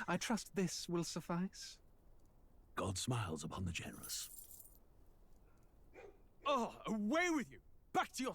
I trust this will suffice. God smiles upon the generous. Oh, away with you! Back to your...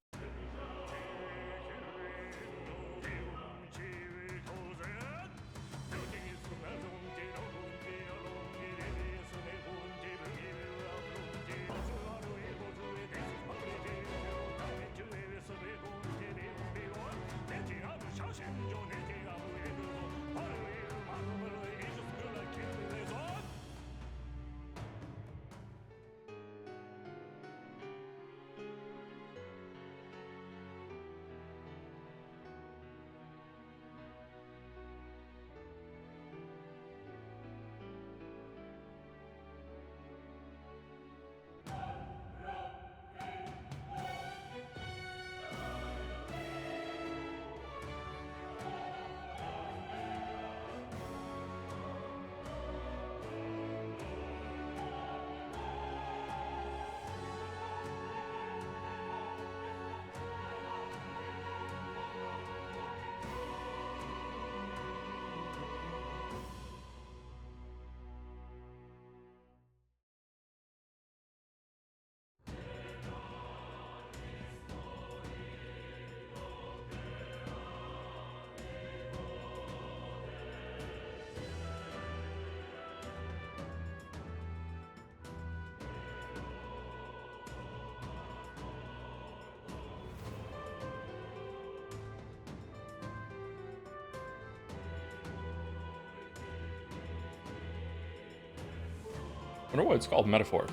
I wonder why it's called Metaphor.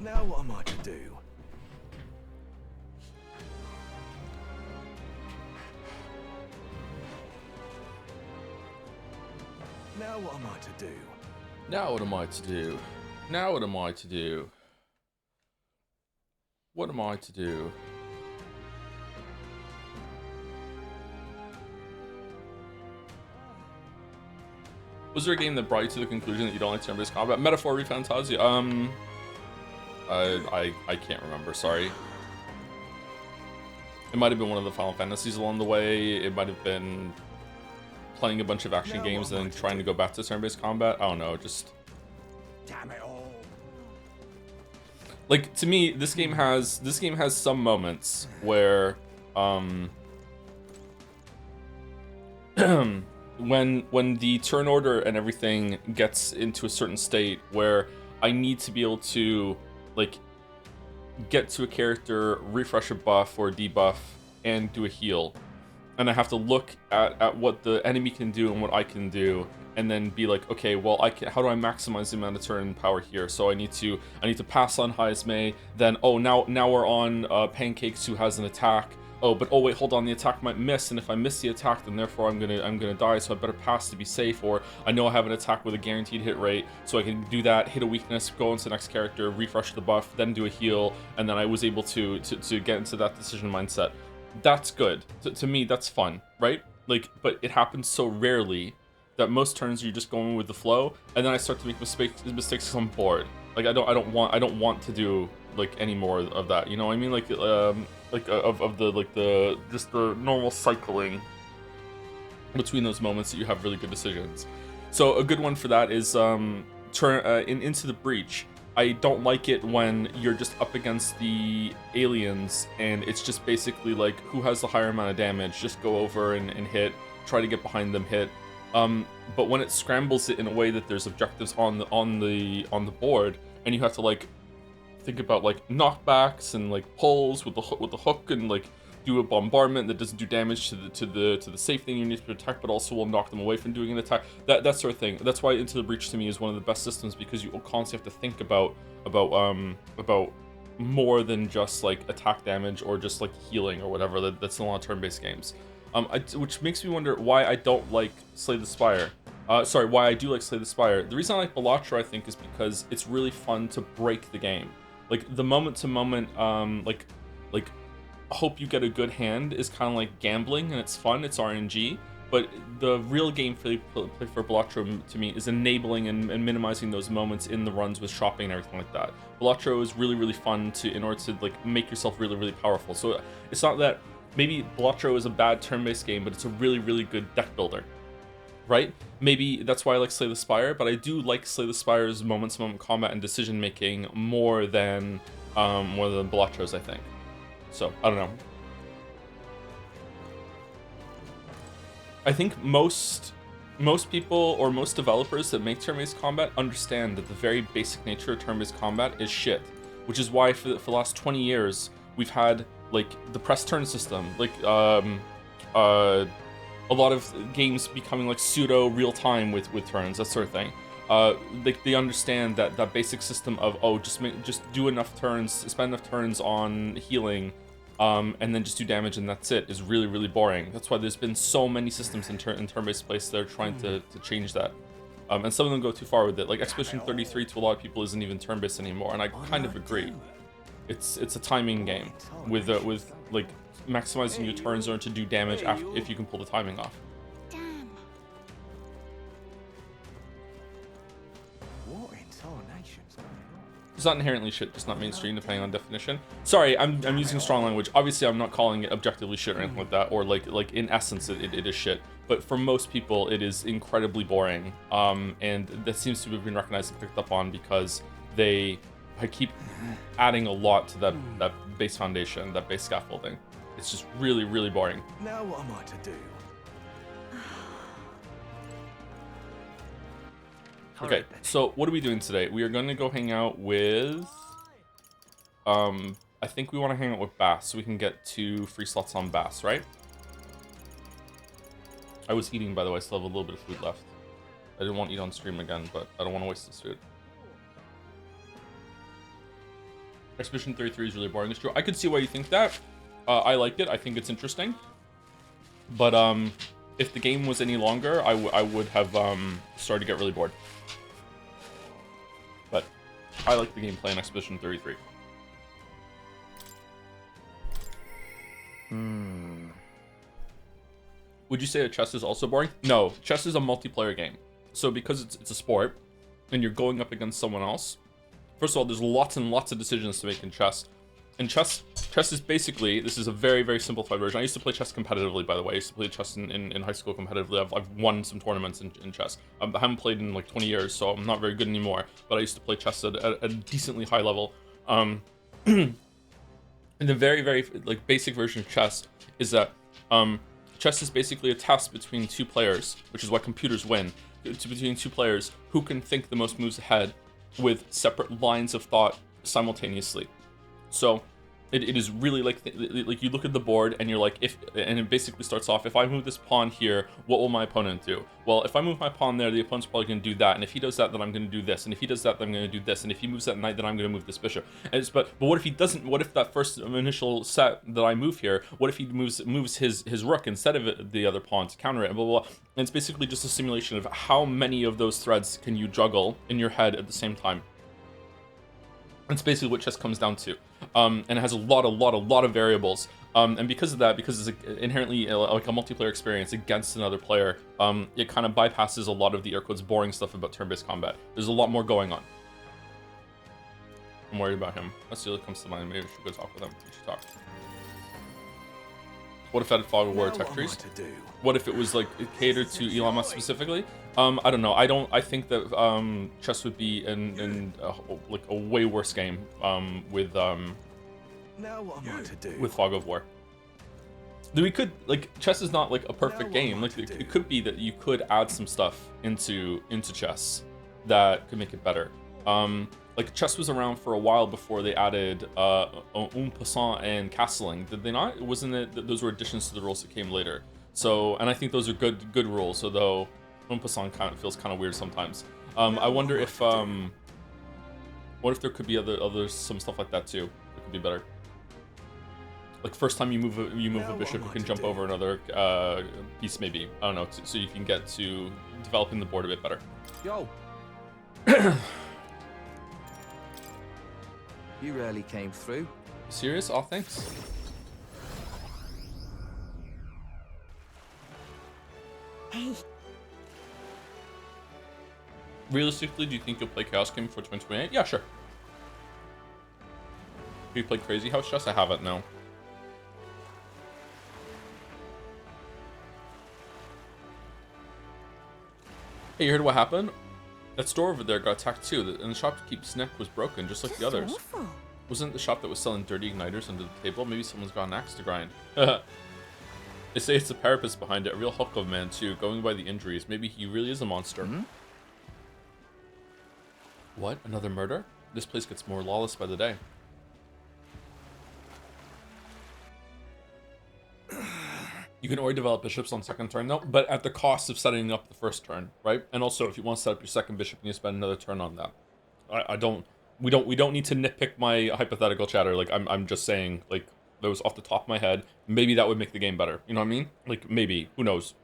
Now what am I to do? Now what am I to do? Now what am I to do? Now what am I to do? What am I to do? Was there a game that brought you to the conclusion that you don't like turn-based combat? Metaphor, ReFantazio. I can't remember. Sorry. It might have been one of the Final Fantasies along the way. It might have been playing a bunch of action games and then trying to go back to turn-based combat. I don't know. Just Damn it all. like, to me, this game has some moments where when the turn order and everything gets into a certain state where I need to be able to like get to a character, refresh a buff or debuff, and do a heal, and I have to look at what the enemy can do and what I can do, and then be like, okay, well, how do I maximize the amount of turn power here? So I need to pass on Heismay. Then now we're on Pancakes, who has an attack. Oh, but oh wait, hold on, the attack might miss, and if I miss the attack, then therefore I'm gonna die, so I better pass to be safe. Or I know I have an attack with a guaranteed hit rate, so I can do that, hit a weakness, go into the next character, refresh the buff, then do a heal, and then I was able to get into that decision mindset. That's good. To me, that's fun, right? Like, but it happens so rarely that most turns you're just going with the flow, and then I start to make mistakes because I'm bored. Like, I don't want to do like any more of that. You know what I mean? Like just the normal cycling between those moments that you have really good decisions. So a good one for that is Into the Breach. I don't like it when you're just up against the aliens and it's just basically like, who has the higher amount of damage, just go over and hit, try to get behind them, hit. But when it scrambles it in a way that there's objectives on the board, and you have to like think about like knockbacks and like pulls with the hook and like do a bombardment that doesn't do damage to the safe thing you need to protect, but also will knock them away from doing an attack. That sort of thing. That's why Into the Breach to me is one of the best systems, because you will constantly have to think about more than just like attack damage or just like healing or whatever. That's in a lot of turn-based games. Which makes me wonder why I don't like Slay the Spire. Why I do like Slay the Spire. The reason I like Balatro, I think, is because it's really fun to break the game. Like the moment to moment, like hope you get a good hand is kind of like gambling, and it's fun, it's RNG. But the real game for Balatro to me is enabling and minimizing those moments in the runs with shopping and everything like that. Balatro is really, really fun in order to like make yourself really, really powerful. So it's not that maybe Balatro is a bad turn-based game, but it's a really, really good deck builder, right? Maybe that's why I like Slay the Spire, but I do like Slay the Spire's moment-to-moment combat and decision-making more than Balatro's, I think. So, I don't know. I think most people or most developers that make turn-based combat understand that the very basic nature of turn-based combat is shit, which is why for the last 20 years we've had like the press turn system, like a lot of games becoming like pseudo real time with turns, that sort of thing. They understand that basic system of just do enough turns, spend enough turns on healing. And then just do damage and that's it, is really, really boring. That's why there's been so many systems in turn-based place that are trying to change that. And some of them go too far with it. Like Expedition 33 to a lot of people isn't even turn-based anymore, and I kind of agree. It's a timing game with like maximizing your turns in order to do damage if you can pull the timing off. Damn. What in tarnation? It's not inherently shit, just not mainstream, depending on definition. Sorry, I'm using strong language. Obviously, I'm not calling it objectively shit or anything like that, or like in essence, it is shit. But for most people, it is incredibly boring, and that seems to have been recognized and picked up on because I keep adding a lot to that base foundation, that base scaffolding. It's just really, really boring. Now what am I to do? Okay, so what are we doing today? We are going to go hang out with... I think we want to hang out with Bass, so we can get 2 free slots on Bass, right? I was eating, by the way, I still have a little bit of food left. I didn't want to eat on stream again, but I don't want to waste this food. Expedition 33 is really boring, it's true. I could see why you think that. I liked it, I think it's interesting. But if the game was any longer, I would have started to get really bored. But I like the gameplay in Expedition 33. Would you say that chess is also boring? No, chess is a multiplayer game. So because it's a sport, and you're going up against someone else, first of all, there's lots and lots of decisions to make in chess. And chess is basically, this is a very, very simplified version. I used to play chess competitively, by the way. I used to play chess in high school competitively. I've won some tournaments in chess. I haven't played in like 20 years, so I'm not very good anymore. But I used to play chess at a decently high level. And the very, very like basic version of chess is that chess is basically a test between 2 players, which is why computers win. It's between 2 players who can think the most moves ahead with separate lines of thought simultaneously. So it is really like you look at the board and you're like, and it basically starts off, if I move this pawn here, what will my opponent do? Well, if I move my pawn there, the opponent's probably going to do that, and if he does that, then I'm going to do this, and if he does that, then I'm going to do this, and if he moves that knight, then I'm going to move this bishop. And but what if he doesn't? What if that first initial set that I move here? What if he moves his rook instead of the other pawn to counter it? And blah, blah, blah. And it's basically just a simulation of how many of those threads can you juggle in your head at the same time. That's basically what chess comes down to, and it has a lot of variables. And because of that, because it's inherently like a multiplayer experience against another player, it kind of bypasses a lot of the air quotes boring stuff about turn-based combat. There's a lot more going on. I'm worried about him. Let's see what comes to mind. Maybe we should go talk with him. We should talk. What if that had Fog of War tech trees? What if it was like catered to Elon Musk specifically? I don't know. I think that chess would be like a way worse game with Now what am I to do? with Fog of War. We could like chess is not like a perfect game. Like it could be that you could add some stuff into chess that could make it better. Like chess was around for a while before they added un passant and castling. Did they not? Wasn't it that those were additions to the rules that came later? So, and I think those are good rules. Although un passant kind of feels kind of weird sometimes. I wonder if what if there could be some stuff like that too that could be better. Like first time you move a bishop, you can jump over another piece maybe. I don't know, so you can get to developing the board a bit better. Yo. You rarely came through. Serious? Oh, thanks. Hey, Realistically, do you think you'll play Chaos Game for 2028? Yeah, sure. Have you played Crazy House Chess? I haven't, no. Hey, you heard what happened? That store over there got attacked too, and the shopkeep's neck was broken, just like the others. awful. Wasn't it the shop that was selling dirty igniters under the table? Maybe someone's got an axe to grind. They say it's the parapets behind it, a real hulk of a man too, going by the injuries. Maybe he really is a monster. What? Another murder? This place gets more lawless by the day. You can already develop bishops on second turn though, but at the cost of setting up the first turn, right? And also, if you want to set up your second bishop, you need to spend another turn on that. We don't need to nitpick my hypothetical chatter. Like I'm just saying, like that was off the top of my head. Maybe that would make the game better. You know what I mean? Like maybe, who knows?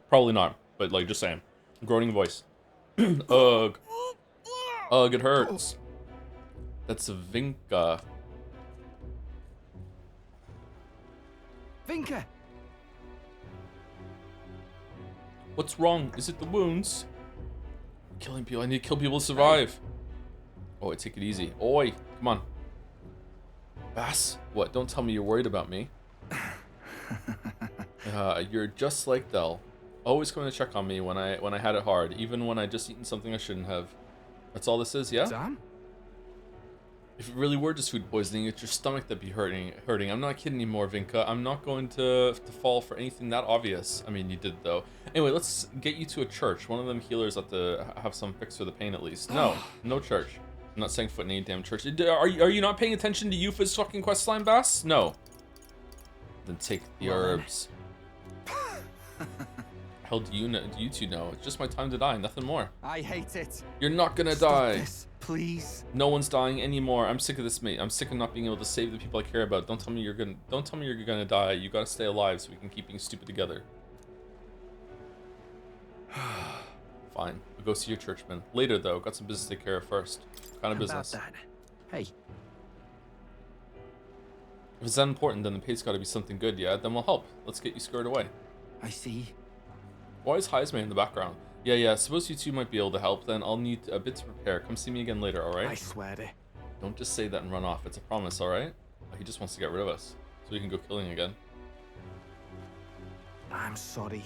Probably not. But like just saying. Groaning voice. Ugh. Ugh, it hurts. That's a Vinka. Vinka! What's wrong? Is it the wounds? I'm killing people. I need to kill people to survive. Oh, take it easy. Oi, come on. Bass, what? Don't tell me you're worried about me. You're just like Dell. Always coming to check on me when I had it hard, even when I just eaten something I shouldn't have. That's all this is, yeah? Sam? If it really were just food poisoning, it's your stomach that'd be hurting. I'm not kidding anymore, Vinka. I'm not going to fall for anything that obvious. I mean, you did though. Anyway, let's get you to a church. One of them healers ought to have some fix for the pain at least. No, no church. I'm not setting foot in any damn church. Are you not paying attention to Yufa's fucking questline, Bass? No. Then take the herbs. Hell do you two know? It's just my time to die, nothing more. I hate it. You're not gonna Stop die. this, please. No one's dying anymore. I'm sick of this, mate. I'm sick of not being able to save the people I care about. Don't tell me you're gonna die. You gotta stay alive so we can keep being stupid together. Fine. I'll go see your churchman. Later though, got some business to take care of first. What kind of business? About that. Hey, If it's that important, then the pay's gotta be something good, yeah? Then we'll help. Let's get you squared away. I see. Why is Heisman in the background? Yeah, suppose you two might be able to help, then I'll need a bit to prepare. Come see me again later, alright? I swear to. Don't just say that and run off. It's a promise, alright? He just wants to get rid of us, so we can go killing again. I'm sorry.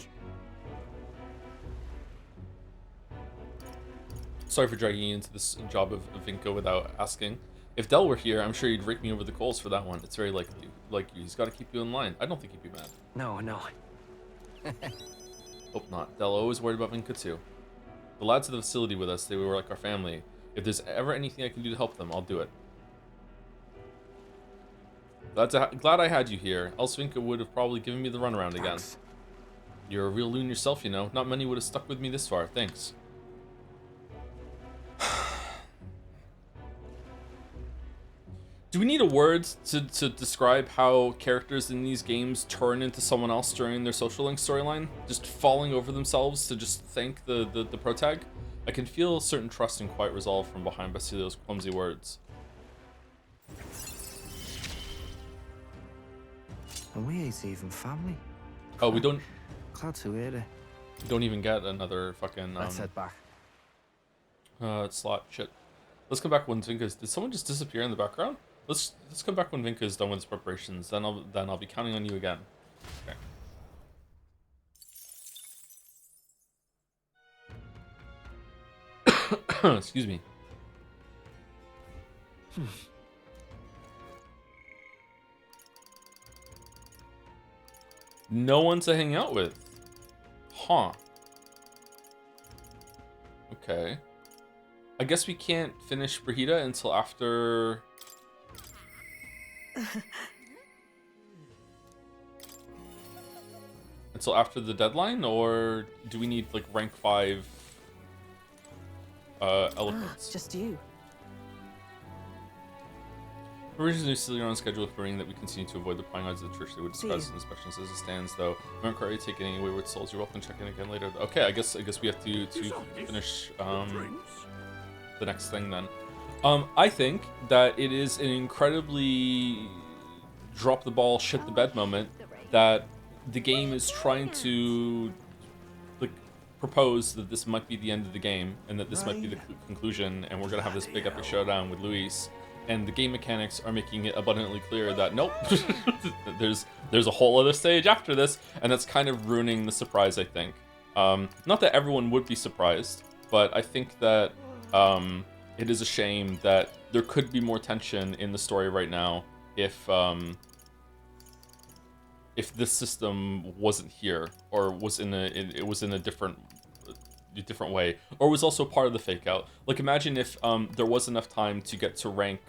Sorry for dragging you into this job of Vinka without asking. If Dell were here, I'm sure he'd rake me over the coals for that one. It's very like you. He's got to keep you in line. I don't think he'd be mad. No. Hope not. Dell always worried about Vinka too. The lads at the facility with us, they were like our family. If there's ever anything I can do to help them, I'll do it. Glad I had you here. Else Vinka would have probably given me the runaround again. Thanks. You're a real loon yourself, you know. Not many would have stuck with me this far. Thanks. Do we need a word to describe how characters in these games turn into someone else during their social link storyline? Just falling over themselves to just thank the protag? I can feel a certain trust and quiet resolve from behind Basilio's clumsy words. And we ain't even family. Oh, we don't even get another fucking Let's head back. slot. Shit. Let's come back when Vinka's. Did someone just disappear in the background? Let's come back when Vinka's done with his preparations. Then I'll be counting on you again. Okay. Excuse me. No one to hang out with. Huh. Okay. I guess we can't finish Brahita until after... until after the deadline? Or do we need, like, rank 5 elephants? Just you. Originally still on schedule for that we continue to avoid the prying eyes of the church. They would discuss inspections as it stands, though. We aren't currently taking any wayward souls. You're welcome to check in again later. Okay, I guess we have to finish the next thing then. I think that it is an incredibly drop the ball, shit the bed moment that the game is trying to like propose that this might be the end of the game and that this might be the conclusion, and we're gonna have this big epic showdown with Luis. And the game mechanics are making it abundantly clear that nope, there's a whole other stage after this, and that's kind of ruining the surprise, I think. Not that everyone would be surprised, but I think that it is a shame that there could be more tension in the story right now if this system wasn't here, or was in a different way, or was also part of the fake out. Like, imagine if there was enough time to get to rank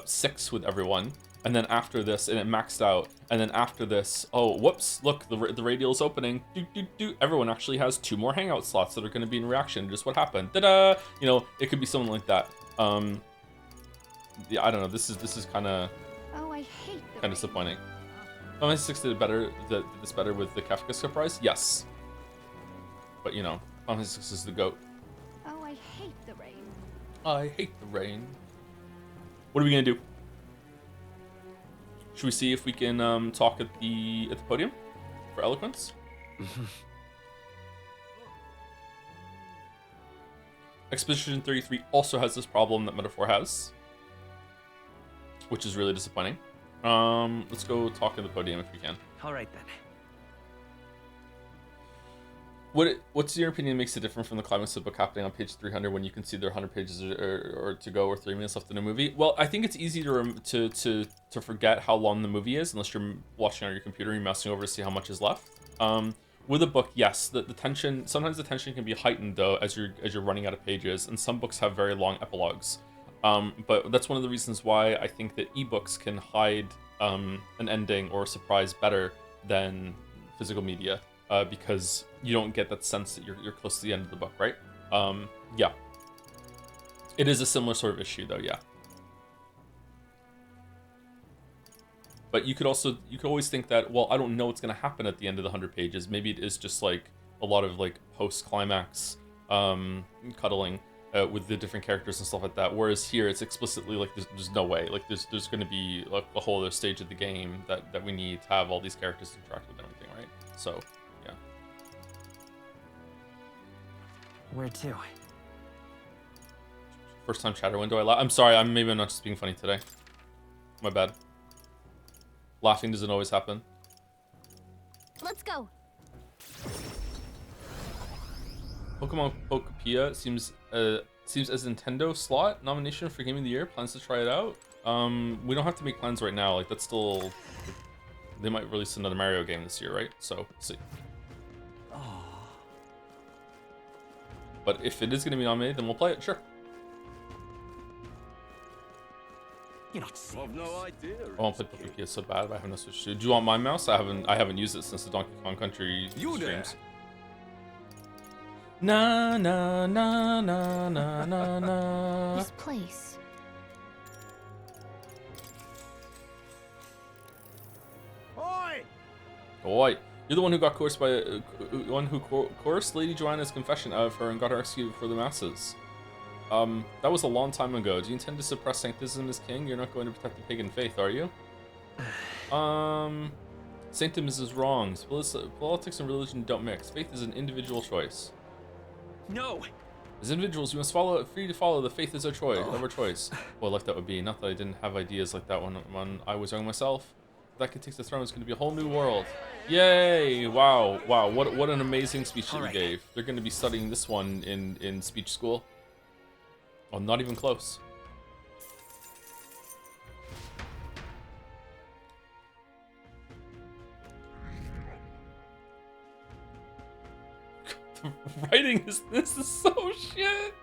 6 with everyone, and then after this, and it maxed out, and then after this, oh whoops, look, the radial is opening, everyone actually has 2 more hangout slots that are going to be in reaction to just what happened, ta-da! You know, it could be something like that. Yeah, I don't know, this is kind of disappointing. Final Fantasy 6 did this better with the Kafka prize, yes, but you know, Final Fantasy 6 is the GOAT. Oh, I hate the rain. I hate the rain. What are we gonna do? Should we see if we can talk at the podium for eloquence? Expedition 33 also has this problem that Metaphor has, which is really disappointing. Let's go talk at the podium if we can. All right then. What's your opinion makes it different from the climax of the book happening on page 300 when you can see there are 100 pages or to go, or 3 minutes left in a movie? Well, I think it's easy to forget how long the movie is unless you're watching on your computer and you're mousing over to see how much is left. With a book, yes, the tension, sometimes the tension can be heightened though as you're running out of pages, and some books have very long epilogues. But that's one of the reasons why I think that ebooks can hide an ending or a surprise better than physical media. Because you don't get that sense that you're close to the end of the book, right? Yeah. It is a similar sort of issue, though, yeah. But you could always think that, well, I don't know what's going to happen at the end of the 100 pages. Maybe it is just like a lot of like post-climax cuddling with the different characters and stuff like that. Whereas here, it's explicitly like there's no way. Like there's going to be like a whole other stage of the game that we need to have all these characters interact with and everything, right? So. Where to? First time chatter window I laugh. I'm sorry, maybe I'm not just being funny today. My bad. Laughing doesn't always happen. Let's go. Pokemon Pokepia seems as Nintendo slot nomination for Game of the Year. Plans to try it out. We don't have to make plans right now. Like that's still. They might release another Mario game this year, right? So we'll see. But if it is going to be nominated, then we'll play it, sure. You're not serious. I've no idea. I won't play Pokemon so bad, but I have no Switch too. Do you want my mouse? I haven't used it since the Donkey Kong Country streams. Na na na na na na na. This place. Oi! Oi. You're the one who got coerced by coerced Lady Joanna's confession out of her and got her executed for the masses. That was a long time ago. Do you intend to suppress sanctism as king? You're not going to protect the pagan faith, are you? Sanctism is wrong. Politics and religion don't mix. Faith is an individual choice. No. As individuals, we must free to follow. The faith is our choice. Our choice. What life that would be. Not that I didn't have ideas like that when I was young myself. That can take the throne. It's going to be a whole new world. Yay! Wow! Wow! What an amazing speech that you gave. They're going to be studying this one in speech school. Oh, not even close. The writing this is so shit.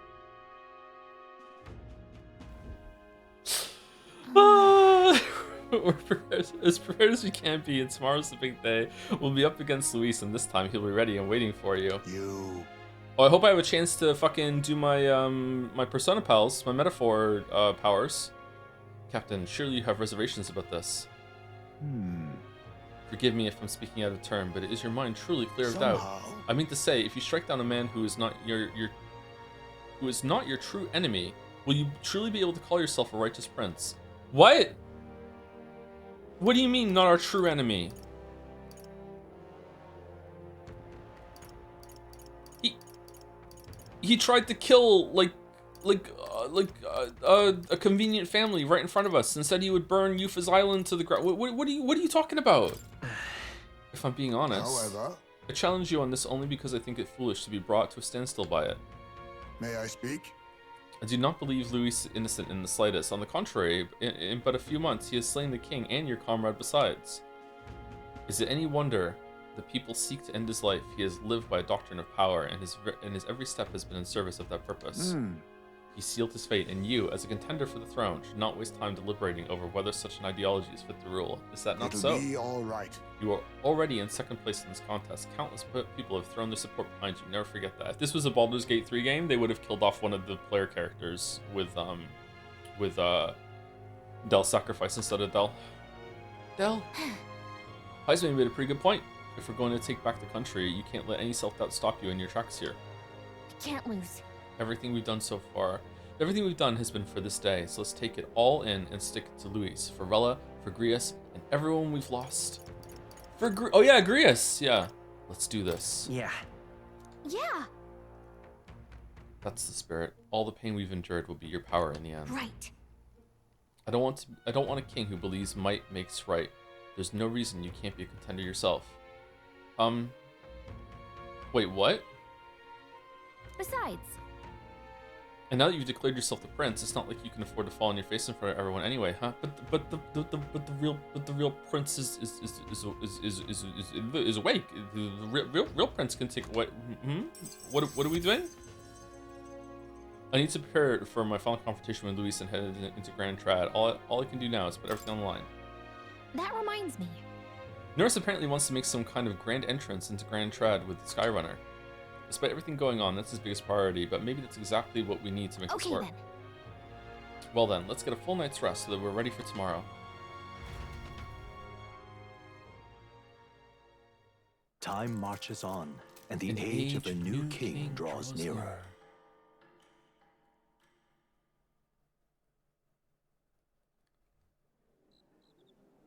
We're as prepared as we can be, and tomorrow's the big day. We'll be up against Luis, and this time he'll be ready and waiting for you. Oh, I hope I have a chance to fucking do my my Persona pals, my Metaphor powers. Captain, surely you have reservations about this. Forgive me if I'm speaking out of turn, but is your mind truly clear of doubt? I mean to say, if you strike down a man who is not your true enemy, will you truly be able to call yourself a righteous prince? What? What do you mean, not our true enemy? he tried to kill a convenient family right in front of us and said he would burn Yufa's island to the ground. What are you talking about? If I'm being honest, However, I challenge you on this only because I think it foolish to be brought to a standstill by it. may I speak? I do not believe Louis is innocent in the slightest. On the contrary, in but a few months, he has slain the king and your comrade besides. Is it any wonder that people seek to end his life? He has lived by a doctrine of power, and his every step has been in service of that purpose. He sealed his fate, and you, as a contender for the throne, should not waste time deliberating over whether such an ideology is fit to rule. Is that not so? It'll be all right. You are already in second place in this contest. Countless people have thrown their support behind you. Never forget that. If this was a Baldur's Gate 3 game, they would have killed off one of the player characters with Dell's sacrifice instead of Dell. Dell. Heisman made a pretty good point. If we're going to take back the country, you can't let any self-doubt stop you in your tracks here. I can't lose. Everything we've done so far, everything we've done has been for this day, so let's take it all in and stick it to Luis, for Rella, for Grius, and everyone we've lost. Oh yeah, Grius, yeah. Let's do this. Yeah. Yeah. That's the spirit. All the pain we've endured will be your power in the end. Right. I don't want a king who believes might makes right. There's no reason you can't be a contender yourself. Wait, what? Besides. And now that you've declared yourself the prince, it's not like you can afford to fall on your face in front of everyone anyway, huh? But the real prince is awake. The real prince can take what? What are we doing? I need to prepare for my final confrontation with Luis and head into Grand Trad. All I can do now is put everything on the line. That reminds me. Norris apparently wants to make some kind of grand entrance into Grand Trad with the Skyrunner. Despite everything going on, that's his biggest priority, but maybe that's exactly what we need to make this work. Then. Well then, let's get a full night's rest so that we're ready for tomorrow. Time marches on, and the age of a new king draws nearer.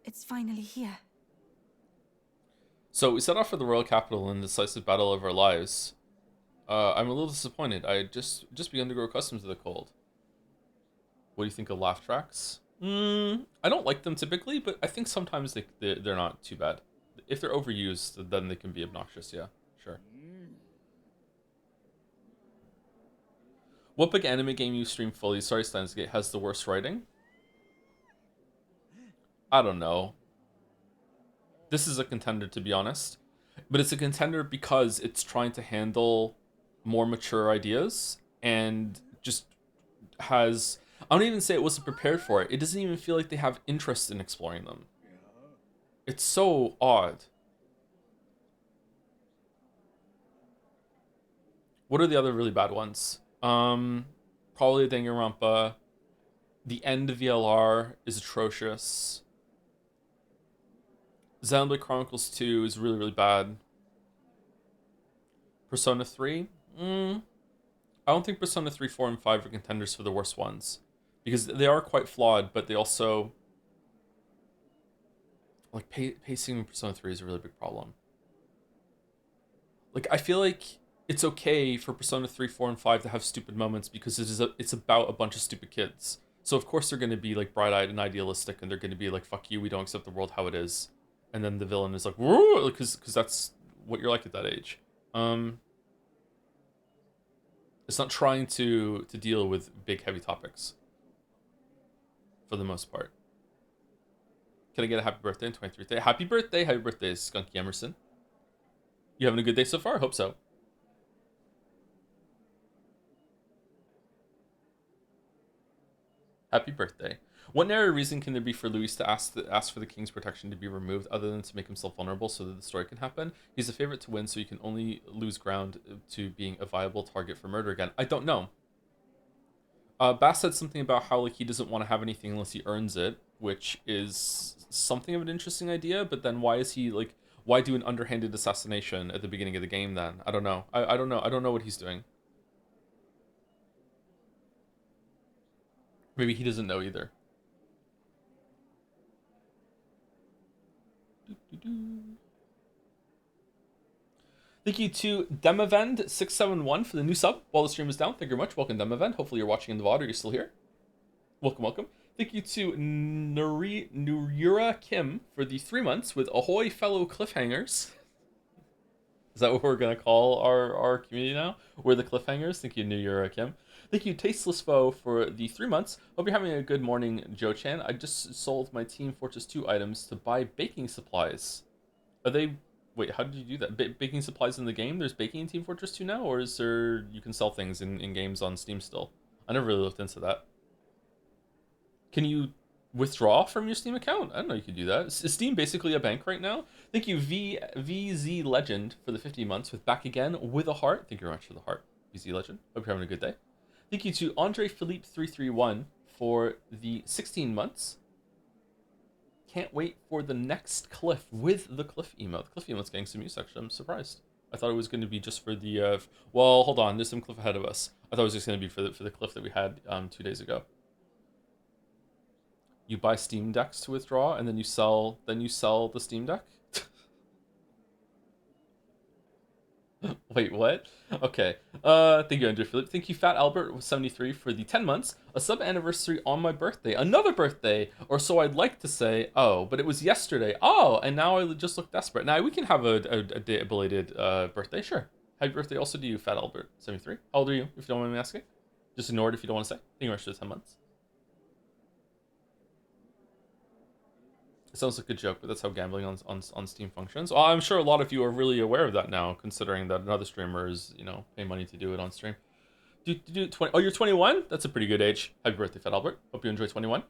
It's finally here. So we set off for the royal capital in the decisive battle of our lives. I'm a little disappointed. I had just begun to grow accustomed to the cold. What do you think of laugh tracks? I don't like them typically, but I think sometimes they're not too bad. If they're overused, then they can be obnoxious, yeah, sure. What big anime game you stream fully? Sorry, Steinsgate has the worst writing? I don't know. This is a contender, to be honest. But it's a contender because it's trying to handle more mature ideas and just has... I don't even say it wasn't prepared for it. It doesn't even feel like they have interest in exploring them. It's so odd. What are the other really bad ones? Probably Danganronpa. The end of VLR is atrocious. Xenoblade Chronicles 2 is really, really bad. Persona 3? I don't think Persona 3, 4, and 5 are contenders for the worst ones. Because they are quite flawed, but they also... Like, pacing in Persona 3 is a really big problem. Like, I feel like it's okay for Persona 3, 4, and 5 to have stupid moments because it's about a bunch of stupid kids. So, of course, they're going to be, like, bright-eyed and idealistic, and they're going to be like, fuck you, we don't accept the world how it is. And then the villain is like, whoa, because that's what you're like at that age. It's not trying to deal with big, heavy topics. For the most part. Can I get a happy birthday and 23rd day? Happy birthday, Skunky Emerson. You having a good day so far? Hope so. Happy birthday. What narrow reason can there be for Luis to ask for the king's protection to be removed other than to make himself vulnerable so that the story can happen? He's a favorite to win, so he can only lose ground to being a viable target for murder again. I don't know. Bass said something about how like he doesn't want to have anything unless he earns it, which is something of an interesting idea, but then why is he like, why do an underhanded assassination at the beginning of the game then? I don't know. I don't know. I don't know what he's doing. Maybe he doesn't know either. Thank you to Demavend671 for the new sub while the stream is down. Thank you very much. Welcome, Demavend. Hopefully you're watching in the VOD or you're still here. Welcome, welcome. Thank you to Nurura Kim for the 3 months with Ahoy fellow cliffhangers. Is that what we're going to call our community now? We're the cliffhangers. Thank you, Nurura Kim. Thank you, Tasteless Foe, for the 3 months. Hope you're having a good morning, Joe-chan. I just sold my Team Fortress 2 items to buy baking supplies. Are they... Wait, how did you do that? Baking supplies in the game? There's baking in Team Fortress 2 now? Or is there... You can sell things in games on Steam still? I never really looked into that. Can you withdraw from your Steam account? I don't know you can do that. Is Steam basically a bank right now? Thank you, VZ Legend, for the 50 months with Back Again with a heart. Thank you very much for the heart, VZ Legend. Hope you're having a good day. Thank you to Andre Philippe 331 for the 16 months. Can't wait for the next cliff with the cliff emote. The cliff emote's getting some use, actually. I'm surprised. I thought it was going to be just for the... well, hold on. There's some cliff ahead of us. I thought it was just going to be for the cliff that we had 2 days ago. You buy Steam Decks to withdraw, and then you sell the Steam Deck? Wait, what? Okay. Thank you, Andrew Philip. Thank you, Fat Albert with 73 for the 10 months. A sub anniversary on my birthday. Another birthday, or so I'd like to say. Oh, but it was yesterday. Oh, and now I just look desperate. Now we can have a belated birthday. Sure. Happy birthday also to you, Fat Albert 73. How old are you, if you don't mind me asking? Just ignore it if you don't want to say. Thank you very much for the 10 months. It sounds like a joke, but that's how gambling on Steam functions. Well, I'm sure a lot of you are really aware of that now, considering that another streamer is, paying money to do it on stream. Do 20? Oh, you're 21? That's a pretty good age. Happy birthday, Fat Albert. Hope you enjoy 21.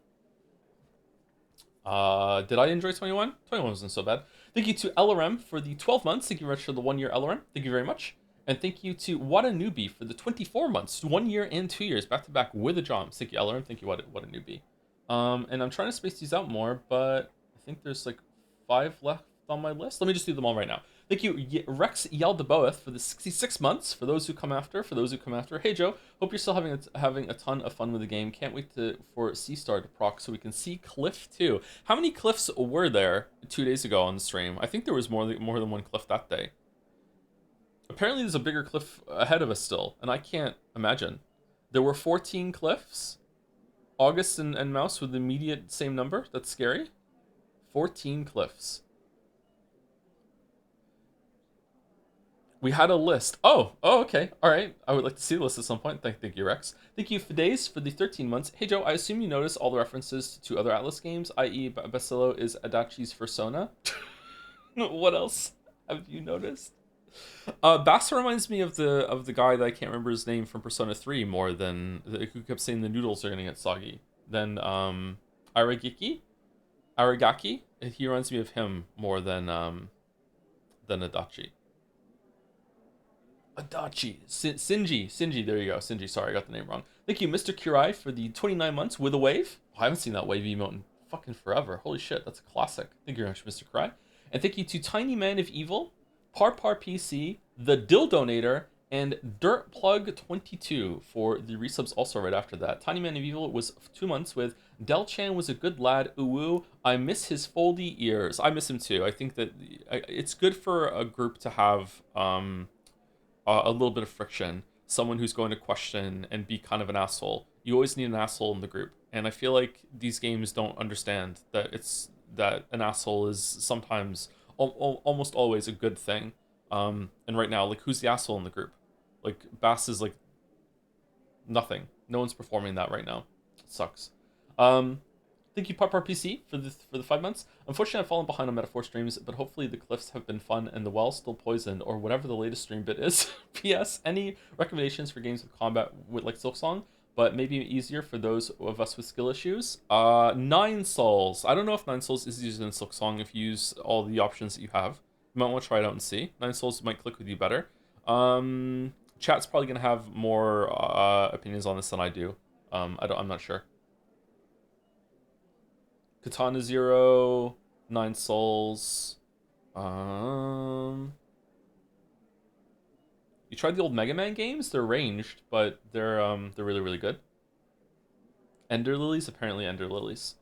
Did I enjoy 21? 21 wasn't so bad. Thank you to LRM for the 12 months. Thank you very much for the 1 year LRM. Thank you very much. And thank you to What a Newbie for the 24 months, 1 year and 2 years, back to back with a Jom. Thank you, LRM. Thank you, What a Newbie. And I'm trying to space these out more, but I think there's like 5 left on my list. Let me just do them all right now. Thank you, Rex Yaldaboeth, for the 66 months. For those who come after, Hey Joe, hope you're still having a ton of fun with the game. Can't wait for C-Star to proc so we can see Cliff too. How many cliffs were there 2 days ago on the stream? I think there was more than one cliff that day. Apparently there's a bigger cliff ahead of us still, and I can't imagine. There were 14 cliffs. August and Mouse with the immediate same number. That's scary. 14 cliffs. We had a list. Oh, okay. All right. I would like to see the list at some point. Thank you, Rex. Thank you, Fides, for the 13 months. Hey, Joe, I assume you notice all the references to other Atlas games, i.e. Basillo is Adachi's Persona. What else have you noticed? Bass reminds me of the guy that I can't remember his name from Persona 3 more than... who kept saying the noodles are going to get soggy. Then, Aragaki? He reminds me of him more than Adachi. Sinji, there you go. Sinji, sorry, I got the name wrong. Thank you, Mr. Kurai, for the 29 months with a wave. Oh, I haven't seen that wave emote in fucking forever. Holy shit, that's a classic. Thank you very much, Mr. Kurai. And thank you to Tiny Man of Evil, Parpar PC, The Dildonator, and Dirtplug22 for the resubs also right after that. Tiny Man of Evil was 2 months with Del-chan was a good lad, uwu. I miss his foldy ears. I miss him too. I think that it's good for a group to have a little bit of friction. Someone who's going to question and be kind of an asshole. You always need an asshole in the group. And I feel like these games don't understand that an asshole is sometimes almost always a good thing. And right now, like, who's the asshole in the group? Like, Bass is like nothing. No one's performing that right now. It sucks. Thank you, PopRPC, for the 5 months. Unfortunately, I've fallen behind on Metaphor streams, but hopefully the cliffs have been fun and the well still poisoned, or whatever the latest stream bit is. P.S. Any recommendations for games with combat with like Silksong, but maybe easier for those of us with skill issues? 9 Souls. I don't know if 9 Souls is easier than Silksong if you use all the options that you have. You might want to try it out and see. 9 Souls might click with you better. Chat's probably gonna have more opinions on this than I do. I'm not sure. Katana Zero, 9 Souls. You tried the old Mega Man games? They're ranged, but they're really, really good. Ender Lilies? Apparently Ender Lilies.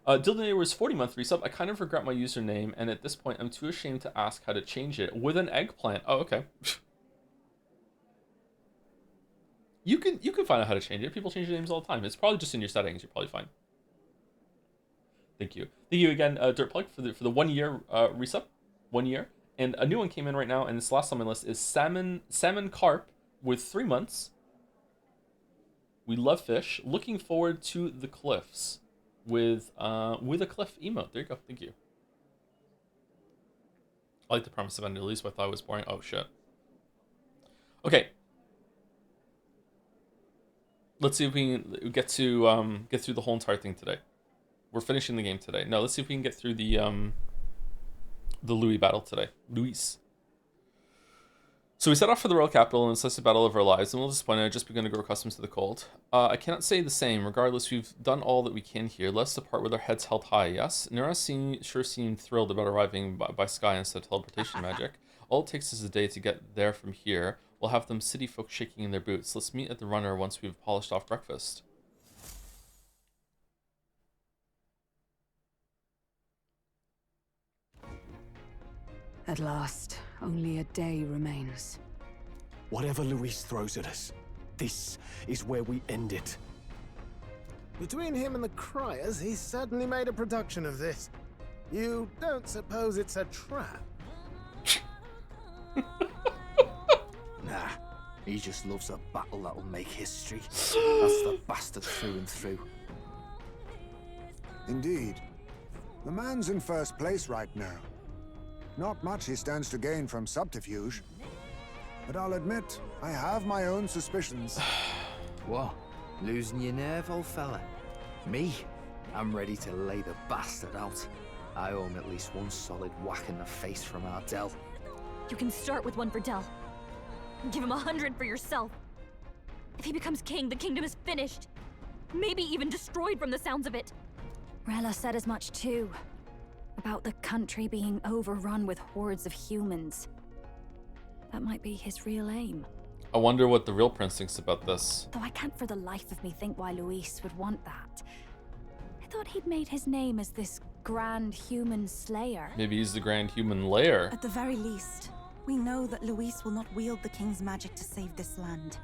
Dildonator was 40-month resub. I kind of regret my username, and at this point, I'm too ashamed to ask how to change it. With an eggplant. Oh, okay. You can find out how to change it. People change their names all the time. It's probably just in your settings. You're probably fine. Thank you. Thank you again, Dirtplug, for the 1 year resub. 1 year. And a new one came in right now, and this last on my list is Salmon Carp with 3 months. We love fish. Looking forward to the cliffs with a cliff emote. There you go. Thank you. I like the premise of Ender Leaves, but I thought it was boring. Oh shit. Okay. Let's see if we can get through the whole entire thing today. We're finishing the game today. No, let's see if we can get through the Louis battle today. Luis. So we set off for the royal capital and assess the battle of our lives, and we'll disappointed. I've just begun to grow accustomed to the cold. I cannot say the same. Regardless, we've done all that we can here. Let's depart with our heads held high, yes? Nura sure seemed thrilled about arriving by sky instead of teleportation magic. All it takes is a day to get there from here. We'll have them city folk shaking in their boots. Let's meet at the runner once we've polished off breakfast. At last, only a day remains. Whatever Luis throws at us, this is where we end it. Between him and the Criers, he's certainly made a production of this. You don't suppose it's a trap? Nah, he just loves a battle that'll make history. That's the bastard through and through. Indeed. The man's in first place right now. Not much he stands to gain from subterfuge. But I'll admit, I have my own suspicions. What? Losing your nerve, old fella? Me? I'm ready to lay the bastard out. I owe him at least one solid whack in the face from Ardell. You can start with one for Del. Give him 100 for yourself. If he becomes king, the kingdom is finished. Maybe even destroyed from the sounds of it. Rella said as much too. About the country being overrun with hordes of humans. That might be his real aim. I wonder what the real prince thinks about this. Though I can't for the life of me think why Luis would want that. I thought he'd made his name as this grand human slayer. Maybe he's the grand human lair. At the very least, we know that Luis will not wield the king's magic to save this land.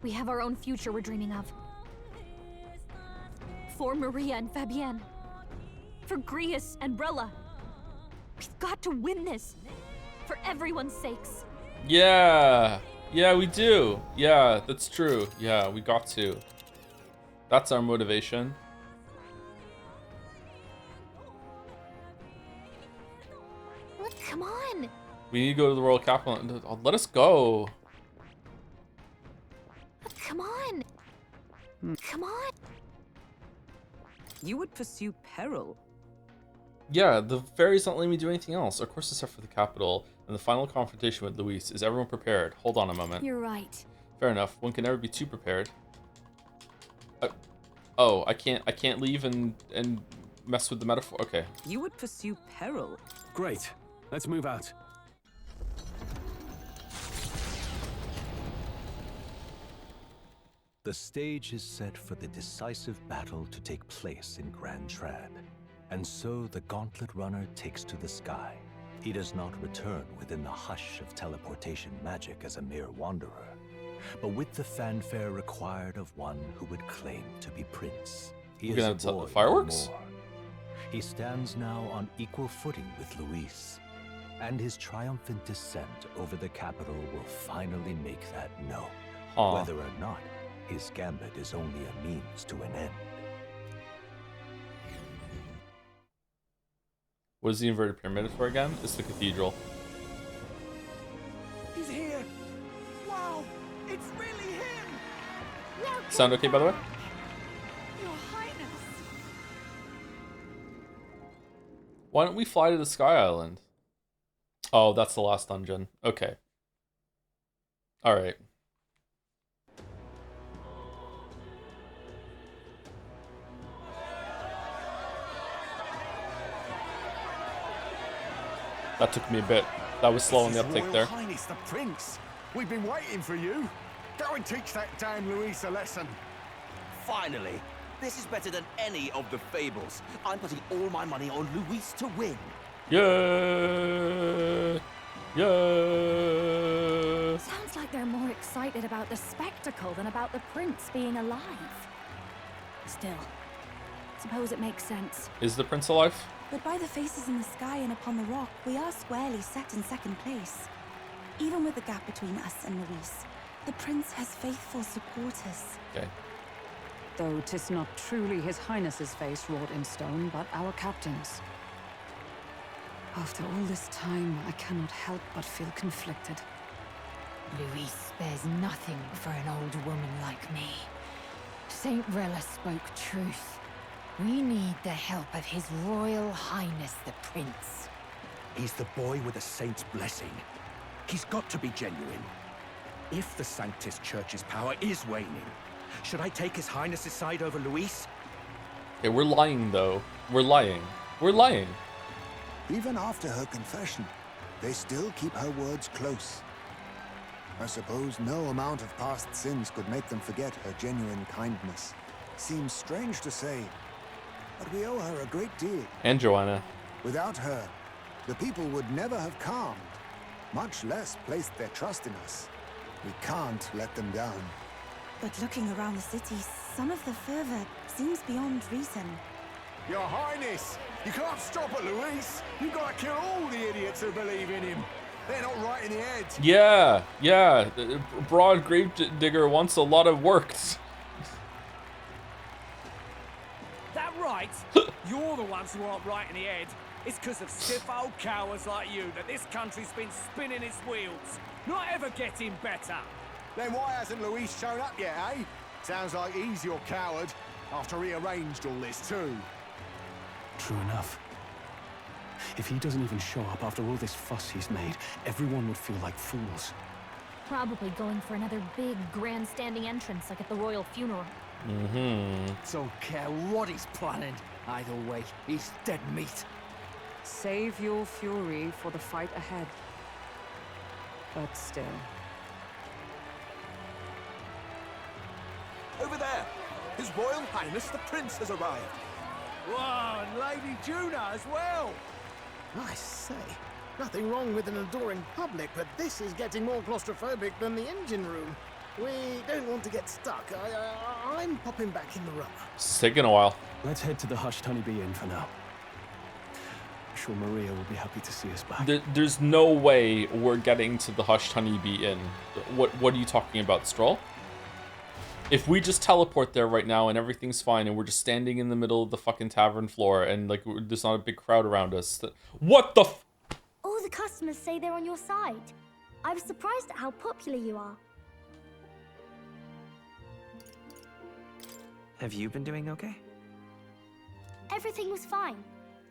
We have our own future we're dreaming of. For Maria and Fabienne. For Grius and Rella. We've got to win this. For everyone's sakes. Yeah. Yeah, we do. Yeah, that's true. Yeah, we got to. That's our motivation. Look, come on. We need to go to the royal capital. Let us go. Come on. Come on. You would pursue peril. Yeah, the fairies don't let me do anything else. Of course, except for the capital. And the final confrontation with Luis. Is everyone prepared? Hold on a moment. You're right. Fair enough. One can never be too prepared. Oh, I can't leave and mess with the metaphor. Okay. You would pursue peril. Great. Let's move out. The stage is set for the decisive battle to take place in Grand Trad. And so the Gauntlet Runner takes to the sky. He does not return within the hush of teleportation magic as a mere wanderer, but with the fanfare required of one who would claim to be prince. He We're is gonna a have boy fireworks? no more. He stands now on equal footing with Luis, and his triumphant descent over the capital will finally make that known, whether or not his gambit is only a means to an end. What is the inverted pyramid for again? It's the cathedral. He's here! Wow! It's really him! Sound okay, by the way? Your Highness! Why don't we fly to the Sky Island? Oh, that's the last dungeon. Okay. Alright. That took me a bit. That was slow on the uptake there. Royal Highness the Prince. We've been waiting for you. Go and teach that damn Luis a lesson. Finally, This is better than any of the fables. I'm putting all my money on Luis to win. Yeah. Yeah. Sounds like they're more excited about the spectacle than about the prince being alive. Still, suppose it makes sense. Is the prince alive? But by the faces in the sky and upon the rock, we are squarely set in second place. Even with the gap between us and Luis, the prince has faithful supporters. Okay. Though 'tis not truly His Highness's face wrought in stone, but our captain's. After all this time, I cannot help but feel conflicted. Luis spares nothing for an old woman like me. Saint Rella spoke truth. We need the help of His Royal Highness the Prince. He's the boy with a saint's blessing. He's got to be genuine. If the Sanctus Church's power is waning, should I take His Highness's side over Luis? Okay, we're lying though. We're lying. We're lying. Even after her confession, they still keep her words close. I suppose no amount of past sins could make them forget her genuine kindness. Seems strange to say, but we owe her a great deal. And Joanna. Without her, the people would never have calmed, much less placed their trust in us. We can't let them down. But looking around the city, some of the fervor seems beyond reason. Your Highness, you can't stop at Luis. You've got to kill all the idiots who believe in him. They're not right in the head. Yeah, yeah. Broad Gravedigger wants a lot of work. That right? You're the ones who aren't right in the head. It's because of stiff old cowards like you that this country's been spinning its wheels. Not ever getting better. Then why hasn't Luis shown up yet, eh? Sounds like he's your coward, after he arranged all this too. True enough. If he doesn't even show up after all this fuss he's made, everyone would feel like fools. Probably going for another big, grandstanding entrance like at the royal funeral. Don't care what he's planning. Either way, he's dead meat. Save your fury for the fight ahead. But still. Over there, His Royal Highness the Prince has arrived. Whoa, and Lady Juna as well. I say, nothing wrong with an adoring public, but this is getting more claustrophobic than the engine room. We don't want to get stuck. I'm popping back in the rubber. It's taken a while. Let's head to the Hushed Honeybee Inn for now. I'm sure Maria will be happy to see us back. There's no way we're getting to the Hushed Honeybee Inn. What are you talking about, Stroll? If we just teleport there right now and everything's fine and we're just standing in the middle of the fucking tavern floor and like there's not a big crowd around us, what the f— All the customers say they're on your side. I was surprised at how popular you are. Have you been doing okay? Everything was fine.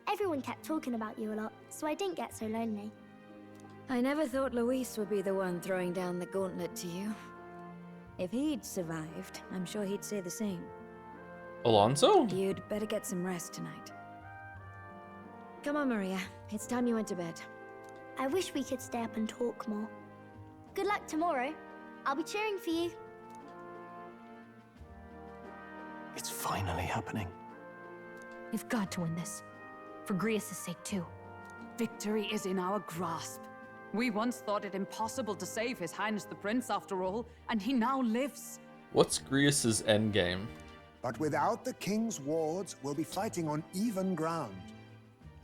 Everyone kept talking about you a lot, so I didn't get so lonely. I never thought Luis would be the one throwing down the gauntlet to you. If he'd survived, I'm sure he'd say the same. Alonso? You'd better get some rest tonight. Come on, Maria. It's time you went to bed. I wish we could stay up and talk more. Good luck tomorrow. I'll be cheering for you. It's finally happening. We've got to win this. For Grius' sake, too. Victory is in our grasp. We once thought it impossible to save His Highness the Prince after all, and he now lives. What's Grius' endgame? But without the king's wards, we'll be fighting on even ground.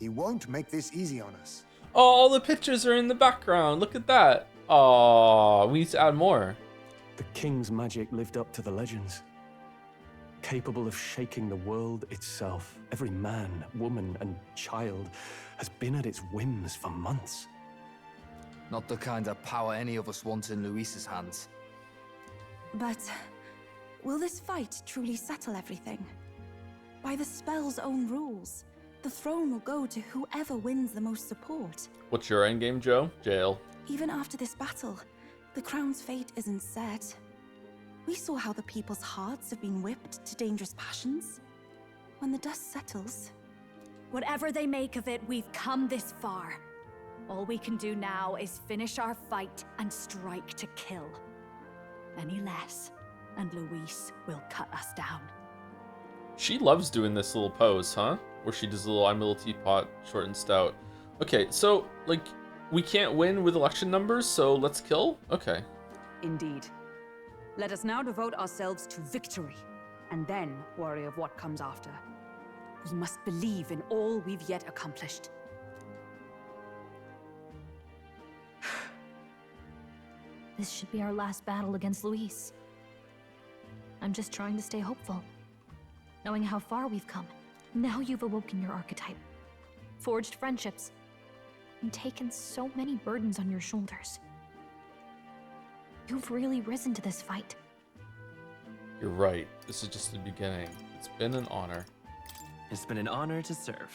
He won't make this easy on us. Oh, all the pictures are in the background. Look at that. Oh, we need to add more. The king's magic lived up to the legends. Capable of shaking the world itself. Every man, woman, and child has been at its whims for months. Not the kind of power any of us want in Luis's hands. But will this fight truly settle everything? By the spell's own rules, the throne will go to whoever wins the most support. What's your endgame, Joe? Jail. Even after this battle, the crown's fate isn't set. We saw how the people's hearts have been whipped to dangerous passions. When the dust settles... Whatever they make of it, we've come this far. All we can do now is finish our fight and strike to kill. Any less, and Luis will cut us down. She loves doing this little pose, huh? Where she does a little I'm a little teapot, short and stout. Okay, so, like, we can't win with election numbers, so let's kill? Okay. Indeed. Let us now devote ourselves to victory, and then worry of what comes after. We must believe in all we've yet accomplished. This should be our last battle against Luis. I'm just trying to stay hopeful. Knowing how far we've come. Now you've awoken your archetype. Forged friendships. And taken so many burdens on your shoulders. You've really risen to this fight. You're right. This is just the beginning. It's been an honor. It's been an honor to serve.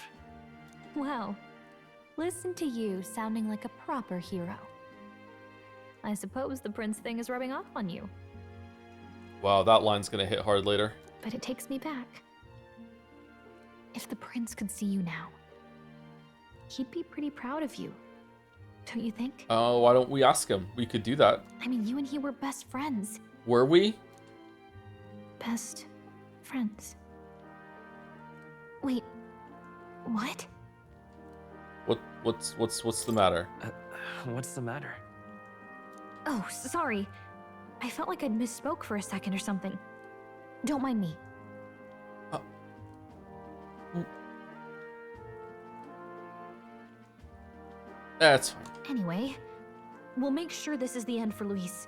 Wow. Listen to you sounding like a proper hero. I suppose the prince thing is rubbing off on you. Wow, that line's gonna hit hard later. But it takes me back. If the prince could see you now, he'd be pretty proud of you. Don't you think? Oh, why don't we ask him? We could do that. I mean, you and he were best friends. Were we? Best friends. Wait, what? What's the matter? What's the matter? Oh, sorry. I felt like I'd misspoke for a second or something. Don't mind me. That's fine. Anyway, we'll make sure this is the end for Luis.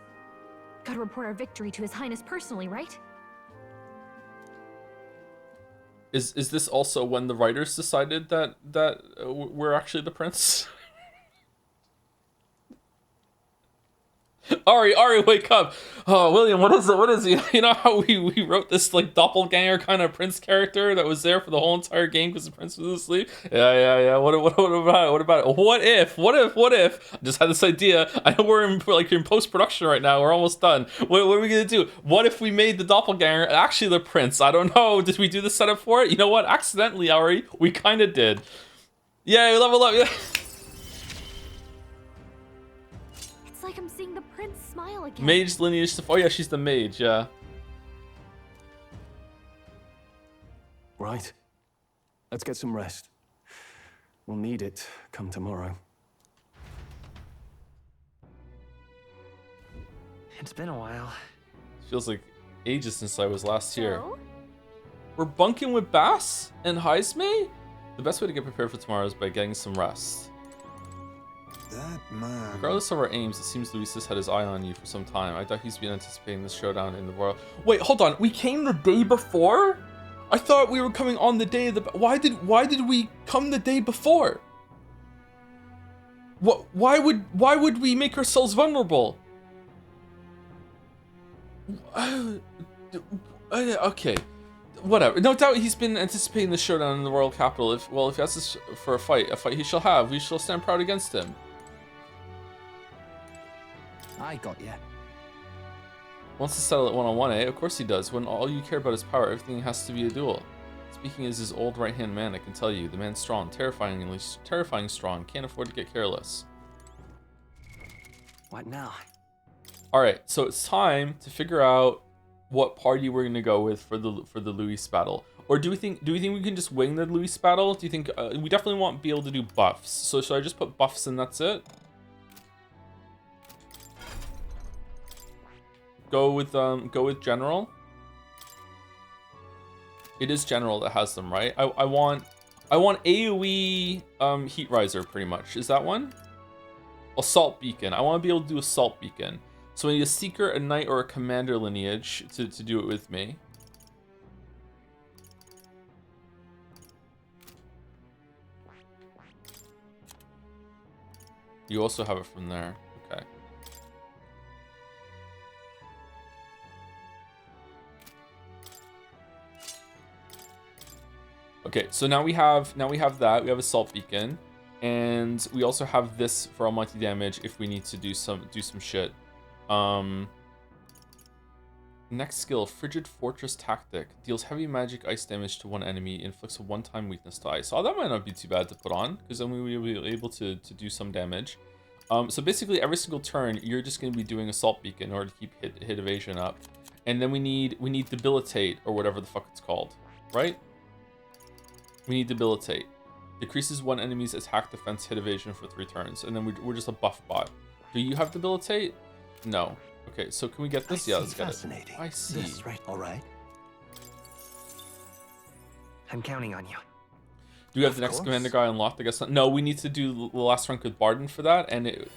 Gotta report our victory to His Highness personally, right? Is this also when the writers decided that we're actually the prince? Ari, wake up! Oh, William, what is it? What is it? You know how we wrote this like doppelganger kind of prince character that was there for the whole entire game because the prince was asleep? Yeah. What about it? What about it? What if? I just had this idea. I know we're in post production right now. We're almost done. What are we gonna do? What if we made the doppelganger actually the prince? I don't know. Did we do the setup for it? You know what? Accidentally, Ari, we kind of did. Yeah, level up. Yeah. It's like I'm seeing the prince smile again. Mage lineage stuff. Oh yeah, she's the mage, yeah. Right. Let's get some rest. We'll need it come tomorrow. It's been a while. Feels like ages since I was last here. We're bunking with Bass and Heisme? The best way to get prepared for tomorrow is by getting some rest. That man. Regardless of our aims, it seems Luis has had his eye on you for some time. I thought he's been anticipating this showdown in the royal. Wait, hold on. We came the day before? I thought we were coming on the day of the. Why did we come the day before? What? Why would we make ourselves vulnerable? Okay, whatever. No doubt he's been anticipating the showdown in the royal capital. If he asks us for a fight he shall have. We shall stand proud against him. I got you. Wants to settle it one-on-one, eh? Of course he does. When all you care about is power, everything has to be a duel. Speaking as his old right-hand man, I can tell you, the man's strong, terrifying strong. Can't afford to get careless. What now? All right, so it's time to figure out what party we're gonna go with for the Luis battle. Or do we think we can just wing the Luis battle? Do you think we definitely want to be able to do buffs? So should I just put buffs and that's it? Go with general. It is general that has them, right? I want AoE heat riser pretty much. Is that one? Assault beacon. I want to be able to do assault beacon. So I need a seeker, a knight, or a commander lineage to do it with me. You also have it from there. Okay. Okay, so now we have that. We have Assault Beacon, and we also have this for almighty damage if we need to do some shit. Next skill, Frigid Fortress Tactic. Deals heavy magic ice damage to one enemy, inflicts a one-time weakness to ice. Oh, that might not be too bad to put on, because then we will be able to do some damage. So basically every single turn, you're just going to be doing Assault Beacon in order to keep hit evasion up. And then we need Debilitate, or whatever the fuck it's called. right? We need debilitate. Decreases one enemy's attack, defense, hit, evasion for 3 turns. And then we're just a buff bot. Do you have debilitate? No. Okay, so can we get this? Yeah, let's get it. I see. This right, all right. I'm counting on you. Do we have the next commander guy unlocked? I guess not. No, we need to do the last rank with Barden for that, and it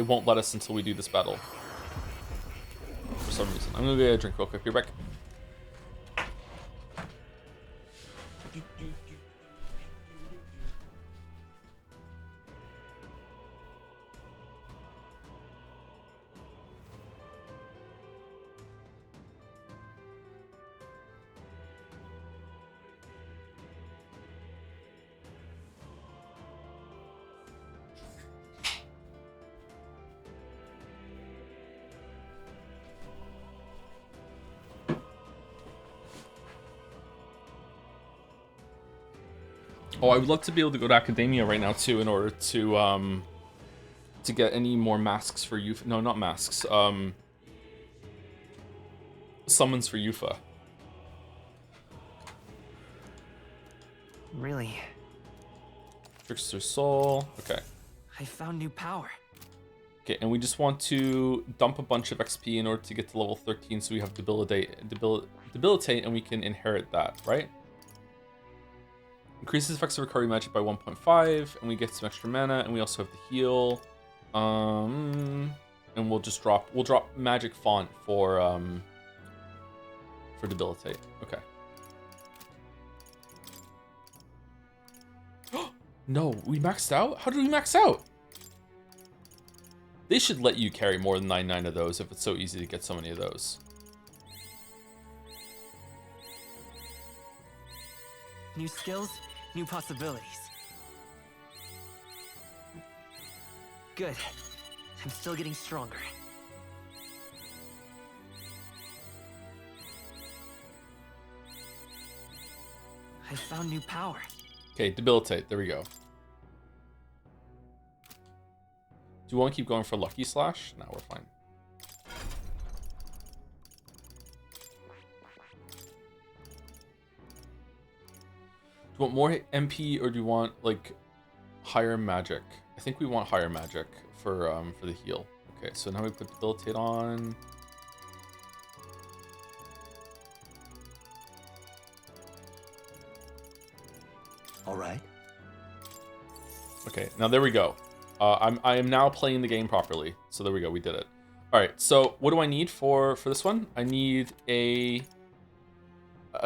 won't let us until we do this battle. For some reason. I'm gonna go get a drink real quick. Be back. Oh, I would love to be able to go to Academia right now too, in order to get any more masks for Yufa. No, not masks. Summons for Yufa. Really? Trickster Soul. Okay. I found new power. Okay, and we just want to dump a bunch of XP in order to get to level 13, so we have debilitate, and we can inherit that, right? Increases effects of recovery magic by 1.5, and we get some extra mana, and we also have the heal. And we'll drop magic font for debilitate. Okay. No, we maxed out? How did we max out? They should let you carry more than 99 of those if it's so easy to get so many of those. New skills, new possibilities. Good. I'm still getting stronger. I found new power. Okay, debilitate. There we go. Do you want to keep going for Lucky Slash? No, we're fine. Do you want more MP or do you want like higher magic? I think we want higher magic for the heal. Okay, so now we put debilitate on. All right. Okay, now there we go. I am now playing the game properly. So there we go, we did it. All right, so what do I need for this one? I need a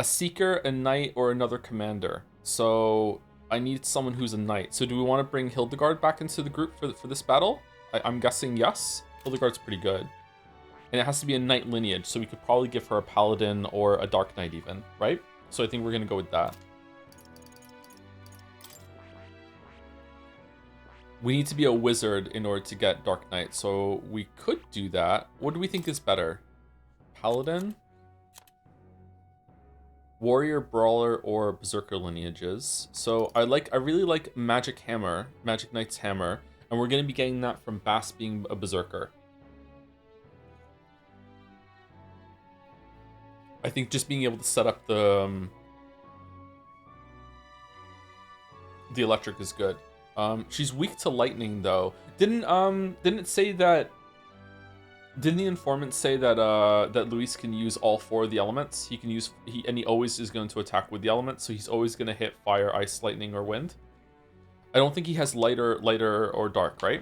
seeker, a knight, or another commander. So I need someone who's a knight. So do we want to bring Hildegard back into the group for this battle? I'm guessing yes. Hildegard's pretty good. And it has to be a knight lineage, so we could probably give her a paladin or a dark knight even, right? So I think we're gonna go with that. We need to be a wizard in order to get Dark Knight, so we could do that. What do we think is better? Paladin? Warrior, Brawler, or Berserker lineages. So I really like Magic Hammer, Magic Knight's Hammer, and we're going to be getting that from Bass being a Berserker. I think just being able to set up the electric is good. She's weak to lightning though. Didn't it say that? Didn't the informant say that that Luis can use all 4 of the elements? He can use and he always is going to attack with the elements, so he's always going to hit fire, ice, lightning, or wind. I don't think he has lighter, or dark, right?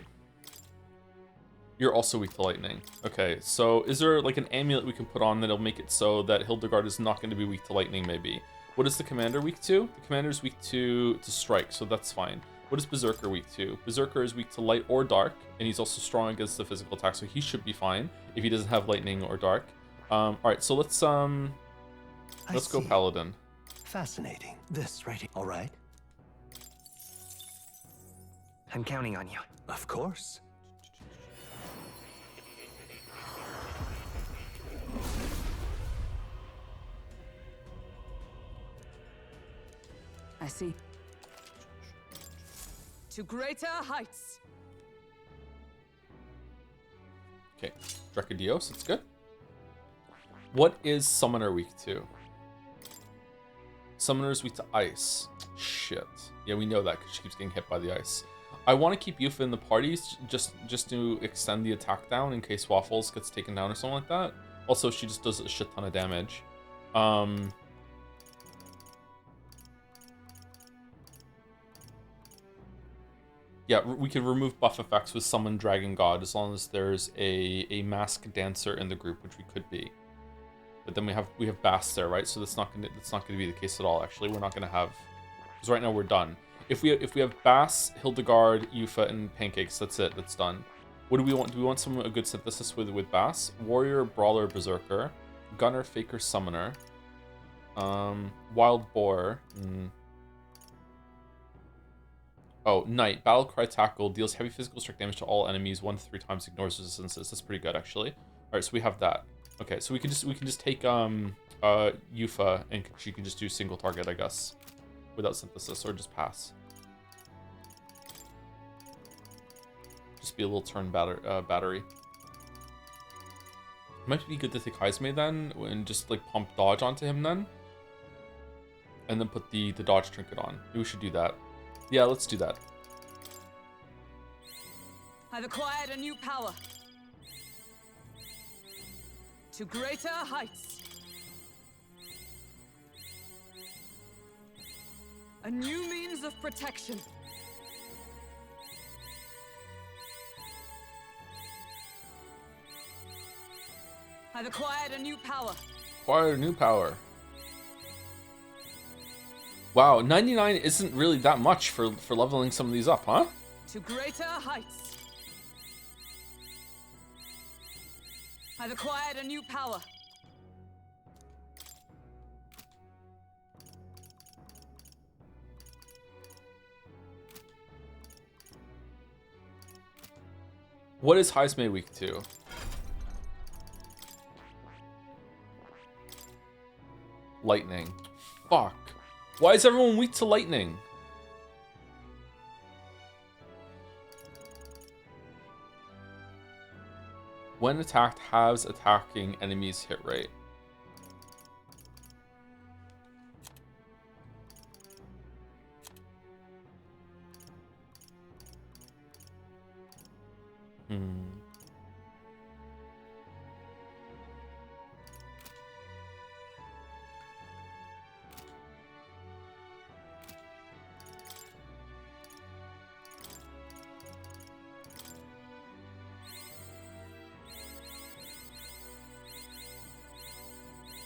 You're also weak to lightning. Okay, so is there like an amulet we can put on that'll make it so that Hildegard is not going to be weak to lightning? Maybe. What is the commander weak to? The commander is weak to strike, so that's fine. What is Berserker weak to? Berserker is weak to light or dark, and he's also strong against the physical attack, so he should be fine if he doesn't have lightning or dark. All right, so let's go Paladin. Fascinating. This right here. All right. I'm counting on you. Of course. I see. To greater heights. Okay, Drakadios, that's good. What is Summoner weak to? Summoner's weak to ice. Shit. Yeah, we know that because she keeps getting hit by the ice. I want to keep Yuffie in the parties just to extend the attack down in case Waffles gets taken down or something like that. Also, she just does a shit ton of damage. Yeah, we can remove buff effects with Summon Dragon God as long as there's a mask dancer in the group, which we could be. But then we have Bass there, right? So that's not gonna be the case at all. Actually, we're not gonna have, because right now we're done. If we have Bass, Hildegard, Yuffie, and Pancakes, that's it. That's done. What do we want? Do we want a good synthesis with Bass? Warrior, Brawler, Berserker, Gunner, Faker, Summoner, Wild Boar. Oh, Knight. Battle Cry Tackle deals heavy physical strike damage to all enemies 1 to 3 times. Ignores resistances. That's pretty good actually. All right, so we have that. Okay, so we can just take Yuffie and she can just do single target, I guess, without synthesis, or just pass. Just be a little turn battery. Might be good to take Heismay then and just like pump dodge onto him then, and then put the dodge trinket on. Maybe we should do that. Yeah, let's do that. I've acquired a new power. To greater heights. A new means of protection. I've acquired a new power. Acquired a new power. Wow, 99 isn't really that much for leveling some of these up, huh? To greater heights. I've acquired a new power. What is Heismay weak to? Lightning. Fuck. Why is everyone weak to lightning? When attacked, halves attacking enemies' hit rate.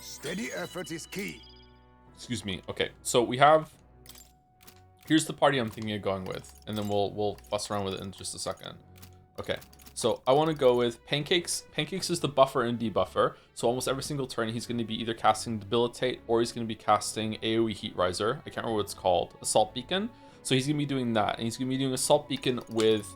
Steady effort is key. Excuse me. Okay, so we have. Here's the party I'm thinking of going with, and then we'll fuss around with it in just a second. Okay, so I want to go with Pancakes. Pancakes is the buffer and debuffer, so almost every single turn he's going to be either casting Debilitate or he's going to be casting AoE Heat Riser. I can't remember what it's called. Assault Beacon. So he's going to be doing that, and he's going to be doing Assault Beacon with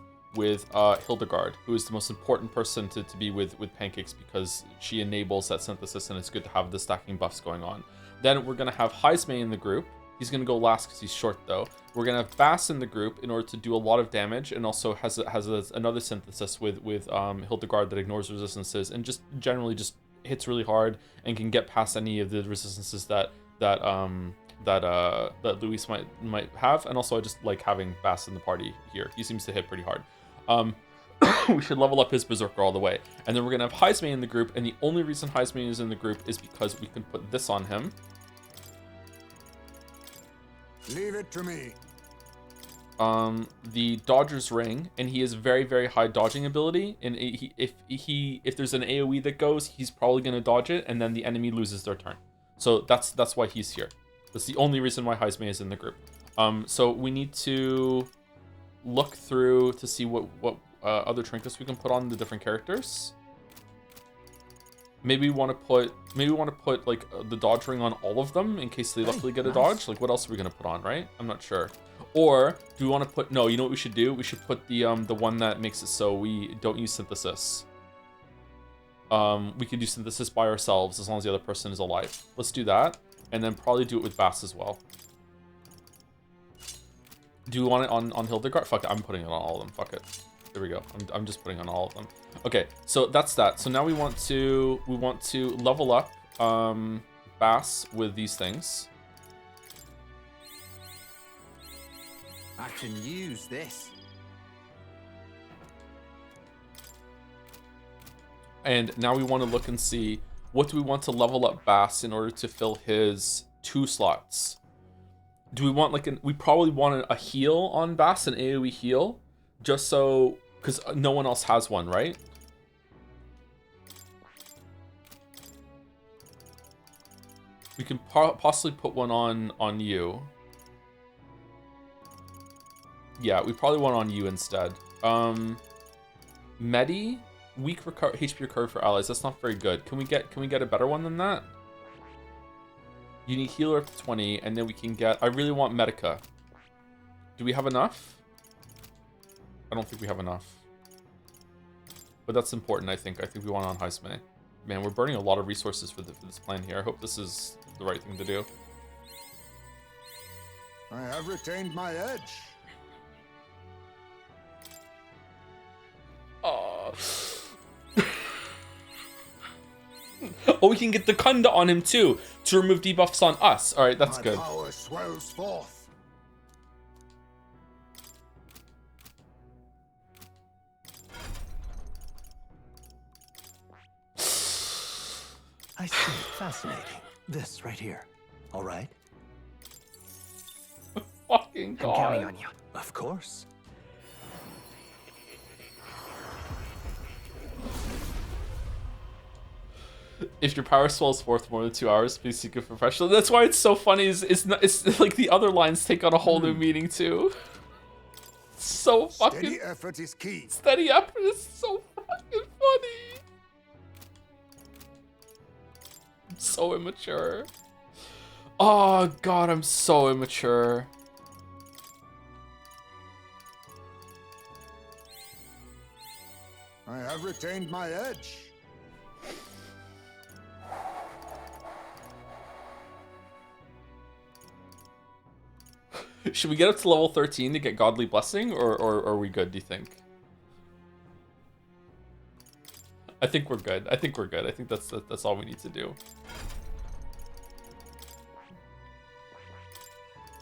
Hildegard, who is the most important person to be with Pancakes because she enables that synthesis, and it's good to have the stacking buffs going on. Then we're going to have Heismay in the group. He's going to go last because he's short though. We're going to have Bass in the group in order to do a lot of damage, and also has another synthesis with Hildegard that ignores resistances and just generally just hits really hard and can get past any of the resistances that Luis might have. And also I just like having Bass in the party here. He seems to hit pretty hard. We should level up his Berserker all the way. And then we're going to have Heismay in the group, and the only reason Heismay is in the group is because we can put this on him. Leave it to me. The Dodger's Ring, and he has very, very high dodging ability, and if there's an AoE that goes, he's probably going to dodge it, and then the enemy loses their turn. So that's why he's here. That's the only reason why Heismay is in the group. So we need to look through to see what other trinkets we can put on the different characters. Maybe we want to put like the dodge ring on all of them in case they luckily get a dodge. Like what else are we gonna put on, right? I'm not sure. Or do we want to put? No, you know what we should do? We should put the one that makes it so we don't use synthesis. We could do synthesis by ourselves as long as the other person is alive. Let's do that, and then probably do it with Bass as well. Do we want it on Hildegard? Fuck it, I'm putting it on all of them. Fuck it. There we go. I'm just putting on all of them. Okay, so that's that. So now we want to level up Bass with these things. I can use this. And now we want to look and see what do we want to level up Bass in order to fill his 2 slots. Do we want like we probably want a heal on Bass, an AoE heal, just so, because no one else has one, right? We can possibly put one on you. Yeah, we probably want on you instead. Medi, weak HP recovery for allies. That's not very good. Can we get a better one than that? You need healer up to 20, and then we can get. I really want Medica. Do we have enough? I don't think we have enough. But that's important. I think we want on Heisme. Man, we're burning a lot of resources for this plan here. I hope this is the right thing to do. I have retained my edge. Oh, we can get the Kunda on him too to remove debuffs on us. All right, that's good. My power swells forth. I see. Fascinating. This right here. All right. Fucking God. I'm counting on you. Of course. If your power swells forth more than 2 hours, please seek a professional. That's why it's so funny. It's like the other lines take on a whole new meaning too. It's so fucking. Steady effort is key. Steady effort is so fucking funny. I'm so immature. Oh God, I'm so immature. I have retained my edge. Should we get up to level 13 to get Godly Blessing, or are we good, do you think? I think we're good. I think we're good. I think that's all we need to do.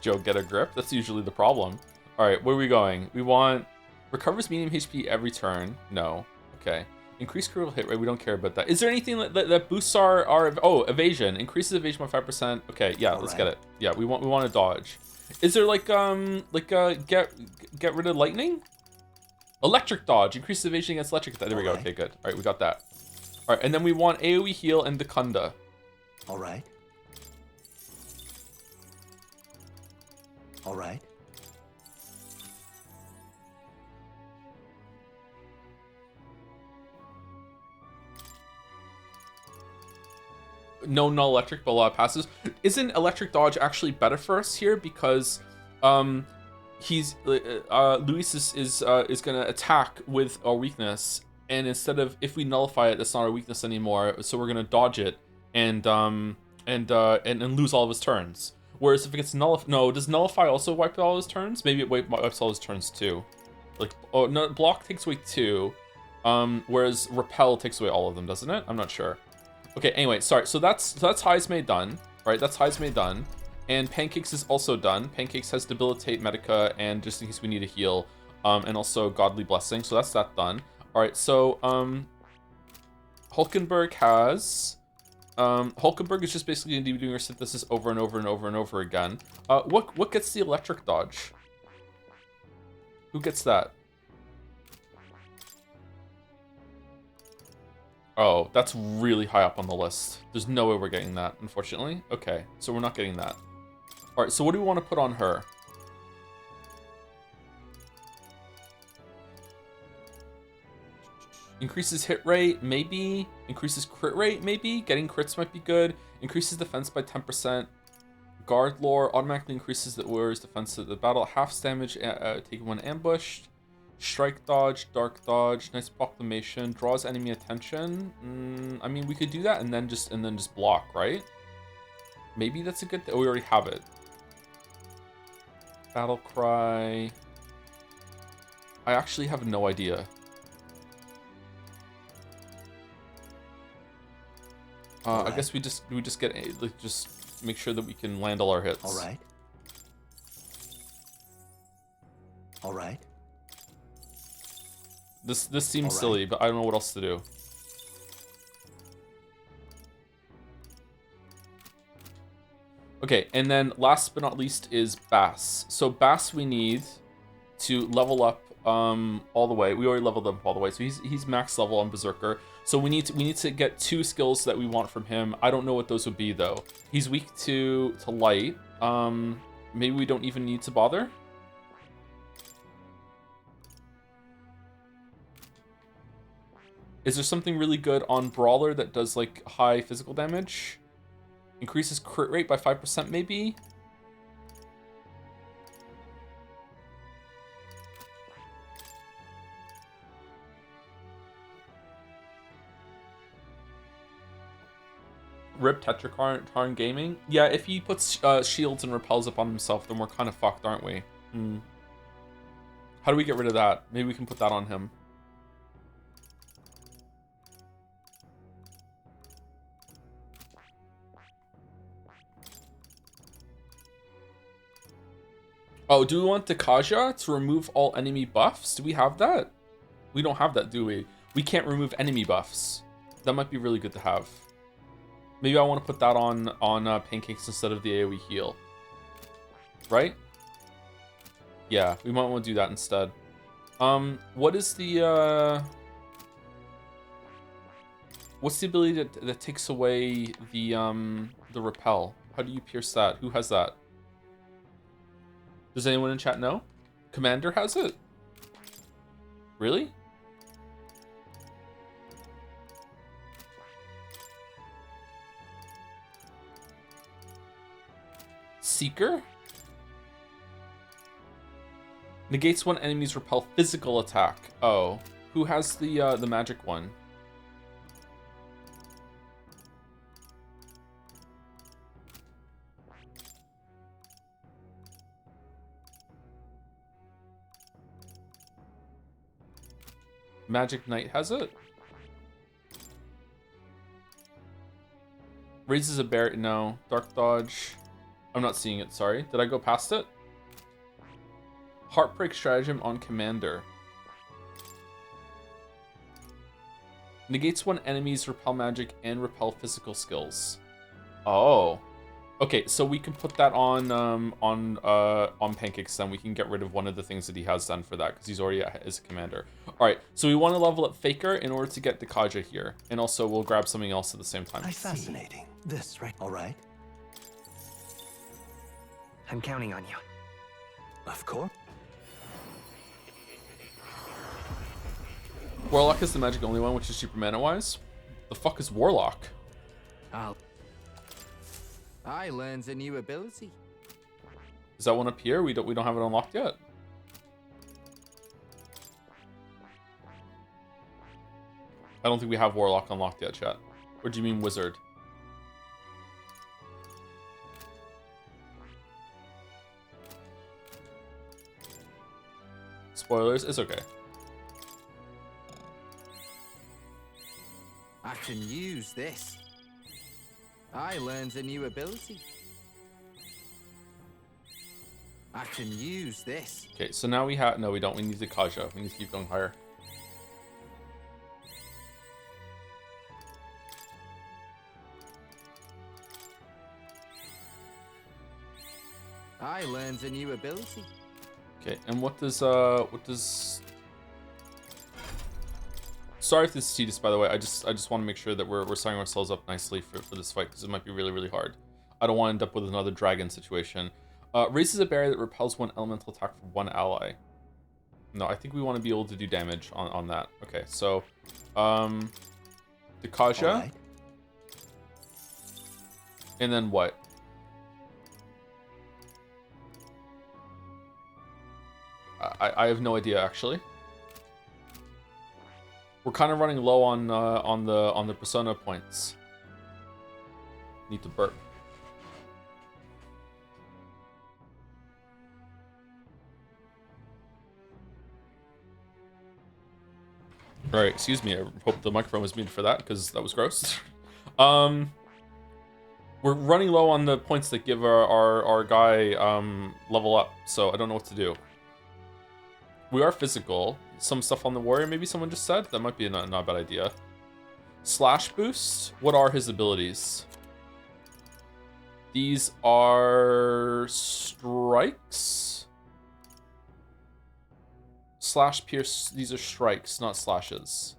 Joe, get a grip? That's usually the problem. Alright, where are we going? We want... Recovers medium HP every turn. No. Okay. Increase critical hit rate. We don't care about that. Is there anything that boosts our... Oh, evasion. Increases evasion by 5%. Okay, yeah, let's get it. Yeah, we want to dodge. Is there like get rid of lightning? Electric dodge. Increases evasion against electric. There we go. Okay, good. Alright, we got that. Alright, and then we want AoE heal and Dekunda. Alright. Alright. No electric, but a lot of passes. Isn't electric dodge actually better for us here? Because he's Luis is gonna attack with our weakness, and instead of, if we nullify it, that's not our weakness anymore. So we're gonna dodge it and lose all of his turns. Whereas if it gets no, does nullify also wipe all his turns? Maybe it wipes all his turns too. Like, oh no, block takes away 2, whereas repel takes away all of them, doesn't it? I'm not sure. Okay, anyway, sorry. So that's Heisme done, right? That's Heisme done, and Pancakes is also done. Pancakes has Debilitate, Medica, and just in case we need a heal, and also Godly Blessing. So that's that done. All right. So Hulkenberg has Hulkenberg is just basically going to be doing her synthesis over and over and over and over again. What gets the electric dodge? Who gets that? Oh, that's really high up on the list. There's no way we're getting that, unfortunately. Okay, so we're not getting that. All right, so what do we want to put on her? Increases hit rate, maybe. Increases crit rate, maybe. Getting crits might be good. Increases defense by 10%. Guard lore automatically increases the warrior's defense of the battle. Half damage taken when ambushed. Strike dodge, dark dodge, nice proclamation, draws enemy attention. I mean, we could do that and then just block, right? Maybe that's a good thing. Oh, we already have it. Battle cry. I actually have no idea. I guess we just get like just make sure that we can land all our hits. All right. All right. This seems silly, but I don't know what else to do. Okay, and then last but not least is Bass. So Bass we need to level up all the way. We already leveled up all the way, so he's max level on Berserker. So we need to get 2 skills that we want from him. I don't know what those would be though. He's weak to light. Maybe we don't even need to bother. Is there something really good on Brawler that does like high physical damage? Increases crit rate by 5% maybe? Rip Tetrakarn Gaming? Yeah, if he puts shields and repels up on himself, then we're kind of fucked, aren't we? How do we get rid of that? Maybe we can put that on him. Oh, do we want Dekaja to remove all enemy buffs? Do we have that? We don't have that, do we? We can't remove enemy buffs. That might be really good to have. Maybe I want to put that on Pancakes instead of the AoE heal. Right? Yeah, we might want to do that instead. What is the what's the ability that takes away the repel? How do you pierce that? Who has that? Does anyone in chat know? Commander has it? Really? Seeker? Negates one enemy's repel physical attack. Oh. Who has the magic one? Magic Knight has it? Raises a bear. No. Dark Dodge. I'm not seeing it, sorry. Did I go past it? Heartbreak Stratagem on Commander. Negates one enemy's repel magic and repel physical skills. Oh. Okay, so we can put that on Pancakes, then we can get rid of one of the things that he has done for that, because he's already is a commander. Alright, so we want to level up Faker in order to get Dekaja here. And also we'll grab something else at the same time. Fascinating. This, right? Alright. I'm counting on you. Of course. Warlock is the magic only one, which is super mana-wise. The fuck is Warlock? I learns a new ability. Is that one up here? We don't have it unlocked yet. I don't think we have Warlock unlocked yet, chat. Or do you mean Wizard? Spoilers, it's okay. I can use this. I learns a new ability. I can use this. Okay, so now we have... No, we don't. We need Dekaja. We need to keep going higher. I learns a new ability. Okay, and what does sorry if this is tedious, by the way. I just want to make sure that we're setting ourselves up nicely for this fight, because it might be really, really hard. I don't want to end up with another dragon situation. Raises a barrier that repels one elemental attack from one ally. No, I think we want to be able to do damage on that. Okay, so Dekaja. Right. And then what? I have no idea, actually. We're kind of running low on the persona points. Need to burp. All right, excuse me. I hope the microphone was muted for that, because that was gross. We're running low on the points that give our guy level up, so I don't know what to do. We are physical. Some stuff on the warrior, maybe someone just said? That might be not a bad idea. Slash boost? What are his abilities? These are strikes? Slash, pierce, these are strikes, not slashes.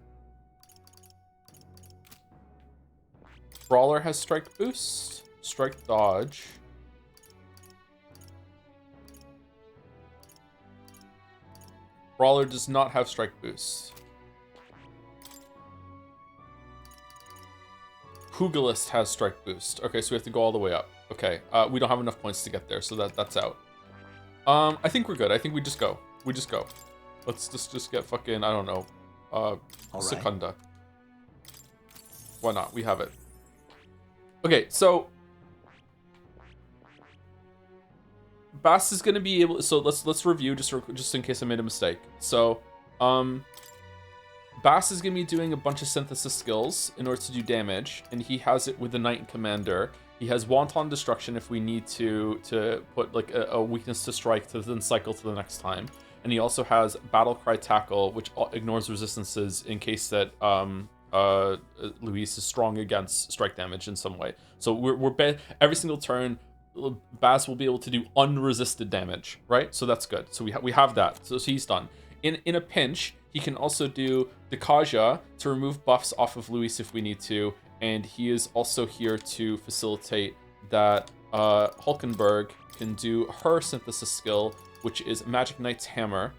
Brawler has strike boost, strike dodge. Brawler does not have strike boost. Pugilist has strike boost. Okay, so we have to go all the way up. Okay, we don't have enough points to get there, so that's out. I think we're good. I think we just go. We just go. Let's just get fucking, I don't know, Secunda. Why not? We have it. Okay, so Bass is going to be able, so let's review just in case I made a mistake. So, Bass is going to be doing a bunch of synthesis skills in order to do damage, and he has it with the Knight and Commander. He has Wanton Destruction if we need to put like a weakness to strike to then cycle to the next time. And he also has Battle Cry Tackle, which ignores resistances in case that Luis is strong against strike damage in some way. So we're every single turn, Baz will be able to do unresisted damage, right? So that's good. So we have that. So he's done. In a pinch, he can also do Dekaja to remove buffs off of Luis if we need to, and he is also here to facilitate that Hulkenberg can do her synthesis skill, which is Magic Knight's Hammer,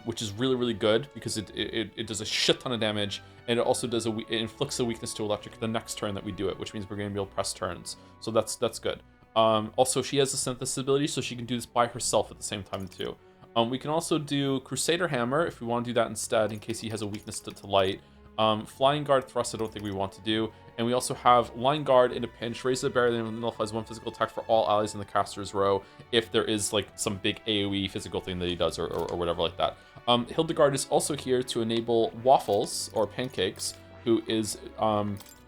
which is really, really good because it does a shit ton of damage, and it also does it inflicts a weakness to electric the next turn that we do it, which means we're going to be able to press turns. So that's good. Also, she has a synthesis ability, so she can do this by herself at the same time too. We can also do Crusader Hammer if we want to do that instead, in case he has a weakness to light. Flying Guard Thrust I don't think we want to do. And we also have Line Guard in a pinch, raise the barrier and nullifies one physical attack for all allies in the caster's row if there is like some big AoE physical thing that he does or whatever like that. Hildegard is also here to enable Waffles, or Pancakes, who is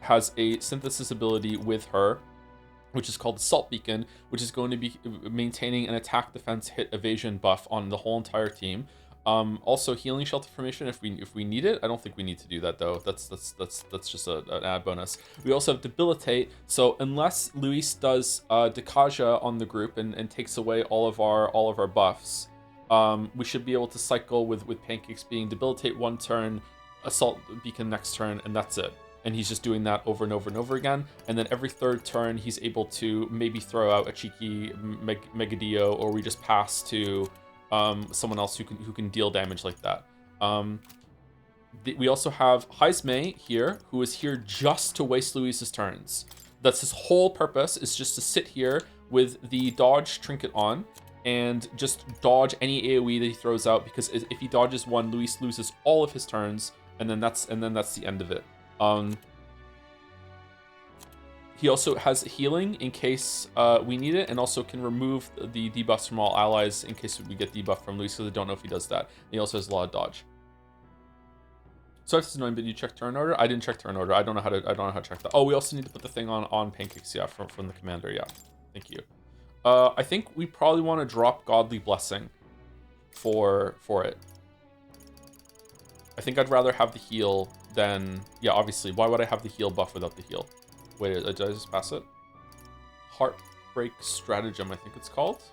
has a synthesis ability with her, which is called Salt Beacon, which is going to be maintaining an attack, defense, hit, evasion buff on the whole entire team. Also Healing Shelter Formation if we need it. I don't think we need to do that though. That's just an add bonus. We also have Debilitate. So unless Luis does Dekaja on the group and takes away all of our buffs, we should be able to cycle with Pancakes being Debilitate one turn, Assault Beacon next turn, and that's it. And he's just doing that over and over and over again. And then every third turn, he's able to maybe throw out a cheeky Megadio, or we just pass to someone else who can deal damage like that. We also have Heismay here, who is here just to waste Luis's turns. That's his whole purpose, is just to sit here with the dodge trinket on and just dodge any AoE that he throws out, because if he dodges one, Luis loses all of his turns, and then that's the end of it. He also has healing in case we need it, and also can remove the debuffs from all allies in case we get debuff from Luis, because I don't know if he does that. And he also has a lot of dodge. So that's annoying, but you check turn order? I didn't check turn order. I don't know how to check that. Oh, we also need to put the thing on Pancakes, yeah, from the commander, yeah. Thank you. I think we probably want to drop Godly Blessing for it. I think I'd rather have the heal than, yeah, obviously. Why would I have the heal buff without the heal? Wait, did I just pass it? Heartbreak Stratagem, I think it's called.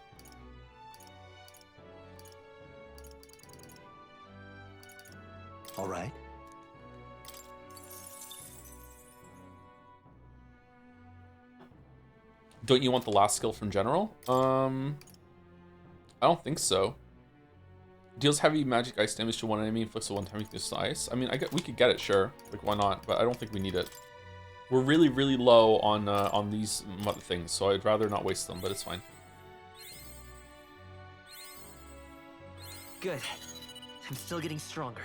All right. Don't you want the last skill from General? I don't think so. Deals heavy magic ice damage to one enemy, inflicts a one-time weakness to ice. I mean, we could get it, sure. Like, why not? But I don't think we need it. We're really, really low on these things, so I'd rather not waste them, but it's fine. Good. I'm still getting stronger.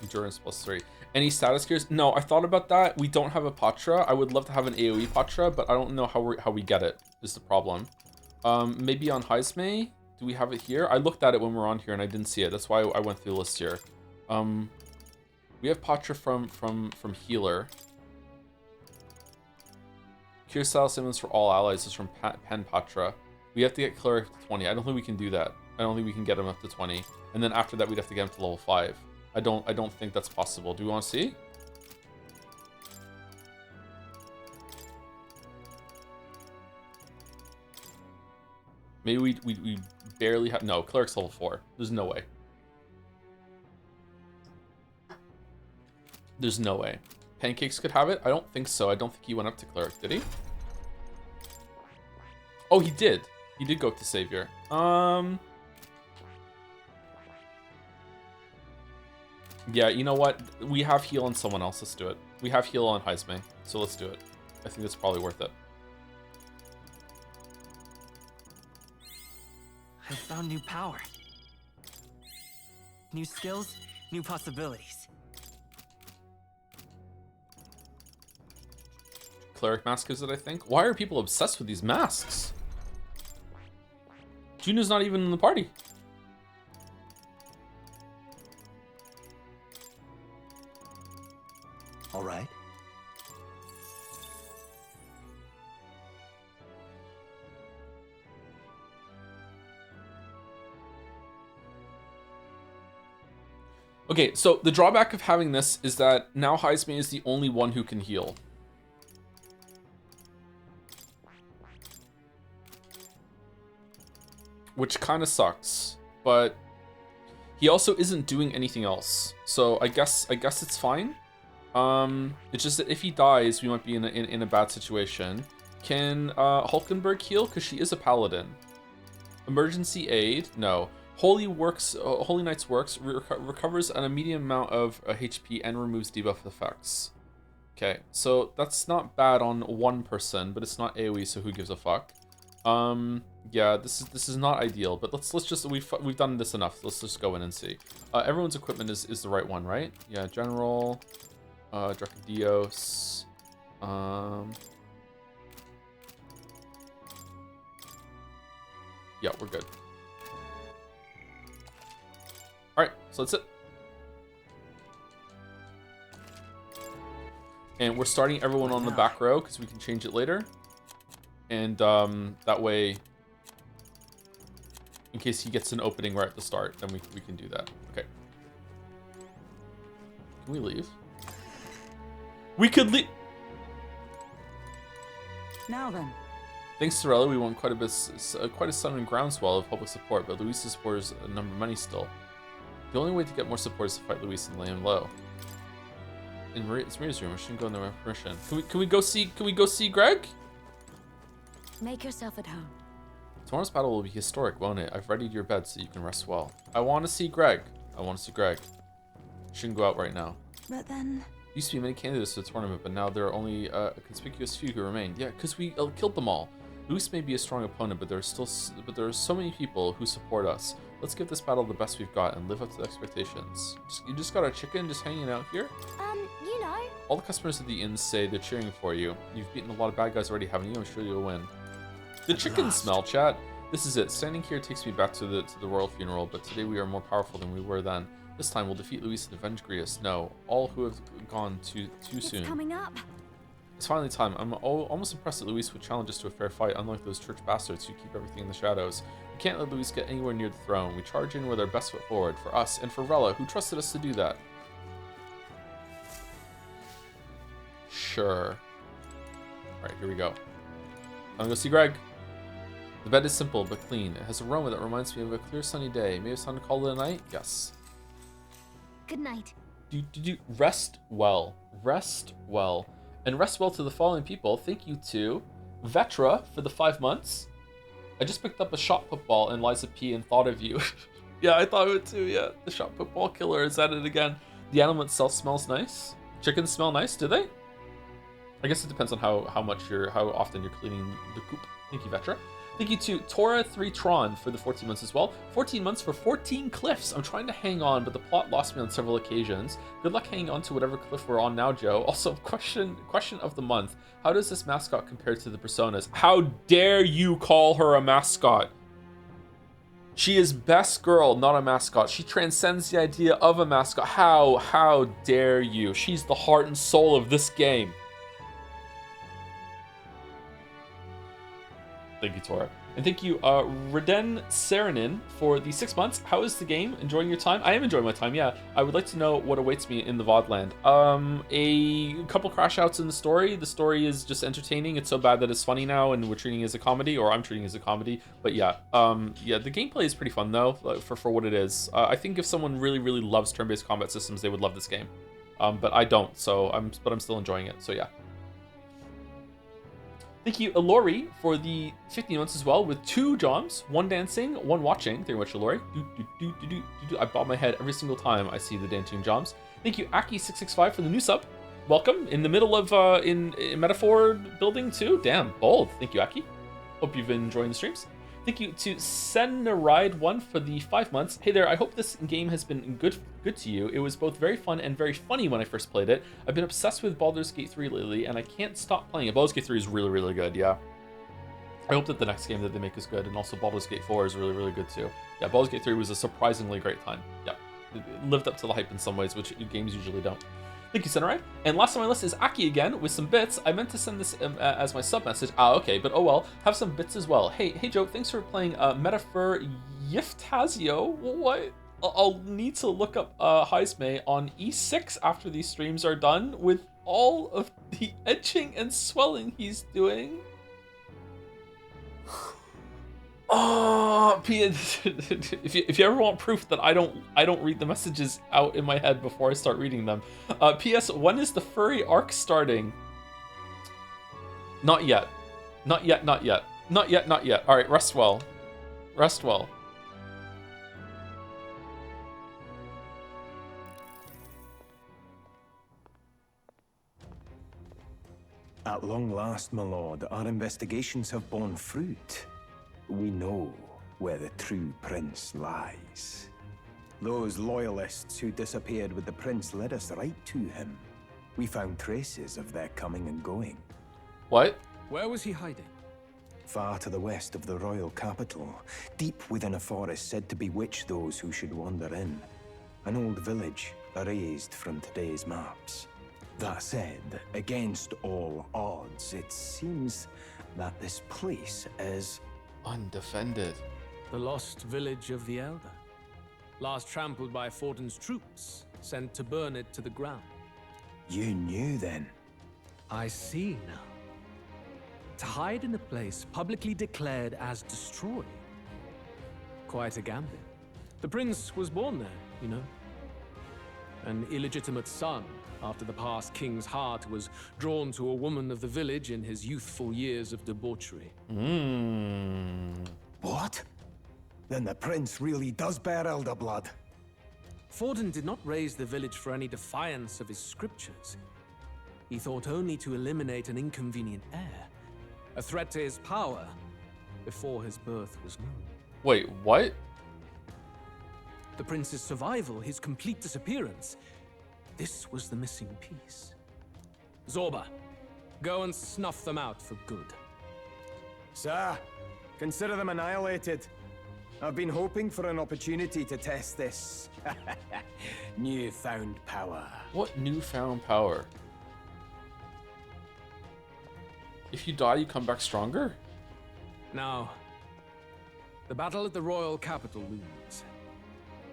Endurance +3. Any status gears? No, I thought about that. We don't have a Patra. I would love to have an AoE Patra, but I don't know how we get it, is the problem. Maybe on Heismay? Do we have it here? I looked at it when we were on here and I didn't see it. That's why I went through the list here. We have Patra from Healer. Cure style stimulants for all allies is from Pen Patra. We have to get Cleric to 20. I don't think we can do that. I don't think we can get him up to 20. And then after that, we'd have to get him to level 5. I don't think that's possible. Do we want to see? Maybe we barely have... No, Cleric's level 4. There's no way. There's no way. Pancakes could have it? I don't think so. I don't think he went up to Cleric, did he? Oh, he did. He did go up to Savior. Yeah, you know what? We have heal on someone else. Let's do it. We have heal on Heisme, so let's do it. I think that's probably worth it. I found new power. New skills, new possibilities. Cleric mask is it, I think? Why are people obsessed with these masks? Juno's not even in the party. All right. Okay, so the drawback of having this is that now Heisme is the only one who can heal. Which kind of sucks, but he also isn't doing anything else. So I guess it's fine. It's just that if he dies, we might be in a bad situation. Can Hulkenberg heal? Because she is a paladin. Emergency aid? No. Holy Knight's Works recovers an immediate amount of HP and removes debuff effects. Okay, so that's not bad on one person, but it's not AoE, so who gives a fuck? Yeah, this is not ideal, but let's just we've done this enough. Let's just go in and see. Everyone's equipment is the right one, right? Yeah, General, Dracodios, yeah, we're good. All right, so that's it. And we're starting everyone on the back row because we can change it later. And that way, in case he gets an opening right at the start, then we can do that. Okay. Can we leave? We could leave. Now then. Thanks, Sorella, we won quite a sudden groundswell of public support, but Luis's supporters number many still. The only way to get more support is to fight Luis and lay him low. It's Maria's room. I shouldn't go in there without permission. Can we go see Greg? Make yourself at home. Tomorrow's battle will be historic, won't it? I've readied your bed so you can rest well. I want to see Greg. Shouldn't go out right now. But then... Used to be many candidates to the tournament, but now there are only a conspicuous few who remain. Yeah, because we killed them all. Luis may be a strong opponent, but there are so many people who support us. Let's give this battle the best we've got and live up to the expectations. You just got a chicken just hanging out here? You know. All the customers at the inn say they're cheering for you. You've beaten a lot of bad guys already, haven't you? I'm sure you'll win. The chicken smell, chat. This is it. Standing here takes me back to the royal funeral, but today we are more powerful than we were then. This time we'll defeat Luis and avenge Grius. No, all who have gone too soon. It's coming up. It's finally time. I'm almost impressed that Luis would challenge us to a fair fight, unlike those church bastards who keep everything in the shadows. We can't let Luis get anywhere near the throne. We charge in with our best foot forward, for us and for Rella, who trusted us to do that. Sure. Alright, here we go. I'm gonna go see Greg. The bed is simple but clean. It has an aroma that reminds me of a clear sunny day. Maybe it's time to call it a night? Yes. Good night. Do rest well. Rest well. And rest well to the following people. Thank you to Vetra for the 5 months. I just picked up a shot put ball and Liza P and thought of you. Yeah, I thought of it too, yeah. The shot put ball killer is at it again. The animal itself smells nice. Chickens smell nice, do they? I guess it depends on how often you're cleaning the coop. Thank you, Vetra. Thank you to Tora3Tron for the 14 months as well. 14 months for 14 cliffs. I'm trying to hang on, but the plot lost me on several occasions. Good luck hanging on to whatever cliff we're on now, Joe. Also, question of the month. How does this mascot compare to the personas? How dare you call her a mascot? She is best girl, not a mascot. She transcends the idea of a mascot. How dare you? She's the heart and soul of this game. Thank you, Tora. And thank you, Reden Saranin, for the 6 months. How is the game? Enjoying your time? I am enjoying my time, yeah. I would like to know what awaits me in the VOD land. A couple crash outs in the story. The story is just entertaining. It's so bad that it's funny now, and we're treating it as a comedy, or I'm treating it as a comedy. But yeah, yeah, the gameplay is pretty fun, though, for what it is. I think if someone really, really loves turn-based combat systems, they would love this game. But I don't, but I'm still enjoying it, so yeah. Thank you, Alori, for the 15 months as well, with 2 joms, 1 dancing, 1 watching. Thank you very much, Alori. I bob my head every single time I see the dancing joms. Thank you, Aki665, for the new sub. Welcome. In the middle of in metaphor building too. Damn, bold. Thank you, Aki. Hope you've been enjoying the streams. Thank you to Senaride1 for the 5 months. Hey there, I hope this game has been good to you. It was both very fun and very funny when I first played it. I've been obsessed with Baldur's Gate 3 lately, and I can't stop playing it. Baldur's Gate 3 is really, really good, yeah. I hope that the next game that they make is good, and also Baldur's Gate 4 is really, really good too. Yeah, Baldur's Gate 3 was a surprisingly great time. Yeah, it lived up to the hype in some ways, which games usually don't. Thank you, Senrai. And last on my list is Aki again with some bits. I meant to send this as my sub message. Okay, but oh well. Have some bits as well. Hey, Joe, thanks for playing Metaphor ReFantazio. What? I'll need to look up Heisme on E6 after these streams are done with all of the etching and swelling he's doing. Oh, if you ever want proof that I don't read the messages out in my head before I start reading them. P.S. When is the furry arc starting? Not yet. Not yet. Not yet. Not yet. Not yet. All right, rest well. Rest well. At long last, my lord, our investigations have borne fruit. We know where the true prince lies. Those loyalists who disappeared with the prince led us right to him. We found traces of their coming and going. What? Where was he hiding? Far to the west of the royal capital, deep within a forest said to bewitch those who should wander in. An old village erased from today's maps. That said, against all odds, it seems that this place is undefended. The lost village of the Elder. Last trampled by Fortin's troops, sent to burn it to the ground. You knew then? I see now. To hide in a place publicly declared as destroyed. Quite a gambit. The prince was born there, you know. An illegitimate son, after the past king's heart was drawn to a woman of the village in his youthful years of debauchery. What? Then the prince really does bear elder blood. Fortin did not raise the village for any defiance of his scriptures. He thought only to eliminate an inconvenient heir, a threat to his power, before his birth was known. Wait, what? The prince's survival, his complete disappearance. This was the missing piece. Zorba, go and snuff them out for good. Sir, consider them annihilated. I've been hoping for an opportunity to test this newfound power. What newfound power? If you die, you come back stronger? Now, the battle at the royal capital looms.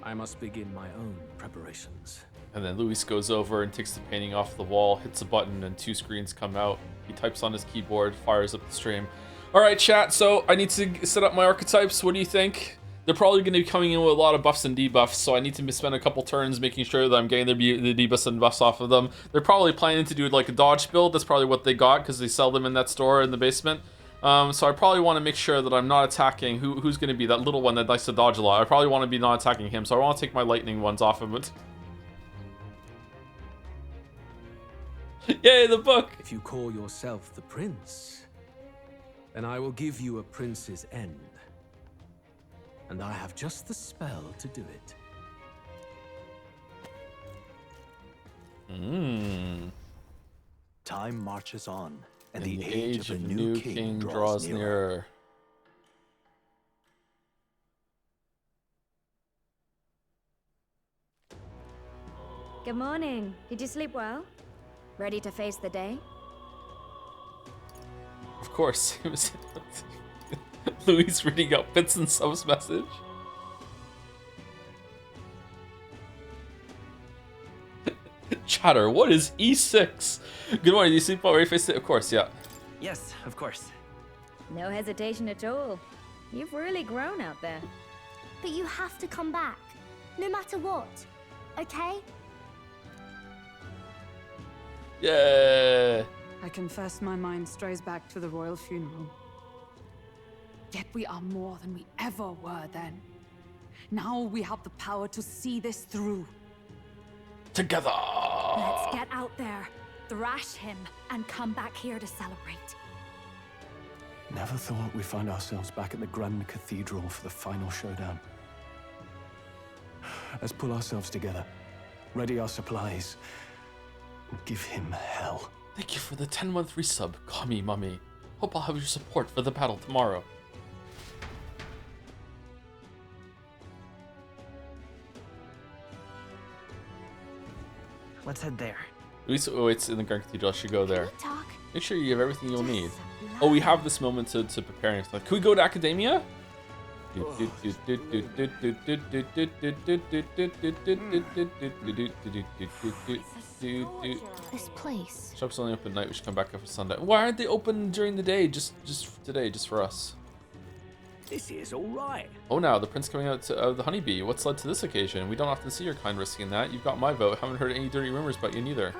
I must begin my own preparations. And then Luis goes over and takes the painting off the wall, hits a button, and 2 screens come out. He types on his keyboard, fires up the stream. All right, chat, so I need to set up my archetypes. What do you think? They're probably going to be coming in with a lot of buffs and debuffs, so I need to spend a couple turns making sure that I'm getting the debuffs and buffs off of them. They're probably planning to do like a dodge build. That's probably what they got, because they sell them in that store in the basement. So I probably want to make sure that I'm not attacking... Who's going to be that little one that likes to dodge a lot? I probably want to be not attacking him, so I want to take my lightning ones off of it. Yay, the book! If you call yourself the prince, then I will give you a prince's end. And I have just the spell to do it. Time marches on, and the age of the new king draws nearer. Good morning. Did you sleep well? Ready to face the day? Of course. It was Luis reading out bits and subs message. Chatter, what is E6? Good morning, do you sleep already? Face it? Of course, yeah. Yes, of course. No hesitation at all. You've really grown out there. But you have to come back, no matter what, okay? Yeah. I confess my mind strays back to the royal funeral. Yet we are more than we ever were then. Now we have the power to see this through. Together! Let's get out there, thrash him, and come back here to celebrate. Never thought we'd find ourselves back at the Grand Cathedral for the final showdown. Let's pull ourselves together, ready our supplies, and give him hell. Thank you for the 10-month resub, Kami Mummy. Hope I'll have your support for the battle tomorrow. Let's head there. Luis waits in the Grand Cathedral. I should go there. Talk. Make sure you have everything you'll need. Oh, we have this moment to prepare. And stuff. Can we go to Academia? This place. Shops only open at night. We should come back after sundown. Why aren't they open during the day? Just today, just for us. This is all right. Oh, now the prince coming out of the honeybee. What's led to this occasion? We don't often see your kind risking that. You've got my vote. Haven't heard any dirty rumors about you neither.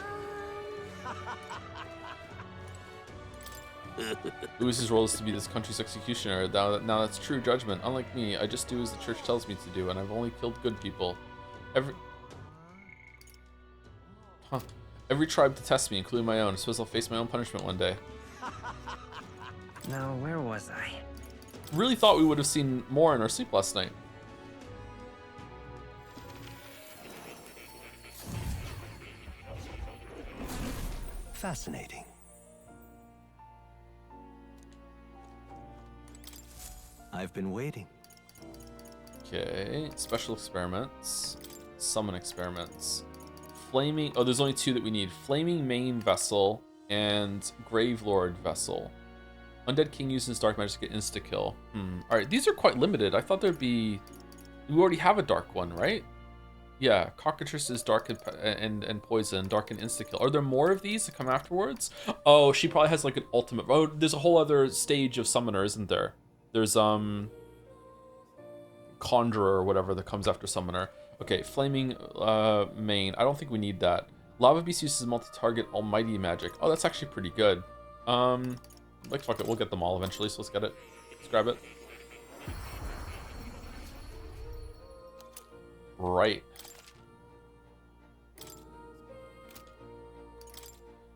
Luis's role is to be this country's executioner. Now that's true judgment. Unlike me, I just do as the church tells me to do, and I've only killed good people. Every tribe detests me, including my own. I suppose I'll face my own punishment one day. Now, where was I? Really thought we would have seen more in our sleep last night. Fascinating. I've been waiting. Okay, special experiments, summon experiments, flaming. Oh, there's only two that we need: flaming main vessel and Gravelord vessel. Undead King uses dark magic to get insta kill. All right, these are quite limited. I thought there'd be. We already have a dark one, right? Yeah, Cockatrice is dark and poison, dark and insta kill. Are there more of these to come afterwards? Oh, she probably has like an ultimate. Oh, there's a whole other stage of summoner, isn't there? There's Conjurer or whatever that comes after Summoner. Okay, Flaming main. I don't think we need that. Lava Beast uses multi-target almighty magic. Oh, that's actually pretty good. Like, fuck it, we'll get them all eventually, so let's get it. Let's grab it. Right.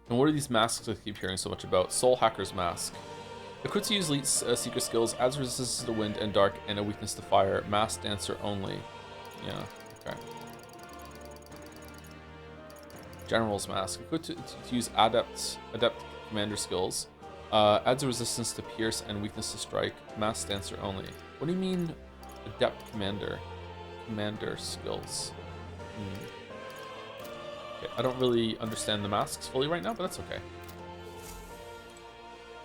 And what are these masks I keep hearing so much about? Soul Hacker's Mask. Equipped to use elite secret skills, adds resistance to wind and dark, and a weakness to fire. Masked Dancer only. Yeah, okay. General's Mask. Equipped to use Adept Commander skills. Adds a resistance to pierce and weakness to strike. Masked Dancer only. What do you mean Adept Commander? Commander skills. Okay, I don't really understand the masks fully right now, but that's okay.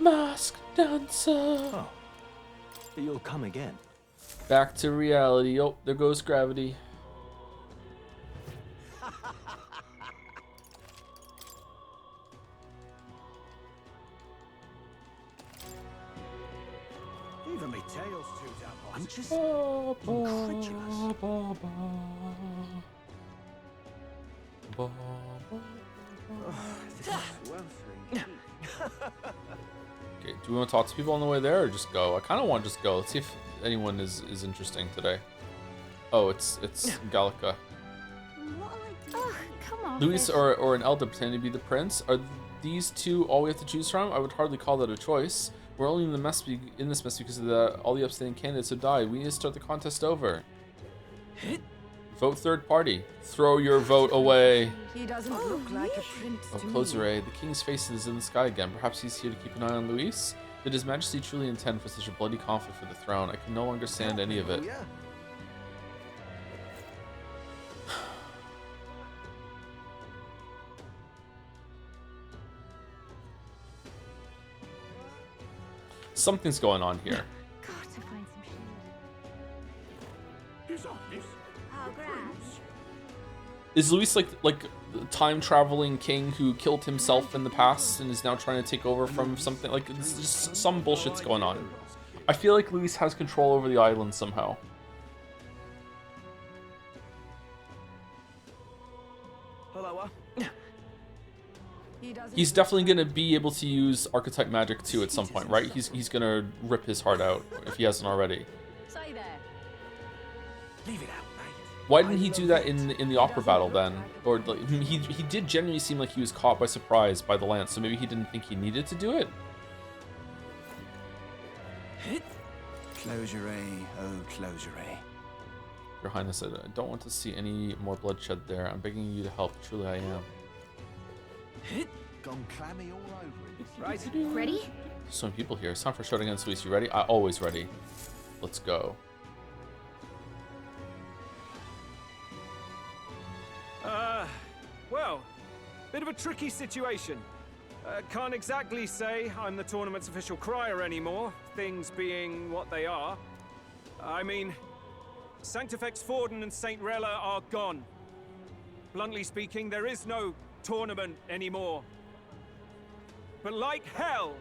Mask Dancer. Oh, you'll come again. Back to reality. Oh, there goes gravity. Even me tail's too damn hot. I'm just incredulous. Okay, do we want to talk to people on the way there or just go? I kind of want to just go. Let's see if anyone is interesting today. Oh, it's Gallica. Oh, come on. Luis or an Elder pretending to be the prince? Are these two all we have to choose from? I would hardly call that a choice. We're only in this mess because of all the upstanding candidates have died. We need to start the contest over. Vote third party. Throw your vote away. He doesn't look like a prince Oh, to me. Closere, the king's face is in the sky again. Perhaps he's here to keep an eye on Luis? Did His Majesty truly intend for such a bloody conflict for the throne? I can no longer stand any of it. Yeah. Something's going on here. God, Is Luis like the time traveling king who killed himself in the past and is now trying to take over from something? Like, it's just some bullshit's going on. I feel like Luis has control over the island somehow. Hello. He's definitely gonna be able to use archetype magic too at some point, right? He's gonna rip his heart out if he hasn't already. Say there. Leave it out, mate. Why didn't he do that in the opera battle then? Or like, he did genuinely seem like he was caught by surprise by the lance, so maybe he didn't think he needed to do it. Closure, oh closure. Your Highness, I don't want to see any more bloodshed there. I'm begging you to help. Truly, I am. Gone clammy all over it. Right. Ready? So many people here. It's time for Showdown against Luis. You ready? Always ready. Let's go. Well, bit of a tricky situation. Can't exactly say I'm the tournament's official crier anymore, things being what they are. I mean, Sanctifex Forden and St. Rella are gone. Bluntly speaking, there is no tournament anymore. But like hell,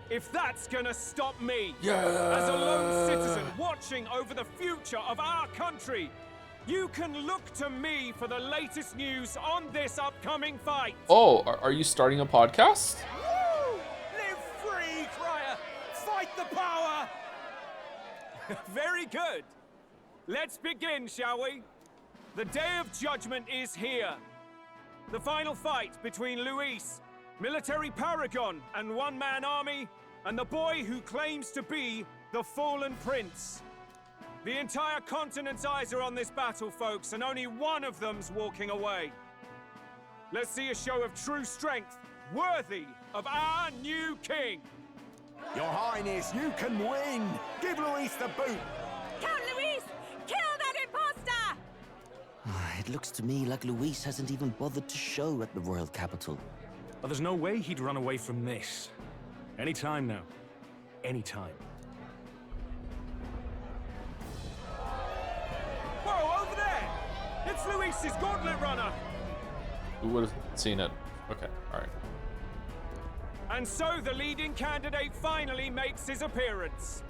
if that's gonna stop me, as a lone citizen watching over the future of our country, you can look to me for the latest news on this upcoming fight. Oh, are you starting a podcast? Woo! Live free, crier! Fight the power! Very good. Let's begin, shall we? The Day of Judgment is here. The final fight between Luis, military paragon and one-man army, and the boy who claims to be the fallen prince. The entire continent's eyes are on this battle, folks, and only one of them's walking away. Let's see a show of true strength, worthy of our new king. Your Highness, you can win. Give Luis the boot. Count Luis! Kill that imposter! It looks to me like Luis hasn't even bothered to show at the royal capital. Well, there's no way he'd run away from this. Anytime now. Anytime. Whoa, over there! It's Luis's gauntlet runner! Who would have seen it? Okay, alright. And so the leading candidate finally makes his appearance.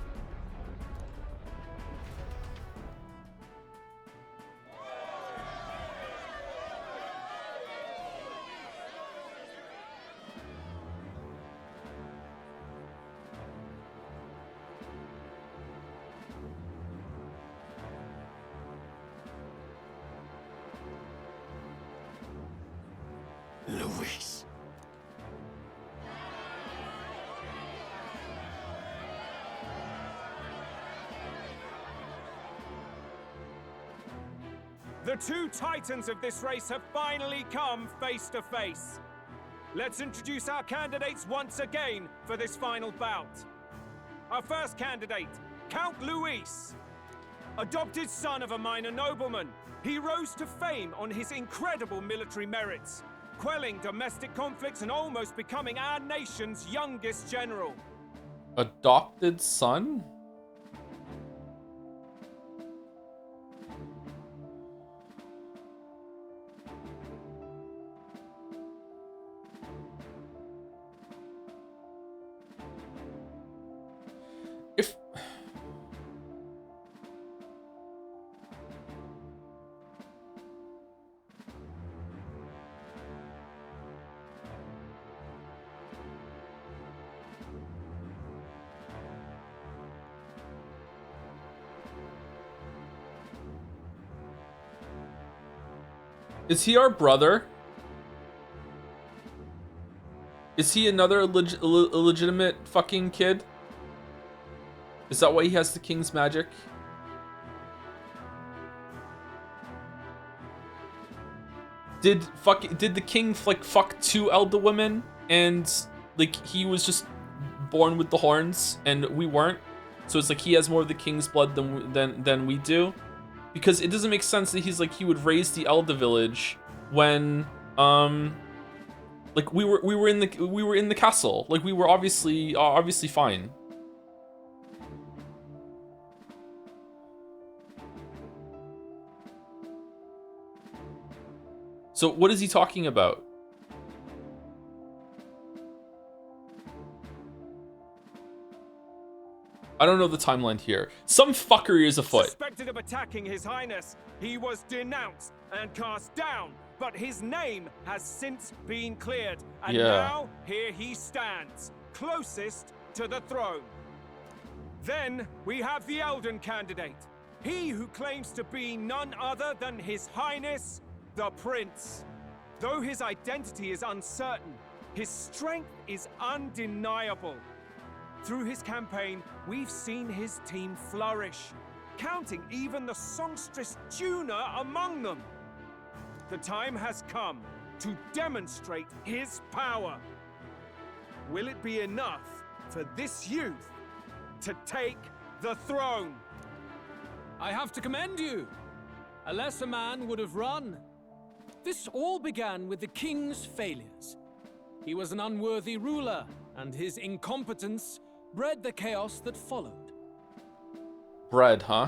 Luis. The two titans of this race have finally come face to face. Let's introduce our candidates once again for this final bout. Our first candidate, Count Luis. Adopted son of a minor nobleman, he rose to fame on his incredible military merits, quelling domestic conflicts and almost becoming our nation's youngest general. Adopted son? If... Is he our brother? Is he another illegitimate fucking kid? Is that why he has the king's magic? Did the king like fuck two elder women and like he was just born with the horns and we weren't? So it's like he has more of the king's blood than we do? Because it doesn't make sense that he's like he would raise the Elder village when like we were in the castle. Like we were obviously fine. So what is he talking about? I don't know the timeline here. Some fuckery is afoot. Suspected of attacking His Highness, he was denounced and cast down, but his name has since been cleared, and now here he stands, closest to the throne. Then we have the Elden candidate, he who claims to be none other than His Highness, the Prince. Though his identity is uncertain, his strength is undeniable. Through his campaign, we've seen his team flourish, counting even the songstress Juna among them. The time has come to demonstrate his power. Will it be enough for this youth to take the throne? I have to commend you. A lesser man would have run. This all began with the king's failures. He was an unworthy ruler, and his incompetence bred the chaos that followed. Bread, huh?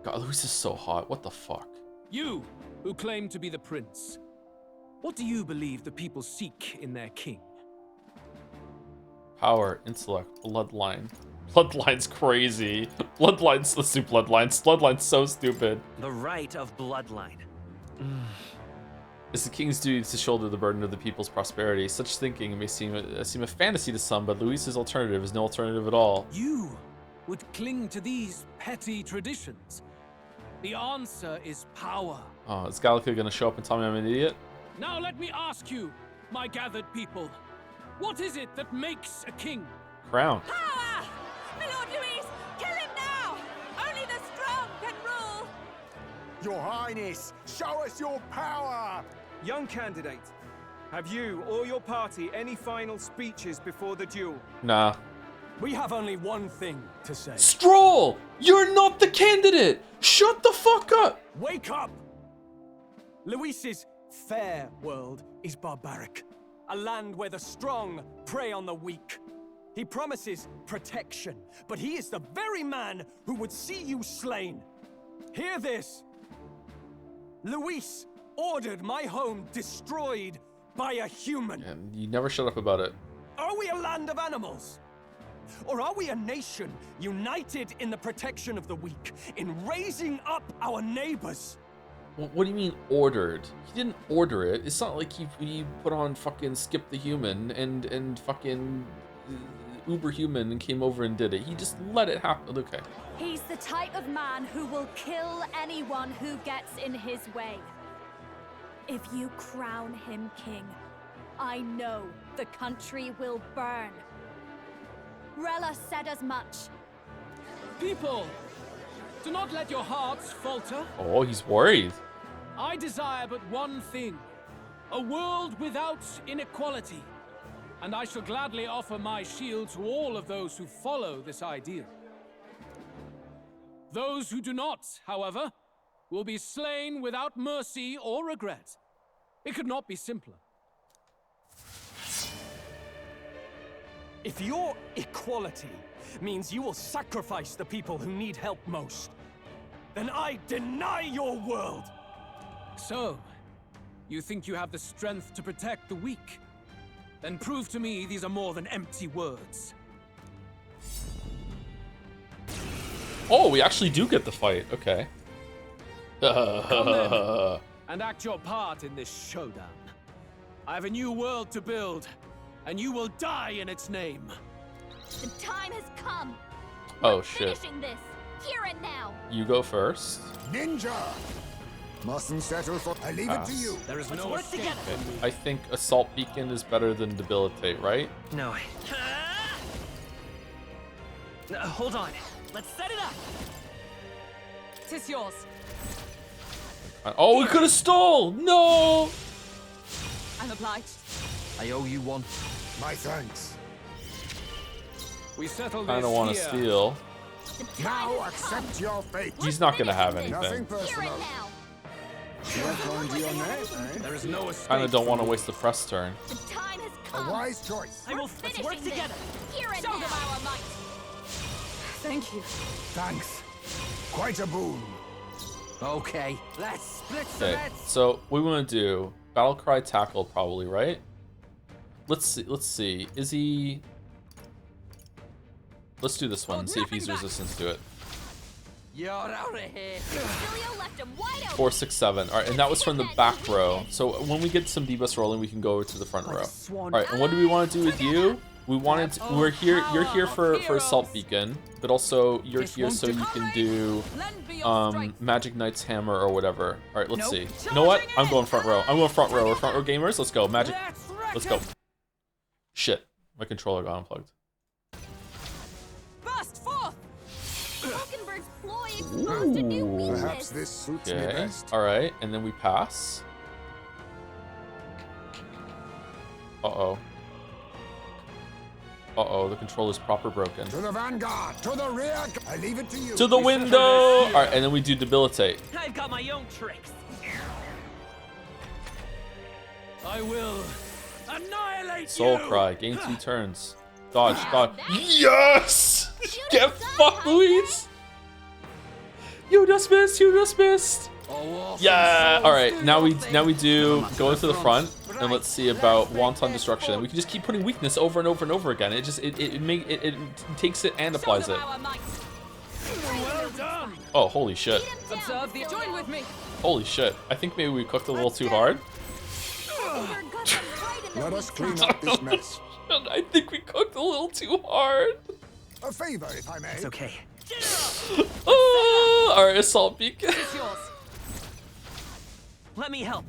God, Luis is so hot. What the fuck? You, who claim to be the prince, what do you believe the people seek in their king? Power, intellect, bloodline. Bloodline's crazy. Bloodline's, let's do bloodlines. Bloodline's so stupid. The right of bloodline. It's the king's duty to shoulder the burden of the people's prosperity. Such thinking may seem a fantasy to some, but Luis's alternative is no alternative at all. You would cling to these petty traditions. The answer is power. Oh, is Gallica gonna show up and tell me I'm an idiot? Now let me ask you, my gathered people, what is it that makes a king? Crown. Power! My Lord Luis, kill him now! Only the strong can rule! Your Highness, show us your power! Young candidate, have you or your party any final speeches before the duel? Nah. We have only one thing to say. Stroll! You're not the candidate! Shut the fuck up! Wake up! Luis's fair world is barbaric. A land where the strong prey on the weak. He promises protection, but he is the very man who would see you slain. Hear this. Luis ordered my home destroyed by a human. And you never shut up about it. Are we a land of animals? Or are we a nation united in the protection of the weak, in raising up our neighbors? What do you mean ordered? He didn't order it. It's not like he put on fucking Skip the Human and fucking Uber Human and came over and did it. He just let it happen. Okay. He's the type of man who will kill anyone who gets in his way. If you crown him king, I know the country will burn. Rella said as much. People, do not let your hearts falter. Oh, he's worried. I desire but one thing, a world without inequality. And I shall gladly offer my shield to all of those who follow this ideal. Those who do not, however, will be slain without mercy or regret. It could not be simpler. If your equality means you will sacrifice the people who need help most, then I deny your world! So, you think you have the strength to protect the weak? Then prove to me these are more than empty words. Oh, we actually do get the fight. Okay. Come then, and act your part in this showdown. I have a new world to build, and you will die in its name. The time has come. Oh shit. Finishing this here and now. You go first. Ninja! Mustn't settle for. I leave it to you. There is no escape. I think Assault Beacon is better than Debilitate, right? No. Hold on. Let's set it up. Tis yours. Oh, we could have stole! No! I'm obliged. I owe you one. My thanks. We settled I this don't want to here. steal. Now accept your fate. He's not gonna have anything. Nothing personal. There is no escape. Kinda don't want to waste the press turn. The time has come. A wise choice. I will Finishing work this together. here and Show now. them our might. Thank you. Thanks. Quite a boon. Okay, let's split the Okay, bets. so what we want to do, Battle cry tackle probably, right? Let's see. Is he? Let's do this one. See if he's resistant to it. You're out of here. 4, 6, 7. All right, and that was from the back row. So when we get some debuffs rolling, we can go over to the front row. All right, and what do we want to do with you? We're here. You're here for Assault Beacon, but also you're here so you can do Magic Knight's Hammer or whatever. All right, let's see. You know what? I'm going front row. I'm going front row. We're front row gamers. Let's go. Magic. Let's go. Shit, my controller got unplugged. Burst forth! Falkenberg's ploy exposed a new weakness. Perhaps this suits me Okay. best. All right, and then we pass. Uh-oh. Uh-oh, the controller's proper broken. To the vanguard, to the rear. I leave it to you. To the window! All right, and then we do debilitate. I've got my own tricks. I will annihilate Soul you. Cry, gain 2 turns. Dodge, dodge. Yes! Get fucked, Louise! You just missed, you just missed. Yeah! Alright, now we do go into the front and let's see about Wanton Destruction. And we can just keep putting weakness over and over and over again. It just it takes it and applies it. Well done. Oh, holy shit. Observe the join with me. Holy shit. I think maybe we cooked a little too hard. Let us clean up this mess. I think we cooked a little too hard. A favor, if I may. It's okay. Oh, all right, Assault Beacon. Let me help.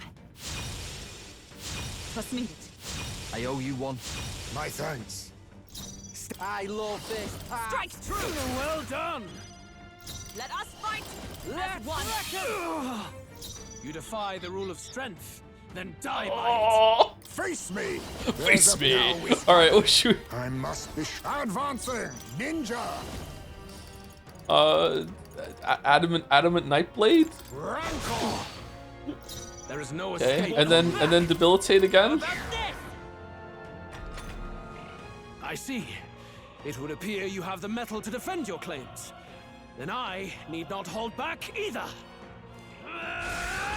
Trust me. I owe you one. My thanks. I love this. Strike true! Well done. Let us fight Let's as one! You defy the rule of strength, then die by Oh, Face me. face There's a me. power we- All right, what should we? I must be advancing. Ninja. Adamant Nightblade. Rancor. There is no Okay, escape. and then debilitate again. I see. It would appear you have the metal to defend your claims. Then I need not hold back either.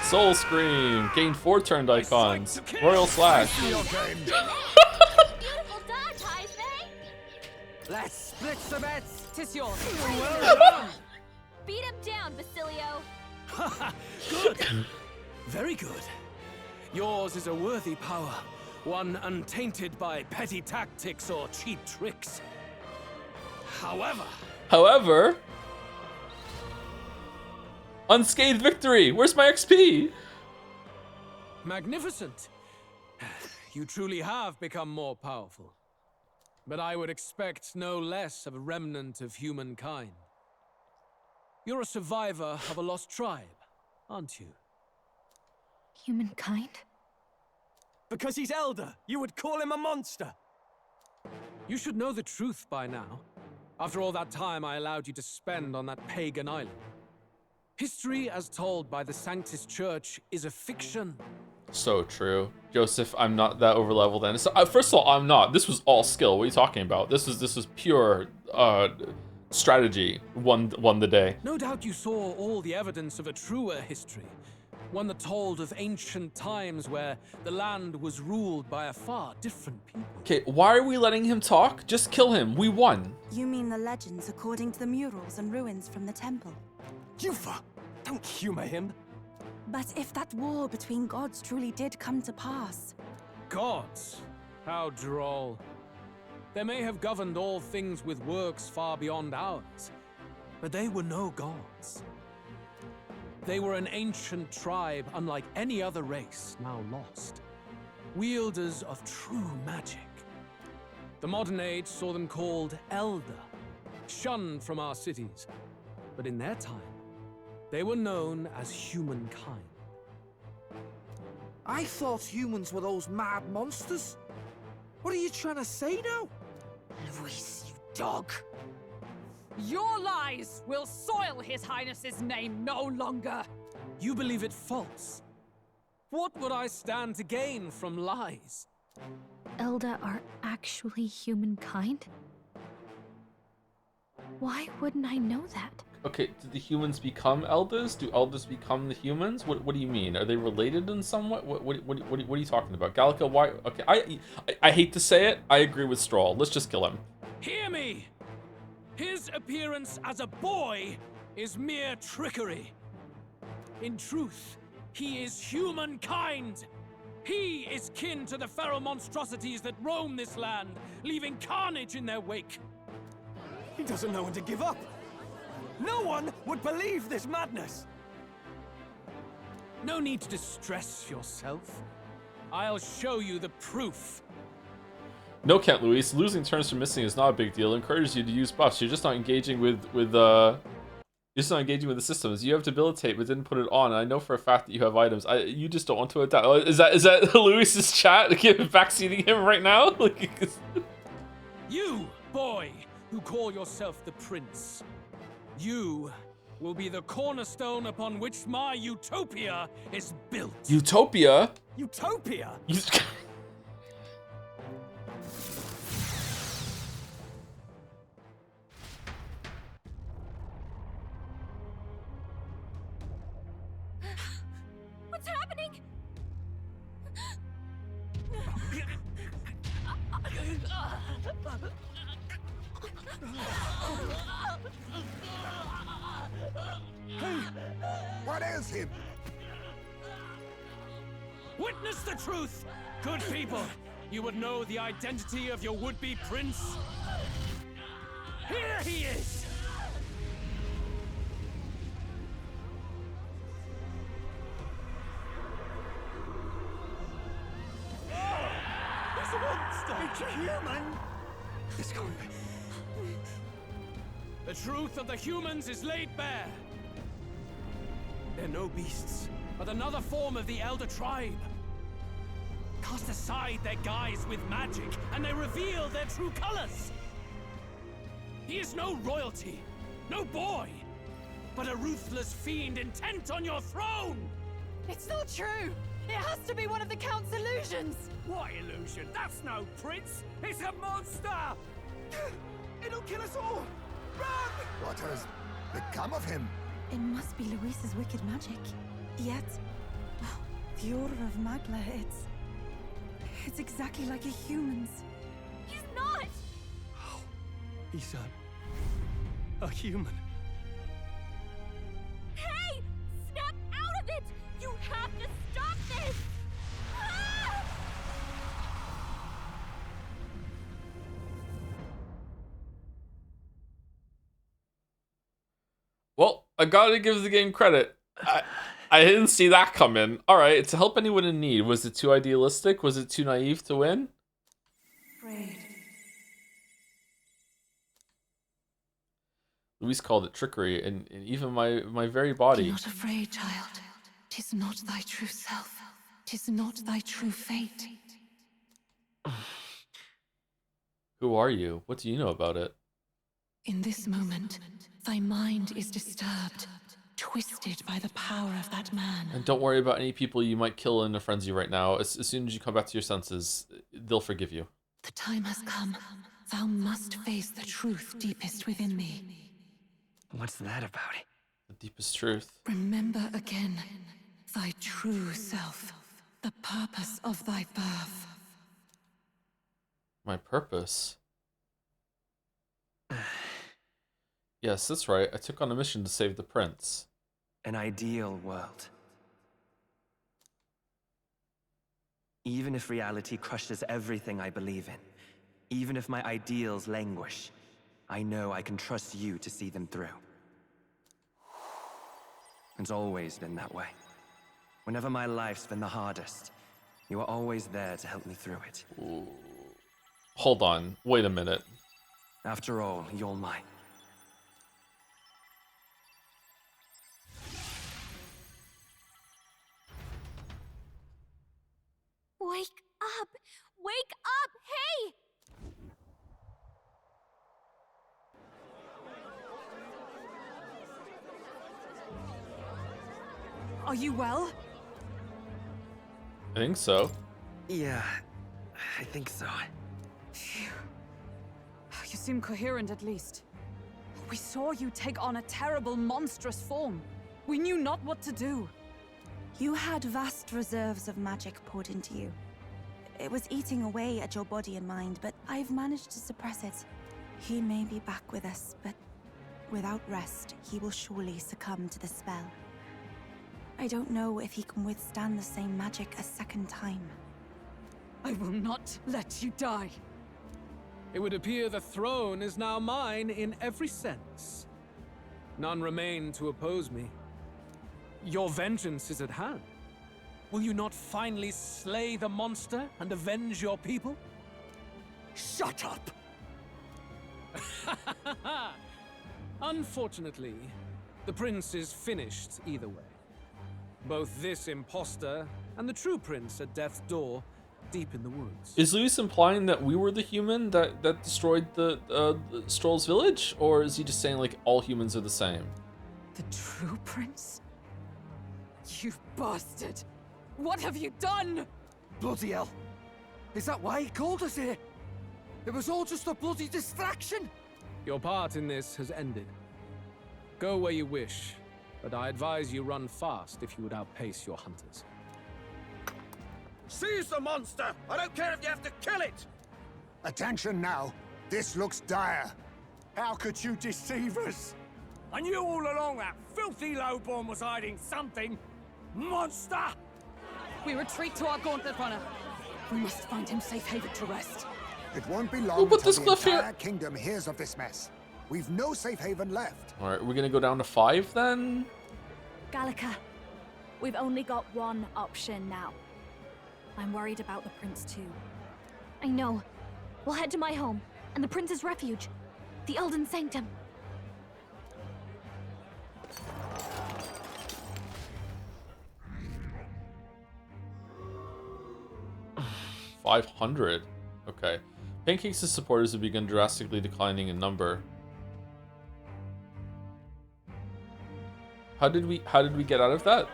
Soul Scream. Gain 4 turned icons. Royal Slash. Beautiful dodge, Heisman! Let's split the bets. Tis yours. Beat him down, Basilio! Good. Very good. Yours is a worthy power, one untainted by petty tactics or cheap tricks. However, unscathed victory. Where's my XP? Magnificent. You truly have become more powerful. But I would expect no less of a remnant of humankind. You're a survivor of a lost tribe, aren't you? Humankind? Because he's elder, you would call him a monster. You should know the truth by now. After all that time I allowed you to spend on that pagan island. History as told by the Sanctus Church is a fiction. So true. Joseph, I'm not that over level then. So, first of all, I'm not. This was all skill. What are you talking about? This was pure strategy won the day. No doubt you saw all the evidence of a truer history. One that told of ancient times where the land was ruled by a far different people. Okay, why are we letting him talk? Just kill him. We won. You mean the legends according to the murals and ruins from the temple? Yufa, don't humor him. But if that war between gods truly did come to pass... Gods? How droll. They may have governed all things with works far beyond ours, but they were no gods. They were an ancient tribe unlike any other race now lost. Wielders of true magic. The modern age saw them called Elder, shunned from our cities. But in their time, they were known as humankind. I thought humans were those mad monsters. What are you trying to say now? Luis, you dog. Your lies will soil His Highness's name no longer. You believe it false. What would I stand to gain from lies? Elda are actually humankind? Why wouldn't I know that? Okay, did the humans become elders? Do elders become the humans? What do you mean? Are they related in some way? What are you talking about? Gallica, why? Okay, I hate to say it. I agree with Stroll. Let's just kill him. Hear me! His appearance as a boy is mere trickery. In truth, he is humankind. He is kin to the feral monstrosities that roam this land, leaving carnage in their wake. He doesn't know when to give up. No one would believe this madness. No need to distress yourself. I'll show you the proof. No, Kent Luis. Losing turns for missing is not a big deal. It encourages you to use buffs. You're just not engaging with the systems. You have debilitate, but didn't put it on. And I know for a fact that you have items. You just don't want to adapt. Is that Luis's chat? Backseating him right now? You, boy, who call yourself the prince. You will be the cornerstone upon which my utopia is built. Utopia? Utopia? What's happening? Hey, what ails him? Witness the truth, good people. You would know the identity of your would-be prince. Here he is. He's a monster! It's a human! It's going. The truth of the humans is laid bare. They're no beasts, but another form of the Elder Tribe. Cast aside their guise with magic, and they reveal their true colors. He is no royalty, no boy, but a ruthless fiend intent on your throne! It's not true! It has to be one of the Count's illusions! What illusion? That's no prince! It's a monster! It'll kill us all! Run! What has become of him? It must be Luis's wicked magic. Yet, the aura of Magla, it's exactly like a human's. He's not! He's a human. Hey! Snap out of it! You have to stop this! Ah! Well, I gotta give the game credit. I didn't see that coming. All right, to help anyone in need. Was it too idealistic? Was it too naive to win? Luis called it trickery, and even my very body. Be not afraid, child. 'Tis not thy true self. 'Tis not thy true fate. Who are you? What do you know about it? In this moment, thy mind is disturbed, twisted by the power of that man. And don't worry about any people you might kill in a frenzy right now. As soon as you come back to your senses, they'll forgive you. The time has come. Thou must face the truth deepest within thee. What's that about? The deepest truth. Remember again thy true self, the purpose of thy birth. My purpose? Yes, that's right. I took on a mission to save the prince. An ideal world. Even if reality crushes everything I believe in, even if my ideals languish, I know I can trust you to see them through. It's always been that way. Whenever my life's been the hardest, you are always there to help me through it. Ooh. Hold on. Wait a minute. After all, you're mine. Wake up! Wake up! Hey! Are you well? I think so. Yeah, I think so. Phew. You seem coherent at least. We saw you take on a terrible, monstrous form. We knew not what to do. You had vast reserves of magic poured into you. It was eating away at your body and mind, but I've managed to suppress it. He may be back with us, but without rest, he will surely succumb to the spell. I don't know if he can withstand the same magic a second time. I will not let you die. It would appear the throne is now mine in every sense. None remain to oppose me. Your vengeance is at hand. Will you not finally slay the monster and avenge your people? Shut up! Unfortunately, the prince is finished either way. Both this imposter and the true prince at death's door, deep in the woods. Is Luis implying that we were the human that destroyed the Stroll's village? Or is he just saying, like, all humans are the same? The true prince? You bastard! What have you done? Bloody hell! Is that why he called us here? It was all just a bloody distraction! Your part in this has ended. Go where you wish, but I advise you run fast if you would outpace your hunters. Seize the monster! I don't care if you have to kill it! Attention now. This looks dire. How could you deceive us? I knew all along that filthy lowborn was hiding something. Monster! We retreat to our gauntlet runner. We must find him safe haven to rest. It won't be Who long put until this the cliff here? entire kingdom hears of this mess. We've no safe haven left. Alright, we're gonna go down to 5 then? Gallica, we've only got one option now. I'm worried about the prince too. I know. We'll head to my home and the prince's refuge, the Elden Sanctum. $500. Okay. Pancakes' supporters have begun drastically declining in number. How did we get out of that?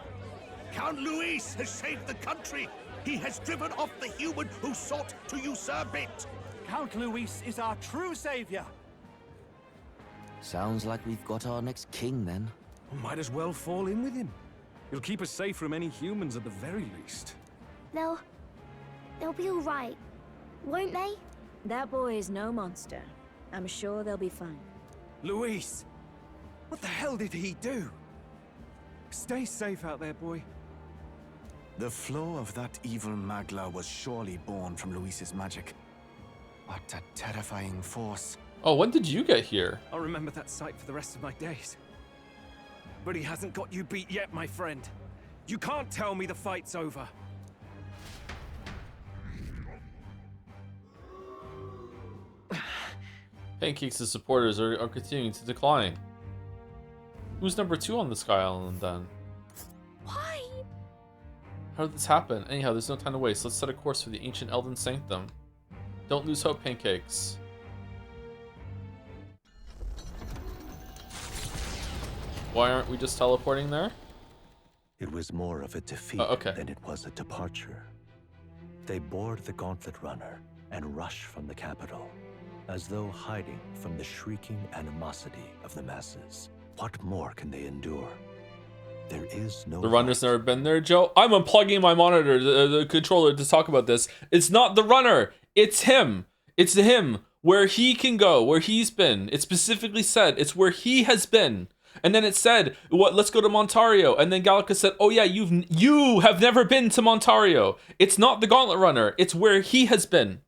Count Luis has saved the country. He has driven off the human who sought to usurp it. Count Luis is our true savior. Sounds like we've got our next king then. Might as well fall in with him. He'll keep us safe from any humans at the very least. They'll be all right, won't they? That boy is no monster. I'm sure they'll be fine. Luis! What the hell did he do? Stay safe out there, boy. The flow of that evil Magla was surely born from Luis's magic. What a terrifying force. Oh, when did you get here? I'll remember that sight for the rest of my days. But he hasn't got you beat yet, my friend. You can't tell me the fight's over. Pancakes' supporters are continuing to decline. Who's number 2 on the Sky Island then? Why? How did this happen? Anyhow, there's no time to waste. Let's set a course for the ancient Elden Sanctum. Don't lose hope, Pancakes. Why aren't we just teleporting there? It was more of a defeat than it was a departure. They board the Gauntlet Runner and rush from the capital, as though hiding from the shrieking animosity of the masses. What more can they endure? There is no... The runner's never been there, Joe. I'm unplugging my monitor, the controller, to talk about this. It's not the runner. It's him. It's him. Where he can go, where he's been. It specifically said it's where he has been. And then it said, "What? Let's go to Montario." And then Gallica said, "Oh yeah, you have never been to Montario. It's not the Gauntlet Runner. It's where he has been."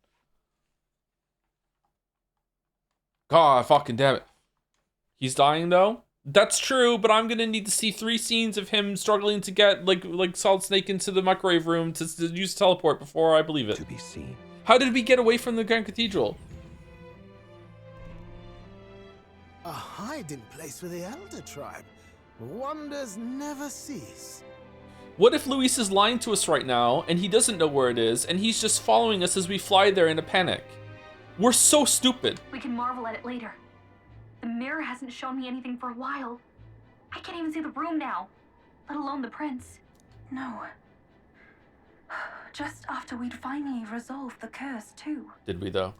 God, fucking damn it. He's dying though. That's true, but I'm gonna need to see 3 scenes of him struggling to get like Solid Snake into the microwave room to use teleport before I believe it. To be seen. How did we get away from the Grand Cathedral? A hiding place for the Elder Tribe. Wonders never cease. What if Luis is lying to us right now and he doesn't know where it is and he's just following us as we fly there in a panic? We're so stupid. We can marvel at it later. The mirror hasn't shown me anything for a while. I can't even see the room now, let alone the prince. No. Just after we'd finally resolved the curse, too. Did we though?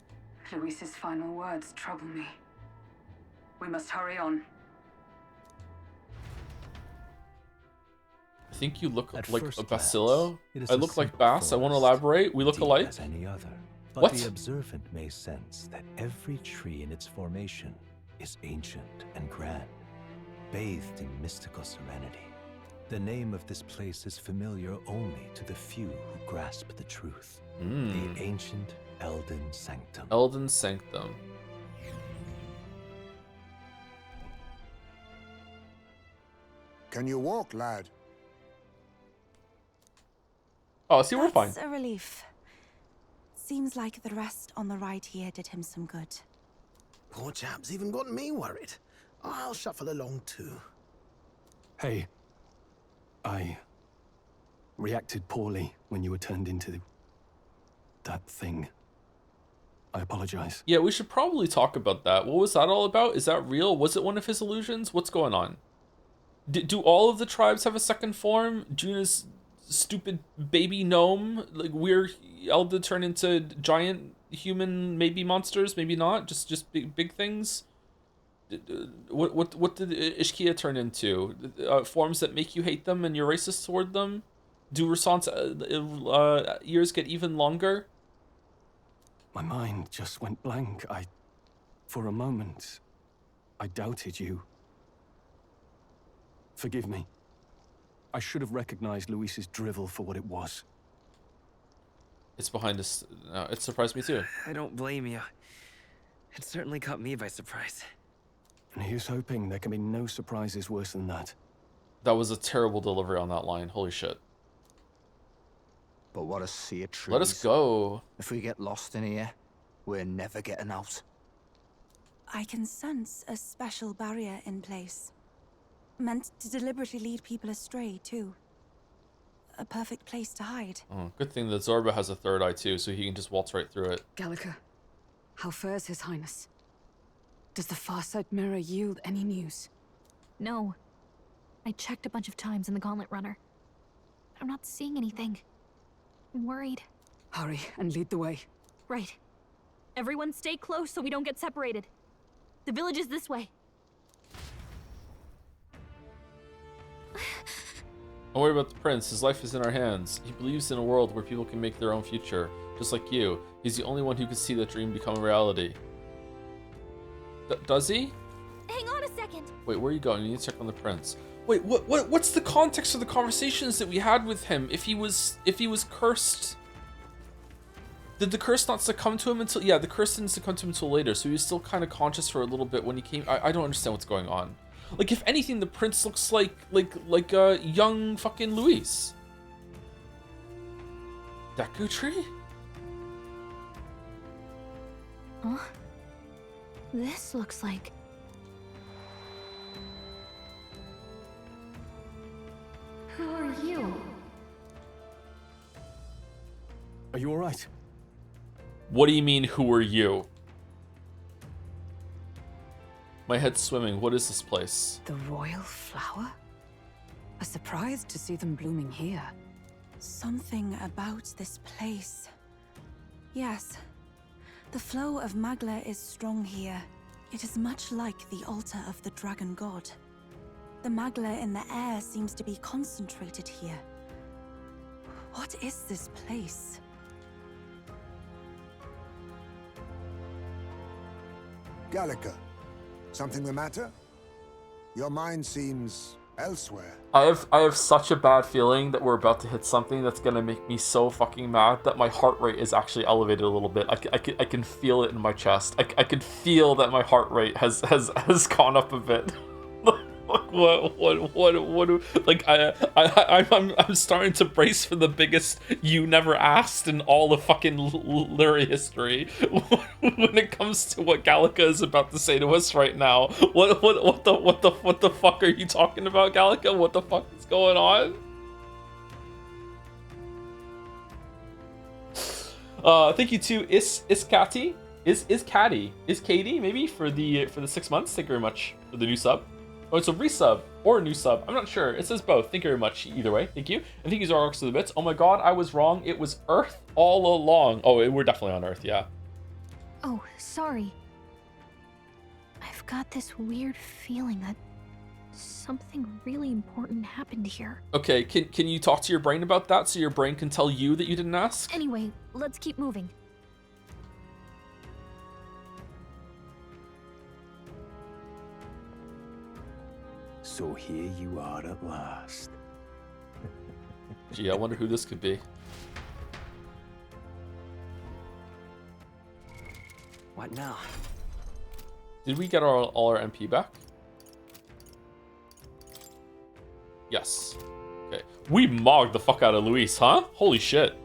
Luis's final words trouble me. We must hurry on. I think you look At like first a glance, Basilio. it is I a look like simple Bass. I won't forest, elaborate. We look deep alike. as any other. But What? the observant may sense that every tree in its formation is ancient and grand, bathed in mystical serenity. The name of this place is familiar only to the few who grasp the truth. The ancient Elden Sanctum. Elden Sanctum. Can you walk, lad? Oh, see, we're fine. That's a relief. Seems like the rest on the ride here did him some good. Poor chap's even got me worried. I'll shuffle along too. Hey, I reacted poorly when you were turned into that thing. I apologize. Yeah, we should probably talk about that. What was that all about? Is that real? Was it one of his illusions? What's going on? Do all of the tribes have a second form? Juna's stupid baby gnome? Like, we're Elda turn into giant human, maybe monsters, maybe not? Just big things? What did Ishkia turn into? Forms that make you hate them and you're racist toward them? Do Rassant's ears get even longer? My mind just went blank. For a moment, I doubted you. Forgive me. I should have recognized Luis's drivel for what it was. It's behind us. It surprised me too. I don't blame you. It certainly caught me by surprise. And here's hoping there can be no surprises worse than that. That was a terrible delivery on that line. Holy shit. But what a sea of trees. Let us go. If we get lost in here, we're never getting out. I can sense a special barrier in place. Meant to deliberately lead people astray, too. A perfect place to hide. Oh, good thing that Zorba has a third eye too, so he can just waltz right through it. Gallica, how fares His Highness? Does the Farsight Mirror yield any news? No. I checked a bunch of times in the Gauntlet Runner. But I'm not seeing anything. I'm worried. Hurry and lead the way. Right. Everyone stay close so we don't get separated. The village is this way. Don't worry about the prince. His life is in our hands. He believes in a world where people can make their own future. Just like you. He's the only one who can see that dream become a reality. Does he? Hang on a second. Wait, where are you going? You need to check on the prince. Wait, what's the context of the conversations that we had with him? If he was cursed, did the curse not succumb to him until? Yeah, the curse didn't succumb to him until later, so he was still kind of conscious for a little bit when he came. I don't understand what's going on. Like, if anything, the prince looks like a young fucking Luis. Deku tree? Huh? This looks like... Who are you? Are you alright? What do you mean, who are you? My head's swimming. What is this place? The royal flower? A surprise to see them blooming here. Something about this place. Yes. The flow of Magla is strong here. It is much like the altar of the dragon god. The Magla in the air seems to be concentrated here. What is this place? Gallica, something the matter? Your mind seems elsewhere. I have such a bad feeling that we're about to hit something that's gonna make me so fucking mad that my heart rate is actually elevated a little bit. I can feel it in my chest. I can feel that my heart rate has gone up a bit. What? Like I'm starting to brace for the biggest you never asked in all of fucking Lyria history when it comes to what Gallica is about to say to us right now. What the fuck are you talking about, Gallica? What the fuck is going on? Thank you to Katie maybe for the 6 months. Thank you very much for the new sub. Oh, it's a resub or a new sub. I'm not sure. It says both. Thank you very much. Either way, thank you. And thank you, Zorrox, to the bits. Oh my god, I was wrong. It was Earth all along. Oh, we're definitely on Earth, yeah. Oh, sorry. I've got this weird feeling that something really important happened here. Okay, can you talk to your brain about that so your brain can tell you that you didn't ask? Anyway, let's keep moving. So here you are at last. Gee, I wonder who this could be. What now? Did we get all our MP back? Yes. Okay. We mogged the fuck out of Luis, huh? Holy shit.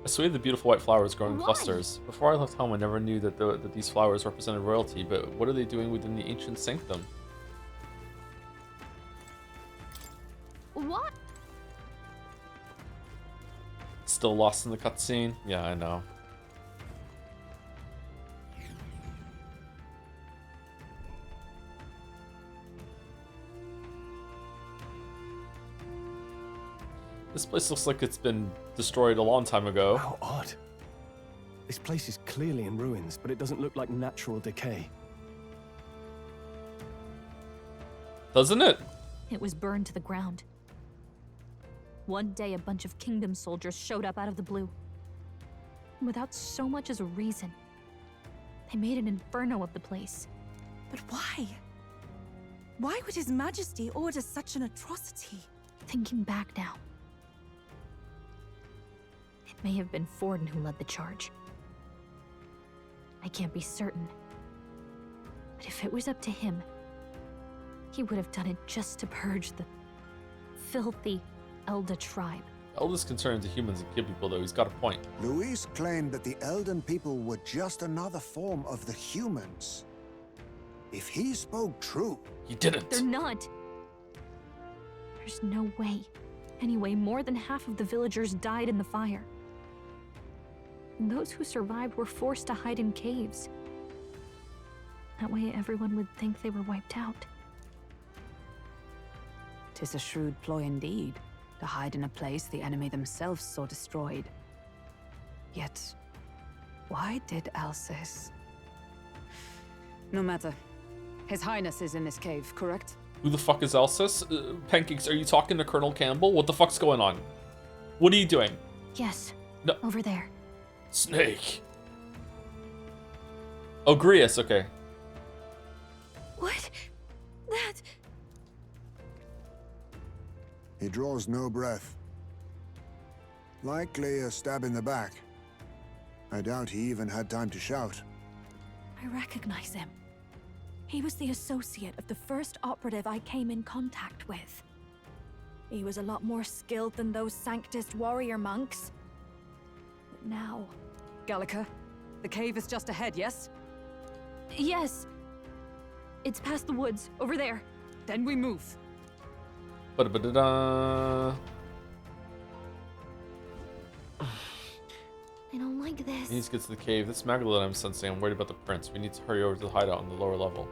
I swear the beautiful white flowers grow in clusters. Before I left home, I never knew that these flowers represented royalty, but what are they doing within the ancient sanctum? What? Still lost in the cutscene? Yeah, I know. This place looks like it's been destroyed a long time ago. How odd. This place is clearly in ruins, but it doesn't look like natural decay. Doesn't it? It was burned to the ground. One day, a bunch of kingdom soldiers showed up out of the blue. Without so much as a reason. They made an inferno of the place. But why? Why would His Majesty order such an atrocity? Thinking back now, it may have been Forden who led the charge. I can't be certain. But if it was up to him, he would have done it just to purge the filthy Elda tribe. Elda's concerned to humans and kid people, though. He's got a point. Luis claimed that the Elden people were just another form of the humans. If he spoke true... He didn't. They're not. There's no way. Anyway, more than half of the villagers died in the fire. And those who survived were forced to hide in caves. That way everyone would think they were wiped out. 'Tis a shrewd ploy indeed, to hide in a place the enemy themselves saw destroyed. Yet, why did Alcest? No matter. His Highness is in this cave, correct? Who the fuck is Alcest? Pancakes, are you talking to Colonel Campbell? What the fuck's going on? What are you doing? Yes. No. Over there. Snake. Oh, Grius, okay. What? That... He draws no breath. Likely a stab in the back. I doubt he even had time to shout. I recognize him. He was the associate of the first operative I came in contact with. He was a lot more skilled than those Sanctist warrior monks. But now... Gallica, the cave is just ahead, yes? Yes. It's past the woods, over there. Then we move. Ba-da-ba-da-da. I don't like this. He needs to get to the cave. This Magdalene I'm sensing. I'm worried about the prince. We need to hurry over to the hideout on the lower level.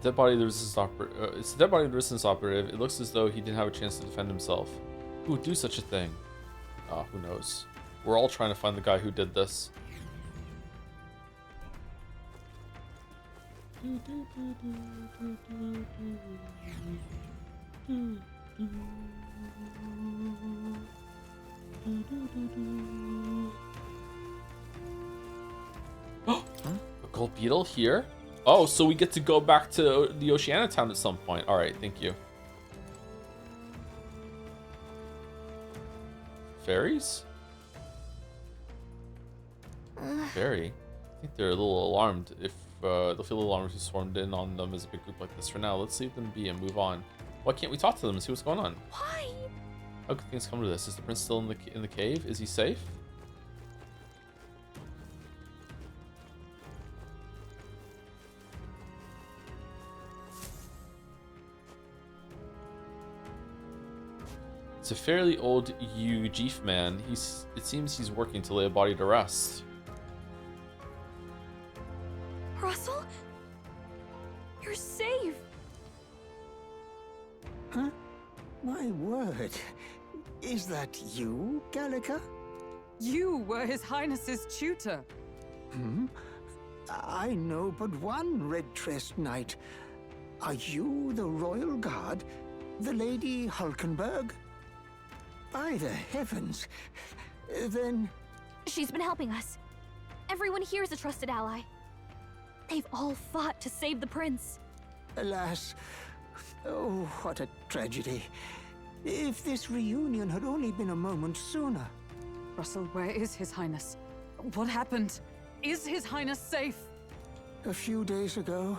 Dead body of the resistance operative. It's the dead body of the resistance operative. It looks as though he didn't have a chance to defend himself. Who would do such a thing? Ah, who knows? We're all trying to find the guy who did this. A gold beetle here? Oh, so we get to go back to the Oceania town at some point. All right, thank you. Fairies? Fairy? I think they're a little alarmed if they'll feel alarmed if you swarmed in on them as a big group like this. For now, let's leave them be and move on. Why can't we talk to them and see what's going on? Why? How could things come to this? Is the prince still in the cave? Is he safe? It's a fairly old Ujif man. It seems he's working to lay a body to rest. Russell? You're safe! Huh? My word. Is that you, Gallica? You were His Highness's tutor. I know but one red-tressed knight. Are you the royal guard? The Lady Hulkenberg? By the heavens. Then... She's been helping us. Everyone here is a trusted ally. They've all fought to save the prince. Alas. Oh, what a tragedy. If this reunion had only been a moment sooner. Russell, where is His Highness? What happened? Is His Highness safe? A few days ago,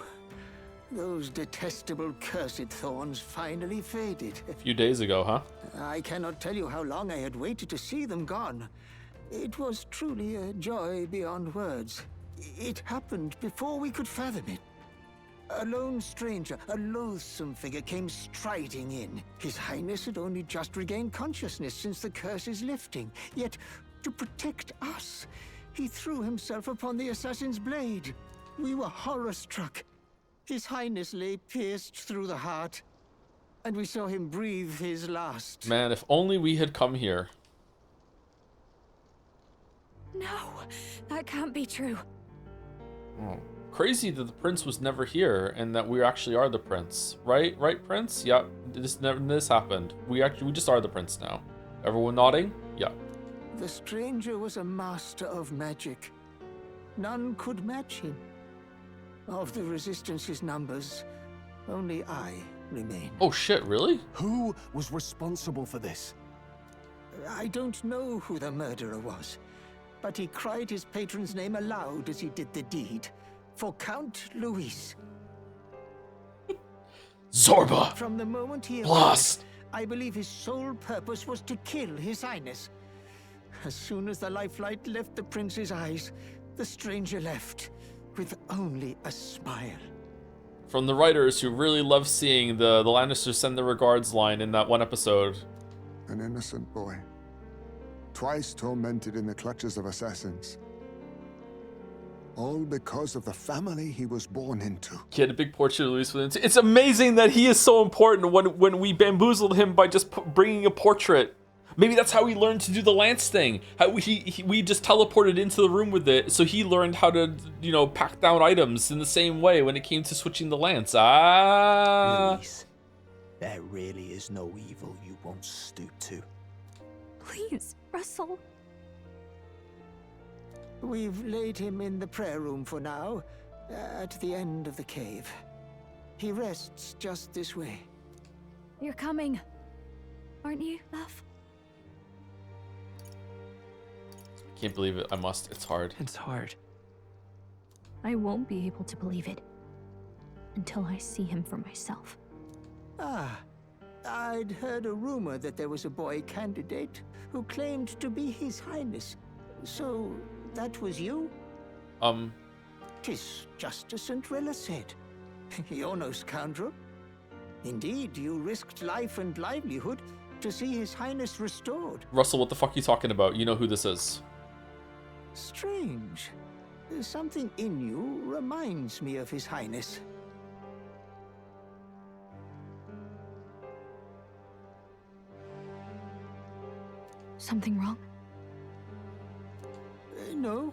those detestable cursed thorns finally faded. A few days ago, huh? I cannot tell you how long I had waited to see them gone. It was truly a joy beyond words. It happened before we could fathom it. A lone stranger, a loathsome figure, came striding in. His Highness had only just regained consciousness since the curse's lifting. Yet, to protect us, he threw himself upon the assassin's blade. We were horror-struck. His Highness lay pierced through the heart, and we saw him breathe his last. Man, if only we had come here. No, that can't be true. Oh. Crazy that the prince was never here and that we actually are the prince. Right, Prince? Yeah, this happened. We just are the prince now. Everyone nodding? Yeah. The stranger was a master of magic. None could match him. Of the Resistance's numbers, only I remain. Oh shit, really? Who was responsible for this? I don't know who the murderer was, but he cried his patron's name aloud as he did the deed. For Count Luis. Zorba! From the moment he Blast! I believe his sole purpose was to kill His Highness. As soon as the lifelight left the prince's eyes, the stranger left, with only a smile. From the writers who really love seeing the Lannisters send their regards line in that one episode. An innocent boy. Twice tormented in the clutches of assassins. All because of the family he was born into. He had a big portrait of Luis within. It's amazing that he is so important when we bamboozled him by just bringing a portrait. Maybe that's how he learned to do the lance thing. How we just teleported into the room with it, so he learned how to, you know, pack down items in the same way when it came to switching the lance. Luis, there really is no evil you won't stoop to. Please, Russell. We've laid him in the prayer room for now, at the end of the cave. He rests just this way. You're coming, aren't you, love? Can't believe it. I must. It's hard. It's hard. I won't be able to believe it until I see him for myself. Ah, I'd heard a rumor that there was a boy candidate who claimed to be His Highness. So, that was you? 'Tis just as Cinderella said. You're no scoundrel. Indeed, you risked life and livelihood to see His Highness restored. Russell, what the fuck are you talking about? You know who this is. Strange. Something in you reminds me of His Highness. Something wrong? No,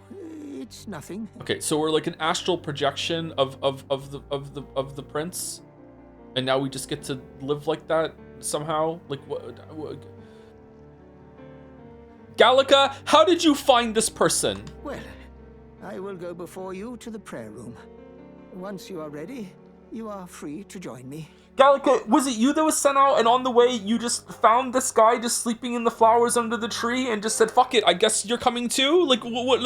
it's nothing. Okay, so we're like an astral projection of the prince, and now we just get to live like that somehow. Like what? Gallica, how did you find this person? Well, I will go before you to the prayer room. Once you are ready, you are free to join me. Gallica, was it you that was sent out, and on the way you just found this guy just sleeping in the flowers under the tree and just said, "Fuck it, I guess you're coming too"? Like what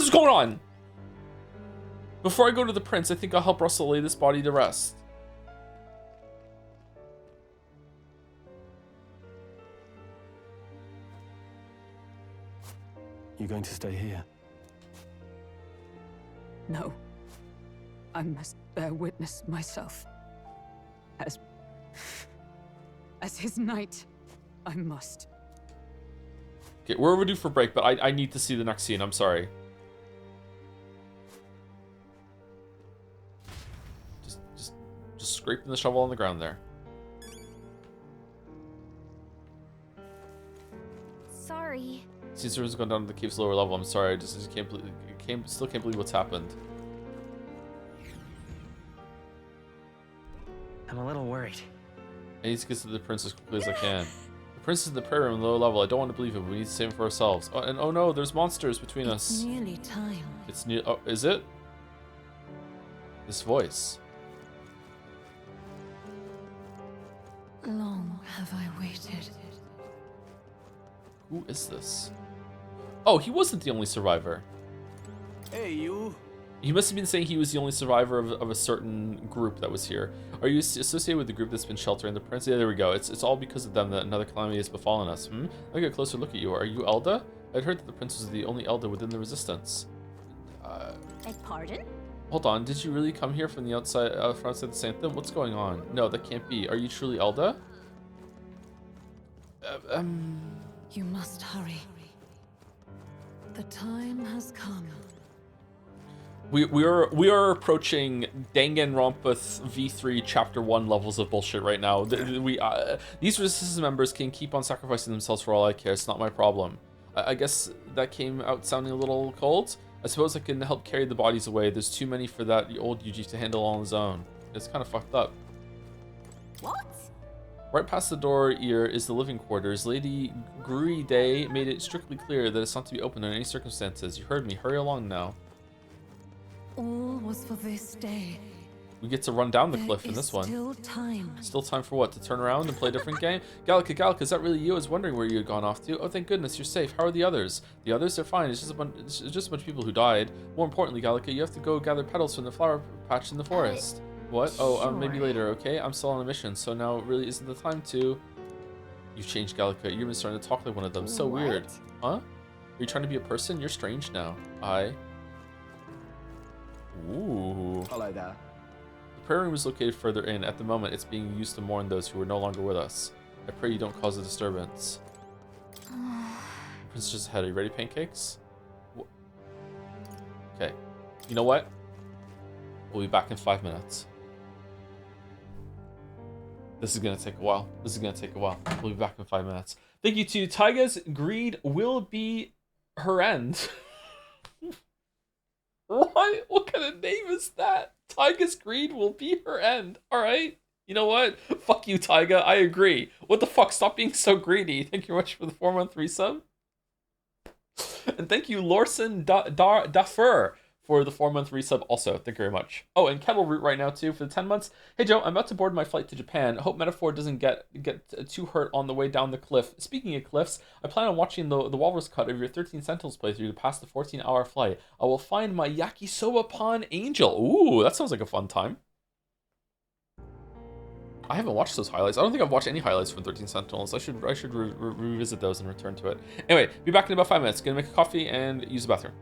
is going on? Before I go to the prince, I think I'll help Russell lay this body to rest. You're going to stay here? No. I must bear witness myself. As his knight, I must. Okay, we're overdue for break, but I need to see the next scene. I'm sorry. Just scraping the shovel on the ground there. Sorry. Caesar has gone down to the cave's lower level. I'm sorry, I just can't still can't believe what's happened. I'm a little worried. I need to get to the prince as quickly as I can. The prince is in the prayer room, low level. I don't want to believe him. We need to save him for ourselves. Oh, and oh no, there's monsters between us. It's nearly time. It's near. Oh, is it? This voice. Long have I waited. Who is this? Oh, he wasn't the only survivor. Hey, you. He must have been saying he was the only survivor of a certain group that was here. Are you associated with the group that's been sheltering the prince? Yeah, there we go. It's all because of them that another calamity has befallen us. I'll get a closer look at you. Are you Elda? I'd heard that the prince was the only Elda within the resistance. Beg pardon? Hold on, did you really come here from the outside, from outside the Sanctum? What's going on? No, that can't be. Are you truly Elda? You must hurry. The time has come. We are approaching Danganronpa V3 Chapter 1 levels of bullshit right now. These resistance members can keep on sacrificing themselves for all I care. It's not my problem. I guess that came out sounding a little cold. I suppose I can help carry the bodies away. There's too many for that old Yuji to handle on his own. It's kind of fucked up. What? Right past the door here is the living quarters. Lady Gruide made it strictly clear that it's not to be opened under any circumstances. You heard me. Hurry along now. All was for this day. We get to run down the cliff in this one. Still time. Still time for what? To turn around and play a different game? Gallica, is that really you? I was wondering where you had gone off to. Oh, thank goodness, you're safe. How are the others? The others? They're fine. It's just a bunch of people who died. More importantly, Gallica, you have to go gather petals from the flower patch in the forest. What? Oh, sure. Maybe later, okay? I'm still on a mission, so now really isn't the time to... You've changed, Gallica. You're even starting to talk like one of them. So What? weird. Huh? Are you trying to be a person? You're strange now. Ooh. Hello there. The prayer room is located further in. At the moment, it's being used to mourn those who are no longer with us. I pray you don't cause a disturbance. Prince just ahead. Are you ready, pancakes? Okay. You know what? We'll be back in 5 minutes. This is gonna take a while. We'll be back in 5 minutes. Thank you to Taiga's greed will be her end. What kind of name is that? Taiga's greed will be her end. Alright. You know what? Fuck you, Taiga. I agree. What the fuck? Stop being so greedy. Thank you very much for the 4-month resub. And thank you, Lorson Dafur, for the 4-month resub also. Thank you very much. Oh, and Kettle Root right now too for the 10 months. Hey Joe, I'm about to board my flight to Japan. Hope Metaphor doesn't get too hurt on the way down the cliff. Speaking of cliffs, I plan on watching the walrus cut of your 13 Sentinels playthrough to pass the 14-hour flight. I will find my Yakisoba Pond Angel. Ooh, that sounds like a fun time. I haven't watched those highlights. I don't think I've watched any highlights from 13 Sentinels. I should revisit those and return to it. Anyway, be back in about 5 minutes. Gonna make a coffee and use the bathroom.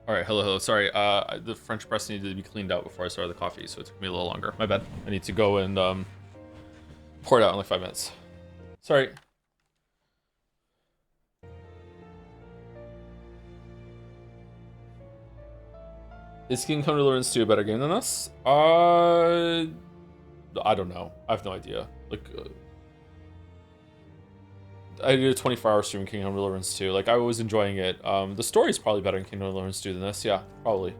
All right, hello. Sorry, the French press needed to be cleaned out before I started the coffee, so it took me a little longer. My bad. I need to go and pour it out in like 5 minutes. Sorry. Is King Kong Ruler 2 a better game than this? I don't know. I have no idea. Like, I did a 24-hour stream in Kingdom Deliverance 2. Like, I was enjoying it. The story's probably better in Kingdom Deliverance 2 than this. Yeah, probably.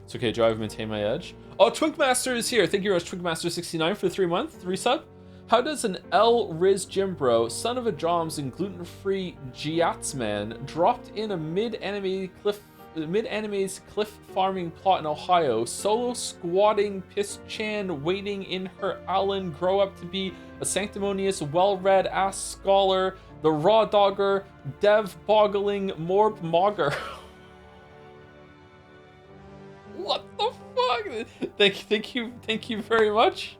It's okay, Joe. I've maintained my edge. Oh, Twinkmaster is here. Thank you very much, Twinkmaster69 for the 3 month resub. How does an L Riz Jimbro, son of a Joms and gluten-free Giatsman, dropped in a mid-anime's cliff farming plot in Ohio, solo squatting piss-chan waiting in her Allen, grow up to be a sanctimonious, well-read ass scholar, the raw dogger, dev-boggling morb mogger. What the fuck? Thank you very much.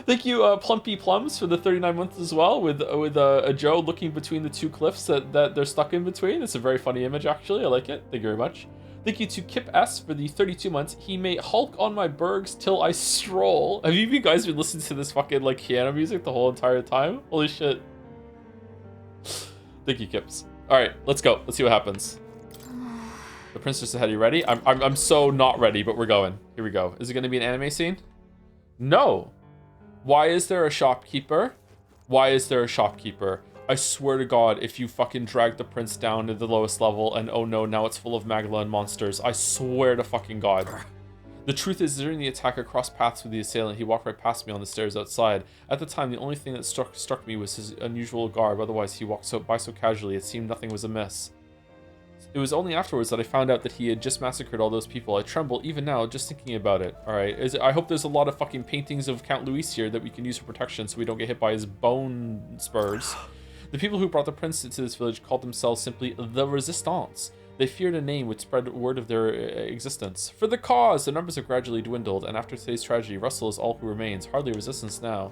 Thank you, Plumpy Plums, for the 39 months as well, with a Joe looking between the two cliffs that they're stuck in between. It's a very funny image, actually. I like it. Thank you very much. Thank you to Kip S for the 32 months. He may Hulk on my bergs till I stroll. Have you guys been listening to this fucking like piano music the whole entire time? Holy shit. Thank you, Kips. All right, let's go. Let's see what happens. The princess ahead. You ready? I'm so not ready, but we're going. Here we go. Is it going to be an anime scene? No. Why is there a shopkeeper? Why is there a shopkeeper? I swear to God, if you fucking drag the prince down to the lowest level and oh no, now it's full of Magla and monsters. I swear to fucking God. The truth is, during the attack, I crossed paths with the assailant. He walked right past me on the stairs outside. At the time, the only thing that struck me was his unusual garb. Otherwise, he walked by so casually, it seemed nothing was amiss. It was only afterwards that I found out that he had just massacred all those people. I tremble even now just thinking about it. Alright, I hope there's a lot of fucking paintings of Count Luis here that we can use for protection so we don't get hit by his bone spurs. The people who brought the prince into this village called themselves simply the Resistance. They feared a name which spread word of their existence. For the cause! The numbers have gradually dwindled, and after today's tragedy, Russell is all who remains. Hardly resistance now.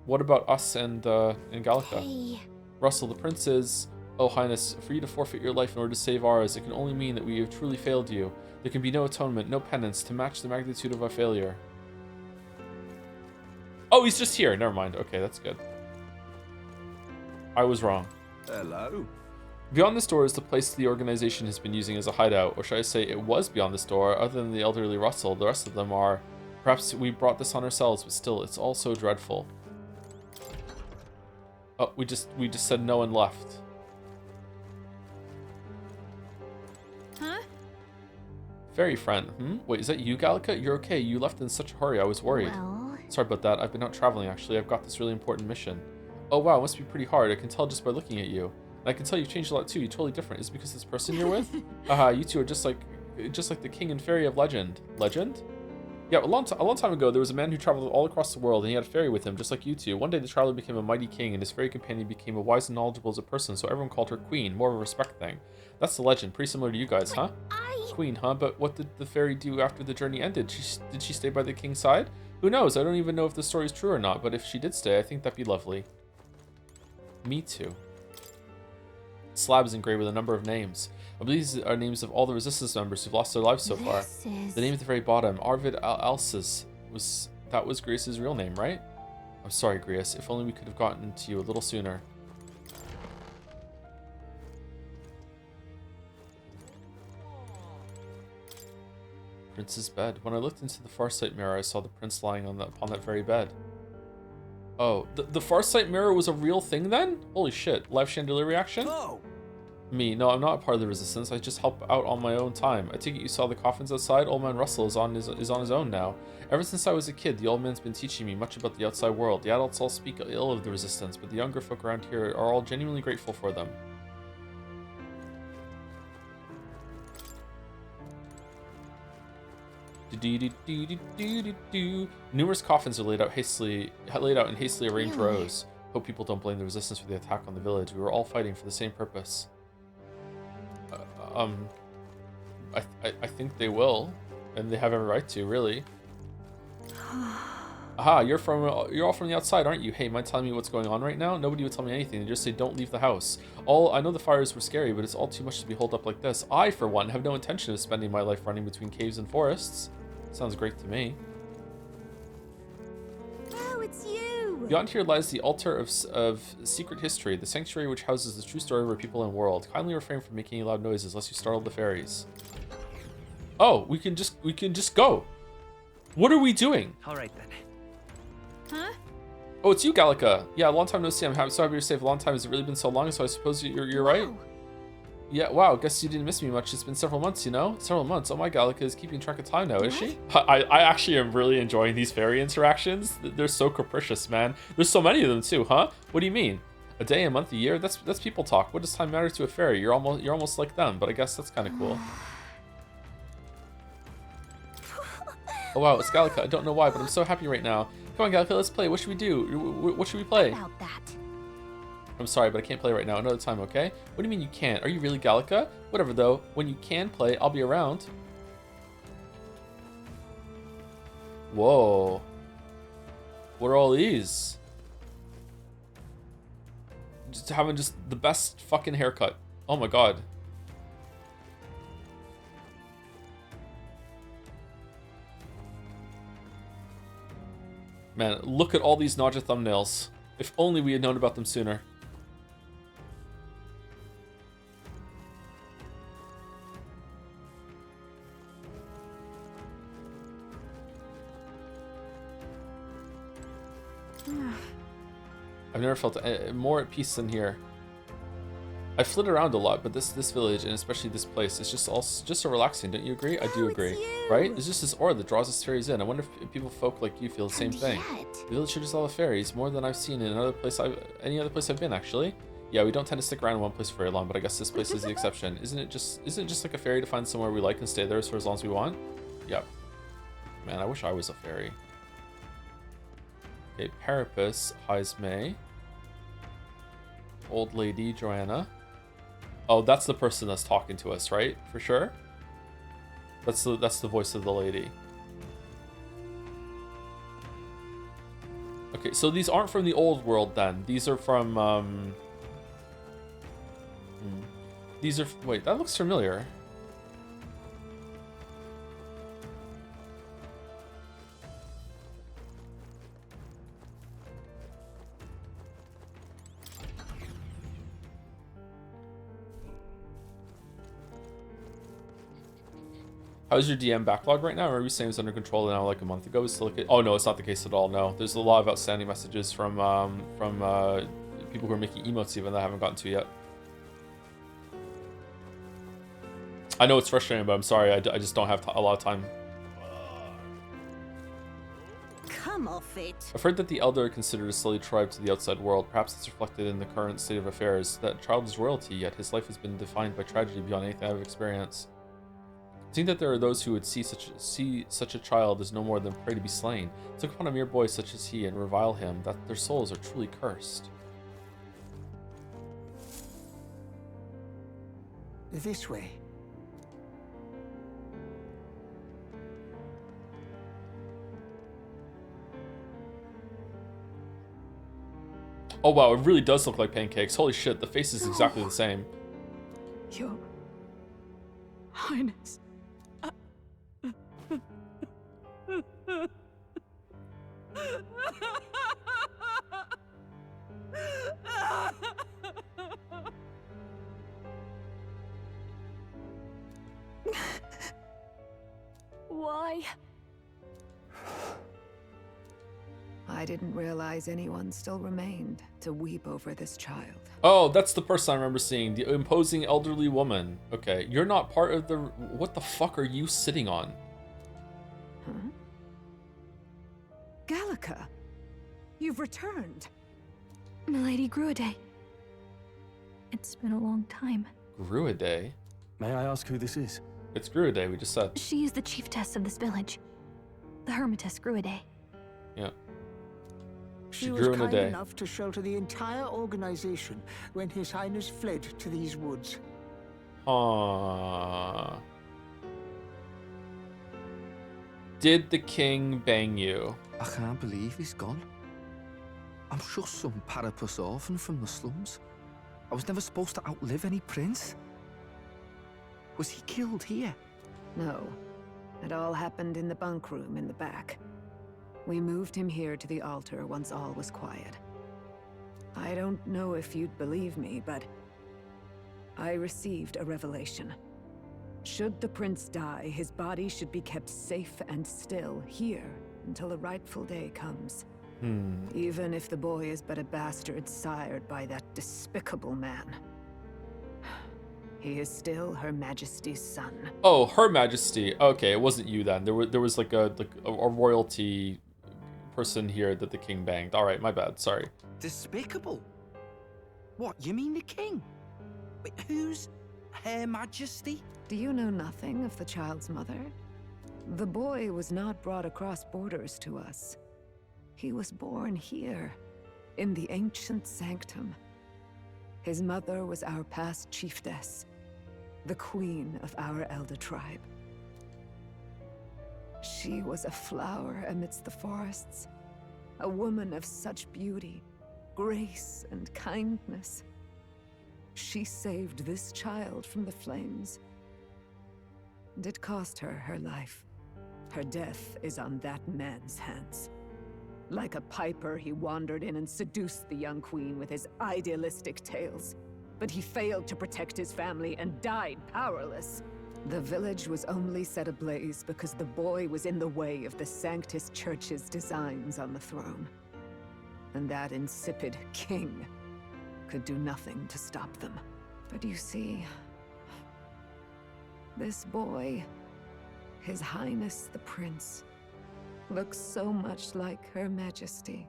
What about us and Gallica? Hey. Russell, the prince is... Oh, Highness, for you to forfeit your life in order to save ours, it can only mean that we have truly failed you. There can be no atonement, no penance to match the magnitude of our failure. Oh, he's just here. Never mind. Okay, that's good. I was wrong. Hello. Beyond this door is the place the organization has been using as a hideout, or should I say it was beyond this door. Other than the elderly Russell, the rest of them are... Perhaps we brought this on ourselves, but still, it's all so dreadful. Oh, we just said no and left. Huh? Fairy friend. Wait, is that you, Gallica? You're okay. You left in such a hurry. I was worried. Well... Sorry about that. I've been out traveling, actually. I've got this really important mission. Oh, wow. It must be pretty hard. I can tell just by looking at you. And I can tell you've changed a lot, too. You're totally different. Is it because this person you're with? Haha, you two are just like the king and fairy of legend. Legend? Yeah, a long time ago, there was a man who traveled all across the world, and he had a fairy with him, just like you two. One day, the traveler became a mighty king, and his fairy companion became a wise and knowledgeable as a person, so everyone called her queen. More of a respect thing. That's the legend. Pretty similar to you guys, huh? Queen, huh? But what did the fairy do after the journey ended? Did she stay by the king's side? Who knows? I don't even know if the story's true or not, but if she did stay, I think that'd be lovely. Me too. Slab is engraved with a number of names. I believe these are names of all the resistance members who've lost their lives so far. The name at the very bottom, Arvid Alsis, that was Grius's real name, right? I'm sorry, Grius. If only we could have gotten to you a little sooner. Prince's bed. When I looked into the Farsight mirror, I saw the prince lying upon that very bed. Oh, the Farsight mirror was a real thing then? Holy shit. Live chandelier reaction? Oh. Me? No, I'm not a part of the resistance. I just help out on my own time. I take it you saw the coffins outside? Old man Russell is on his own now. Ever since I was a kid, the old man's been teaching me much about the outside world. The adults all speak ill of the resistance, but the younger folk around here are all genuinely grateful for them. Numerous coffins are laid out in hastily arranged rows. Hope people don't blame the resistance for the attack on the village. We were all fighting for the same purpose. I think they will, and they have every right to, really. Aha, you're all from the outside, aren't you? Hey, mind telling me what's going on right now? Nobody would tell me anything. They just say don't leave the house. I know the fires were scary, but it's all too much to be holed up like this. I, for one, have no intention of spending my life running between caves and forests. Sounds great to me. Oh, it's you! Beyond here lies the altar of secret history, the sanctuary which houses the true story of our people and world. Kindly refrain from making any loud noises lest you startle the fairies. Oh, we can just go. What are we doing? All right then. Huh? Oh, it's you, Gallica. Yeah, long time no see. I'm so happy you're safe. A long time. Has it really been so long? So I suppose you're right. Yeah, wow. Guess you didn't miss me much. It's been several months, you know? Several months. Oh, my Gallica is keeping track of time now, is she? I actually am really enjoying these fairy interactions. They're so capricious, man. There's so many of them too, huh? What do you mean? A day, a month, a year? That's people talk. What does time matter to a fairy? You're almost like them, but I guess that's kind of cool. Oh wow, it's Gallica. I don't know why, but I'm so happy right now. Come on, Gallica, let's play. What should we do? What should we play? About that. I'm sorry, but I can't play right now. Another time, okay? What do you mean you can't? Are you really Gallica? Whatever, though. When you can play, I'll be around. Whoa. What are all these? Just having the best fucking haircut. Oh my god. Man, look at all these Naja thumbnails. If only we had known about them sooner. I've never felt more at peace than here. I flit around a lot, but this village, and especially this place, is just so relaxing. Don't you agree? I do agree. Right? It's just this aura that draws us fairies in. I wonder if people folk like you feel the same thing. The village is all the fairies, more than I've seen in any other place I've been, actually. Yeah, we don't tend to stick around in one place for very long, but I guess this place is the exception. Isn't it just like a fairy to find somewhere we like and stay there for as long as we want? Yep. Man, I wish I was a fairy. Okay, Parapus, Heismay. Old lady, Joanna. Oh, that's the person that's talking to us, right? For sure? That's the voice of the lady. Okay, so these aren't from the old world then. These are from wait, that looks familiar. How's your DM backlog right now? Or are we saying it's under control now like a month ago? It's still oh no, it's not the case at all. No, there's a lot of outstanding messages from people who are making emotes even that I haven't gotten to yet. I know it's frustrating, but I'm sorry. I just don't have a lot of time. Come off it. I've heard that the Elder are considered a silly tribe to the outside world. Perhaps it's reflected in the current state of affairs. That child is royalty, yet his life has been defined by tragedy beyond anything I've experienced. I think that there are those who would see such a child as no more than prey to be slain. To look upon a mere boy such as he and revile him, that their souls are truly cursed. This way. Oh wow, it really does look like pancakes. Holy shit, the face is exactly the same. Your Highness. Why? I didn't realize anyone still remained to weep over this child. Oh, that's the person I remember seeing. The imposing elderly woman. Okay, you're not part of the... What the fuck are you sitting on? Huh? Gallica, you've returned. Milady Gruiday. It's been a long time. Gruiday? May I ask who this is? It's Gruiday, we just said. She is the chiefess of this village. The Hermitess Gruiday. Yeah. She was kind enough to shelter the entire organization when His Highness fled to these woods. Did the king bang you? I can't believe he's gone. I'm just some parapus orphan from the slums. I was never supposed to outlive any prince. Was he killed here? No. It all happened in the bunk room in the back. We moved him here to the altar once all was quiet. I don't know if you'd believe me, but I received a revelation. Should the prince die, his body should be kept safe and still here until a rightful day comes. Even if the boy is but a bastard sired by that despicable man. He is still Her Majesty's son. Oh, Her Majesty. Okay, it wasn't you then. There was like a royalty person here that the king banged. All right, my bad. Sorry. Despicable? What, you mean the king? Wait, who's Her Majesty? Do you know nothing of the child's mother? The boy was not brought across borders to us. He was born here, in the ancient sanctum. His mother was our past chiefess, the queen of our elder tribe. She was a flower amidst the forests, a woman of such beauty, grace, and kindness. She saved this child from the flames. And it cost her her life. Her death is on that man's hands. Like a piper, he wandered in and seduced the young queen with his idealistic tales. But he failed to protect his family and died powerless. The village was only set ablaze because the boy was in the way of the Sanctus Church's designs on the throne. And that insipid king could do nothing to stop them. But you see, this boy, His Highness the Prince, looks so much like Her Majesty.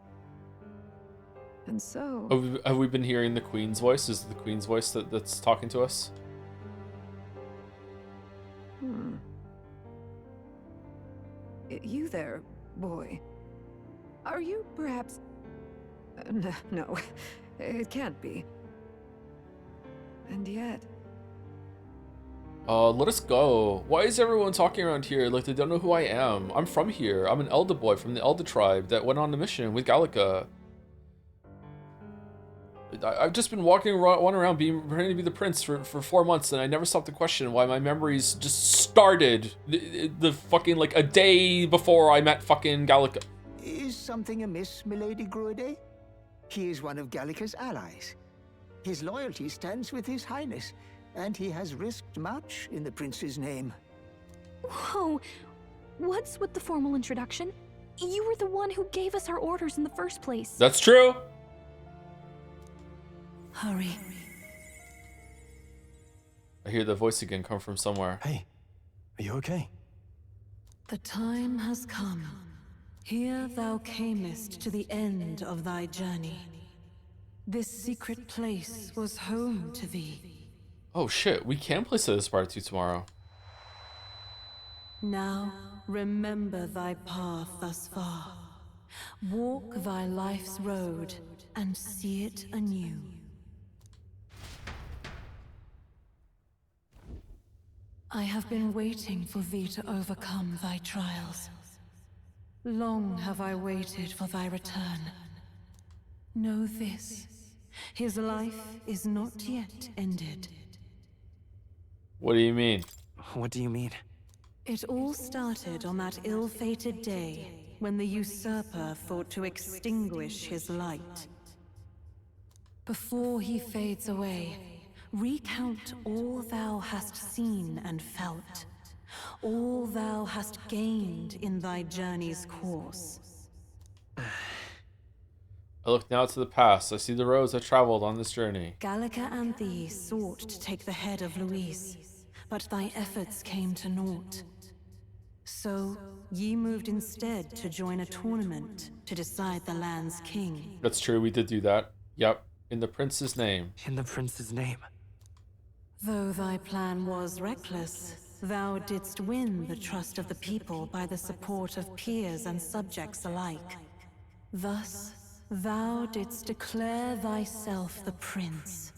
And so... Have we been hearing the Queen's voice? Is it the Queen's voice that's talking to us? You there, boy. Are you perhaps... No, it can't be. And yet... Let us go. Why is everyone talking around here like they don't know who I am? I'm from here. I'm an Elder boy from the Elder tribe that went on a mission with Gallica. I've just been walking around pretending to be the prince for 4 months, and I never stopped to question why my memories just started the fucking, like, a day before I met fucking Gallica. Is something amiss, milady Gruade? He is one of Gallica's allies. His loyalty stands with His Highness, and he has risked much in the prince's name. Whoa! What's with the formal introduction? You were the one who gave us our orders in the first place. That's true. Hurry. I hear the voice again come from somewhere. Hey, are you okay? The time has come. Here thou camest to the end of thy journey. This secret place was home to thee. Oh shit, we can play Slay the Spire 2 tomorrow. Now, remember thy path thus far. Walk thy life's road and see it anew. I have been waiting for thee to overcome thy trials. Long have I waited for thy return. Know this, his life is not yet ended. What do you mean? What do you mean? It all started on that ill-fated day when the usurper thought to extinguish his light. Before he fades away, recount all thou hast seen and felt, all thou hast gained in thy journey's course. I look now to the past. I see the roads I traveled on this journey. Gallica and thee sought to take the head of Luis, but thy efforts came to naught. So, ye moved instead to join a tournament to decide the land's king. That's true, we did do that. Yep, in the prince's name. In the prince's name. Though thy plan was reckless, thou didst win the trust of the people by the support of peers and subjects alike. Thus, thou didst declare thyself the prince.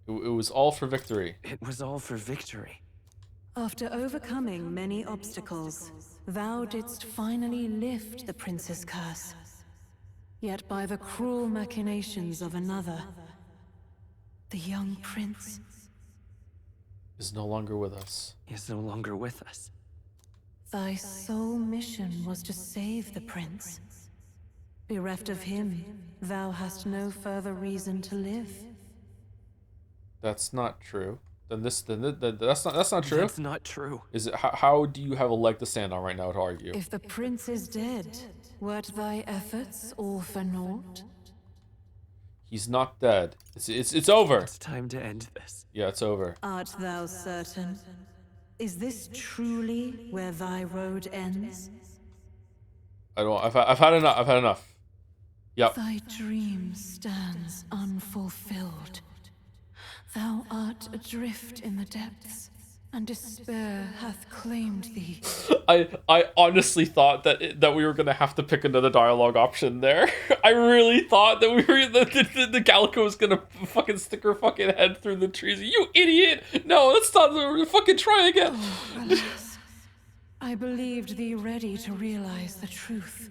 It was all for victory. It was all for victory. After overcoming many obstacles, thou didst finally lift the prince's curse. Yet by the cruel machinations of another, the young prince is no longer with us. He is no longer with us. Thy sole mission was to save the prince. Bereft of him, thou hast no further reason to live. That's not true. That's not true. That's not true. Is it? How do you have a leg to stand on right now to argue? If the prince is dead, wert thy efforts all for naught? He's not dead. It's over. It's time to end this. Yeah, it's over. Art thou certain? Is this truly where thy road ends? I've had enough. I've had enough. Yep. Thy dream stands unfulfilled. Thou art adrift in the depths, and despair hath claimed thee. I honestly thought that we were gonna have to pick another dialogue option there. I really thought that the Calico was gonna fucking stick her fucking head through the trees. You idiot! No, let's not fucking try again. Oh, alas. I believed thee ready to realize the truth,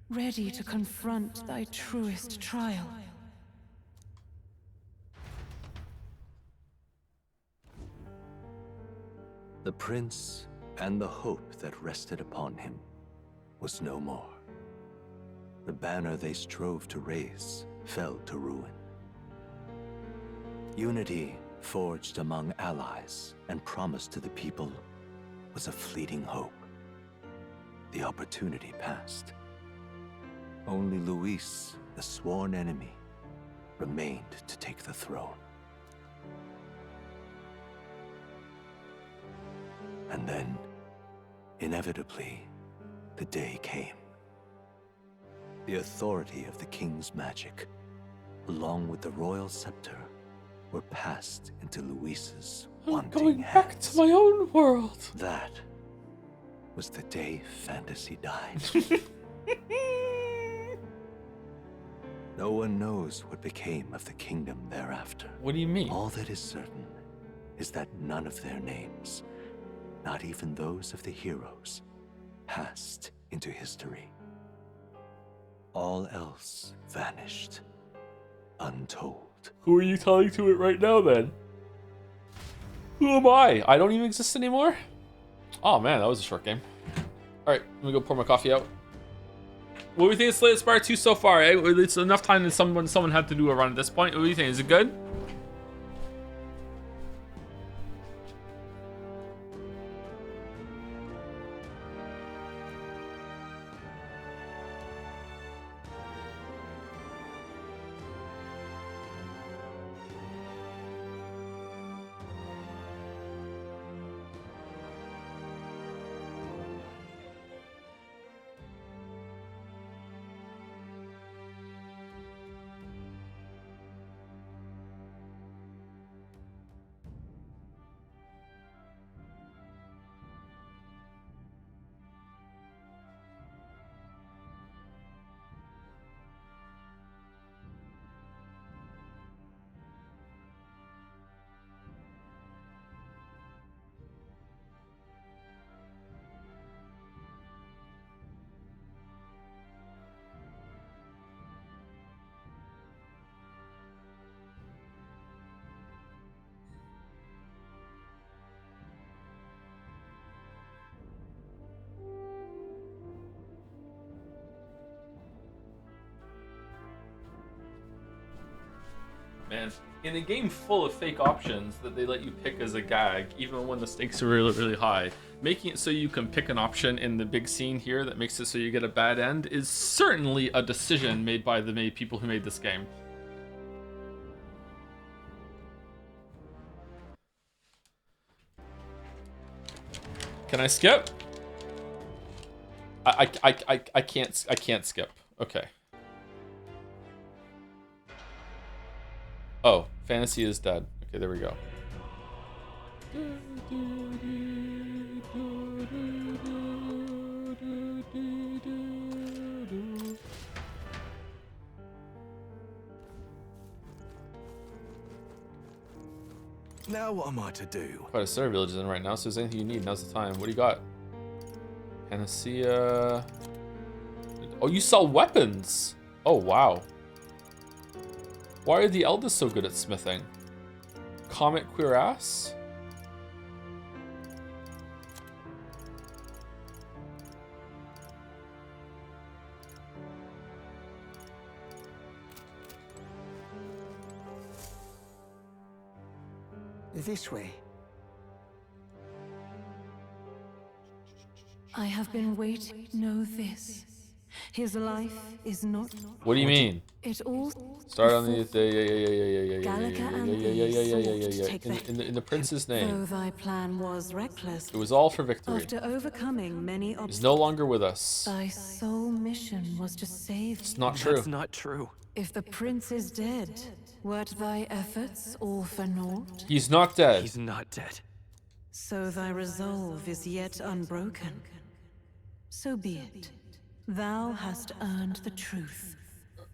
ready to confront thy truest trial. The prince and the hope that rested upon him was no more. The banner they strove to raise fell to ruin. Unity forged among allies and promised to the people was a fleeting hope. The opportunity passed. Only Luis, the sworn enemy, remained to take the throne. And then, inevitably, the day came. The authority of the king's magic, along with the royal scepter, were passed into Luis's wanting going hands. back to my own world. That was the day fantasy died. No one knows what became of the kingdom thereafter. What do you mean? All that is certain is that none of their names, not even those of the heroes, passed into history. All else vanished, untold. Who are you telling to it right now, then? Who am I? I don't even exist anymore? Oh man, that was a short game. Alright, let me go pour my coffee out. What do you think of Slay the Spire 2 so far? Eh? It's enough time that someone had to do a run at this point. What do you think? Is it good? Man, in a game full of fake options that they let you pick as a gag, even when the stakes are really, really high, making it so you can pick an option in the big scene here that makes it so you get a bad end is certainly a decision made by the people who made this game. Can I skip? I can't skip. Okay. Oh, fantasy is dead. Okay, there we go. Now what am I to do? Quite a Sarah village in right now, so if there's anything you need, now's the time. What do you got? Panacea. Oh, you sell weapons. Oh, wow. Why are the eldest so good at smithing? Comet cuirass? This way. I have been waiting. Know this. His life is not. What do you mean? It all. Start on the in the prince's name. Though thy plan was reckless. It was all for victory. After overcoming many He's obstacles. no longer with us. Thy sole mission was to save. It's not true. That's not true. If the prince is dead, wert thy efforts all for naught? He's not dead. He's not dead. So thy resolve is yet unbroken. So be it. Thou hast earned the truth.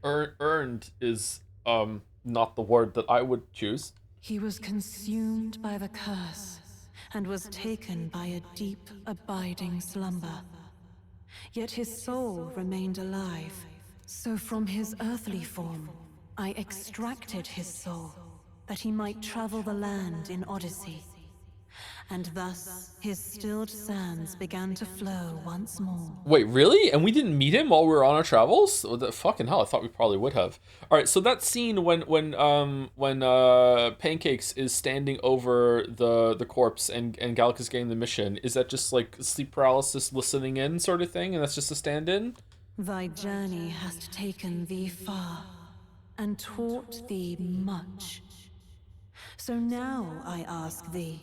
Earned is not the word that I would choose. He was consumed by the curse and was taken by a deep, abiding slumber. Yet his soul remained alive. So from his earthly form, I extracted his soul, that he might travel the land in Odyssey. And thus, his stilled sands began to flow once more. Wait, really? And we didn't meet him while we were on our travels? Oh, fucking hell, I thought we probably would have. All right, so that scene when Pancakes is standing over the corpse and Gallica's getting the mission, is that just like sleep paralysis listening in sort of thing, and that's just a stand-in? Thy journey hast taken thee far, and taught thee much. So now I ask thee,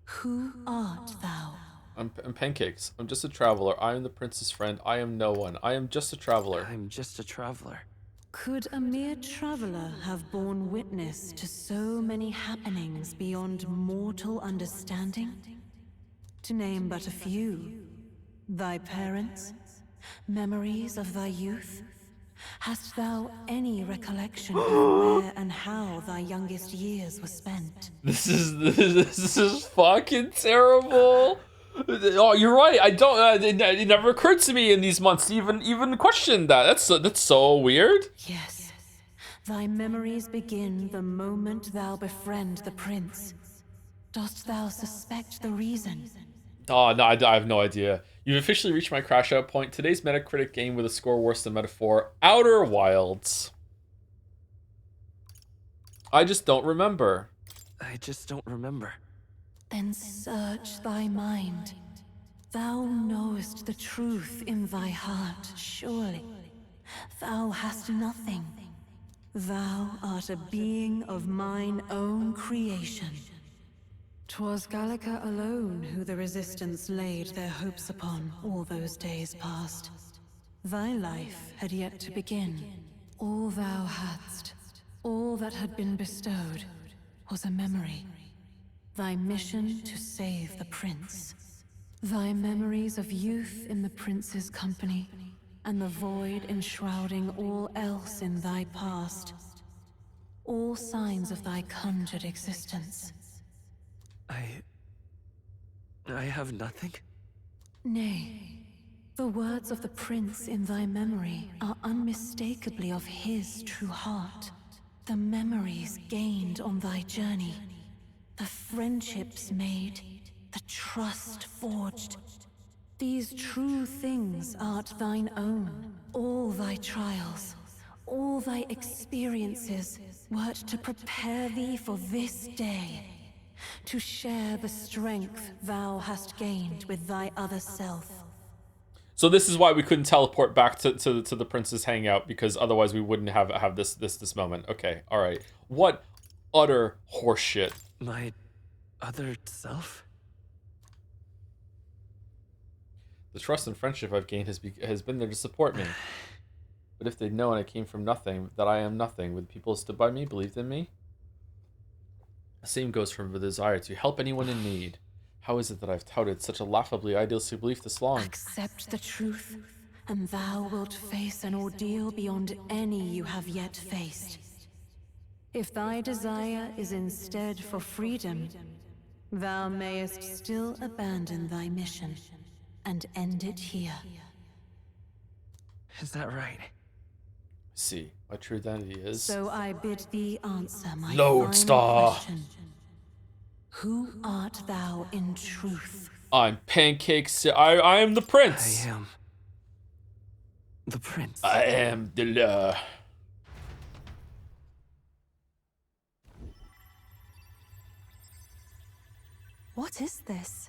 who art thou? I'm Pancakes. I'm just a traveler. I am the prince's friend. I am no one. I am just a traveler. I'm just a traveler. Could a mere traveler have borne witness to so many happenings beyond mortal understanding? To name but a few, thy parents, memories of thy youth? Hast thou any recollection of where and how thy youngest years were spent? This is fucking terrible. Oh, you're right. I don't. It never occurred to me in these months to even question that. That's so weird. Yes, thy memories begin the moment thou befriend the prince. Dost thou suspect the reason? Oh no, I have no idea. You've officially reached my crash out point. Today's Metacritic game with a score worse than Metaphor. Outer Wilds. I just don't remember. I just don't remember. Then search thy mind. Thou knowest the truth in thy heart, surely. Thou hast nothing. Thou art a being of mine own creation. 'Twas Gallica alone who the Resistance laid their hopes upon all those days past. Thy life had yet to begin. All thou hadst, all that had been bestowed, was a memory. Thy mission to save the prince. Thy memories of youth in the prince's company, and the void enshrouding all else in thy past. All signs of thy conjured existence. I have nothing? Nay, the words of the prince in thy memory are unmistakably of his true heart. The memories gained on thy journey, the friendships made, the trust forged. These true things art thine own. All thy trials, all thy experiences wert to prepare thee for this day. To share the strength thou hast gained with thy other self. So this is why we couldn't teleport back to the prince's hangout, because otherwise we wouldn't have this moment. Okay, all right. What utter horseshit. My other self? The trust and friendship I've gained has been there to support me. But if they'd known I came from nothing, that I am nothing, would people have stood by me, believed in me? The same goes for the desire to help anyone in need. How is it that I've touted such a laughably idealistic belief this long? Accept the truth, and thou wilt face an ordeal beyond any you have yet faced. If thy desire is instead for freedom, thou mayest still abandon thy mission and end it here. Is that right? See what true identity is. So I bid thee answer my Lodestar. final question. Who art thou in truth? I'm Pancakes. I am the prince. I am the prince. I am the law. What is this?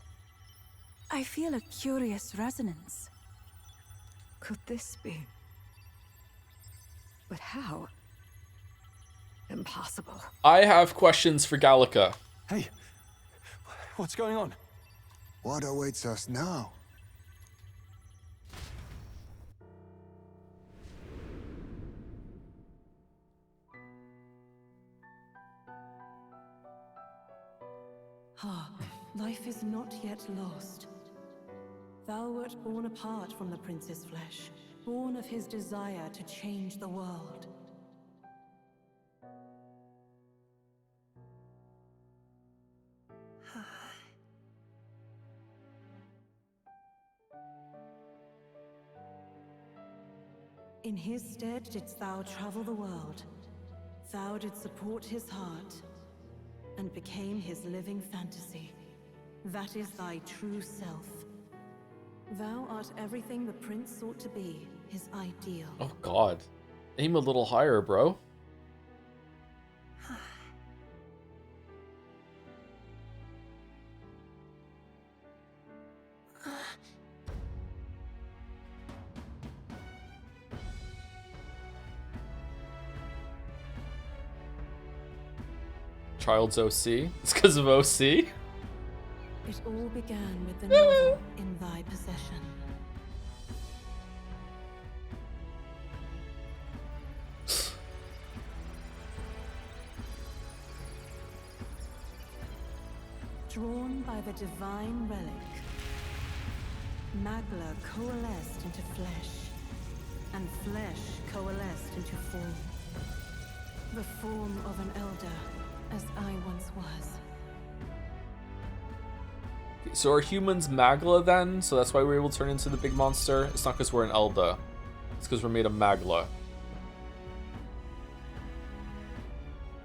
I feel a curious resonance. Could this be? But how? Impossible. I have questions for Gallica. Hey, what's going on? What awaits us now? Ah, life is not yet lost. Thou wert born apart from the prince's flesh, born of his desire to change the world. In his stead didst thou travel the world. Thou didst support his heart, and became his living fantasy. That is thy true self. Thou art everything the prince sought to be, his ideal. Oh God, aim a little higher, bro. Child's OC. It's because of OC. It all began with the novel in thy possession. Drawn by the divine relic, Magla coalesced into flesh, and flesh coalesced into form. The form of an elder, as I once was. So are humans Magla then? So that's why we're able to turn into the big monster? It's not because we're an Elda. It's because we're made of Magla.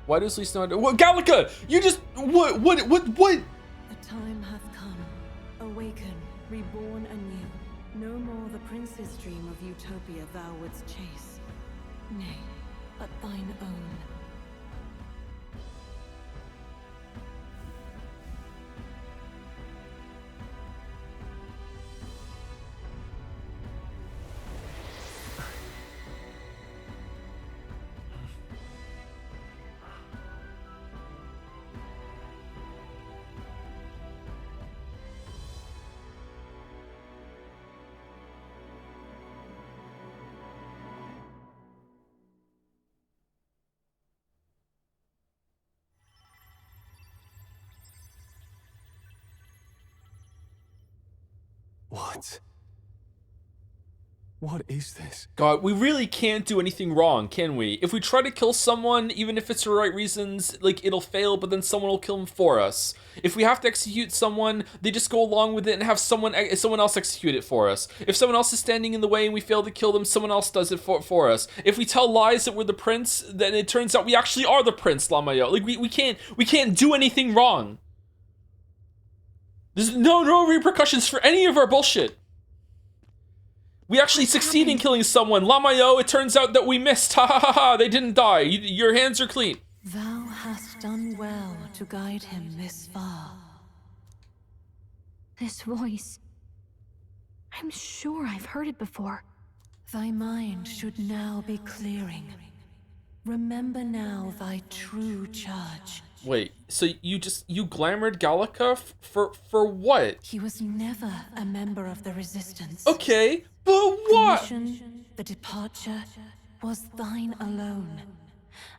Why does Lisa not... What, Gallica! You just... What? The time hath come. Awaken, reborn anew. No more the prince's dream of utopia thou wouldst chase. Nay, but thine own. What? What is this? God, we really can't do anything wrong, can we? If we try to kill someone, even if it's for the right reasons, like, it'll fail, but then someone will kill them for us. If we have to execute someone, they just go along with it and have someone else execute it for us. If someone else is standing in the way and we fail to kill them, someone else does it for us. If we tell lies that we're the prince, then it turns out we actually are the prince, Lamayo. Like, we can't do anything wrong. There's no repercussions for any of our bullshit. We actually succeed in killing someone. Lamayo, it turns out that we missed. Ha ha ha ha, they didn't die. Your hands are clean. Thou hast done well to guide him this far. This voice. I'm sure I've heard it before. Thy mind should now be clearing. Remember now thy true charge. Wait, so you glamored Gallica for what? He was never a member of the Resistance. Okay, but what? The mission, the departure, was thine alone.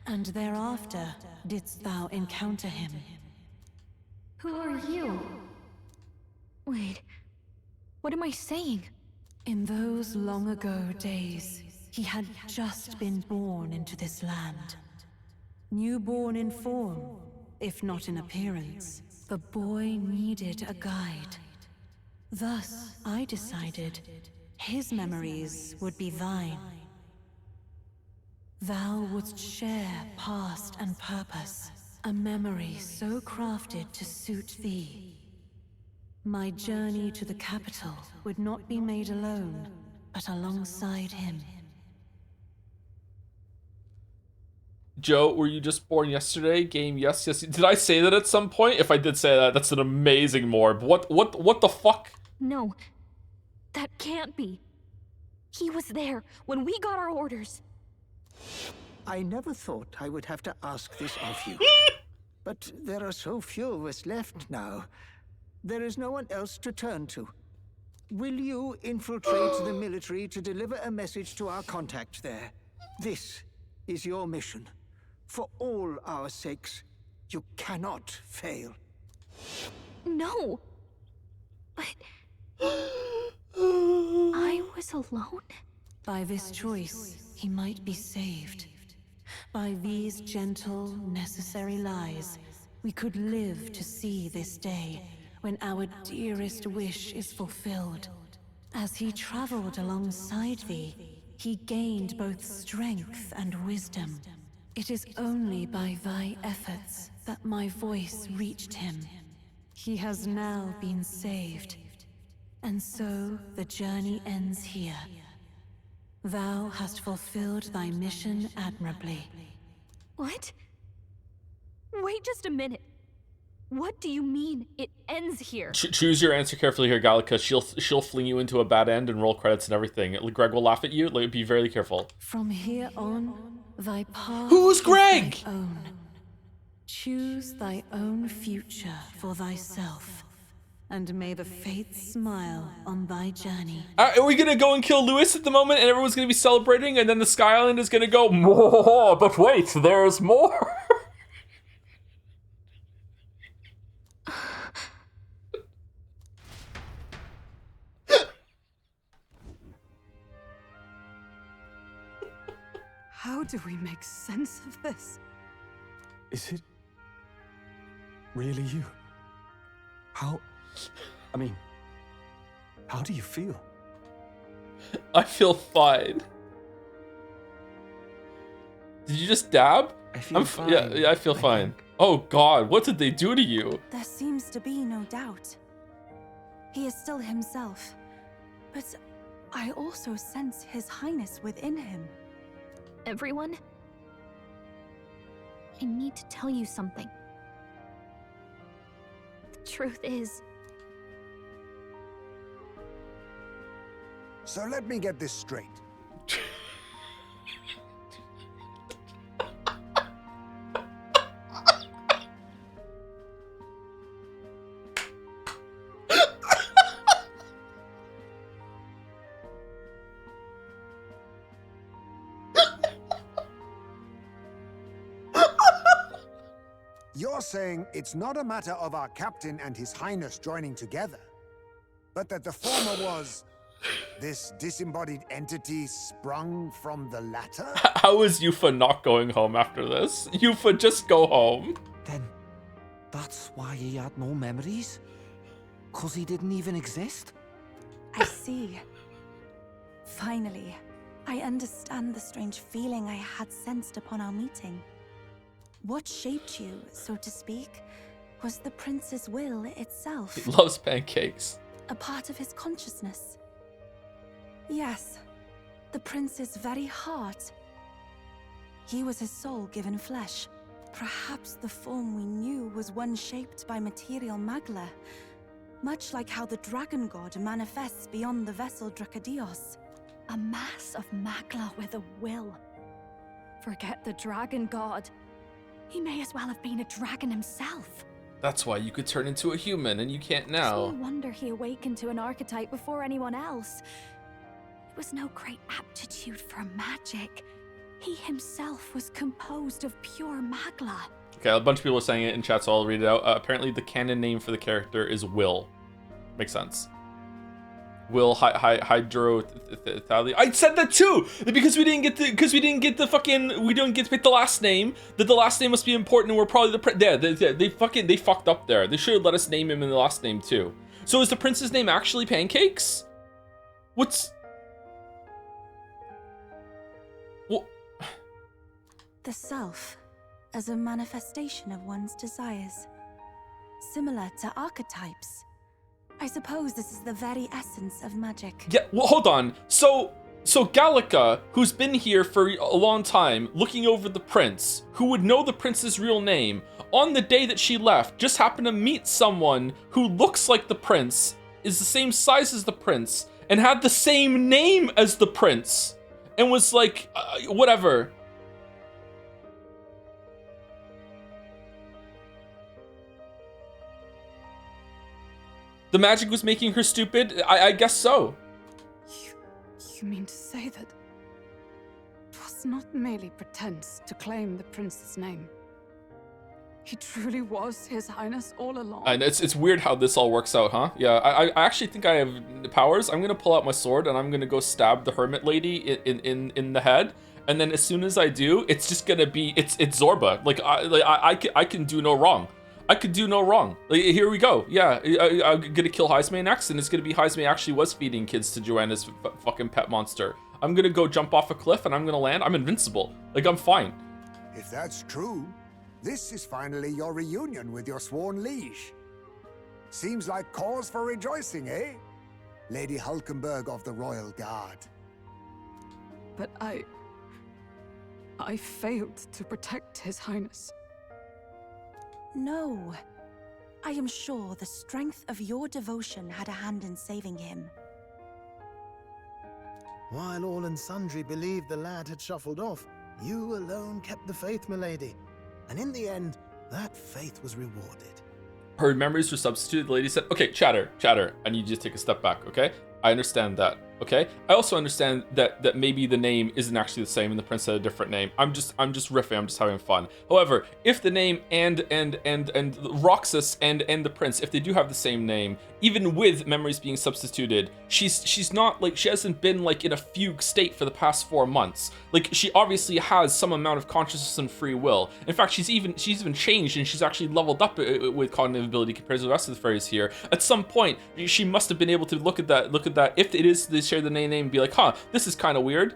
And thereafter didst thou encounter him. Who are you? Wait, what am I saying? In those long ago days, he had just been born into this land. Newborn in form, if not in appearance, the boy needed a guide. Thus, I decided his memories would be thine. Thou wouldst share past and purpose, a memory so crafted to suit thee. My journey to the capital would not be made alone, but alongside him. Joe, were you just born yesterday? Game, yes. Did I say that at some point? If I did say that, that's an amazing morb. What the fuck? No, that can't be. He was there when we got our orders. I never thought I would have to ask this of you. But there are so few of us left now. There is no one else to turn to. Will you infiltrate the military to deliver a message to our contact there? This is your mission. For all our sakes, you cannot fail. No. But... I was alone? By this choice, he might be saved. By these gentle, necessary lies, we could live to see this day, when our dearest wish is fulfilled. As he traveled alongside thee, he gained both strength and wisdom. It is only by thy efforts that my voice reached him. He has now been saved. And so the journey ends here. Thou hast fulfilled thy mission admirably. What? Wait just a minute. What do you mean, it ends here? Choose your answer carefully here, Gallica. She'll fling you into a bad end and roll credits and everything. Greg will laugh at you. Be very careful. From here on, thy path Who's Greg? is thy own. Choose thy own future for thyself. And may the fates smile on thy journey. Are we gonna go and kill Lewis at the moment and everyone's gonna be celebrating and then the Sky Island is gonna go, more, but wait, there's more? How do we make sense of this? Is it really you? How do you feel? I feel fine. Did you just dab? I feel fine. Yeah, I feel fine. Oh God, what did they do to you? There seems to be no doubt. He is still himself. But I also sense His Highness within him. Everyone? I need to tell you something. The truth is... So let me get this straight. You're saying it's not a matter of our captain and His Highness joining together, but that the former was this disembodied entity sprung from the latter? How is Yufa not going home after this? Yufa, just go home. Then that's why he had no memories? 'Cause he didn't even exist? I see. Finally, I understand the strange feeling I had sensed upon our meeting. What shaped you, so to speak, was the prince's will itself. He loves pancakes. A part of his consciousness. Yes, the prince's very heart. He was his soul given flesh. Perhaps the form we knew was one shaped by material magla, much like how the dragon god manifests beyond the vessel Drakadios. A mass of magla with a will. Forget the dragon god. He may as well have been a dragon himself. That's why you could turn into a human and you can't No now. wonder he awakened to an archetype before anyone else. It was no great aptitude for magic. He himself was composed of pure magla. Okay, a bunch of people are saying it in chat, so I'll read it out. Apparently the canon name for the character is Will. Makes sense. Hydrothallia. I said that too because we didn't get to pick the last name. That the last name must be important, and we're probably they fucked up there. They should have let us name him in the last name too. So is the prince's name actually Pancakes? What's what? The self as a manifestation of one's desires, similar to archetypes. I suppose this is the very essence of magic. Yeah, well, hold on. So Gallica, who's been here for a long time, looking over the prince, who would know the prince's real name, on the day that she left, just happened to meet someone who looks like the prince, is the same size as the prince, and had the same name as the prince, and was like, whatever. The magic was making her stupid? I guess so. You mean to say that it was not merely pretense to claim the prince's name? He truly was His Highness all along. And it's weird how this all works out, huh? Yeah, I actually think I have powers. I'm gonna pull out my sword and I'm gonna go stab the hermit lady in the head. And then as soon as I do, it's just gonna be it's Zorba. I can do no wrong. I could do no wrong. Like, here we go. Yeah, I'm gonna kill Heismay next, and it's gonna be Heismay actually was feeding kids to Joanna's fucking pet monster. I'm gonna go jump off a cliff, and I'm gonna land. I'm invincible. Like, I'm fine. If that's true, this is finally your reunion with your sworn liege. Seems like cause for rejoicing, eh? Lady Hulkenberg of the Royal Guard. But I failed to protect His Highness. No. I am sure the strength of your devotion had a hand in saving him. While all and sundry believed the lad had shuffled off, you alone kept the faith, milady. And in the end, that faith was rewarded. Her memories were substituted. The lady said, okay, chatter, I need you to take a step back, okay? I understand that, okay? I also understand that maybe the name isn't actually the same and the prince had a different name. I'm just riffing, I'm just having fun. However, if the name and Roxas and the prince, if they do have the same name, even with memories being substituted, she's not like, she hasn't been like in a fugue state for the past 4 months. Like, she obviously has some amount of consciousness and free will. In fact, she's even changed, and she's actually leveled up with cognitive ability compared to the rest of the fairies here. At some point, she must have been able to look at that, if it is they share the name and be like, huh, this is kind of weird,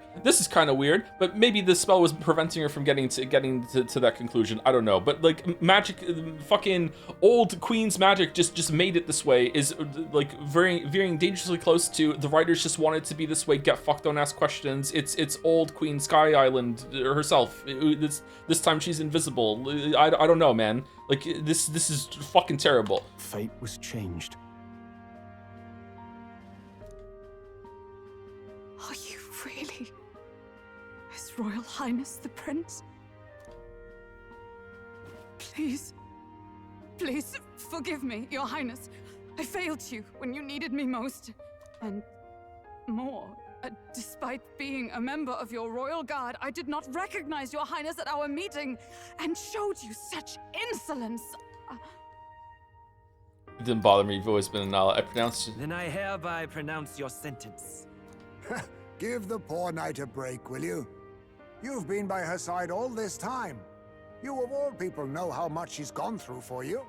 but maybe the spell was preventing her from getting to that conclusion. I don't know, but like, magic, fucking old queen's magic just made it this way, is like veering dangerously close to the writers just wanted to be this way. Get fucked, don't ask questions. It's old Queen Sky Island herself. This time she's invisible. I don't know, man. Like, this is fucking terrible. Fate was changed. Are you really His Royal Highness the Prince? Please forgive me, Your Highness. I failed you when you needed me most. And more, despite being a member of your royal guard, I did not recognize Your Highness at our meeting and showed you such insolence. It didn't bother me. You've always been an ally. I pronounced it. Then I hereby pronounce your sentence. Give the poor knight a break, will you? You've been by her side all this time. You of all people know how much she's gone through for you.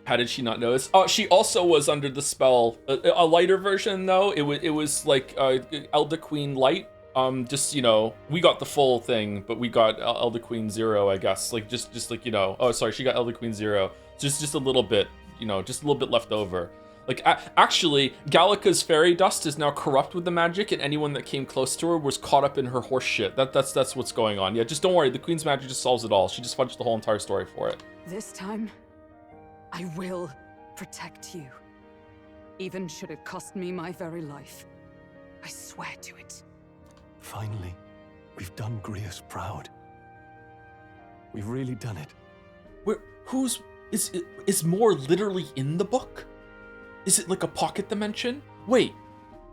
How did she not notice? Oh, she also was under the spell. A lighter version, though. It was like Elder Queen Light. Just, you know, we got the full thing, but we got Elder Queen 0, I guess. Like, just like, you know. Oh, sorry, she got Elder Queen 0. Just a little bit, you know, just a little bit left over. Like, actually, Gallica's fairy dust is now corrupt with the magic, and anyone that came close to her was caught up in her horse shit. That's what's going on. Yeah, just don't worry. The Queen's magic just solves it all. She just fudged the whole entire story for it. This time, I will protect you. Even should it cost me my very life. I swear to it. Finally, we've done Grius proud. We've really done it. Is more literally in the book? Is it like a pocket dimension? Wait,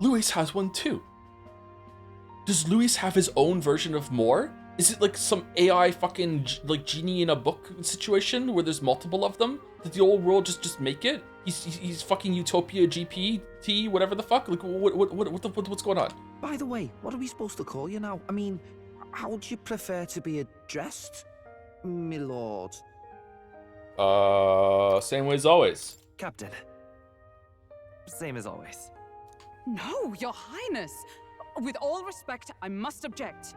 Luis has one too. Does Luis have his own version of more? Is it like some AI fucking like genie in a book situation where there's multiple of them? Did the old world just make it? He's fucking Utopia GPT, whatever the fuck. Like what's going on? By the way, what are we supposed to call you now? I mean, how would you prefer to be addressed, my lord? Same way as always. Captain. Same as always. No, Your Highness. With all respect, I must object.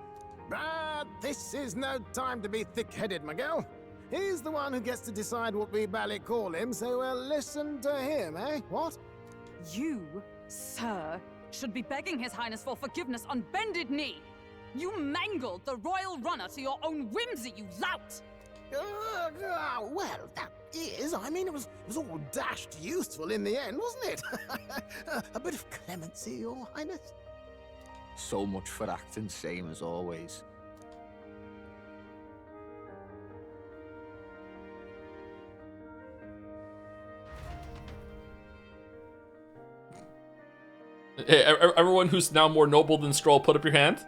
But this is no time to be thick-headed, Miguel. He's the one who gets to decide what we bally call him, so listen to him, eh? What? You, sir, should be begging His Highness for forgiveness on bended knee. You mangled the royal runner to your own whimsy, you lout! Well, that is. I mean, it was all dashed useful in the end, wasn't it? A bit of clemency, Your Highness. So much for acting same as always. Hey, everyone who's now more noble than Stroll, put up your hand.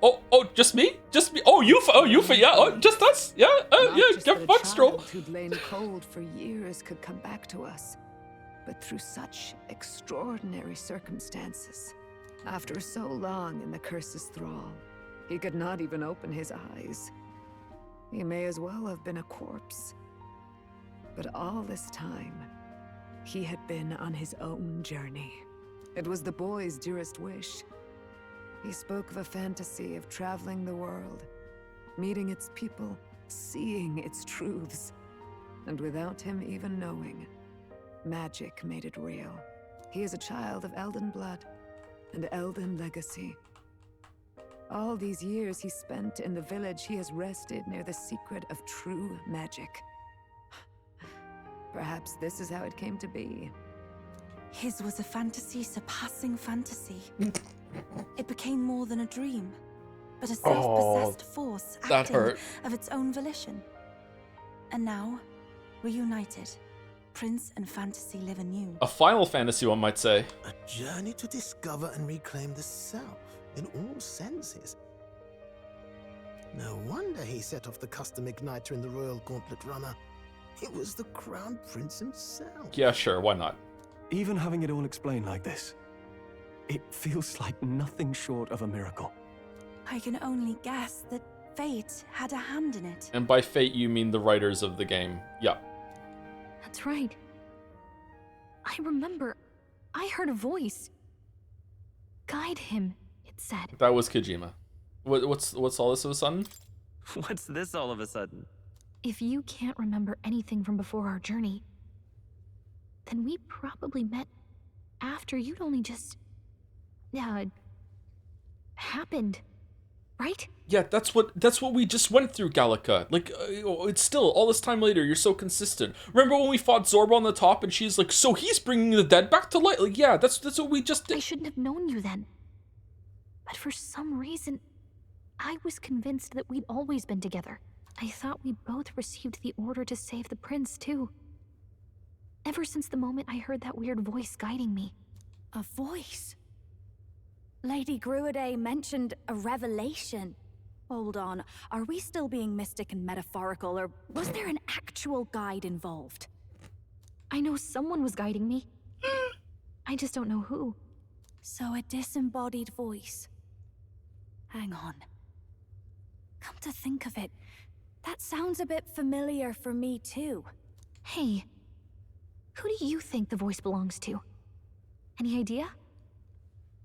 Oh, just me? Just me? Oh, you, yeah, oh, just us? Yeah, yeah, get fucked, Stroll. Who'd lain cold for years could come back to us, but through such extraordinary circumstances. After so long in the curse's thrall, he could not even open his eyes. He may as well have been a corpse. But all this time, he had been on his own journey. It was the boy's dearest wish. He spoke of a fantasy of traveling the world, meeting its people, seeing its truths. And without him even knowing, magic made it real. He is a child of Elden blood and Elden legacy. All these years he spent in the village, he has rested near the secret of true magic. Perhaps this is how it came to be. His was a fantasy surpassing fantasy. It became more than a dream, but a self-possessed force acting of its own volition. And now, reunited, Prince and fantasy live anew. A Final Fantasy, one might say. A journey to discover and reclaim the self, in all senses. No wonder he set off the custom igniter in the Royal Gauntlet Runner. It was the Crown Prince himself. Yeah, sure, why not? Even having it all explained like this, it feels like nothing short of a miracle. I can only guess that fate had a hand in it. And by fate, you mean the writers of the game. Yeah. That's right. I remember. I heard a voice. Guide him, it said. That was Kojima. What's all this of a sudden? What's this all of a sudden? If you can't remember anything from before our journey, then we probably met after you'd only just... happened, right? Yeah, that's what we just went through, Gallica. Like, it's still, all this time later, you're so consistent. Remember when we fought Zorba on the top and she's like, so he's bringing the dead back to life? Like, yeah, that's what we just did. I shouldn't have known you then. But for some reason, I was convinced that we'd always been together. I thought we both received the order to save the prince, too. Ever since the moment I heard that weird voice guiding me. A voice? Lady Gruaday mentioned a revelation. Hold on, are we still being mystic and metaphorical, or was there an actual guide involved? I know someone was guiding me. I just don't know who. So a disembodied voice. Hang on. Come to think of it, that sounds a bit familiar for me too. Hey, who do you think the voice belongs to? Any idea?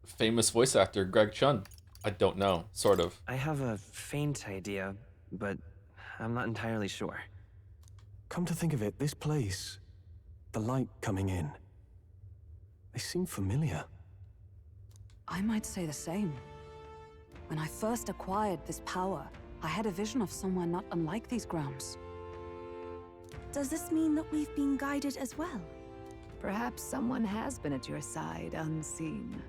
Famous voice actor Greg Chun. I don't know, sort of. I have a faint idea, but I'm not entirely sure. Come to think of it, this place, the light coming in, they seem familiar. I might say the same. When I first acquired this power, I had a vision of somewhere not unlike these grounds. Does this mean that we've been guided as well? Perhaps someone has been at your side unseen,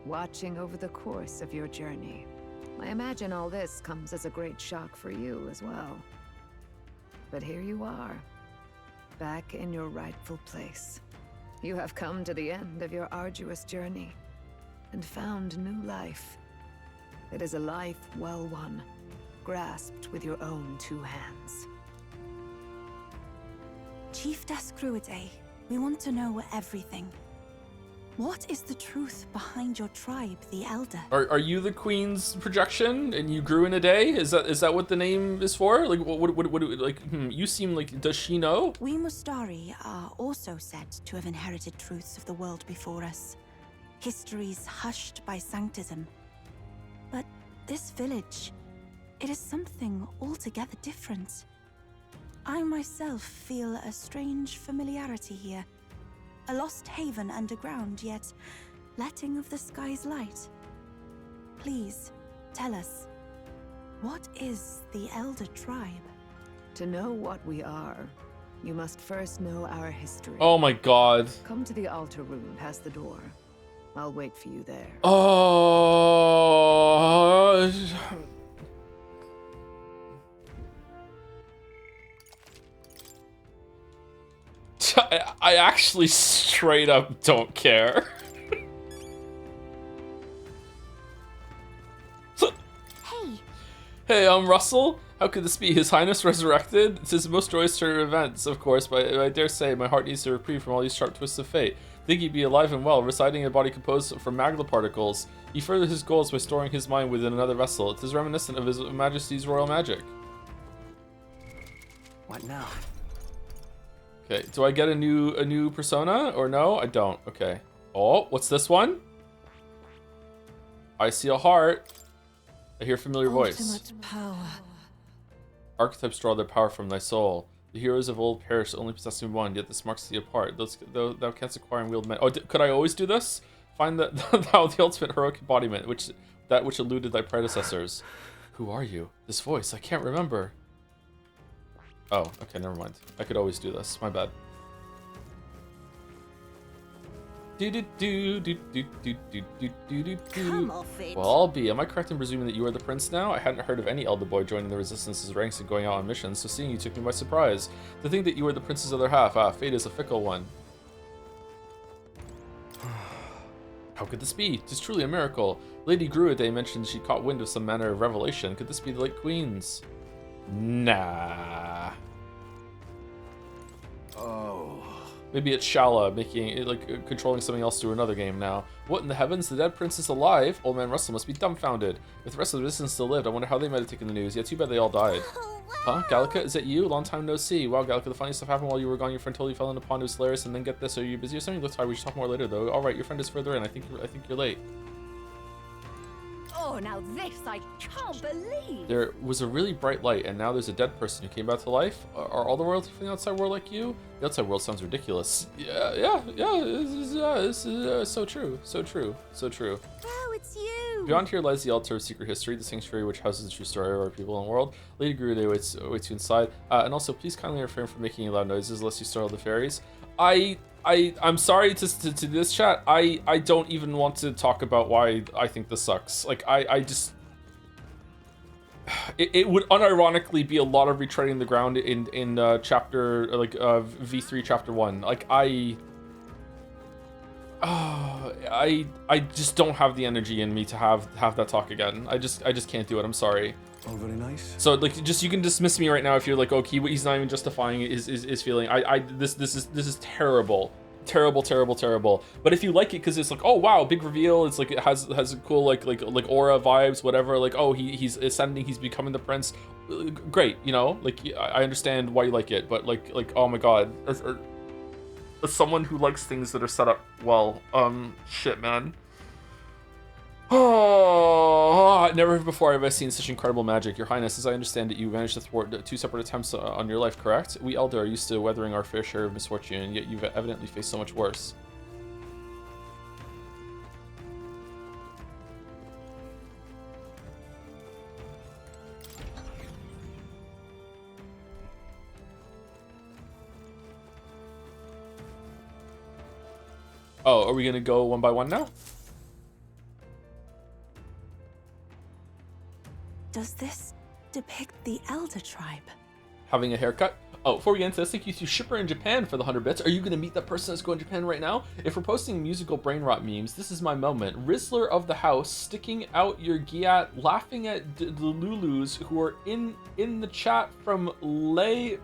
watching over the course of your journey. I imagine all this comes as a great shock for you as well. But here you are, back in your rightful place. You have come to the end of your arduous journey and found new life. It is a life well won, grasped with your own 2 hands. Chief Descruidae, we want to know everything. What is the truth behind your tribe, the Elder? Are you the queen's projection and you grew in a day? Is that what the name is for? Like what like you seem like, does she know? We Mustari are also said to have inherited truths of the world before us. Histories hushed by sanctism. But this village, it is something altogether different. I myself feel a strange familiarity here. A lost haven underground, yet letting of the sky's light. Please, tell us, what is the Elder Tribe? To know what we are, you must first know our history. Oh my god. Come to the altar room past the door. I'll wait for you there. Oh. I actually straight up don't care. Hey, I'm Russell. How could this be? His Highness resurrected? It's his most joyous turn of events, of course, but I dare say my heart needs a reprieve from all these sharp twists of fate. Think he'd be alive and well, residing in a body composed from magma particles. He furthered his goals by storing his mind within another vessel. It is reminiscent of His Majesty's royal magic. What now? Okay, do I get a new persona or no? I don't. Okay. Oh, what's this one? I see a heart. I hear a familiar voice. Ultimate power. Archetypes draw their power from thy soul. The heroes of old perished, only possessing one, yet this marks thee apart. Thou canst acquire and wield men. Oh, could I always do this? Find thou the ultimate heroic embodiment, which eluded thy predecessors. Who are you? This voice, I can't remember. Oh, okay, never mind. I could always do this. My bad. Come off it. Well, I'll be. Am I correct in presuming that you are the prince now? I hadn't heard of any elder boy joining the Resistance's ranks and going out on missions, so seeing you took me by surprise. To think that you were the prince's other half. Ah, fate is a fickle one. How could this be? 'Tis truly a miracle. Lady Gruidae mentioned she caught wind of some manner of revelation. Could this be the late queen's? Nah. Oh. Maybe it's Shala making it, like, controlling something else through another game now. What in the heavens? The dead prince is alive? Old man Russell must be dumbfounded. If the rest of the Resistance still lived, I wonder how they might have taken the news. Yeah, too bad they all died. Huh? Gallica, is that you? Long time no see. Wow, Gallica, the funny stuff happened while you were gone. Your friend totally fell into pond. It was hilarious. And then get this, are you busy or something? Looks tired. We should talk more later, though. All right, your friend is further in. I think you're late. Oh, now this I can't believe. There was a really bright light, and now there's a dead person who came back to life. Are all the royalty from the outside world like you? The outside world sounds ridiculous. Yeah. This is so true. Oh, it's you. Beyond here lies the altar of secret history, the sanctuary which houses the true story of our people and world. Lady Gruidae awaits you inside. And also, please kindly refrain from making any loud noises unless you startle the fairies. I'm sorry to this chat. I don't even want to talk about why I think this sucks. Like I just it would unironically be a lot of retreading the ground in chapter like V3 chapter 1. Like I just don't have the energy in me to have that talk again. I just can't do it. I'm sorry. Oh, very nice. So like, you can dismiss me right now if you're like, okay, he's not even justifying his feeling. This is terrible. But if you like it because it's like, oh wow, big reveal. It's like it has a cool like aura vibes, whatever. Like, oh, he's ascending, he's becoming the prince. Great, you know. Like I understand why you like it, but like oh my god, as someone who likes things that are set up well, shit, man. Oh, never before have I seen such incredible magic. Your Highness, as I understand it, you managed to thwart 2 separate attempts on your life, correct? We Elder are used to weathering our fair share of misfortune, and yet you've evidently faced so much worse. Oh, are we gonna go one by one now? Does this depict the Elder Tribe? Having a haircut? Oh, before we get into this, thank you to Shipper in Japan for the 100 bits. Are you going to meet that person that's going to Japan right now? If we're posting musical brain rot memes, this is my moment. Rizzler of the house, sticking out your giat, laughing at the Lulus who are in the chat from Les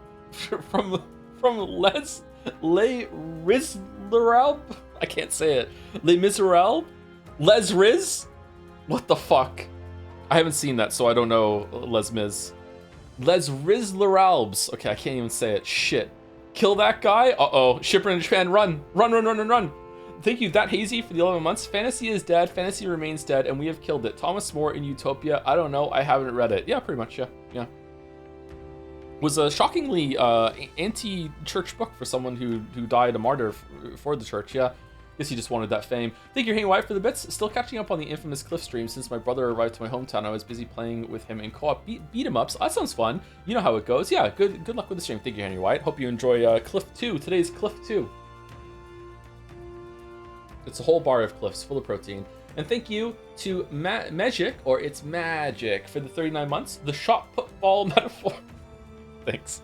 Rizleralb? I can't say it. Les Miserables? Les Riz? What the fuck? I haven't seen that, so I don't know Les Mis. Les Rizleralbs. Okay, I can't even say it. Shit. Kill that guy? Uh-oh. Shipper in Japan, run. Run, run, run, run, run. Thank you, That Hazy, for the 11 months. Fantasy is dead. Fantasy remains dead, and we have killed it. Thomas More in Utopia. I don't know. I haven't read it. Yeah, pretty much, yeah. Yeah. Was a shockingly anti-church book for someone who died a martyr for the church, yeah. Guess he just wanted that fame. Thank you, Hang White, for the bits. Still catching up on the infamous Cliff stream since my brother arrived to my hometown. I was busy playing with him in co-op beat 'em ups. That sounds fun. You know how it goes. Yeah, good luck with the stream. Thank you, Henry White. Hope you enjoy Cliff 2. Today's Cliff 2. It's a whole bar of Cliffs full of protein. And thank you to Magic, or It's Magic, for the 39 months. The shot football metaphor. Thanks.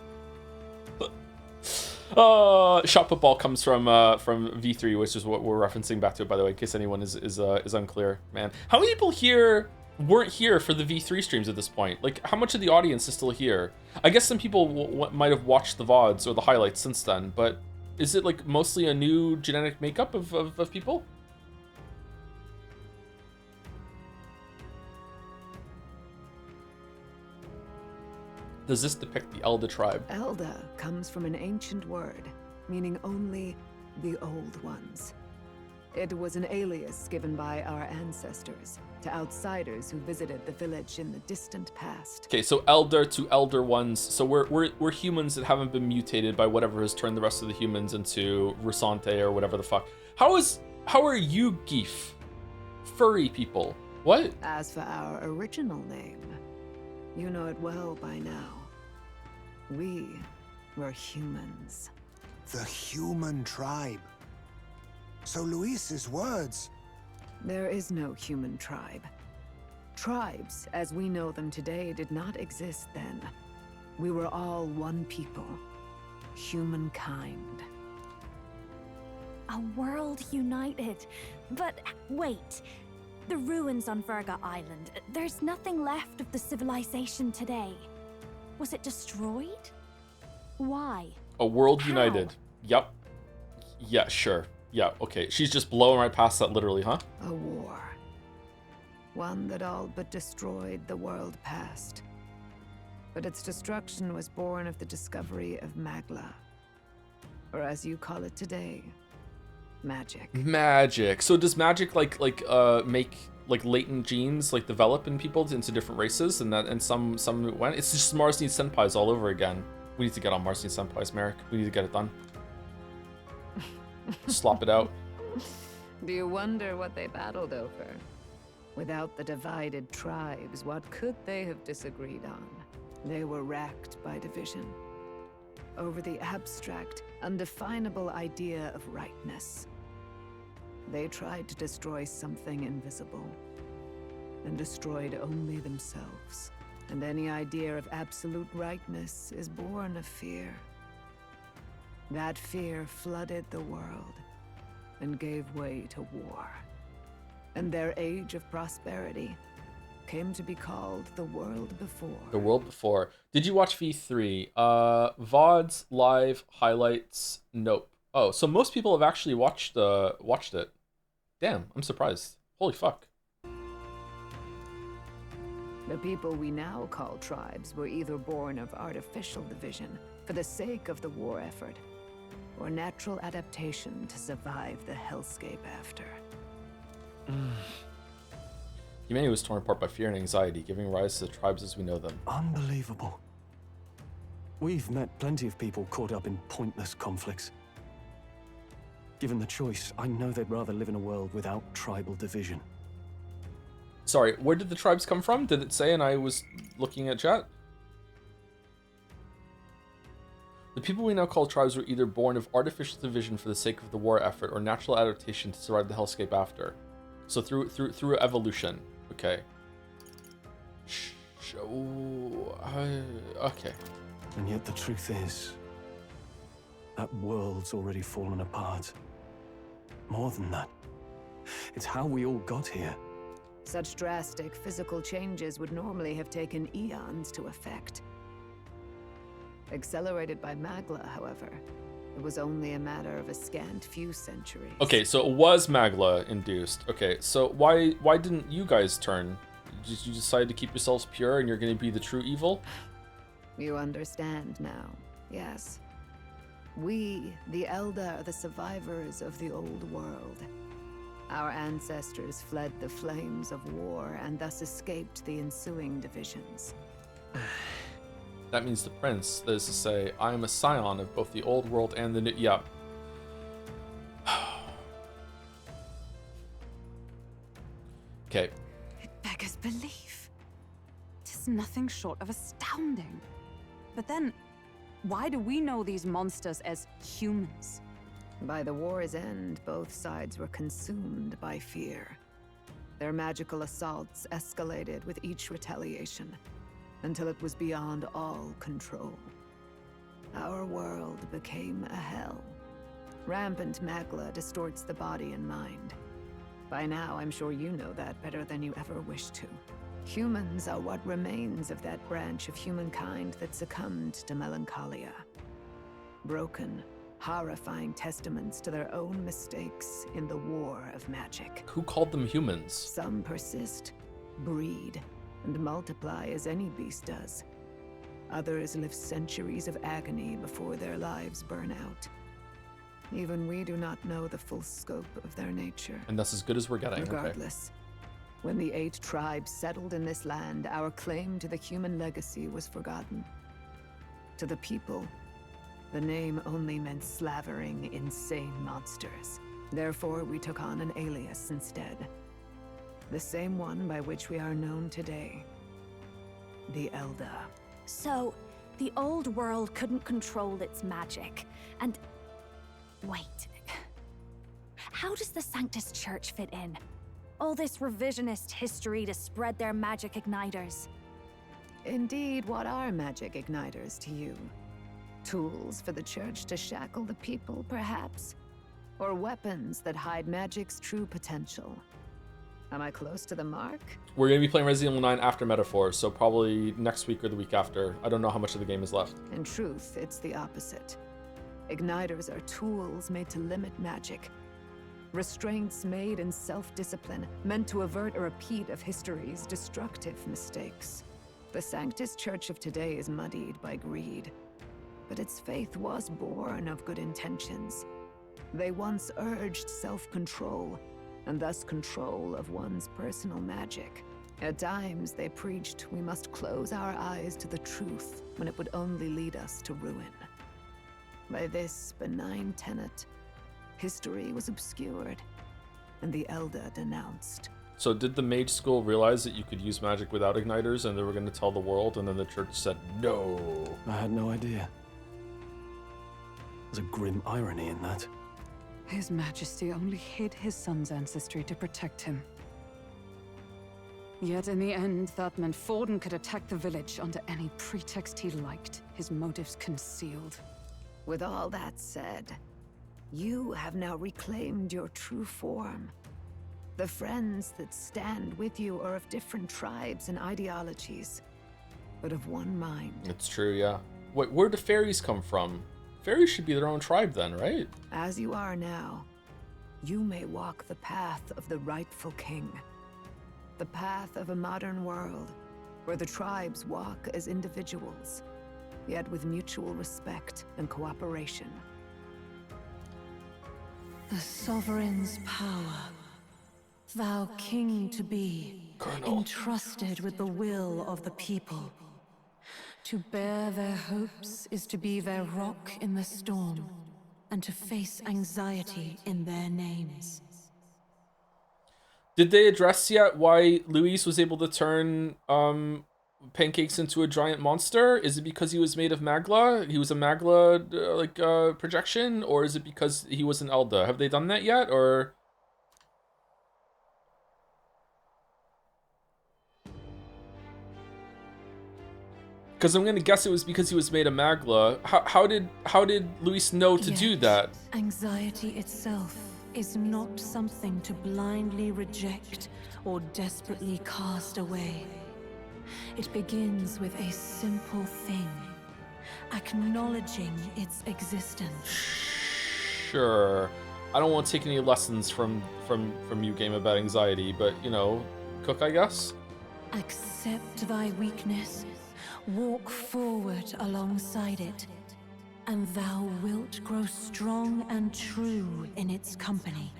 Shot football comes from V3, which is what we're referencing back to, by the way, in case anyone is unclear. Man, how many people here weren't here for the V3 streams at this point? Like, how much of the audience is still here? I guess some people might have watched the VODs or the highlights since then, but is it like mostly a new genetic makeup of people? Does this depict the Elder tribe? Elder comes from an ancient word, meaning only the old ones. It was an alias given by our ancestors to outsiders who visited the village in the distant past. Okay, so Elder to Elder Ones. So we're humans that haven't been mutated by whatever has turned the rest of the humans into Rusante or whatever the fuck. How are you Geef? Furry people. What? As for our original name, you know it well by now. We were humans. The human tribe. So Luis's words. There is no human tribe. Tribes, as we know them today, did not exist then. We were all one people. Humankind. A world united. But wait. The ruins on Virga Island. There's nothing left of the civilization today. Was it destroyed? Why? A world How? United. Yep. Yeah, sure. Yeah, okay. She's just blowing right past that literally, huh? A war. One that all but destroyed the world past. But its destruction was born of the discovery of Magla. Or as you call it today, magic. Magic. So does magic make like latent genes like develop in people into different races, and some went? It's just Mars needs senpais all over again. We need to get on Mars needs senpais, Merrick. We need to get it done. Slop it out. Do you wonder what they battled over? Without the divided tribes, what could they have disagreed on? They were racked by division. Over the abstract, undefinable idea of rightness. They tried to destroy something invisible, and destroyed only themselves. And any idea of absolute rightness is born of fear. That fear flooded the world, and gave way to war. And their age of prosperity came to be called the world before. The world before. Did you watch V3? VODs, live, highlights, nope. Oh, so most people have actually watched it. Damn, I'm surprised. Holy fuck. The people we now call tribes were either born of artificial division for the sake of the war effort, or natural adaptation to survive the hellscape after. Humanity was torn apart by fear and anxiety, giving rise to the tribes as we know them. Unbelievable. We've met plenty of people caught up in pointless conflicts. Given the choice, I know they'd rather live in a world without tribal division. Sorry, where did the tribes come from? Did it say and I was looking at chat? The people we now call tribes were either born of artificial division for the sake of the war effort or natural adaptation to survive the hellscape after. So through evolution. Okay. Okay. And yet the truth is, That world's already fallen apart. More than that, it's how we all got here. Such drastic physical changes would normally have taken eons to effect. Accelerated by Magla, however, it was only a matter of a scant few centuries. Okay, so it was Magla induced. Okay, so why didn't you guys turn? You decided to keep yourselves pure and you're going to be the true evil? You understand now, yes. We, the Elder, are the survivors of the old world. Our ancestors fled the flames of war and thus escaped the ensuing divisions. That means the prince, that is to say, I am a scion of both the old world and the new. Yeah. Okay. It beggars belief. Tis nothing short of astounding. But then, why do we know these monsters as humans? By the war's end, both sides were consumed by fear. Their magical assaults escalated with each retaliation, until it was beyond all control. Our world became a hell. Rampant Magla distorts the body and mind. By now, I'm sure you know that better than you ever wished to. Humans are what remains of that branch of humankind that succumbed to melancholia. Broken, horrifying testaments to their own mistakes in the war of magic. Who called them humans? Some persist, breed, and multiply as any beast does. Others live centuries of agony before their lives burn out. Even we do not know the full scope of their nature. And that's as good as we're getting. Regardless, when the 8 tribes settled in this land, our claim to the human legacy was forgotten. To the people, the name only meant slavering, insane monsters. Therefore, we took on an alias instead. The same one by which we are known today. The Elder. So, the old world couldn't control its magic, and... Wait. How does the Sanctus Church fit in? All this revisionist history to spread their magic igniters. Indeed, what are magic igniters to you? Tools for the church to shackle the people, perhaps? Or weapons that hide magic's true potential? Am I close to the mark? We're going to be playing Resident Evil 9 after Metaphor, so probably next week or the week after. I don't know how much of the game is left. In truth, it's the opposite. Igniters are tools made to limit magic. Restraints made in self-discipline, meant to avert a repeat of history's destructive mistakes. The Sanctus Church of today is muddied by greed, but its faith was born of good intentions. They once urged self-control, and thus control of one's personal magic. At times, they preached we must close our eyes to the truth when it would only lead us to ruin. By this benign tenet, history was obscured, and the Elder denounced. So did the mage school realize that you could use magic without igniters and they were going to tell the world, and then the church said no? I had no idea. There's a grim irony in that. His Majesty only hid his son's ancestry to protect him. Yet in the end, that meant Forden could attack the village under any pretext he liked, his motives concealed. With all that said, you have now reclaimed your true form. The friends that stand with you are of different tribes and ideologies, but of one mind. It's true, yeah. Wait, where do fairies come from? Fairies should be their own tribe then, right? As you are now, you may walk the path of the rightful king. The path of a modern world, where the tribes walk as individuals, yet with mutual respect and cooperation. The sovereign's power, thou king to be, Colonel. entrusted with the will of the people. To bear their hopes is to be their rock in the storm, and to face anxiety in their names. Did they address yet why Luis was able to turn Pancakes into a giant monster? Is it because he was made of Magla? He was a Magla projection, or is it because he was an Elda? Have they done that yet, or? Because I'm gonna guess it was because he was made of Magla. How did Luis know to do that? Anxiety itself is not something to blindly reject or desperately cast away. It begins with a simple thing, acknowledging its existence. Sure. I don't want to take any lessons from you, game, about anxiety, but you know, Cook, I guess. Accept thy weakness, walk forward alongside it, and thou wilt grow strong and true in its company.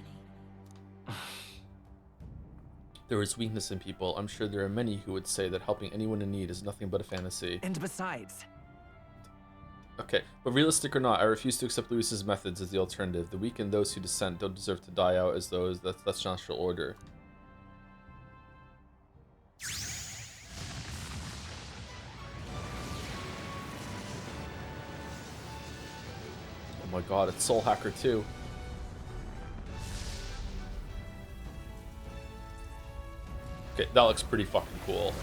There is weakness in people. I'm sure there are many who would say that helping anyone in need is nothing but a fantasy. And besides... Okay, but realistic or not, I refuse to accept Luis's methods as the alternative. The weak and those who dissent don't deserve to die out as those. That's natural order. Oh my god, it's Soul Hacker 2. Okay, that looks pretty fucking cool.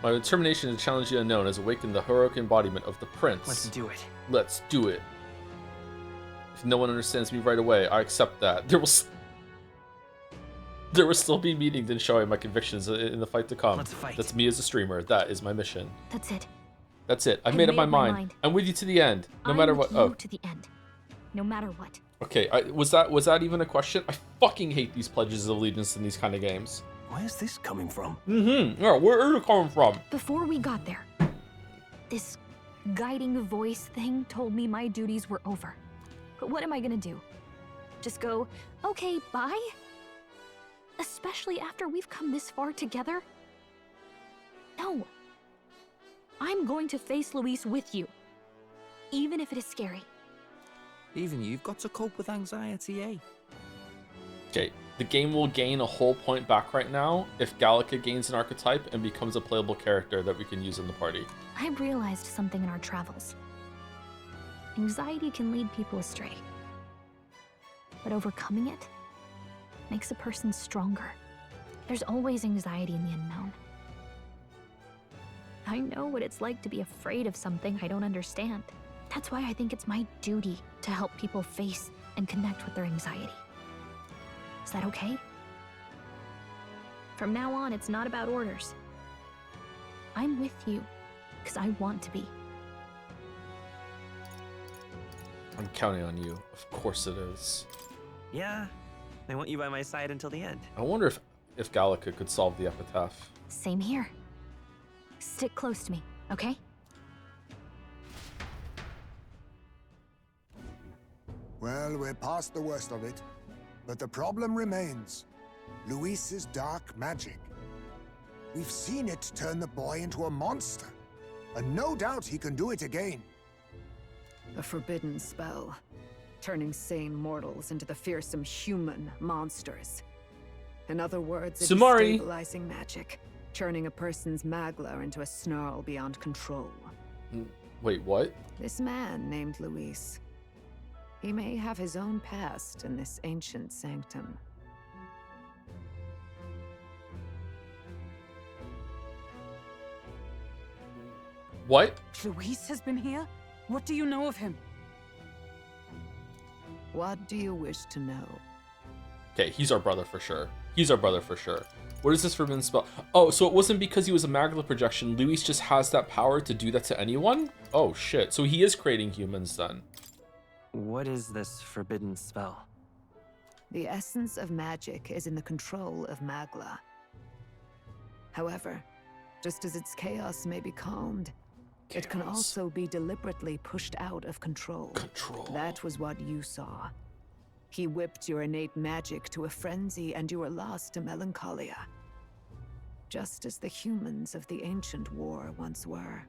My determination to challenge the unknown has awakened the heroic embodiment of the prince. Let's do it. Let's do it. If no one understands me right away, I accept that. There will still be meetings and showing my convictions in the fight to come. Let's fight. That's me as a streamer. That is my mission. That's it. That's it. I've made up my mind. I'm with you to the end, no matter what. I'm with you to the end, no matter what. Okay, was that even a question? I fucking hate these pledges of allegiance in these kind of games. Where's this coming from? Yeah, where are you coming from? Before we got there, this guiding voice thing told me my duties were over. But what am I gonna do? Just go, okay, bye? Especially after we've come this far together? No. I'm going to face Luis with you, even if it is scary. Even you've got to cope with anxiety, eh? Okay, the game will gain a whole point back right now if Gallica gains an archetype and becomes a playable character that we can use in the party. I realized something in our travels. Anxiety can lead people astray. But overcoming it makes a person stronger. There's always anxiety in the unknown. I know what it's like to be afraid of something I don't understand. That's why I think it's my duty to help people face and connect with their anxiety. Is that okay? From now on, it's not about orders. I'm with you, because I want to be. I'm counting on you. Of course it is. Yeah, I want you by my side until the end. I wonder if Gallica could solve the epitaph. Same here. Stick close to me, okay? Well, we're past the worst of it. But the problem remains. Luis's dark magic. We've seen it turn the boy into a monster. And no doubt he can do it again. A forbidden spell, turning sane mortals into the fearsome human monsters. In other words, it's stabilizing magic, turning a person's magla into a snarl beyond control. Wait, what? This man named Luis. He may have his own past in this ancient sanctum. What? Luis has been here? What do you know of him? What do you wish to know? Okay, he's our brother for sure. He's our brother for sure. What is this forbidden spell? Oh, so it wasn't because he was a magla projection. Luis just has that power to do that to anyone? Oh shit, so he is creating humans then. What is this forbidden spell? The essence of magic is in the control of magla. However, just as its chaos may be calmed, it can also be deliberately pushed out of control. That was what you saw. He whipped your innate magic to a frenzy and you were lost to melancholia. Just as the humans of the ancient war once were.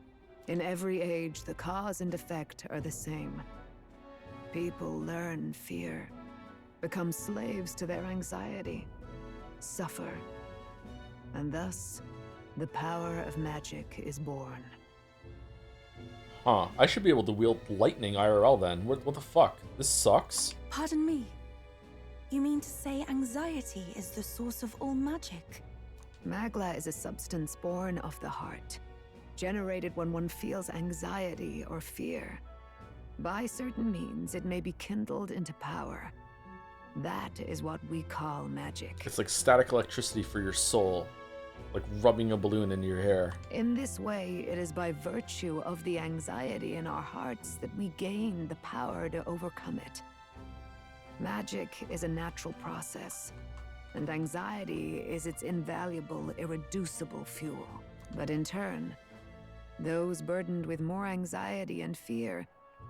In every age, the cause and effect are the same. People learn fear, become slaves to their anxiety, suffer, and thus, the power of magic is born. Huh, I should be able to wield lightning IRL then. What the fuck? This sucks. Pardon me. You mean to say anxiety is the source of all magic? Magla is a substance born of the heart, generated when one feels anxiety or fear. By certain means, it may be kindled into power. That is what we call magic. It's like static electricity for your soul, like rubbing a balloon into your hair. In this way, it is by virtue of the anxiety in our hearts that we gain the power to overcome it. Magic is a natural process, and anxiety is its invaluable, irreducible fuel. But in turn, those burdened with more anxiety and fear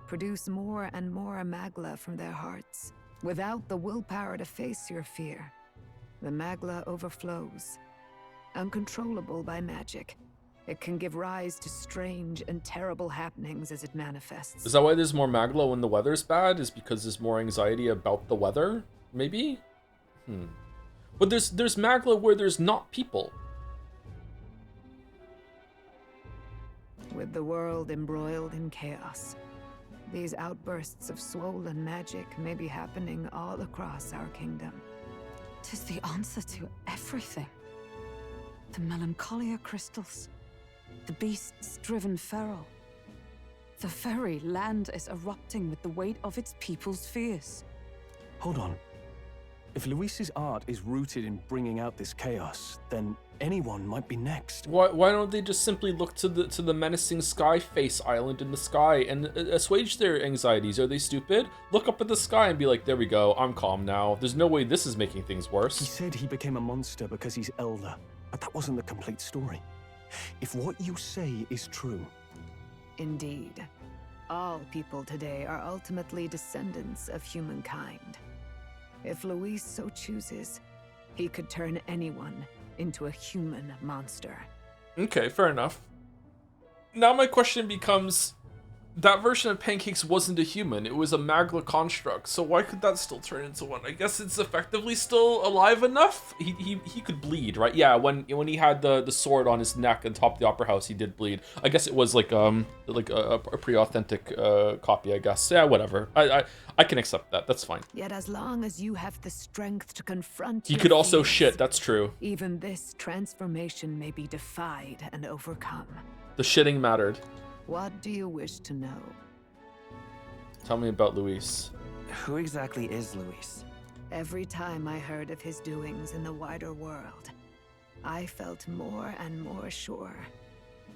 produce more and more magla from their hearts. Without the willpower to face your fear, the magla overflows. Uncontrollable by magic, it can give rise to strange and terrible happenings as it manifests. Is that why there's more magla when the weather's bad? Is because there's more anxiety about the weather? Maybe? But there's magla where there's not people. With the world embroiled in chaos, these outbursts of swollen magic may be happening all across our kingdom. 'Tis the answer to everything. The melancholia crystals, the beasts driven feral. The very land is erupting with the weight of its people's fears. Hold on. If Luis's art is rooted in bringing out this chaos, then anyone might be next. Why don't they just simply look to the menacing sky face island in the sky and assuage their anxieties? Are they stupid? Look up at the sky and be like, there we go, I'm calm now. There's no way this is making things worse. He said he became a monster because he's elder, but that wasn't the complete story. If what you say is true... Indeed. All people today are ultimately descendants of humankind. If Luis so chooses, he could turn anyone into a human monster. Okay, fair enough. Now my question becomes, that version of Pancakes wasn't a human, it was a magla construct, so why could that still turn into one? I guess it's effectively still alive enough? He could bleed, right? Yeah, when he had the sword on his neck on top of the Opera House, he did bleed. I guess it was like a pretty authentic copy, I guess. Yeah, whatever. I can accept that, that's fine. Yet as long as you have the strength to confront He your could also fears, shit, that's true. even this transformation may be defied and overcome. The shitting mattered. What do you wish to know? Tell me about Luis. Who exactly is Luis? Every time I heard of his doings in the wider world, I felt more and more sure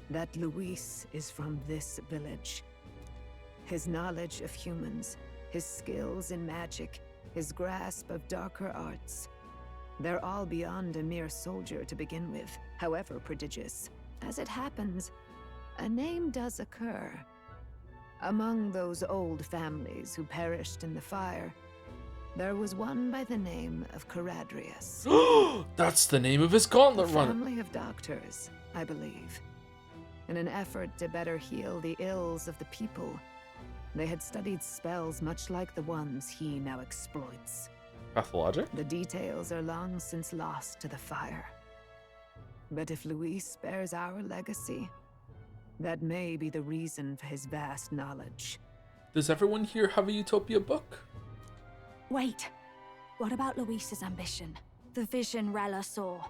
that Luis is from this village. His knowledge of humans, his skills in magic, his grasp of darker arts, they're all beyond a mere soldier to begin with, however prodigious. As it happens, a name does occur. Among those old families who perished in the fire, there was one by the name of Caradrius. That's the name of his gauntlet A runner. family of doctors, I believe. In an effort to better heal the ills of the people, they had studied spells much like the ones he now exploits. Pathologic? The details are long since lost to the fire. But if Luis bears our legacy, that may be the reason for his vast knowledge. Does everyone here have a Utopia book? Wait, what about Luis's ambition? The vision Rella saw?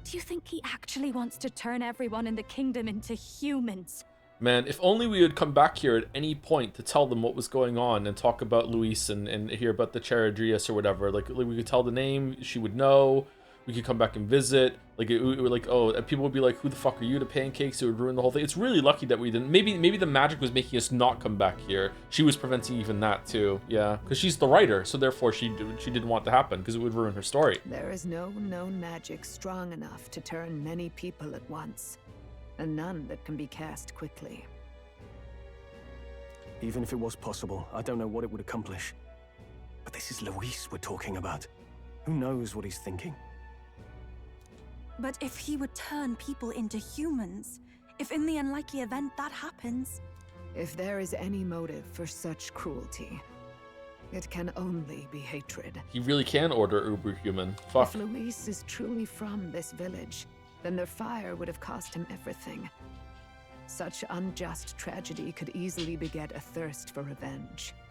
Do you think he actually wants to turn everyone in the kingdom into humans? Man, if only we would come back here at any point to tell them what was going on and talk about Luis and hear about the Charadrius or whatever. Like we could tell the name, she would know. We could come back and visit. Like it would like, oh, and people would be like, who the fuck are you to Pancakes? It would ruin the whole thing. It's really lucky that we didn't. Maybe the magic was making us not come back here. She was preventing even that too. Yeah, because she's the writer, so therefore she didn't want it to happen because it would ruin her story. There is no known magic strong enough to turn many people at once, and none that can be cast quickly. Even if it was possible, I don't know what it would accomplish. But this is Luis we're talking about. Who knows what he's thinking? But if he would turn people into humans, if in the unlikely event that happens... If there is any motive for such cruelty, it can only be hatred. He really can order Uberhuman. Fuck. If Luis is truly from this village, then their fire would have cost him everything. Such unjust tragedy could easily beget a thirst for revenge.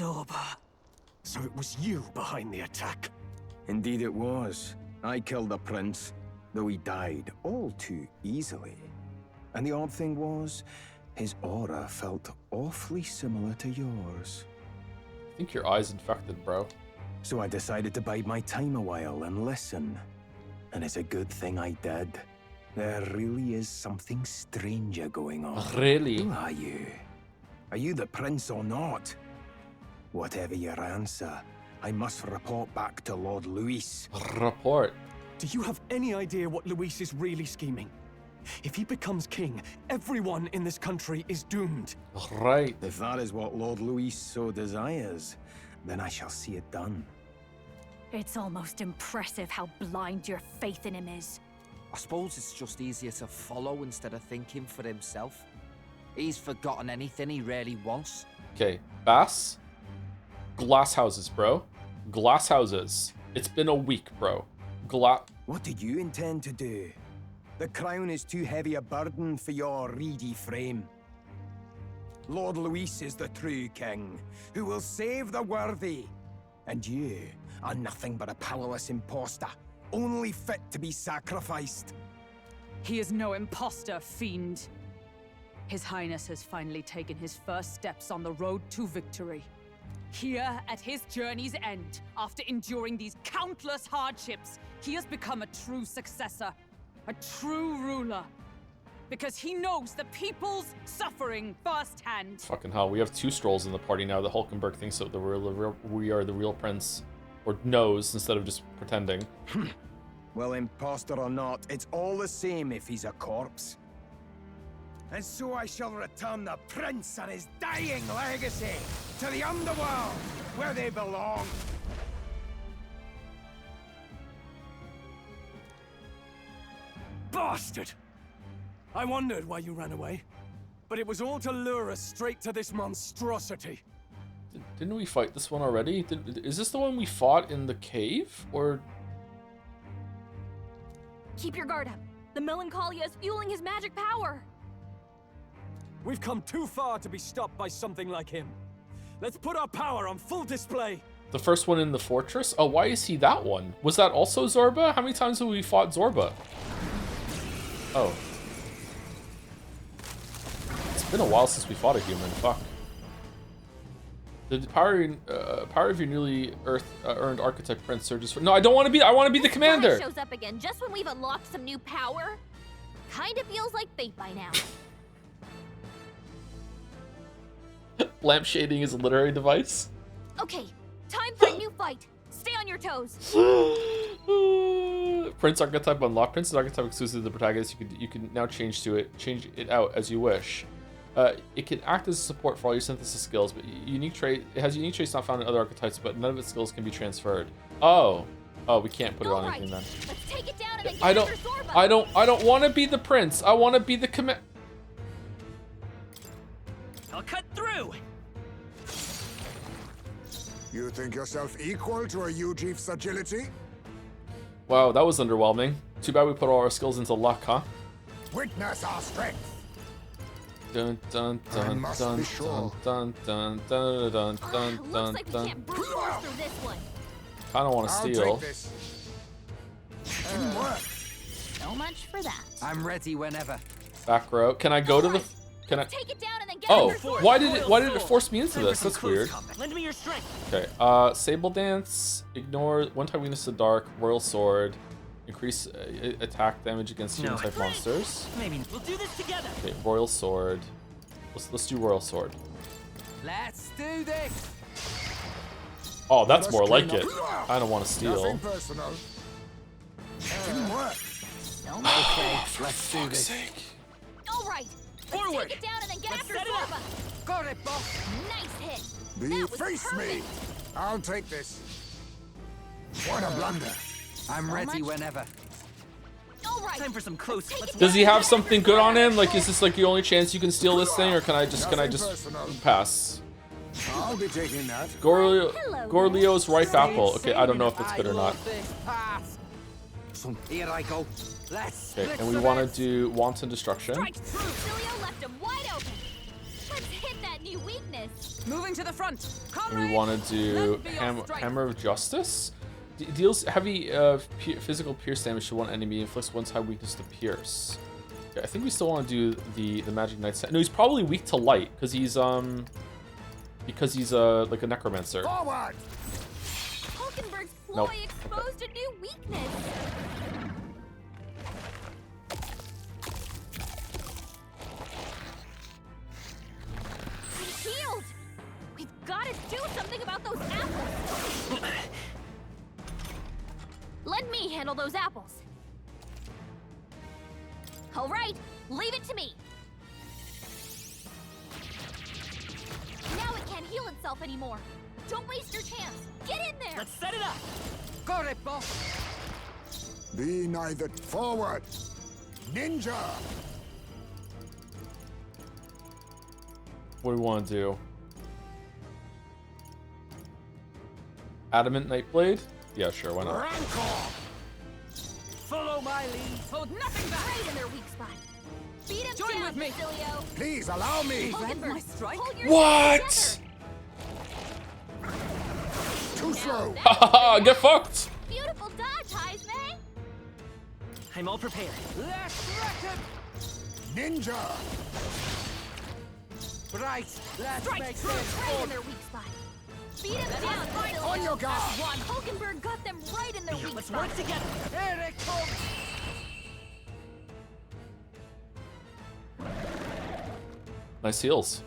Zorba. So it was you behind the attack? Indeed it was. I killed the prince, though he died all too easily. And the odd thing was, his aura felt awfully similar to yours. I think your eye's infected, bro. So I decided to bide my time a while and listen. And it's a good thing I did. There really is something stranger going on. Really? Who are you? Are you the prince or not? Whatever your answer, I must report back to Lord Luis. Report. Do you have any idea what Luis is really scheming? If he becomes king, everyone in this country is doomed. Right. If that is what Lord Luis so desires, then I shall see it done. It's almost impressive how blind your faith in him is. I suppose it's just easier to follow instead of thinking for himself. He's forgotten anything he really wants. Okay, Bass. Glass houses, bro. Glass houses. It's been a week, bro. What do you intend to do? The crown is too heavy a burden for your reedy frame. Lord Luis is the true king, who will save the worthy. And you are nothing but a powerless imposter, only fit to be sacrificed. He is no imposter, fiend. His Highness has finally taken his first steps on the road to victory. Here, at his journey's end, after enduring these countless hardships, he has become a true successor, a true ruler. Because he knows the people's suffering firsthand. Fucking hell, we have two Strolls in the party now. The Hulkenberg thinks that we are the real prince. Or knows, instead of just pretending. Well, imposter or not, it's all the same if he's a corpse. And so I shall return the prince and his dying legacy to the underworld, where they belong. Bastard! I wondered why you ran away, but it was all to lure us straight to this monstrosity. Didn't we fight this one already? Is this the one we fought in the cave? Or... Keep your guard up. The Melancholia is fueling his magic power. We've come too far to be stopped by something like him. Let's put our power on full display. The first one in the fortress? Oh, why is he that one? Was that also Zorba? How many times have we fought Zorba? Oh. It's been a while since we fought a human. Fuck. The power of your newly earned architect prince surges for. No, I don't want to be. I want to be the commander. Shows up again just when we've unlocked some new power. Kinda feels like fate by now. Lamp shading is a literary device. Okay, time for a new fight. Stay on your toes. Prince archetype unlocked. Prince is archetype exclusive to the protagonist. You can now change it out as you wish. It can act as a support for all your synthesis skills, but it has unique traits not found in other archetypes, but none of its skills can be transferred. Oh, we can't put it on anything then. Let's take it down and then I don't want to be the prince. I want to be the I'll cut through. You think yourself equal to a Ujief's agility? Wow, that was underwhelming. Too bad we put all our skills into luck, huh? Witness our strength. Dun dun dun dun dun dun dun dun dun dun dun. Can't brute force through this one. I don't want to steal. So much for that. I'm ready whenever. Back row. Can I go to the? Can I? Take it down and then get Oh, why did it force me into this? That's weird. Lend me your strength. Okay. Sable dance. Ignore one-time weakness to dark. Royal sword. Increase attack damage against human type monsters. Maybe we'll do this together. Okay. Royal sword. Let's do royal sword. Let's do this. Oh, that's more like it. I don't want to steal. Nothing personal. Okay, let's do this. All right. Forward. Take it down and then get after Zorba. Got it, boss. Nice hit. Face me. I'll take this. What a blunder. I'm ready whenever. All right. Time for some close. Does he have something good on him? Like, is this like the only chance you can steal this thing, or can I just pass? I'll be taking that. Gorlio's ripe apple. Okay, I don't know if that's good or not. Here I go. Let's. Okay, and we want to do wanton destruction. Strike true. Cilio left him wide open. Let's hit that new weakness. Moving to the front. And we want to do Hammer of Justice. Deals heavy physical pierce damage to one enemy, inflicts one time weakness to pierce. Okay, I think we still want to do the Magic Knight. No, he's probably weak to light because he's like a necromancer. Forward! Hulkenberg's ploy Nope. exposed a new weakness. I'm healed. We've got to do something about those apples. Let me handle those apples. All right, leave it to me. Now it can't heal itself anymore. Don't waste your chance. Get in there. Let's set it up. Corre, boss. Be neither forward. Ninja! What do we want to do? Adamant Nightblade? Yeah, sure, why not? Follow my lead. Hold nothing back. Right in their weak spot. Beat him Join down, with me. Basilio. Please allow me! Hulkenberg, my strike? hold your What? shit Too slow! Haha, get fucked! together. Beautiful dodge, Heisman. I'm all prepared. Let's wreck it! Ninja! Right, let's Strike make true. this Right in fun. their weak spot. Beat him down, Basilio. On your guard! That's one. Hulkenberg got them right in their weak Let's spot. work together. Here it comes. Nice heals.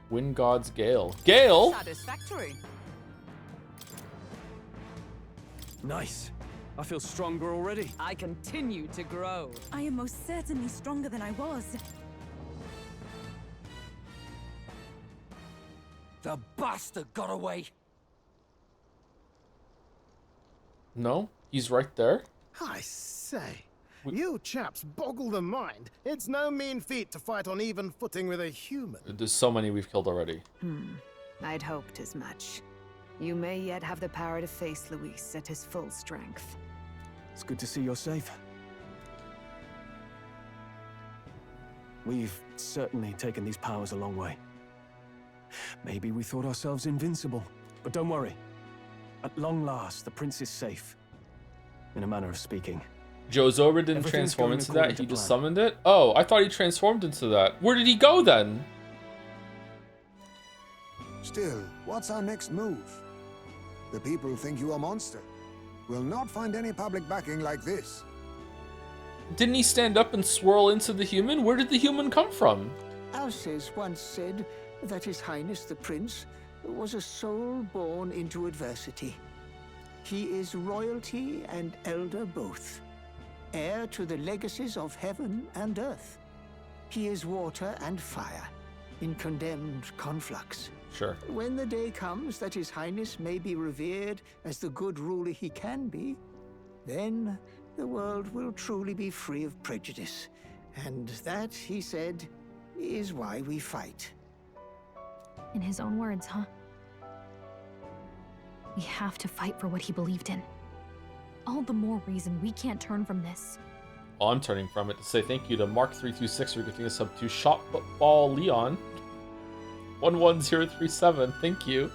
Wind God's Gale. Gale? Satisfactory. Nice. I feel stronger already. I continue to grow. I am most certainly stronger than I was. The bastard got away. No, he's right there. I say, you chaps boggle the mind. It's no mean feat to fight on even footing with a human. There's so many we've killed already. I'd hoped as much. You may yet have the power to face Luis at his full strength. It's good to see you're safe. We've certainly taken these powers a long way. Maybe we thought ourselves invincible, but don't worry. At long last, the prince is safe. In a manner of speaking. Joe Zobra didn't Everything's transform going into according that, to he just plan. summoned it? Oh, I thought he transformed into that. Where did he go then? Still, what's our next move? The people think you a monster. We'll not find any public backing like this. Didn't he stand up and swirl into the human? Where did the human come from? Alces once said that His Highness the Prince was a soul born into adversity. He is royalty and elder both, heir to the legacies of heaven and earth. He is water and fire, in condemned conflux. Sure. When the day comes that His Highness may be revered as the good ruler he can be, then the world will truly be free of prejudice. And that, he said, is why we fight. In his own words, huh? We have to fight for what he believed in. All the more reason we can't turn from this. Oh, I'm turning from it to say thank you to Mark326 for gifting a sub to Shot Football Leon. 11037, thank you.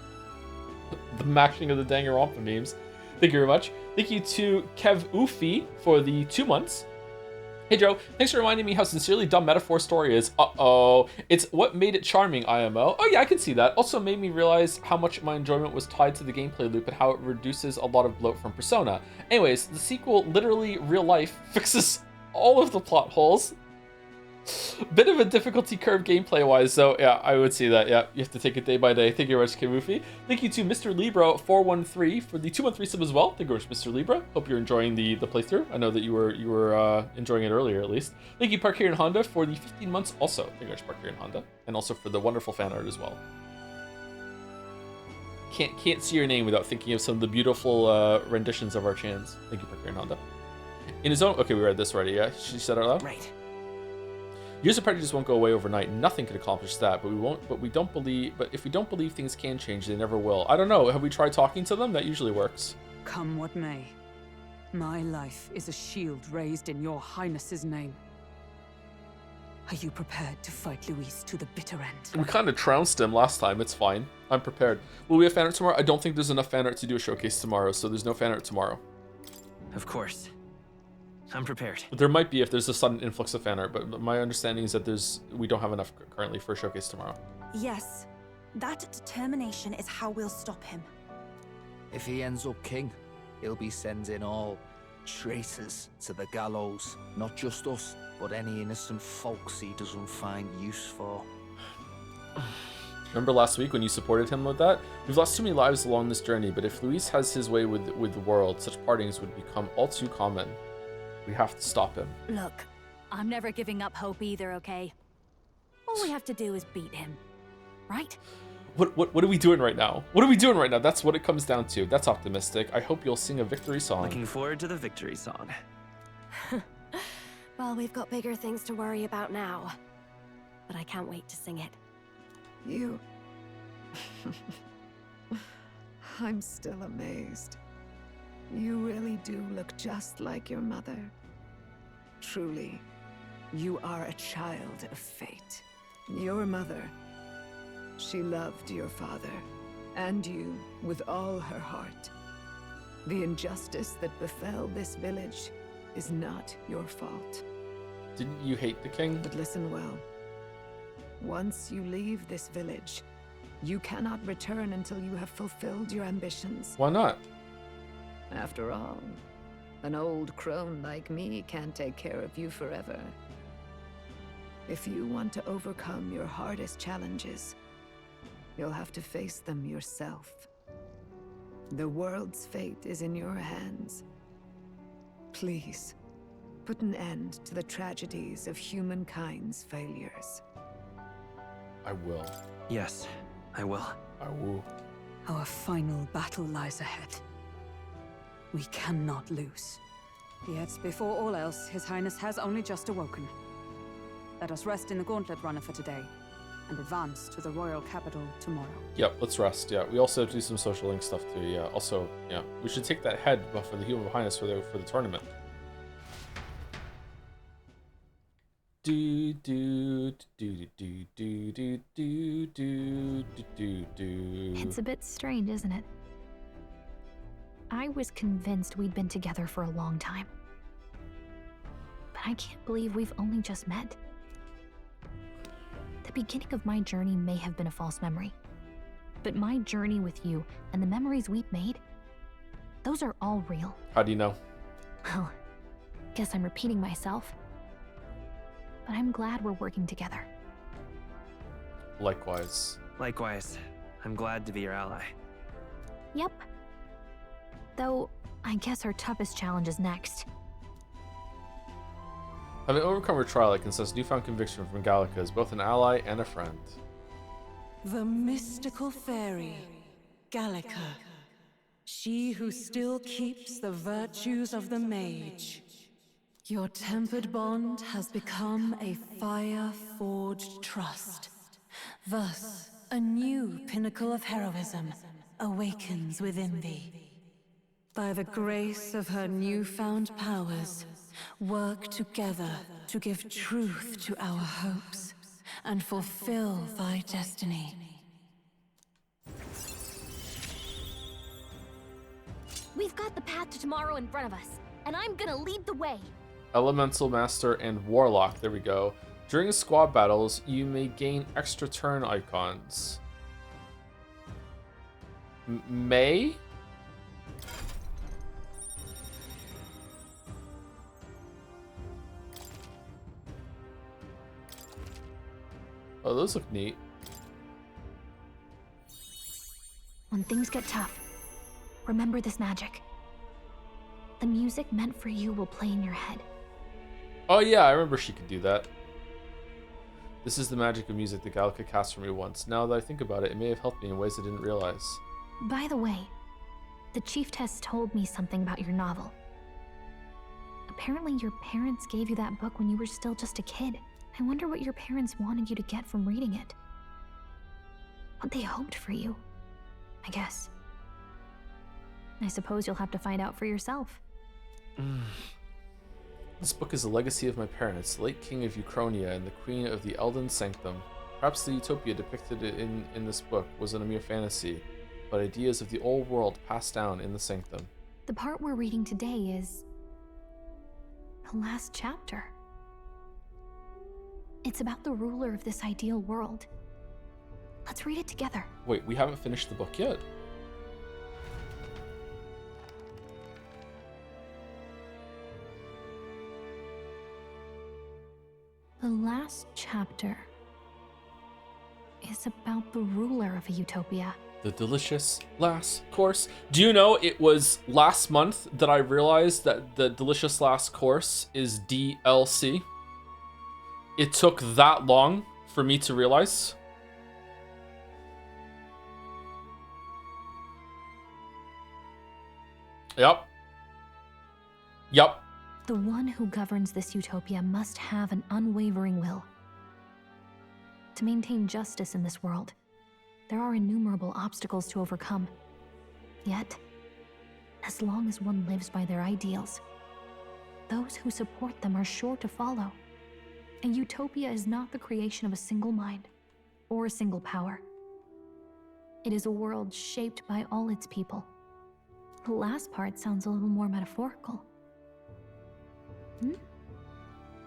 The mashing of the Danganronpa memes. Thank you very much. Thank you to Kev Ufi for the 2 months. Hey Joe, thanks for reminding me how sincerely dumb Metaphor story is. Uh-oh. It's what made it charming, IMO. Oh yeah, I can see that. Also made me realize how much my enjoyment was tied to the gameplay loop and how it reduces a lot of bloat from Persona. Anyways, the sequel, literally real life, fixes all of the plot holes. Bit of a difficulty curve gameplay-wise, so yeah, I would see that. Yeah, you have to take it day by day. Thank you very much, Kimufi. Thank you to Mr. Libro413 for the 213 sub as well. Thank you very much, Mr. Libra. Hope you're enjoying the playthrough. I know that you were enjoying it earlier, at least. Thank you, Park and Honda, for the 15 months also. Thank you very much, Park and Honda, and also for the wonderful fan art as well. Can't see your name without thinking of some of the beautiful renditions of our chants. Thank you, Park and Honda. In his own, okay, we read this already. Yeah, she said it out loud. Right. User prejudice won't go away overnight. Nothing could accomplish that, but we don't believe. But if we don't believe things can change, they never will. I don't know. Have we tried talking to them? That usually works. Come what may, my life is a shield raised in your highness's name. Are you prepared to fight Luis to the bitter end? We kind of trounced him last time. It's fine. I'm prepared. Will we have fan art tomorrow? I don't think there's enough fan art to do a showcase tomorrow, so there's no fan art tomorrow. Of course. I'm prepared. But there might be if there's a sudden influx of fan art, but my understanding is that we don't have enough currently for a showcase tomorrow. Yes, that determination is how we'll stop him. If he ends up king, he'll be sending all traitors to the gallows. Not just us, but any innocent folks he doesn't find use for. Remember last week when you supported him with that? We've lost too many lives along this journey, but if Luis has his way with the world, such partings would become all too common. We have to stop him. Look, I'm never giving up hope either, okay? All we have to do is beat him, right? What are we doing right now? What are we doing right now? That's what it comes down to. That's optimistic. I hope you'll sing a victory song. Looking forward to the victory song. Well, we've got bigger things to worry about now. But I can't wait to sing it. You... I'm still amazed. You really do look just like your mother. Truly, you are a child of fate. Your mother, she loved your father, and you with all her heart. The injustice that befell this village is not your fault. Didn't you hate the king? But listen well. Once you leave this village, you cannot return until you have fulfilled your ambitions. Why not? After all, an old crone like me can't take care of you forever. If you want to overcome your hardest challenges, you'll have to face them yourself. The world's fate is in your hands. Please, put an end to the tragedies of humankind's failures. I will. Yes, I will. I will. Our final battle lies ahead. We cannot lose. Yet, before all else, His Highness has only just awoken. Let us rest in the Gauntlet Runner for today, and advance to the royal capital tomorrow. Yep, let's rest. Yeah, we also have to do some social link stuff too. Yeah, also, yeah, we should take that head buff for the Heel of Highness for the tournament. Do do do do do do do do do do. It's a bit strange, isn't it? I was convinced we'd been together for a long time. But I can't believe we've only just met. The beginning of my journey may have been a false memory. But my journey with you and the memories we've made, those are all real. How do you know? Well, guess I'm repeating myself. But I'm glad we're working together. Likewise. Likewise. I'm glad to be your ally. Yep. Though, I guess our toughest challenge is next. Having overcome her trial, I can sense newfound conviction from Gallica as both an ally and a friend. The mystical fairy, Gallica. She who still keeps the virtues of the mage. Your tempered bond has become a fire-forged trust. Thus, a new pinnacle of heroism awakens within thee. By the grace of her newfound powers, work together to give truth to our hopes and fulfill thy destiny. We've got the path to tomorrow in front of us, and I'm gonna lead the way. Elemental Master and Warlock. There we go. During squad battles, you may gain extra turn icons. May? Oh, those look neat. When things get tough, remember this magic. The music meant for you will play in your head. Oh yeah, I remember she could do that. This is the magic of music that Gallica cast for me once. Now that I think about it, it may have helped me in ways I didn't realize. By the way, the Chieftess told me something about your novel. Apparently your parents gave you that book when you were still just a kid. I wonder what your parents wanted you to get from reading it. What they hoped for you, I guess. I suppose you'll have to find out for yourself. This book is a legacy of my parents, the late king of Uchronia and the queen of the Elden Sanctum. Perhaps the utopia depicted in this book wasn't a mere fantasy, but ideas of the old world passed down in the Sanctum. The part we're reading today is the last chapter. It's about the ruler of this ideal world. Let's read it together. Wait, we haven't finished the book yet. The last chapter is about the ruler of a utopia. The delicious last course. Do you know it was last month that I realized that the delicious last course is DLC? It took that long for me to realize. Yep. The one who governs this utopia must have an unwavering will. To maintain justice in this world, there are innumerable obstacles to overcome. Yet, as long as one lives by their ideals, those who support them are sure to follow. A utopia is not the creation of a single mind or a single power. It is a world shaped by all its people. The last part sounds a little more metaphorical.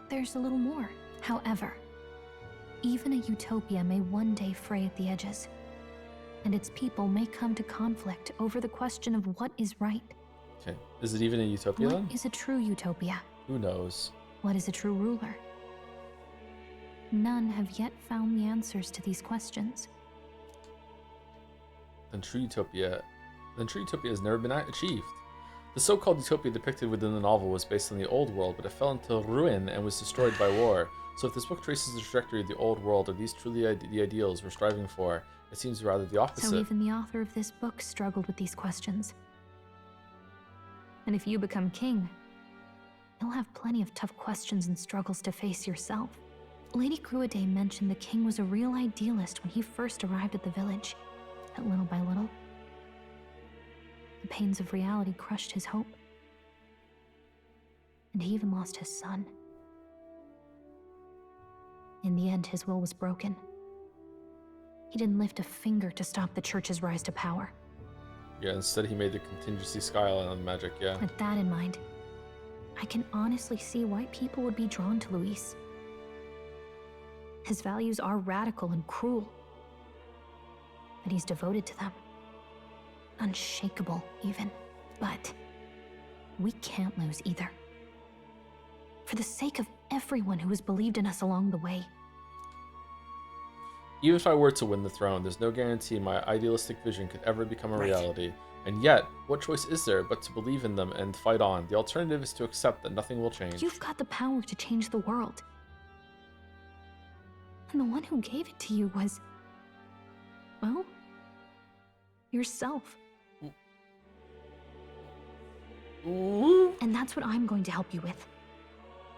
There's a little more. However, even a utopia may one day fray at the edges, and its people may come to conflict over the question of what is right. Okay. Is it even a utopia then? What is a true utopia? Who knows? What is a true ruler? None have yet found the answers to these questions. Then true utopia has never been achieved. The so-called utopia depicted within the novel was based on the old world, but it fell into ruin and was destroyed by war. So if this book traces the trajectory of the old world, are these truly the ideals we're striving for? It seems rather the opposite. So even the author of this book struggled with these questions. And if you become king, you'll have plenty of tough questions and struggles to face yourself. Lady Gruaday mentioned the king was a real idealist when he first arrived at the village. But little by little, the pains of reality crushed his hope. And he even lost his son. In the end, his will was broken. He didn't lift a finger to stop the church's rise to power. Yeah, instead he made the contingency skyline on magic, yeah. With that in mind, I can honestly see why people would be drawn to Luis. His values are radical and cruel, but he's devoted to them. Unshakable, even. But we can't lose either. For the sake of everyone who has believed in us along the way. Even if I were to win the throne, there's no guarantee my idealistic vision could ever become a reality. And yet, what choice is there but to believe in them and fight on? The alternative is to accept that nothing will change. You've got the power to change the world. And the one who gave it to you was, well, yourself. And that's what I'm going to help you with.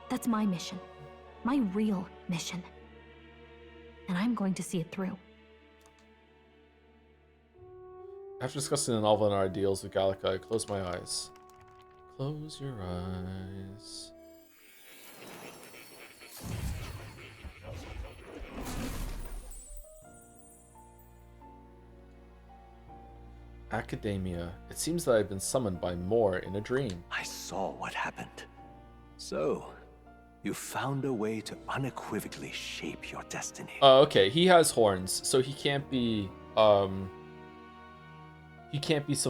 That's my mission. My real mission. And I'm going to see it through. After discussing the novel and our ideals with Gallica, I close my eyes. Close your eyes. Academia. It seems that I've been summoned by Moore in a dream. I saw what happened. So, you found a way to unequivocally shape your destiny. Okay, he has horns, so he can't be some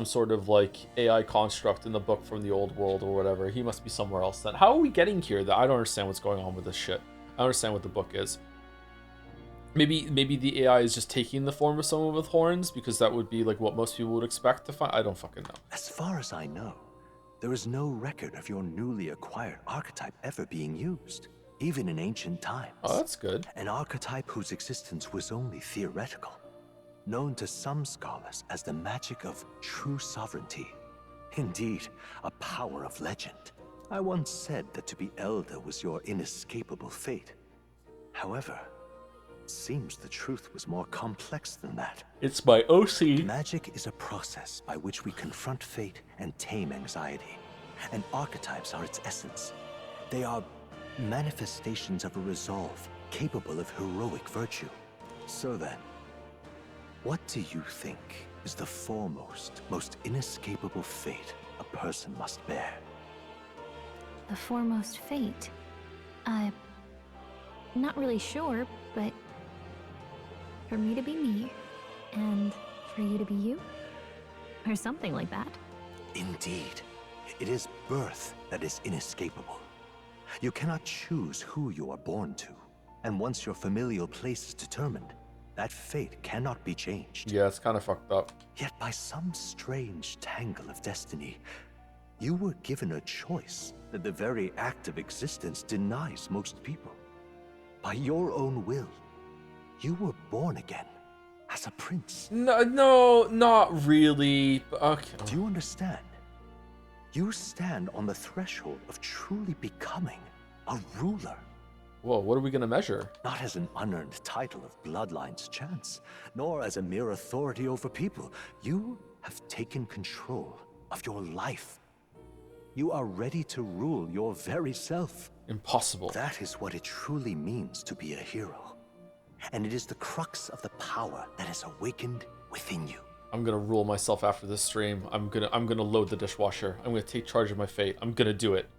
sort of like AI construct in the book from the old world or whatever. He must be somewhere else then. How are we getting here? That I don't understand what's going on with this shit. I don't understand what the book is. Maybe the AI is just taking the form of someone with horns, because that would be like what most people would expect to find. I don't fucking know. As far as I know, there is no record of your newly acquired archetype ever being used, even in ancient times. Oh, that's good. An archetype whose existence was only theoretical, known to some scholars as the magic of true sovereignty. Indeed, a power of legend. I once said that to be elder was your inescapable fate. However, Seems the truth was more complex than that. It's my OC. Magic is a process by which we confront fate and tame anxiety. And archetypes are its essence. They are manifestations of a resolve capable of heroic virtue. So then, what do you think is the foremost, most inescapable fate a person must bear? The foremost fate? Not really sure, but for me to be me, and for you to be you? Or something like that. Indeed. It is birth that is inescapable. You cannot choose who you are born to. And once your familial place is determined, that fate cannot be changed. Yeah, it's kind of fucked up. Yet by some strange tangle of destiny, you were given a choice that the very act of existence denies most people. By your own will, you were born again as a prince. No, not really. Okay. Do you understand? You stand on the threshold of truly becoming a ruler. Whoa, what are we gonna measure? Not as an unearned title of bloodline's chance, nor as a mere authority over people. You have taken control of your life. You are ready to rule your very self. Impossible. That is what it truly means to be a hero. And it is the crux of the power that is awakened within you. I'm gonna rule myself after this stream. I'm gonna load the dishwasher. I'm gonna take charge of my fate. I'm gonna do it.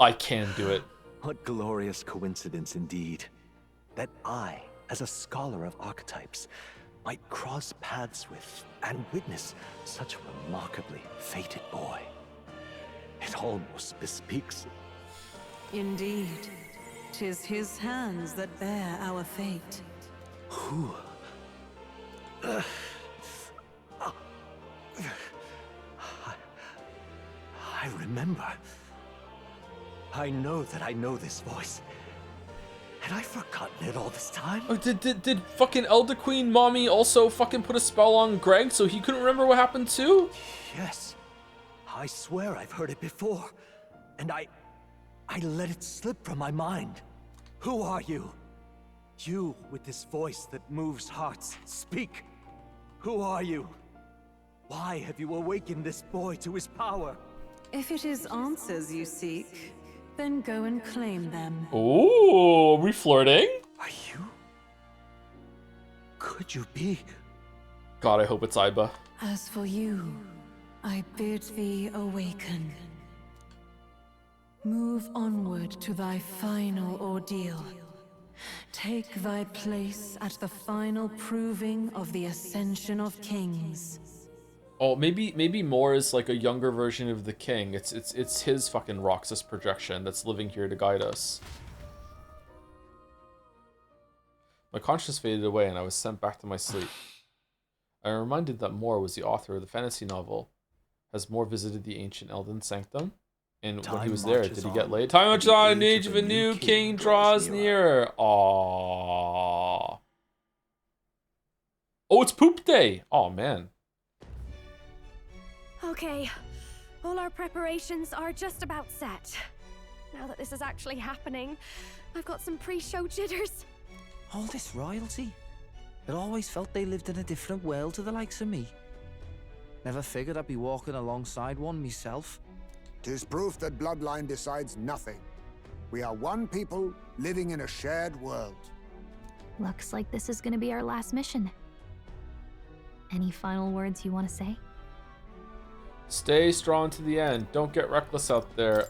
I can do it. What glorious coincidence indeed. That I, as a scholar of archetypes, might cross paths with and witness such a remarkably fated boy. It almost bespeaks it. Indeed. 'Tis his hands that bear our fate. Who? I remember. I know that I know this voice. Had I forgotten it all this time? Oh, did fucking Elder Queen Mommy also fucking put a spell on Greg so he couldn't remember what happened too? Yes. I swear I've heard it before. And I let it slip from my mind. Who are you? You with this voice that moves hearts. Speak. Who are you? Why have you awakened this boy to his power? If it is answers you seek, then go and claim them. Ooh, are we flirting? Are you? Could you be? God, I hope it's Aiba. As for you, I bid thee awaken. Move onward to thy final ordeal. Take thy place at the final proving of the ascension of kings. Oh, maybe Moore is like a younger version of the king. It's his fucking Roxas projection that's living here to guide us. My conscience faded away and I was sent back to my sleep. I am reminded that Moore was the author of the fantasy novel. Has Moore visited the ancient Elden Sanctum? And when he was there, did he get laid? Time marches on, and the age of a new king draws nearer. Aww. Oh, it's poop day. Oh man. Okay, all our preparations are just about set. Now that this is actually happening, I've got some pre-show jitters. All this royalty? It always felt they lived in a different world to the likes of me. Never figured I'd be walking alongside one myself. 'Tis proof that bloodline decides nothing. We are one people living in a shared world. Looks like this is gonna be our last mission. Any final words you want to say? Stay strong to the end. Don't get reckless out there.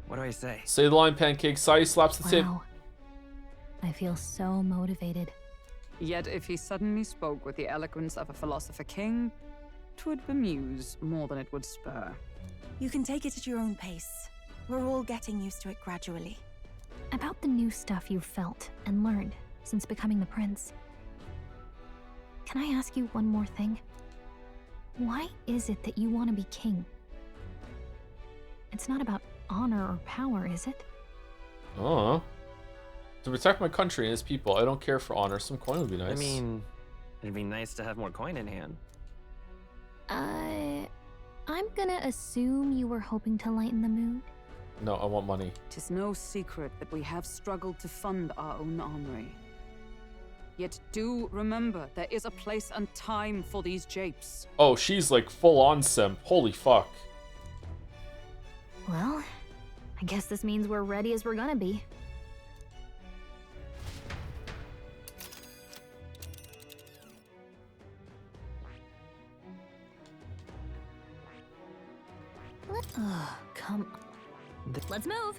What do I say? Say the line, Pancake. Sai slaps the tip. Wow. I feel so motivated. Yet if he suddenly spoke with the eloquence of a philosopher king, 'twould bemuse more than it would spur. You can take it at your own pace. We're all getting used to it gradually. About the new stuff you've felt and learned since becoming the prince. Can I ask you one more thing? Why is it that you want to be king? It's not about honor or power, is it? Oh. To protect my country and its people, I don't care for honor. Some coin would be nice. I mean, it'd be nice to have more coin in hand. I'm gonna assume you were hoping to lighten the mood. No, I want money. 'Tis no secret that we have struggled to fund our own armory. Yet do remember, there is a place and time for these japes. Oh, she's like full-on simp. Holy fuck. Well, I guess this means we're ready as we're gonna be. Come on. Let's move.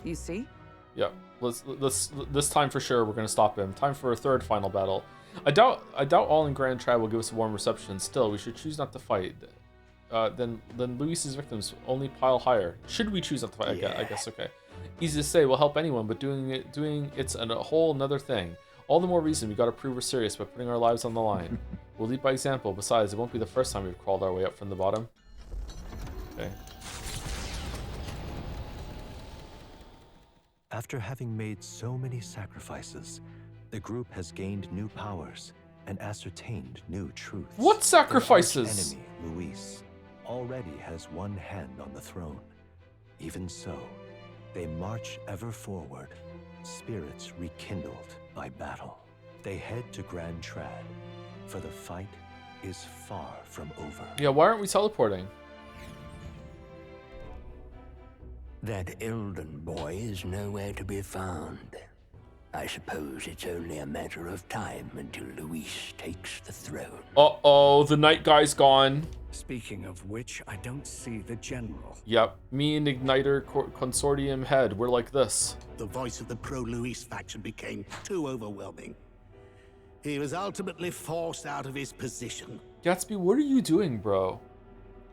You see? Yeah, this time for sure we're gonna stop him. Time for a third final battle. I doubt all in Grand Tribe will give us a warm reception. Still, we should choose not to fight. Then Luis's victims only pile higher. Should we choose not to fight? I guess okay. Easy to say, we'll help anyone, but doing it's a whole nother thing. All the more reason we gotta prove we're serious by putting our lives on the line. We'll lead by example. Besides, it won't be the first time we've crawled our way up from the bottom. Okay. After having made so many sacrifices, the group has gained new powers and ascertained new truths. What sacrifices? Their enemy, Luis, already has one hand on the throne. Even so, they march ever forward, spirits rekindled by battle. They head to Grand Trad, for the fight is far from over. Yeah, why aren't we teleporting? That Elden boy is nowhere to be found. I suppose it's only a matter of time until Luis takes the throne. Uh-oh, the night guy's gone. Speaking of which, I don't see the general. Yep, me and Igniter Consortium head, we're like this. The voice of the pro-Luis faction became too overwhelming. He was ultimately forced out of his position. Gatsby, what are you doing, bro?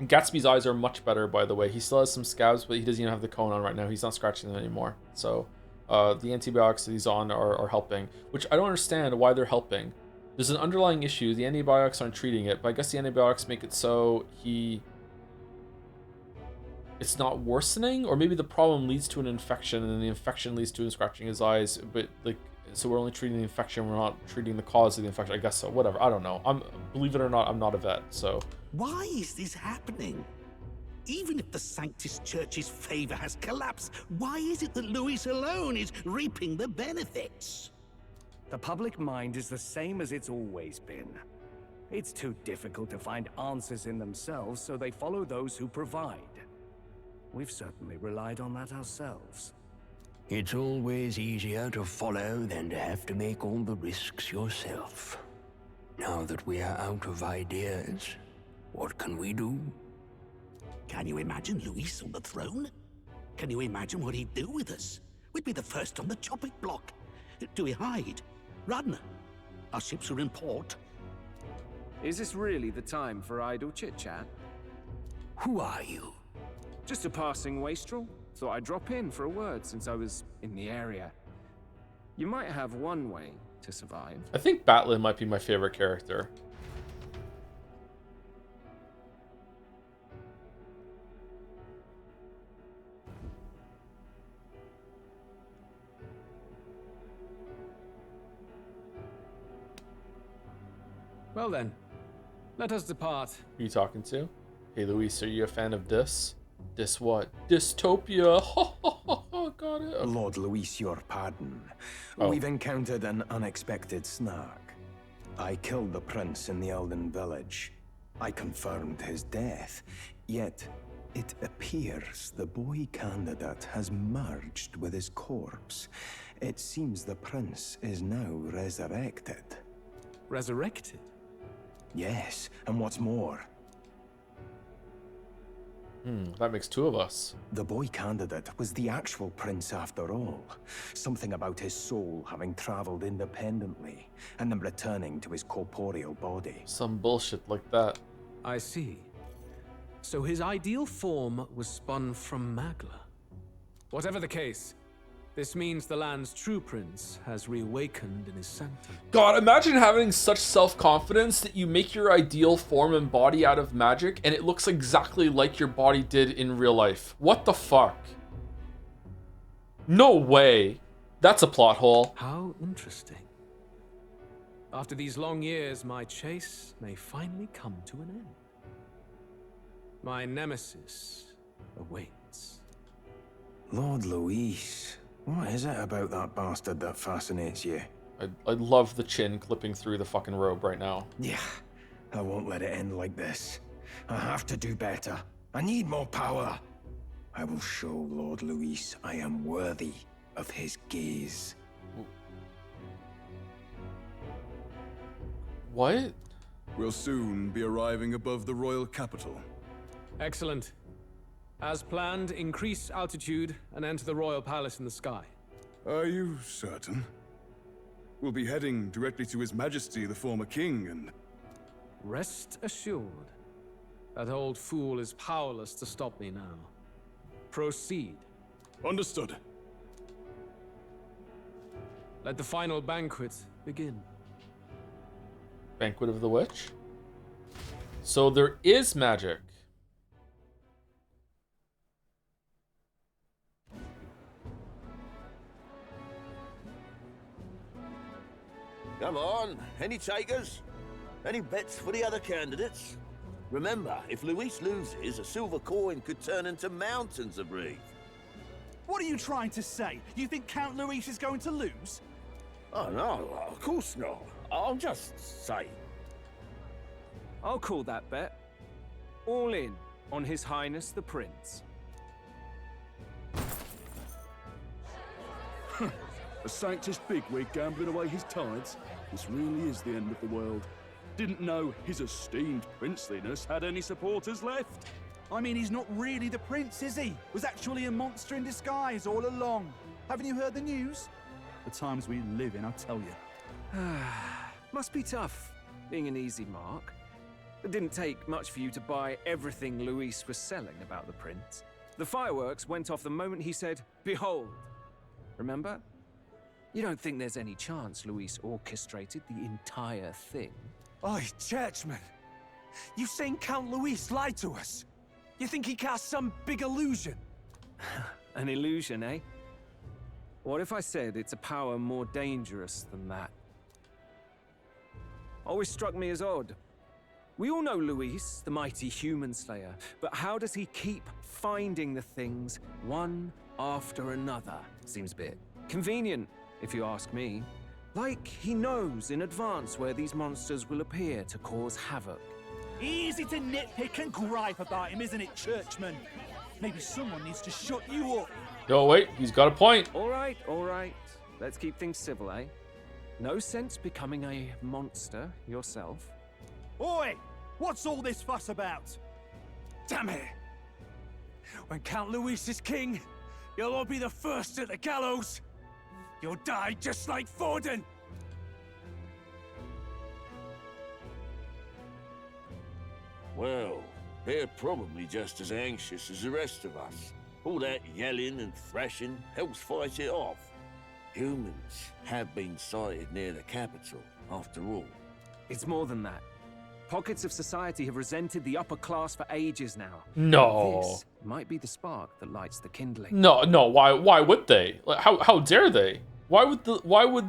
Gatsby's eyes are much better, by the way. He still has some scabs, but he doesn't even have the cone on right now. He's not scratching them anymore. So the antibiotics that he's on are helping, which I don't understand why they're helping. There's an underlying issue. The antibiotics aren't treating it, but I guess the antibiotics make it so it's not worsening, or maybe the problem leads to an infection, and then the infection leads to him scratching his eyes, but like, so we're only treating the infection, we're not treating the cause of the infection. I guess so, whatever, I don't know. Believe it or not, I'm not a vet, so. Why is this happening? Even if the Sanctus Church's favor has collapsed, why is it that Luis alone is reaping the benefits? The public mind is the same as it's always been. It's too difficult to find answers in themselves, so they follow those who provide. We've certainly relied on that ourselves. It's always easier to follow than to have to make all the risks yourself. Now that we are out of ideas, what can we do? Can you imagine Luis on the throne? Can you imagine what he'd do with us? We'd be the first on the chopping block. Do we hide? Run? Our ships are in port. Is this really the time for idle chit-chat? Who are you? Just a passing wastrel. Thought I'd drop in for a word since I was in the area. You might have one way to survive. I think Batlin might be my favorite character. Well then, let us depart. Who are you talking to? Hey Luis, are you a fan of this? This what? Dystopia! Got it. Lord Luis, your pardon. Oh. We've encountered an unexpected snag. I killed the prince in the Elden village. I confirmed his death, yet it appears the boy candidate has merged with his corpse. It seems the prince is now resurrected. Resurrected? Yes, and what's more, that makes two of us. the boy candidate was the actual prince after all. Something about his soul having traveled independently and then returning to his corporeal body. Some bullshit like that. I see. So his ideal form was spun from Magla. Whatever the case, this means the land's true prince has reawakened in his sanctum. God, imagine having such self-confidence that you make your ideal form and body out of magic and it looks exactly like your body did in real life. What the fuck? No way. That's a plot hole. How interesting. After these long years, my chase may finally come to an end. My nemesis awaits. Lord Luis, what is it about that bastard that fascinates you? I love the chin clipping through the fucking robe right now. Yeah, I won't let it end like this. I have to do better. I need more power. I will show Lord Luis I am worthy of his gaze. What? We'll soon be arriving above the royal capital. Excellent. As planned, increase altitude and enter the royal palace in the sky. Are you certain? We'll be heading directly to His Majesty, the former king, and... Rest assured, that old fool is powerless to stop me now. Proceed. Understood. Let the final banquet begin. Banquet of the Witch? So there is magic. Come on, any takers? Any bets for the other candidates? Remember, if Luis loses, a silver coin could turn into mountains of Reeve. What are you trying to say? You think Count Luis is going to lose? Oh no, of course not. I'm just saying. I'll call that bet. All in on His Highness the Prince. A sanctus bigwig gambling away his tides? This really is the end of the world. Didn't know his esteemed princeliness had any supporters left. I mean, he's not really the prince, is he? Was actually a monster in disguise all along. Haven't you heard the news? The times we live in, I tell you. Must be tough, being an easy mark. It didn't take much for you to buy everything Luis was selling about the prince. The fireworks went off the moment he said, "Behold." Remember? You don't think there's any chance Luis orchestrated the entire thing? Oi, churchman. You saying Count Luis lied to us? You think he cast some big illusion? An illusion, eh? What if I said it's a power more dangerous than that? Always struck me as odd. We all know Luis, the mighty human slayer, but how does he keep finding the things one after another? Seems a bit convenient, if you ask me. Like he knows in advance where these monsters will appear to cause havoc. Easy to nitpick and gripe about him, isn't it, churchman? Maybe someone needs to shut you up. No, wait, he's got a point. All right. Let's keep things civil, eh? No sense becoming a monster yourself. Oi! What's all this fuss about? Damn it! When Count Luis is king, you'll all be the first at the gallows. You'll die just like Forden. Well, they're probably just as anxious as the rest of us. All that yelling and thrashing helps fight it off. Humans have been sighted near the capital, after all. It's more than that. Pockets of society have resented the upper class for ages now. No. This might be the spark that lights the kindling. No, why would they? Like, how dare they? Why would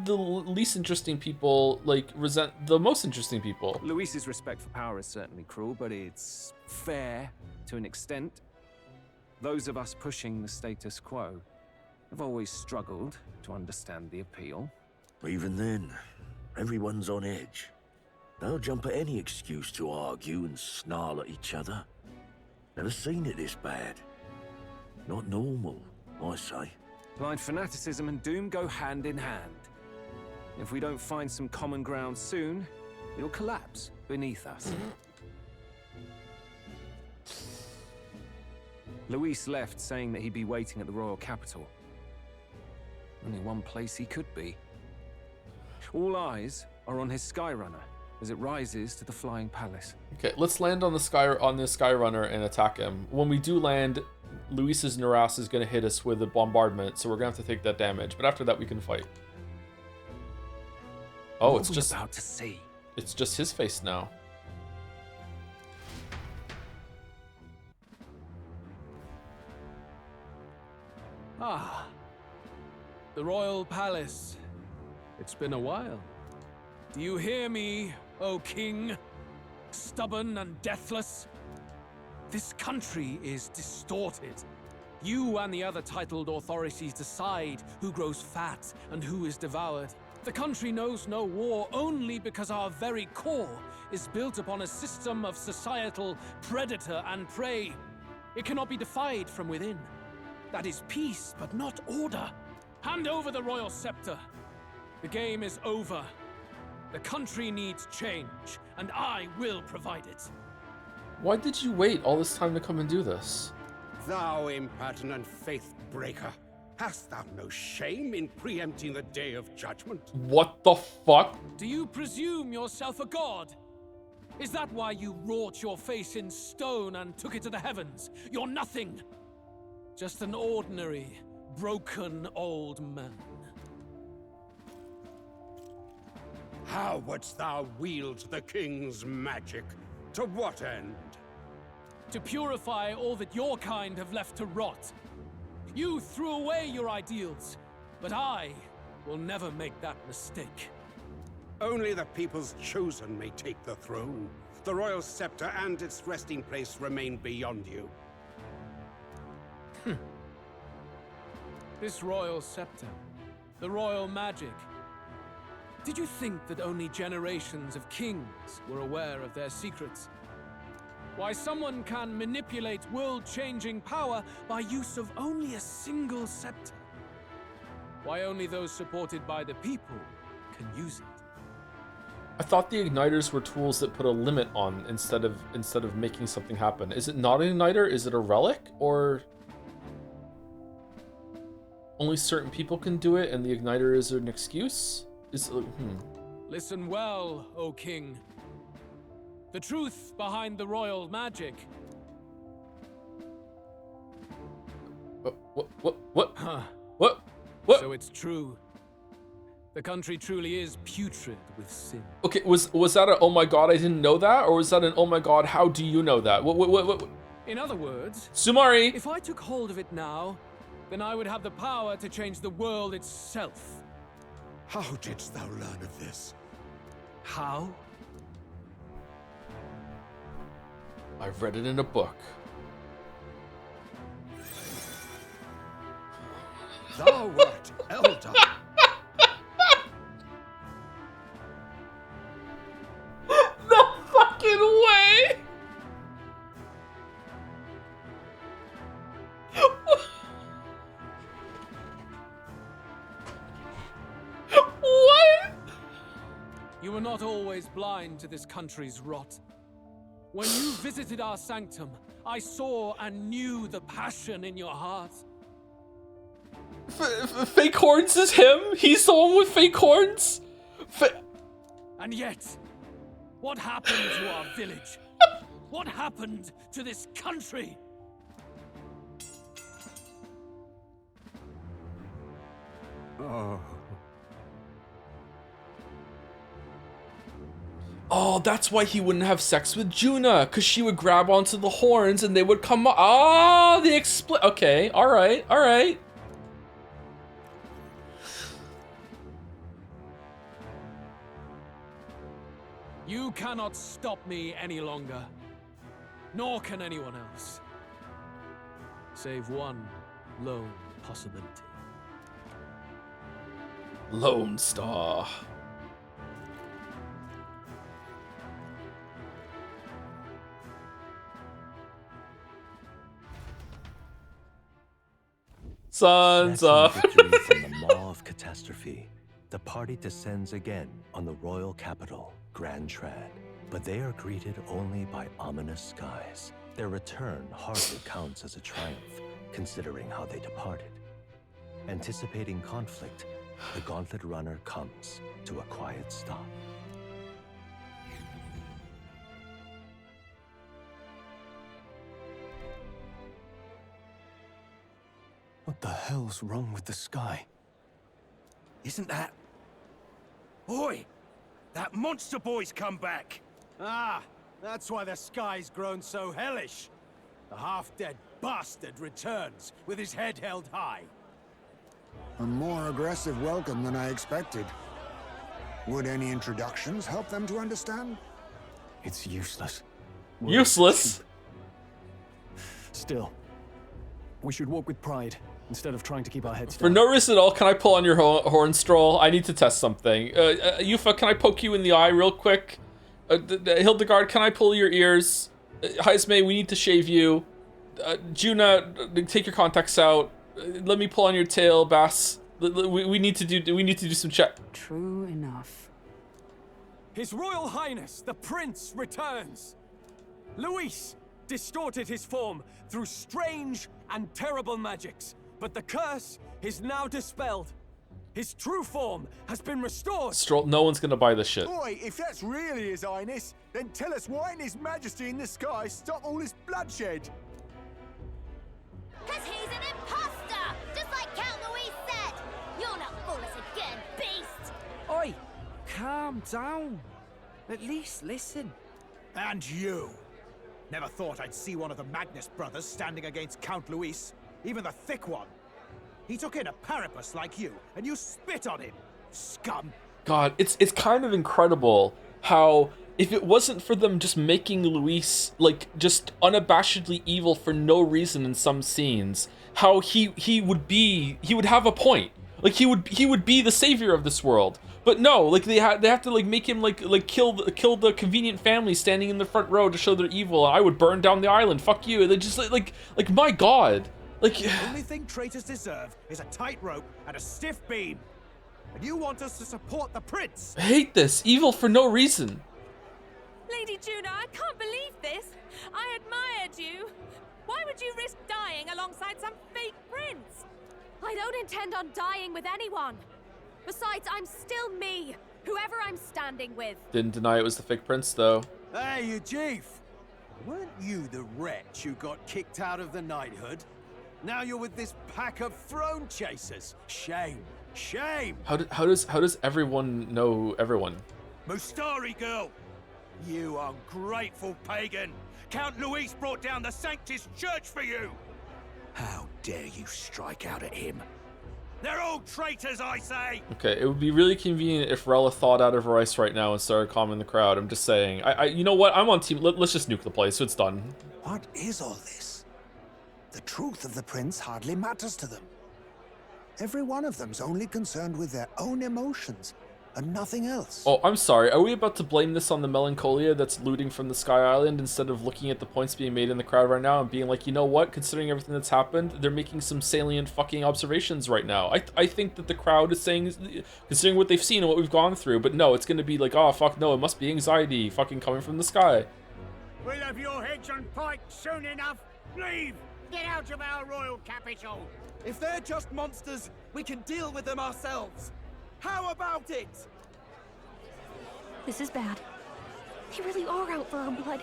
the least interesting people like resent the most interesting people? Luis's respect for power is certainly cruel, but it's fair to an extent. Those of us pushing the status quo have always struggled to understand the appeal. Even then, everyone's on edge. They'll jump at any excuse to argue and snarl at each other. Never seen it this bad. Not normal, I say. Blind fanaticism and doom go hand in hand. If we don't find some common ground soon, it'll collapse beneath us. Luis left saying that he'd be waiting at the royal capital. Only one place he could be. All eyes are on his Skyrunner as it rises to the flying palace. Okay, let's land on the Skyrunner and attack him. When we do land, Luis's Naras is going to hit us with a bombardment, so we're going to have to take that damage. But after that, we can fight. Oh, What it's are we just about to see? It's just his face now. Ah, the royal palace. It's been a while. Do you hear me, O king? Stubborn and deathless? This country is distorted. You and the other titled authorities decide who grows fat and who is devoured. The country knows no war only because our very core is built upon a system of societal predator and prey. It cannot be defied from within. That is peace, but not order. Hand over the royal scepter. The game is over. The country needs change, and I will provide it. Why did you wait all this time to come and do this? Thou impertinent faith breaker, hast thou no shame in preempting the day of judgment? What the fuck? Do you presume yourself a god? Is that why you wrought your face in stone and took it to the heavens? You're nothing. Just an ordinary, broken old man. How wouldst thou wield the king's magic? To what end? To purify all that your kind have left to rot. You threw away your ideals, but I will never make that mistake. Only the people's chosen may take the throne. The royal scepter and its resting place remain beyond you. This royal scepter, the royal magic. Did you think that only generations of kings were aware of their secrets? Why someone can manipulate world-changing power by use of only a single scepter? Why only those supported by the people can use it? I thought the igniters were tools that put a limit on instead of making something happen. Is it not an igniter? Is it a relic? Or only certain people can do it and the igniter is an excuse? Listen well, O king. The truth behind the royal magic. What? Huh. What? So it's true. The country truly is putrid with sin. Okay, was that a oh my god I didn't know that, or was that an oh my god how do you know that? What? In other words, Sumari. If I took hold of it now, then I would have the power to change the world itself. How didst thou learn of this? How? I've read it in a book. Thou wert elder. No fucking way! What? You were not always blind to this country's rot. When you visited our sanctum, I saw and knew the passion in your heart. Fake horns is him? He's the one with fake horns? And yet, what happened to our village? What happened to this country? Oh, that's why he wouldn't have sex with Juna, because she would grab onto the horns and they would come up. Oh, the okay, alright. You cannot stop me any longer. Nor can anyone else. Save one lone possibility. Lone Star. Sons of victory from the maw of catastrophe, the party descends again on the royal capital, Grand Trad. But they are greeted only by ominous skies. Their return hardly counts as a triumph, considering how they departed. Anticipating conflict, the Gauntlet Runner comes to a quiet stop. What the hell's wrong with the sky? Isn't that... Oi! That monster boy's come back! Ah, that's why the sky's grown so hellish. The half-dead bastard returns with his head held high. A more aggressive welcome than I expected. Would any introductions help them to understand? It's useless. Useless? Still, We should walk with pride instead of trying to keep our heads For down. no reason at all, can I pull on your horn, Stroll? I need to test something. Yufa, can I poke you in the eye real quick? Hildegard, can I pull your ears? Heisme, we need to shave you. Juna, take your contacts out. Let me pull on your tail, Bass. We need to do some check. True enough. His Royal Highness, the Prince, returns. Luis distorted his form through strange and terrible magics, but the curse is now dispelled. His true form has been restored. Stroll, no one's gonna buy this shit. Boy, if that's really His Highness, then tell us why didn't His Majesty in the sky stop all this bloodshed? Cause he's an imposter, just like Count Louis said. You'll not fool us again, beast. Oi, calm down. At least listen. And you. Never thought I'd see one of the Magnus brothers standing against Count Luis, even the thick one. He took in a Paripus like you, and you spit on him, scum. God, it's kind of incredible how if it wasn't for them just making Luis like just unabashedly evil for no reason in some scenes, how he would have a point. Like he would be the savior of this world. But no, like they have to like make him like kill the convenient family standing in the front row to show they're evil. I would burn down the island. Fuck you. They just like my God. Like the only thing traitors deserve is a tight rope and a stiff beam. And you want us to support the prince? I hate this. Evil for no reason. Lady Juna, I can't believe this. I admired you. Why would you risk dying alongside some fake prince? I don't intend on dying with anyone. Besides, I'm still me, whoever I'm standing with. Didn't deny it was the fake prince though. Hey, you chief. Weren't you the wretch who got kicked out of the knighthood? Now you're with this pack of throne chasers. Shame. Shame. How does everyone know everyone? Mustari girl. You ungrateful pagan. Count Luis brought down the Sanctus Church for you. How dare you strike out at him? They're all traitors, I say! Okay, it would be really convenient if Rella thawed out of her ice right now and started calming the crowd. I'm just saying. You know what? I'm on team. Let's just nuke the place so it's done. What is all this? The truth of the prince hardly matters to them. Every one of them's only concerned with their own emotions and nothing else. Oh, I'm sorry. Are we about to blame this on the Melancholia that's looting from the Sky Island instead of looking at the points being made in the crowd right now and being like, you know what? Considering everything that's happened, they're making some salient fucking observations right now. I think that the crowd is saying, considering what they've seen and what we've gone through, but no, it's going to be like, oh, fuck no, it must be anxiety fucking coming from the sky. We'll have your heads on pikes soon enough. Leave! Get out of our royal capital! If they're just monsters, we can deal with them ourselves. How about it? This is bad. They really are out for our blood.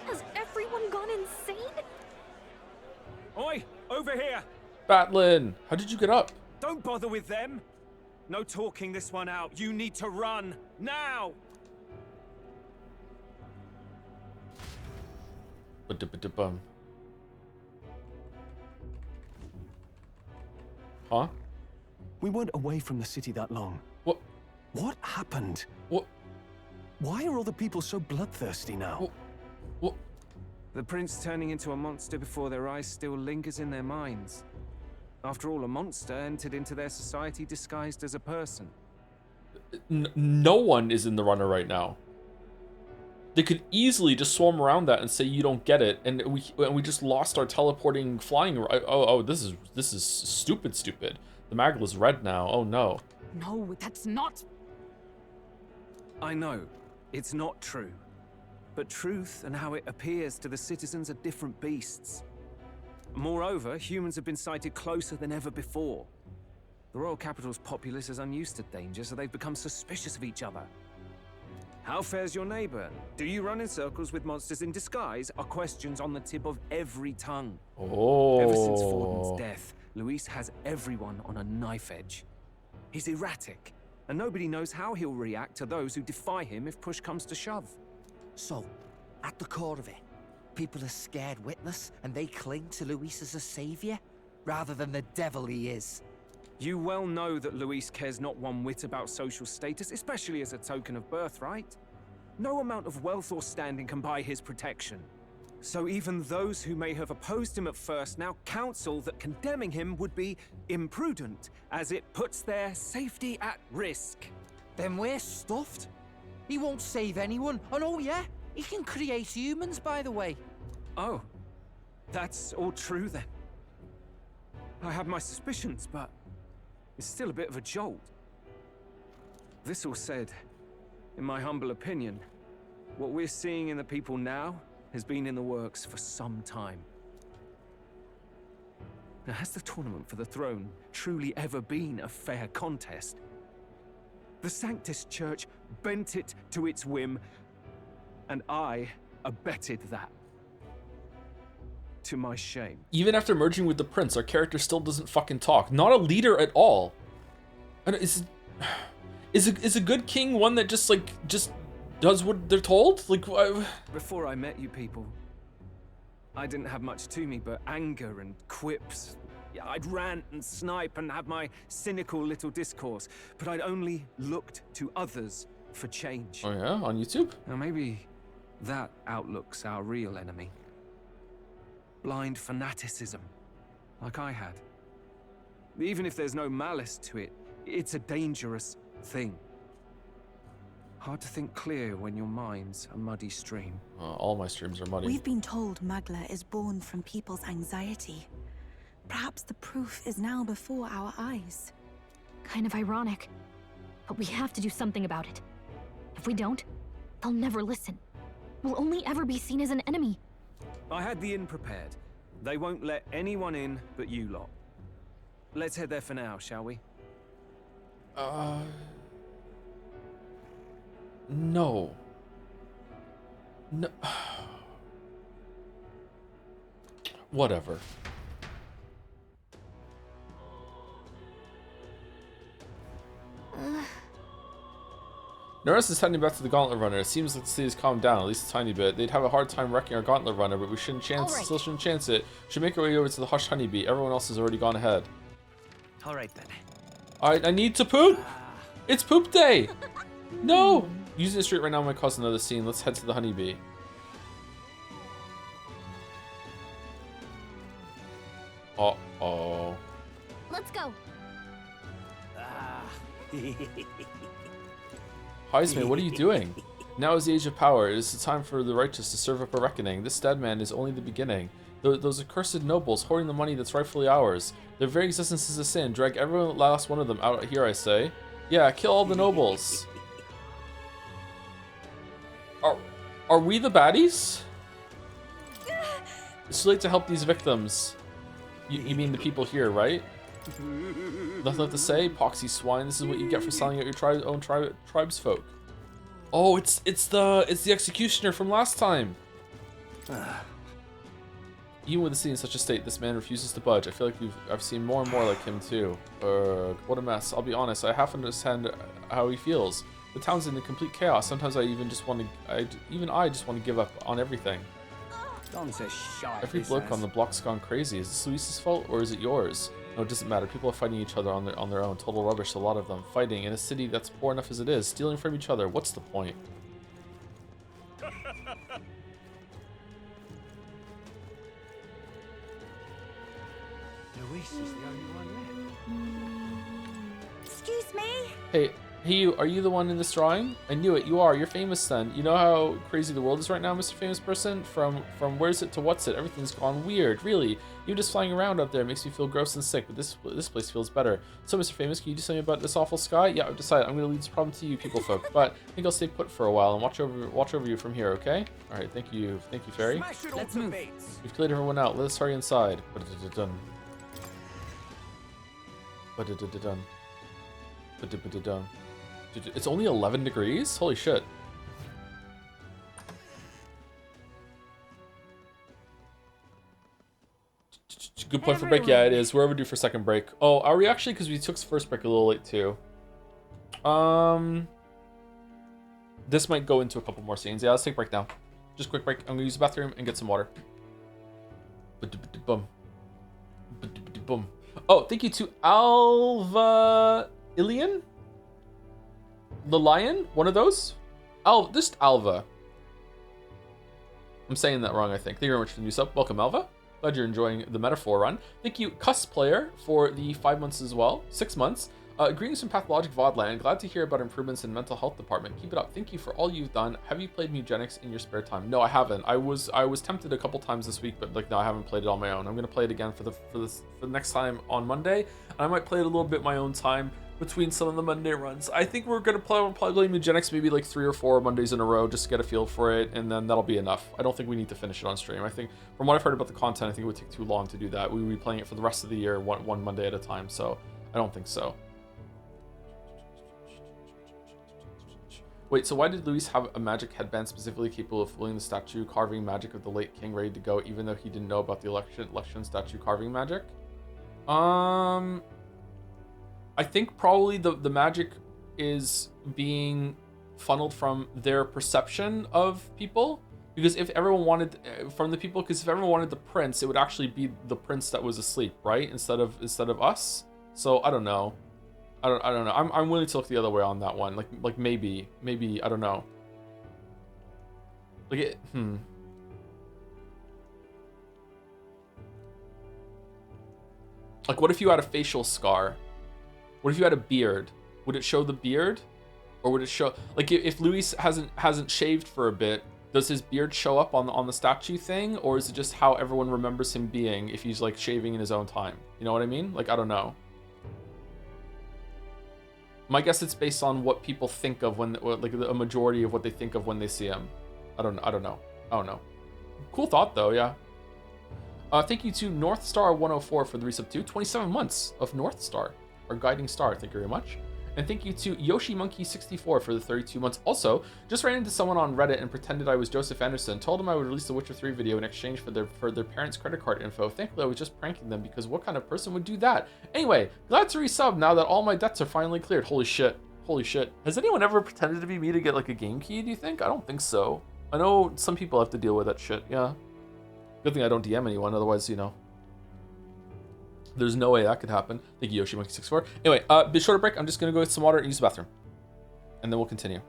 Has everyone gone insane? Oi, over here. Batlin, how did you get up? Don't bother with them. No talking this one out. You need to run now. Huh? We weren't away from the city that long. What happened? Why are all the people so bloodthirsty now? The prince turning into a monster before their eyes still lingers in their minds. After all, a monster entered into their society disguised as a person. No one is in the runner right now. They could easily just swarm around that and say you don't get it, and we just lost our teleporting flying. Oh, this is stupid. The Magl is red now. Oh no. No, that's not. I know, it's not true. But truth and how it appears to the citizens are different beasts. Moreover, humans have been sighted closer than ever before. The royal capital's populace is unused to danger, so they've become suspicious of each other. How fares your neighbor? Do you run in circles with monsters in disguise? Are questions on the tip of every tongue. Oh. Ever since Forden's death, Luis has everyone on a knife edge. He's erratic, and nobody knows how he'll react to those who defy him if push comes to shove. So, at the core of it, people are scared witless, and they cling to Luis as a savior, rather than the devil he is. You well know that Luis cares not one whit about social status, especially as a token of birthright. No amount of wealth or standing can buy his protection. So even those who may have opposed him at first now counsel that condemning him would be imprudent, as it puts their safety at risk. Then we're stuffed. He won't save anyone. And oh yeah, he can create humans, by the way. Oh, that's all true then. I had my suspicions, but it's still a bit of a jolt. This all said, in my humble opinion, what we're seeing in the people now has been in the works for some time. Now, has the tournament for the throne truly ever been a fair contest? The Sanctus Church bent it to its whim, and I abetted that. To my shame. Even after merging with the prince, our character still doesn't fucking talk. Not a leader at all. And is a good king one that just does what they're told? Like, before I met you people, I didn't have much to me but anger and quips. Yeah, I'd rant and snipe and have my cynical little discourse, but I'd only looked to others for change. Oh yeah, on YouTube? Now maybe that outlook's our real enemy. Blind fanaticism, like I had. Even if there's no malice to it, it's a dangerous thing. Hard to think clear when your mind's a muddy stream. All my streams are muddy. We've been told Magla is born from people's anxiety. Perhaps the proof is now before our eyes. Kind of ironic. But we have to do something about it. If we don't, they'll never listen. We'll only ever be seen as an enemy. I had the inn prepared. They won't let anyone in but you lot. Let's head there for now, shall we? No. No. Whatever. Norris is heading back to the Gauntlet Runner. It seems that the city's calmed down, at least a tiny bit. They'd have a hard time wrecking our Gauntlet Runner, but we still shouldn't chance it. Should make our way over to the Hushed Honeybee. Everyone else has already gone ahead. Alright then. Alright, I need to poop! It's poop day! No! Using the street right now might cause another scene. Let's head to the Honeybee. Uh-oh. Let's go. Heisman, what are you doing? Now is the age of power. It is the time for the righteous to serve up a reckoning. This dead man is only the beginning. Those accursed nobles hoarding the money that's rightfully ours. Their very existence is a sin. Drag every last one of them out here, I say. Yeah, kill all the nobles. Are we the baddies? It's too late to help these victims. You mean the people here, right? Nothing left to say, poxy swine. This is what you get for selling out your own tribesfolk. Oh, it's the executioner from last time. Even with the city in such a state, this man refuses to budge. I feel like I've seen more and more like him too. What a mess. I'll be honest. I half understand how he feels. The town's in complete chaos. Sometimes I just want to give up on everything. Every bloke on the block's gone crazy. Is this Luis's fault or is it yours? No, it doesn't matter. People are fighting each other on their own. Total rubbish, a lot of them. Fighting in a city that's poor enough as it is. Stealing from each other. What's the point? Luis is the only one left. Excuse me? Hey, you, are you the one in this drawing? I knew it, you are. You're famous then. You know how crazy the world is right now, Mr. Famous Person? From where's it to what's it? Everything's gone weird, really. You just flying around up there makes me feel gross and sick, but this place feels better. So, Mr. Famous, can you do something about this awful sky? Yeah, I've decided I'm going to leave this problem to you people folk, but I think I'll stay put for a while and watch over you from here, okay? Alright, thank you, Fairy. Let's move. We've cleared everyone out. Let us hurry inside. Done. Done. It's only 11 degrees? Holy shit. Good point for break. Yeah, it is. We're overdue for second break. Oh, are we actually? Because we took first break a little late too. This might go into a couple more scenes. Yeah, let's take a break now. Just quick break. I'm gonna use the bathroom and get some water. Boom. Boom. Oh, thank you to Alva Ilian? The lion? One of those? Just Alva. I'm saying that wrong, I think. Thank you very much for the new sub. Welcome, Alva. Glad you're enjoying the metaphor run. Thank you, Cuss Player, for the 5 months as well. 6 months. Greetings from Pathologic Vodland. Glad to hear about improvements in mental health department. Keep it up. Thank you for all you've done. Have you played Mugenics in your spare time? No, I haven't. I was tempted a couple times this week, but like no, I haven't played it on my own. I'm gonna play it again for the next time on Monday. And I might play it a little bit my own time between some of the Monday runs. I think we're gonna play Mugenics maybe like 3 or 4 Mondays in a row just to get a feel for it, and then that'll be enough. I don't think we need to finish it on stream. I think from what I've heard about the content, I think it would take too long to do that. We would be playing it for the rest of the year, one Monday at a time. So I don't think so. Wait, so why did Luis have a magic headband specifically capable of fooling the statue carving magic of the late king ready to go, even though he didn't know about the election statue carving magic? I think probably the magic is being funneled from their perception of people, because if everyone wanted from the people, because if everyone wanted the prince, it would actually be the prince that was asleep, right? Instead of us. So I don't know. I don't know. I'm willing to look the other way on that one. Like maybe I don't know. Like it. Like what if you had a facial scar? What if you had a beard? Would it show the beard, or would it show like if Luis hasn't shaved for a bit? Does his beard show up on the statue thing, or is it just how everyone remembers him being if he's like shaving in his own time? You know what I mean? Like I don't know. My guess it's based on what people think of when, like a majority of what they think of when they see him. I don't know. Cool thought though, yeah. Thank you to North Star 104 for the resub too. 27 months of North Star, our guiding star. Thank you very much. And thank you to Yoshi Monkey 64 for the 32 months. Also, just ran into someone on Reddit and pretended I was Joseph Anderson. Told them I would release the Witcher 3 video in exchange for their parents' credit card info. Thankfully, I was just pranking them because what kind of person would do that? Anyway, glad to resub now that all my debts are finally cleared. Holy shit. Holy shit. Has anyone ever pretended to be me to get like a game key, do you think? I don't think so. I know some people have to deal with that shit, yeah. Good thing I don't DM anyone, otherwise, you know. There's no way that could happen. Thank you, Yoshi-Monkey64. Anyway, bit shorter break. I'm just gonna go get some water and use the bathroom. And then we'll continue.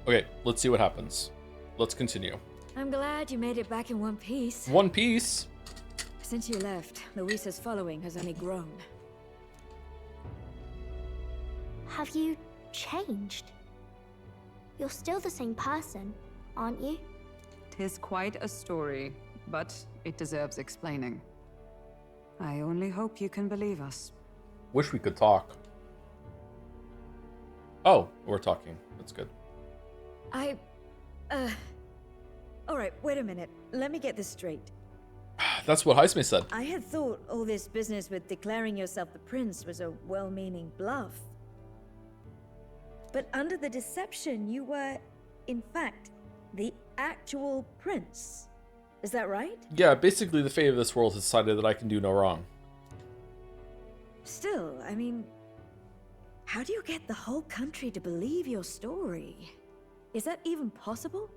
Okay, let's see what happens. Let's continue. I'm glad you made it back in one piece. One Piece? Since you left, Luisa's following has only grown. Have you changed? You're still the same person, aren't you? 'Tis quite a story, but it deserves explaining. I only hope you can believe us. Wish we could talk. Oh, we're talking. That's good. Alright, wait a minute. Let me get this straight. That's what Heisme said. I had thought all this business with declaring yourself the prince was a well-meaning bluff. But under the deception, you were, in fact, the actual prince. Is that right? Yeah, basically the fate of this world has decided that I can do no wrong. Still, I mean, how do you get the whole country to believe your story? Is that even possible?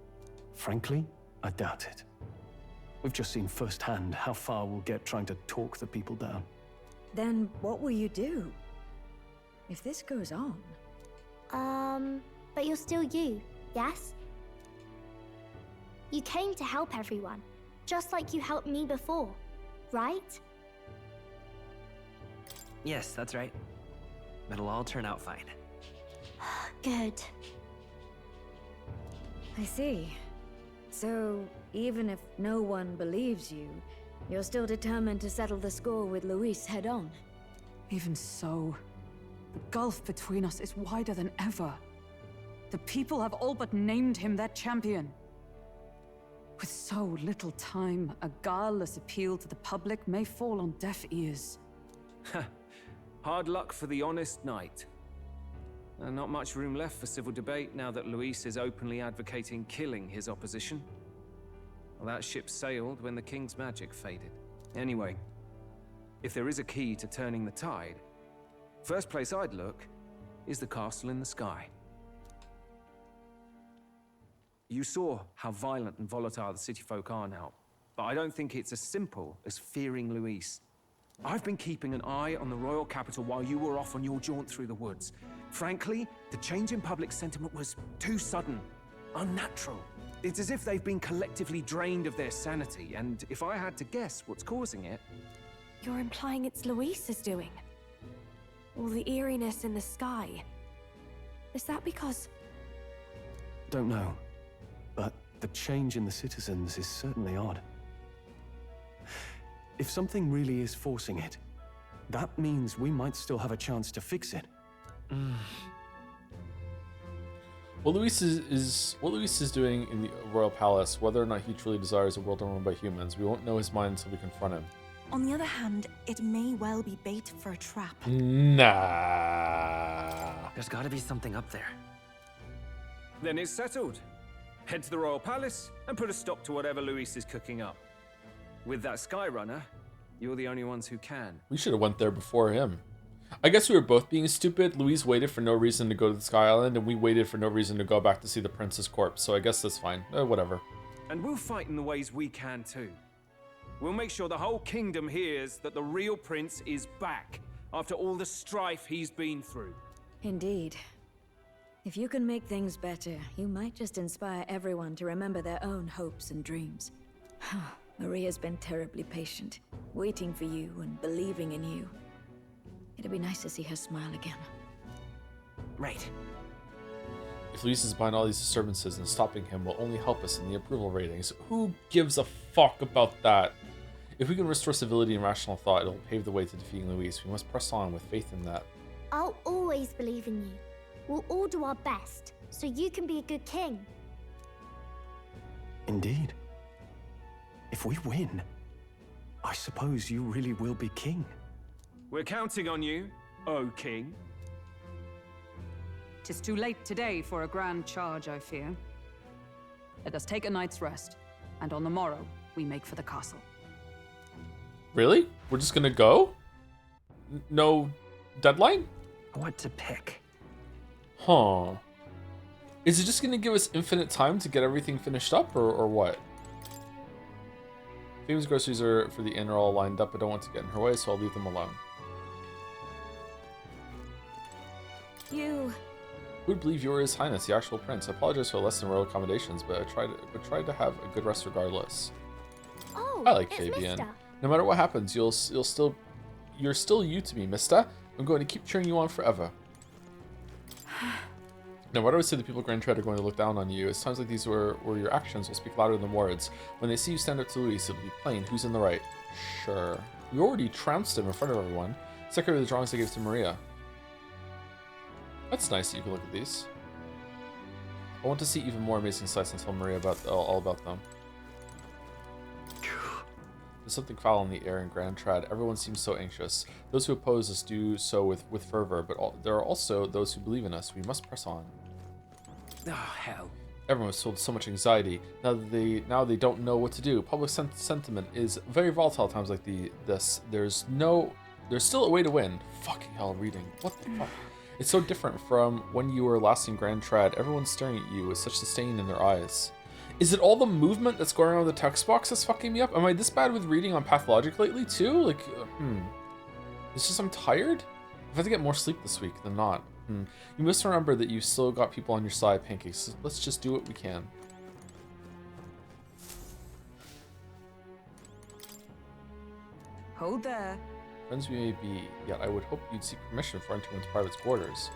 Frankly, I doubt it. We've just seen firsthand how far we'll get trying to talk the people down. Then what will you do? If this goes on... But you're still you, yes? You came to help everyone, just like you helped me before, right? Yes, that's right. It'll all turn out fine. Good. I see. So, even if no one believes you, you're still determined to settle the score with Luis head on? Even so, the gulf between us is wider than ever. The people have all but named him their champion. With so little time, a guileless appeal to the public may fall on deaf ears. Hard luck for the honest knight. Not much room left for civil debate now that Luis is openly advocating killing his opposition. Well, that ship sailed when the king's magic faded. Anyway, if there is a key to turning the tide, first place I'd look is the castle in the sky. You saw how violent and volatile the city folk are now, but I don't think it's as simple as fearing Luis. I've been keeping an eye on the royal capital while you were off on your jaunt through the woods. Frankly, the change in public sentiment was too sudden, unnatural. It's as if they've been collectively drained of their sanity, and if I had to guess what's causing it... You're implying it's Luis's doing? All the eeriness in the sky. Is that because... Don't know, but the change in the citizens is certainly odd. If something really is forcing it, that means we might still have a chance to fix it. What Luis is doing in the royal palace, whether or not he truly desires a world run by humans, we won't know his mind until we confront him. On the other hand, it may well be bait for a trap. Nah. There's gotta be something up there. Then it's settled. Head to the royal palace and put a stop to whatever Luis is cooking up. With that Skyrunner, you're the only ones who can. We should have went there before him. I guess we were both being stupid. Luis waited for no reason to go to the Sky Island, and we waited for no reason to go back to see the prince's corpse, so I guess that's fine. Whatever. And we'll fight in the ways we can too. We'll make sure the whole kingdom hears that the real prince is back, after all the strife he's been through. Indeed. If you can make things better, you might just inspire everyone to remember their own hopes and dreams. Maria's been terribly patient, waiting for you and believing in you. It'd be nice to see her smile again. Right. If Luis is behind all these disturbances, and stopping him will only help us in the approval ratings. Who gives a fuck about that? If we can restore civility and rational thought, it'll pave the way to defeating Luis. We must press on with faith in that. I'll always believe in you. We'll all do our best, so you can be a good king. Indeed. If we win, I suppose you really will be king. We're counting on you, O king. 'Tis too late today for a grand charge, I fear. Let us take a night's rest, and on the morrow, we make for the castle. Really? We're just gonna go? No deadline? What to pick? Huh. Is it just gonna give us infinite time to get everything finished up, or what? Famous groceries are for the inn are all lined up. I don't want to get in her way, so I'll leave them alone. You Who would believe you were His Highness, the actual prince? I apologize for less than royal accommodations, but I tried to have a good rest regardless. Oh, I like it's Fabian. Mister. No matter what happens, you're still you to me, mister. I'm going to keep cheering you on forever. Now, why do I say the people of Grand Tread are going to look down on you? It's times like these where your actions will speak louder than words. When they see you stand up to Luis, it'll be plain who's in the right. Sure. You already trounced him in front of everyone. Second of the drawings I gave to Maria. That's nice that you can look at these. I want to see even more amazing sights and tell Maria about all about them. There's something foul in the air in Grand Trad. Everyone seems so anxious. Those who oppose us do so with fervor, but there are also those who believe in us. We must press on. Oh, hell. Everyone was filled with so much anxiety. Now they don't know what to do. Public sentiment is very volatile at times like this. There's still a way to win. Fucking hell, reading. What the fuck? It's so different from when you were last in Grand Trad. Everyone's staring at you with such disdain in their eyes. Is it all the movement that's going around the text box that's fucking me up? Am I this bad with reading on Pathologic lately too? Like, It's just I'm tired? I've had to get more sleep this week than not. You must remember that you've still got people on your side, Pancakes. So let's just do what we can. Hold there. Friends we may be, yet I would hope you'd seek permission for entering into private quarters.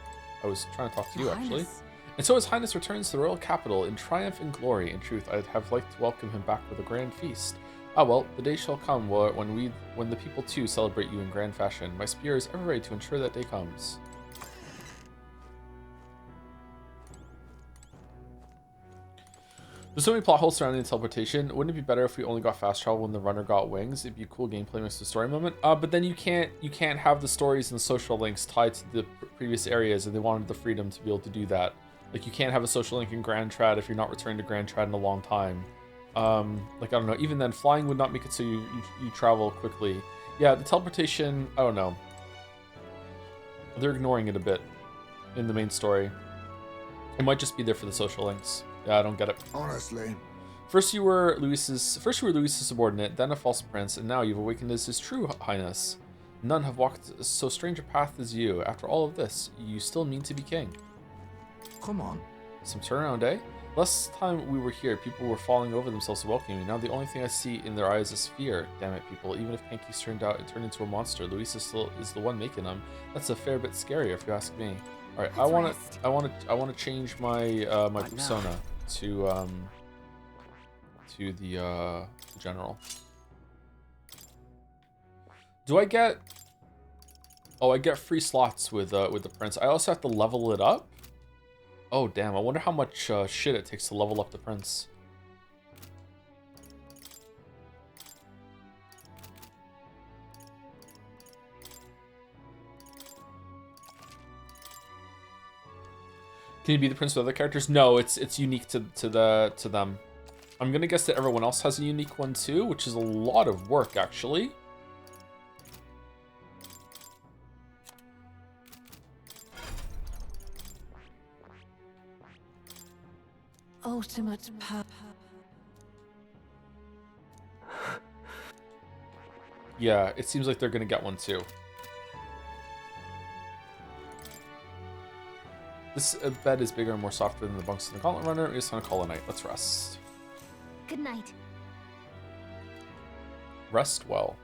I was trying to talk to you, actually. And so His Highness returns to the royal capital in triumph and glory. In truth, I'd have liked to welcome him back with a grand feast. Ah well, the day shall come when the people too celebrate you in grand fashion. My spear is ever ready to ensure that day comes. There's so many plot holes surrounding teleportation. Wouldn't it be better if we only got fast travel when the runner got wings? It'd be a cool gameplay mixed with story moment. But then you can't have the stories and the social links tied to the previous areas, and they wanted the freedom to be able to do that. Like, you can't have a social link in Grand Trad if you're not returning to Grand Trad in a long time. Like, I don't know, even then, flying would not make it so you travel quickly. Yeah, the teleportation, I don't know. They're ignoring it a bit in the main story. It might just be there for the social links. Yeah, I don't get it. Honestly. First you were Luis's subordinate, then a false prince, and now you've awakened as his true highness. None have walked so strange a path as you. After all of this, you still mean to be king. Come on. Some turnaround, eh? Last time we were here, people were falling over themselves to welcome you. Now the only thing I see in their eyes is fear. Damn it, people. Even if Panky's turned into a monster, Luis is the one making them. That's a fair bit scarier, if you ask me. All right, I want to change my my persona to the general. Do I get? Oh, I get free slots with the prince. I also have to level it up. Oh damn! I wonder how much shit it takes to level up the prince. Can you be the prince with other characters? No, it's unique to them. I'm gonna guess that everyone else has a unique one too, which is a lot of work actually. Ultimate power. Yeah, it seems like they're gonna get one too. This bed is bigger and more softer than the bunks in the Gauntlet Runner. We're just gonna call it a night. Let's rest. Good night. Rest well.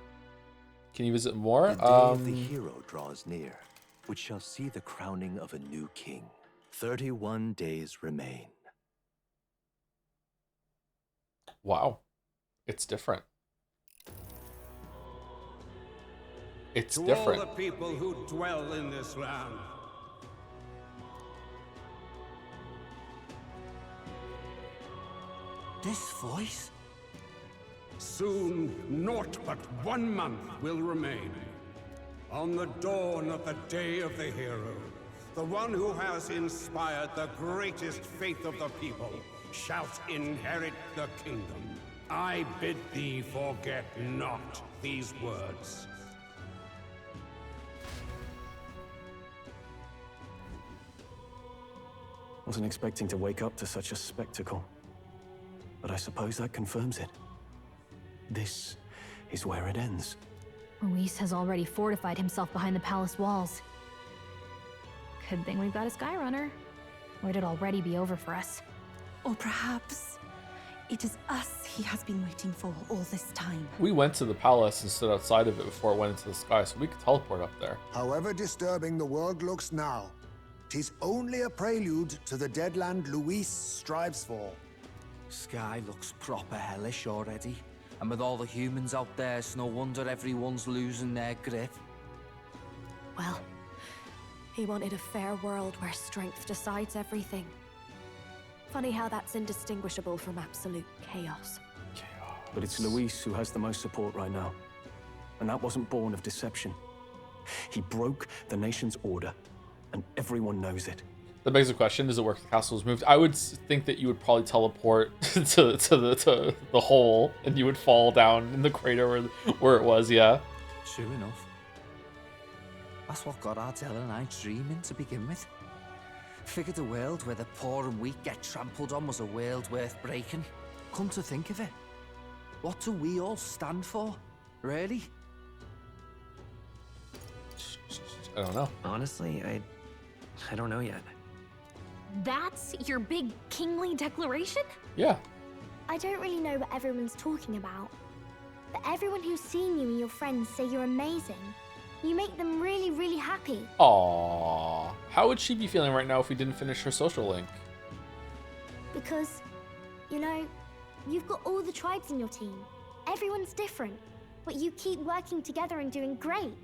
Can you visit more? The day of the hero draws near, which shall see the crowning of a new king. 31 days remain. Wow. It's different. It's different. To all the people who dwell in this land. This voice? Soon, naught but 1 month will remain. On the dawn of the day of the hero, the one who has inspired the greatest faith of the people shalt inherit the kingdom. I bid thee forget not these words. Wasn't expecting to wake up to such a spectacle. But I suppose that confirms it. This is where it ends. Luis has already fortified himself behind the palace walls. Good thing we've got a Skyrunner. or it'd already be over for us. Or perhaps it is us he has been waiting for all this time. We went to the palace and stood outside of it before it went into the sky, so we could teleport up there. However disturbing the world looks now, 'tis only a prelude to the deadland Luis strives for. Sky looks proper hellish already. And with all the humans out there, it's no wonder everyone's losing their grip. Well, he wanted a fair world where strength decides everything. Funny how that's indistinguishable from absolute chaos. But it's Luis who has the most support right now. And that wasn't born of deception. He broke the nation's order, and everyone knows it. That begs the question, does it work if the castle was moved? I would think that you would probably teleport to the hole, and you would fall down in the crater where it was, yeah. Sure enough. That's what got Ardell and I dreaming to begin with. Figured a world where the poor and weak get trampled on was a world worth breaking. Come to think of it, what do we all stand for, really? I don't know. Honestly, I don't know yet. That's your big kingly declaration? Yeah. I don't really know what everyone's talking about, but everyone who's seen you and your friends say you're amazing. You make them really, really happy. Aww. How would she be feeling right now if we didn't finish her social link? Because, you know, you've got all the tribes in your team. Everyone's different, but you keep working together and doing great.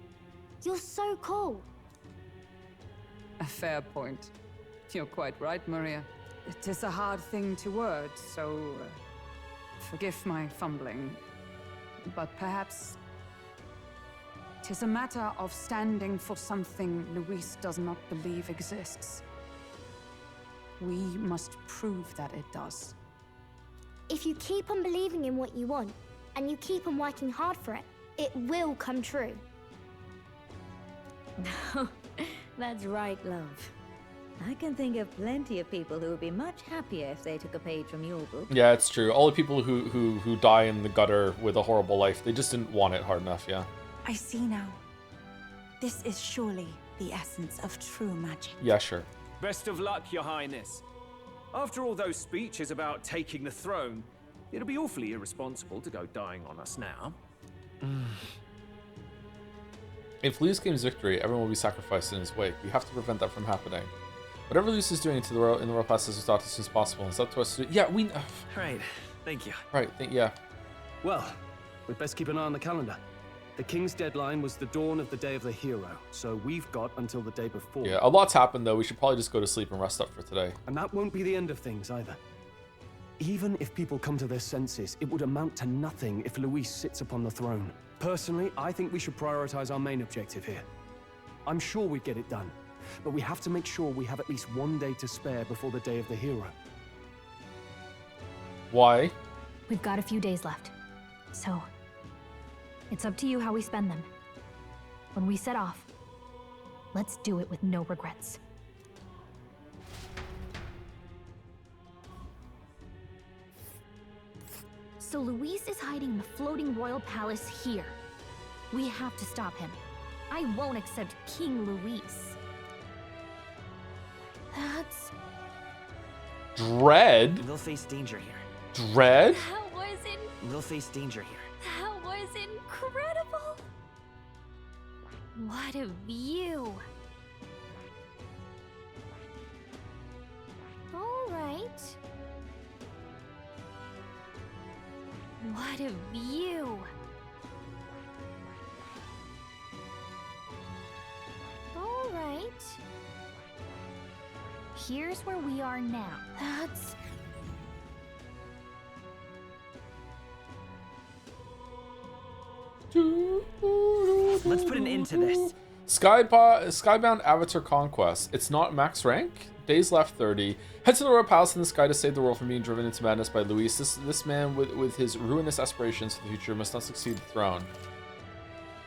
You're so cool. A fair point. You're quite right, Maria. It is a hard thing to word, so forgive my fumbling. But perhaps it is a matter of standing for something Luis does not believe exists. We must prove that it does. If you keep on believing in what you want, and you keep on working hard for it, it will come true. That's right, love. I can think of plenty of people who would be much happier if they took a page from your book. Yeah, it's true. All the people who die in the gutter with a horrible life, they just didn't want it hard enough, yeah. I see now. This is surely the essence of true magic. Yeah, sure. Best of luck, Your Highness. After all those speeches about taking the throne, it'll be awfully irresponsible to go dying on us now. If Luis gains victory, everyone will be sacrificed in his wake. We have to prevent that from happening. Whatever Luis is doing in the royal palace is as soon as possible. It's up to us to do. Yeah, we. Right. Thank you. Right. Yeah. Well, we'd best keep an eye on the calendar. The king's deadline was the dawn of the day of the hero, so we've got until the day before. Yeah, a lot's happened though. We should probably just go to sleep and rest up for today. And that won't be the end of things either. Even if people come to their senses, it would amount to nothing if Luis sits upon the throne. Personally, I think we should prioritize our main objective here. I'm sure we'd get it done, but we have to make sure we have at least one day to spare before the day of the hero. Why? We've got a few days left, so it's up to you how we spend them. When we set off, let's do it with no regrets. So Luis is hiding in the floating royal palace here. We have to stop him. I won't accept King Luis. That's... Dread? We'll face danger here. Dread? That was We'll face danger here. That was incredible! What a view! All right. What a view! All right. Here's where we are now. That's... Let's put an end to this. Skybound Avatar Conquest. It's not max rank? Days left 30. Head to the Royal Palace in the sky to save the world from being driven into madness by Luis. This man with his ruinous aspirations for the future must not succeed the throne.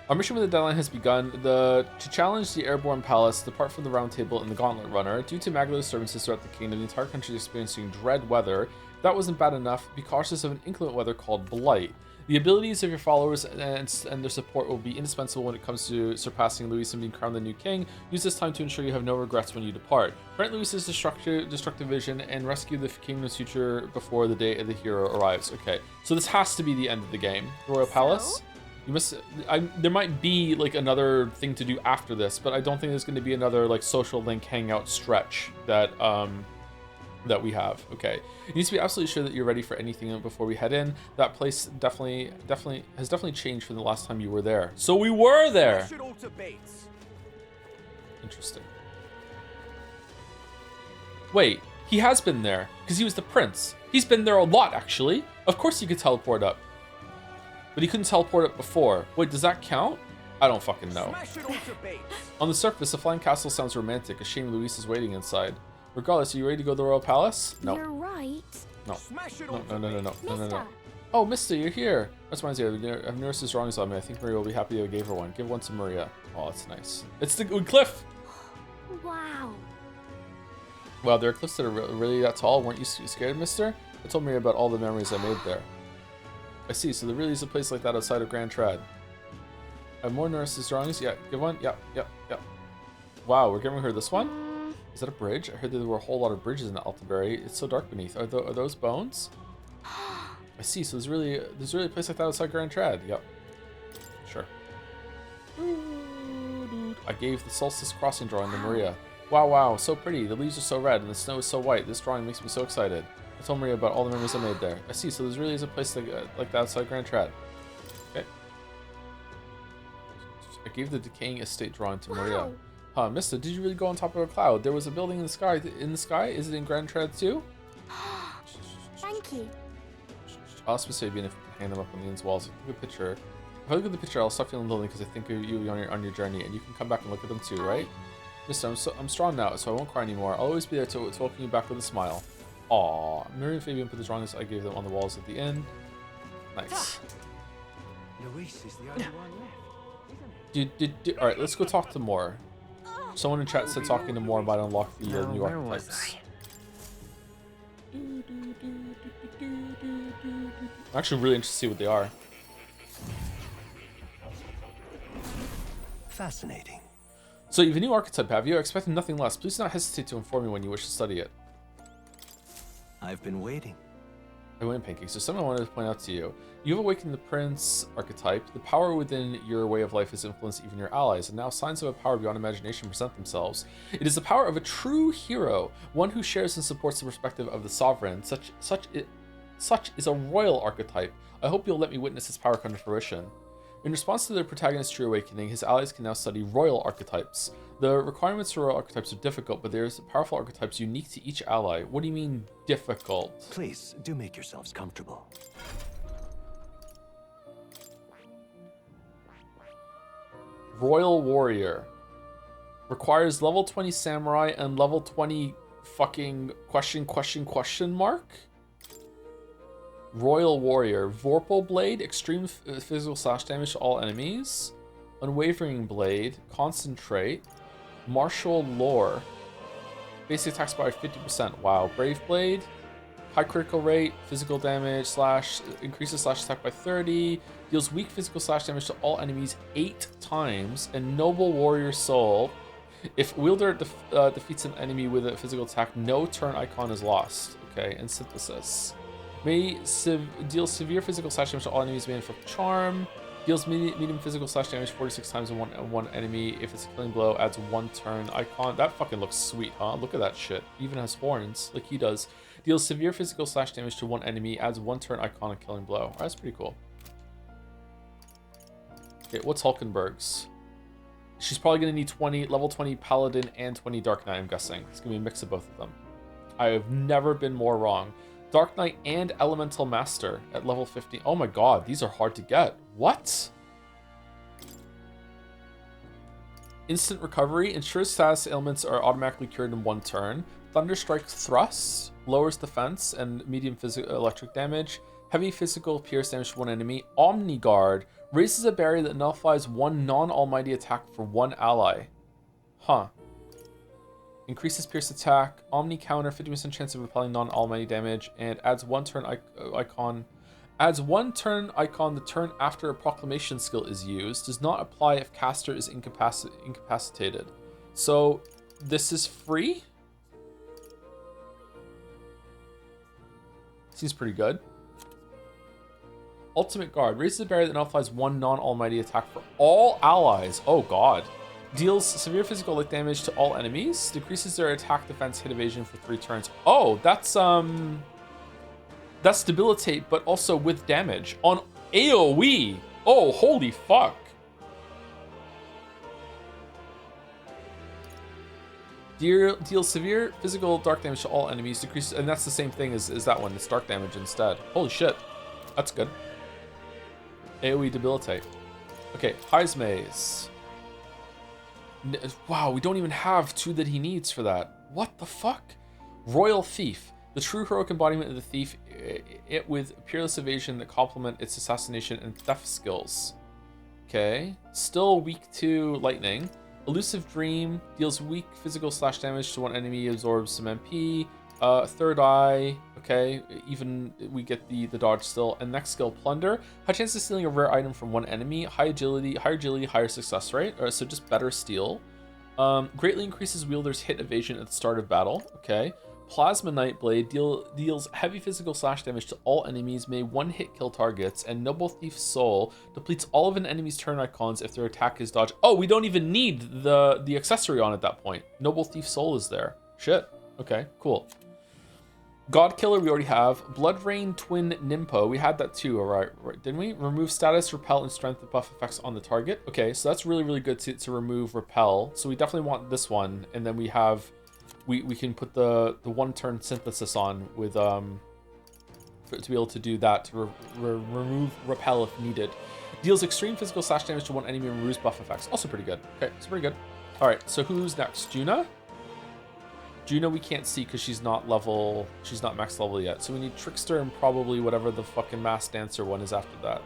Our mission with the deadline has begun. To challenge the Airborne Palace, depart from the Round Table and the Gauntlet Runner. Due to Maglo's disturbances throughout the kingdom, the entire country is experiencing dread weather. If that wasn't bad enough, be cautious of an inclement weather called Blight. The abilities of your followers and their support will be indispensable when it comes to surpassing Luis and being crowned the new king. Use this time to ensure you have no regrets when you depart. Grant Luis's destructive vision and rescue the kingdom's future before the day of the hero arrives. Okay, so this has to be the end of the game. The Royal Palace. You must. There might be like another thing to do after this, but I don't think there's going to be another like social link hangout stretch that that we have. Okay, you need to be absolutely sure that you're ready for anything before we head in. That place definitely has changed from the last time you were there. So we were there. Interesting. Wait, he has been there because he was the prince. He's been there a lot, actually. Of course he could teleport up, but he couldn't teleport up before. Wait, does that count? I don't fucking know. On the surface, the flying castle sounds romantic. A shame Luis is waiting inside. Regardless, are you ready to go to the Royal Palace? No. You're right. No. No. Oh, Mister, you're here. That's reminds me. I've noticed his drawings on me. I think Maria will be happy I gave her one. Give one to Maria. Oh, that's nice. It's the cliff. Wow. Wow, there are cliffs that are really that tall. Weren't you scared, Mister? I told Maria about all the memories I made there. I see. So there really is a place like that outside of Grand Trad. I have more nurses' drawings. Yeah, give one. Yep. Wow, we're giving her this one. Is that a bridge? I heard that there were a whole lot of bridges in Altaberry. It's so dark beneath. Are those bones? I see. So there's really a place like that outside Grand Trad. Yep. Sure. I gave the Solstice Crossing drawing to Maria. Wow, so pretty. The leaves are so red and the snow is so white. This drawing makes me so excited. I told Maria about all the memories I made there. I see. So there's really is a place like that outside Grand Trad. Okay. I gave the decaying estate drawing to Maria. Huh, Mister, did you really go on top of a cloud? There was a building in the sky. Is it in Grand Trad too? Thank you. I'll ask Mister Fabian if you can hang them up on the inn's walls. Look at the picture. If I look at the picture, I'll stop feeling lonely because I think of you on your journey, and you can come back and look at them too, right? Mister, I'm strong now, so I won't cry anymore. I'll always be there to welcome you back with a smile. Aww. Mary and Fabian put the drawings I gave them on the walls at the inn. Nice. Luis is the only one left. Alright, let's go talk to Moore. Someone in chat said talking to Moore might unlock the new archetypes. I'm actually really interested to see what they are. Fascinating. So you have a new archetype, have you? I expected nothing less. Please do not hesitate to inform me when you wish to study it. I've been waiting. I went Pancake. So something I wanted to point out to you. You have awakened the Prince archetype. The power within your way of life has influenced even your allies, and now signs of a power beyond imagination present themselves. It is the power of a true hero, one who shares and supports the perspective of the sovereign. Such is a royal archetype. I hope you'll let me witness its power come to fruition. In response to the protagonist's true awakening, his allies can now study royal archetypes. The requirements for royal archetypes are difficult, but there's powerful archetypes unique to each ally. What do you mean, difficult? Please, do make yourselves comfortable. Royal Warrior. Requires level 20 Samurai and level 20 fucking question mark? Royal Warrior. Vorpal Blade. Extreme physical slash damage to all enemies. Unwavering Blade. Concentrate. Martial Lore. Basic attacks by 50%. Wow. Brave Blade. High critical rate. Physical damage slash increases slash attack by 30. Deals weak physical slash damage to all enemies 8 times. And Noble Warrior Soul. If wielder defeats an enemy with a physical attack, no turn icon is lost. Okay. And Synthesis. May deal severe physical slash damage to all enemies. May inflict charm. Deals medium physical slash damage 46 times on one enemy. If it's a killing blow, adds 1 turn icon. That fucking looks sweet, huh? Look at that shit. Even has horns, like he does. Deals severe physical slash damage to one enemy. Adds 1 turn icon and killing blow. That's pretty cool. Okay, what's Hulkenberg's? She's probably gonna need level 20 Paladin and 20 Dark Knight, I'm guessing. It's gonna be a mix of both of them. I have never been more wrong. Dark Knight and Elemental Master at level 50. Oh my god, these are hard to get. What? Instant Recovery. Ensures status ailments are automatically cured in 1 turn. Thunderstrike Thrust. Lowers defense and medium physical electric damage. Heavy physical pierce damage to one enemy. Omni Guard. Raises a barrier that nullifies 1 non-almighty attack for 1 ally. Huh. Increases pierce attack, omni counter, 50% chance of repelling non-almighty damage, and adds 1 turn icon Adds 1 turn icon the turn after a proclamation skill is used. Does not apply if caster is incapacitated. So this is free? Seems pretty good. Ultimate Guard. Raises the barrier that nullifies 1 non-almighty attack for all allies. Oh god. Deals severe physical light damage to all enemies. Decreases their attack, defense, hit, evasion for 3 turns. Oh, that's debilitate, but also with damage on AoE. Oh, holy fuck. Deals severe physical dark damage to all enemies. Decreases, and that's the same thing as that one. It's dark damage instead. Holy shit. That's good. AoE debilitate. Okay, Heismaze. Wow, we don't even have 2 that he needs for that. What the fuck? Royal Thief. The true heroic embodiment of the thief, it with peerless evasion that complement its assassination and theft skills. Okay. Still weak to lightning. Elusive Dream deals weak physical / damage to 1 enemy, absorbs some MP. Third Eye, okay, even we get the dodge still. And next skill, Plunder. High chance of stealing a rare item from 1 enemy. Higher agility, higher success rate. So just better steal. Greatly increases wielder's hit evasion at the start of battle, okay. Plasma Nightblade deals heavy physical / damage to all enemies, may 1-hit kill targets, and Noble Thief's Soul depletes all of an enemy's turn icons if their attack is dodged. Oh, we don't even need the accessory on at that point. Noble Thief's Soul is there. Shit. Okay, cool. God Killer we already have. Blood Rain Twin Nimpo, we had that too, alright, didn't we? Remove status, repel, and strength buff effects on the target. Okay, so that's really, really good to remove repel. So we definitely want this one, and then we have... We can put the 1-turn synthesis on with to be able to do that to remove repel if needed. Deals extreme physical / damage to 1 enemy and removes buff effects. Also pretty good. Okay, it's pretty good. All right, so who's next? Juna. Juna we can't see because she's not max level yet. So we need Trickster and probably whatever the fucking Mass Dancer one is after that.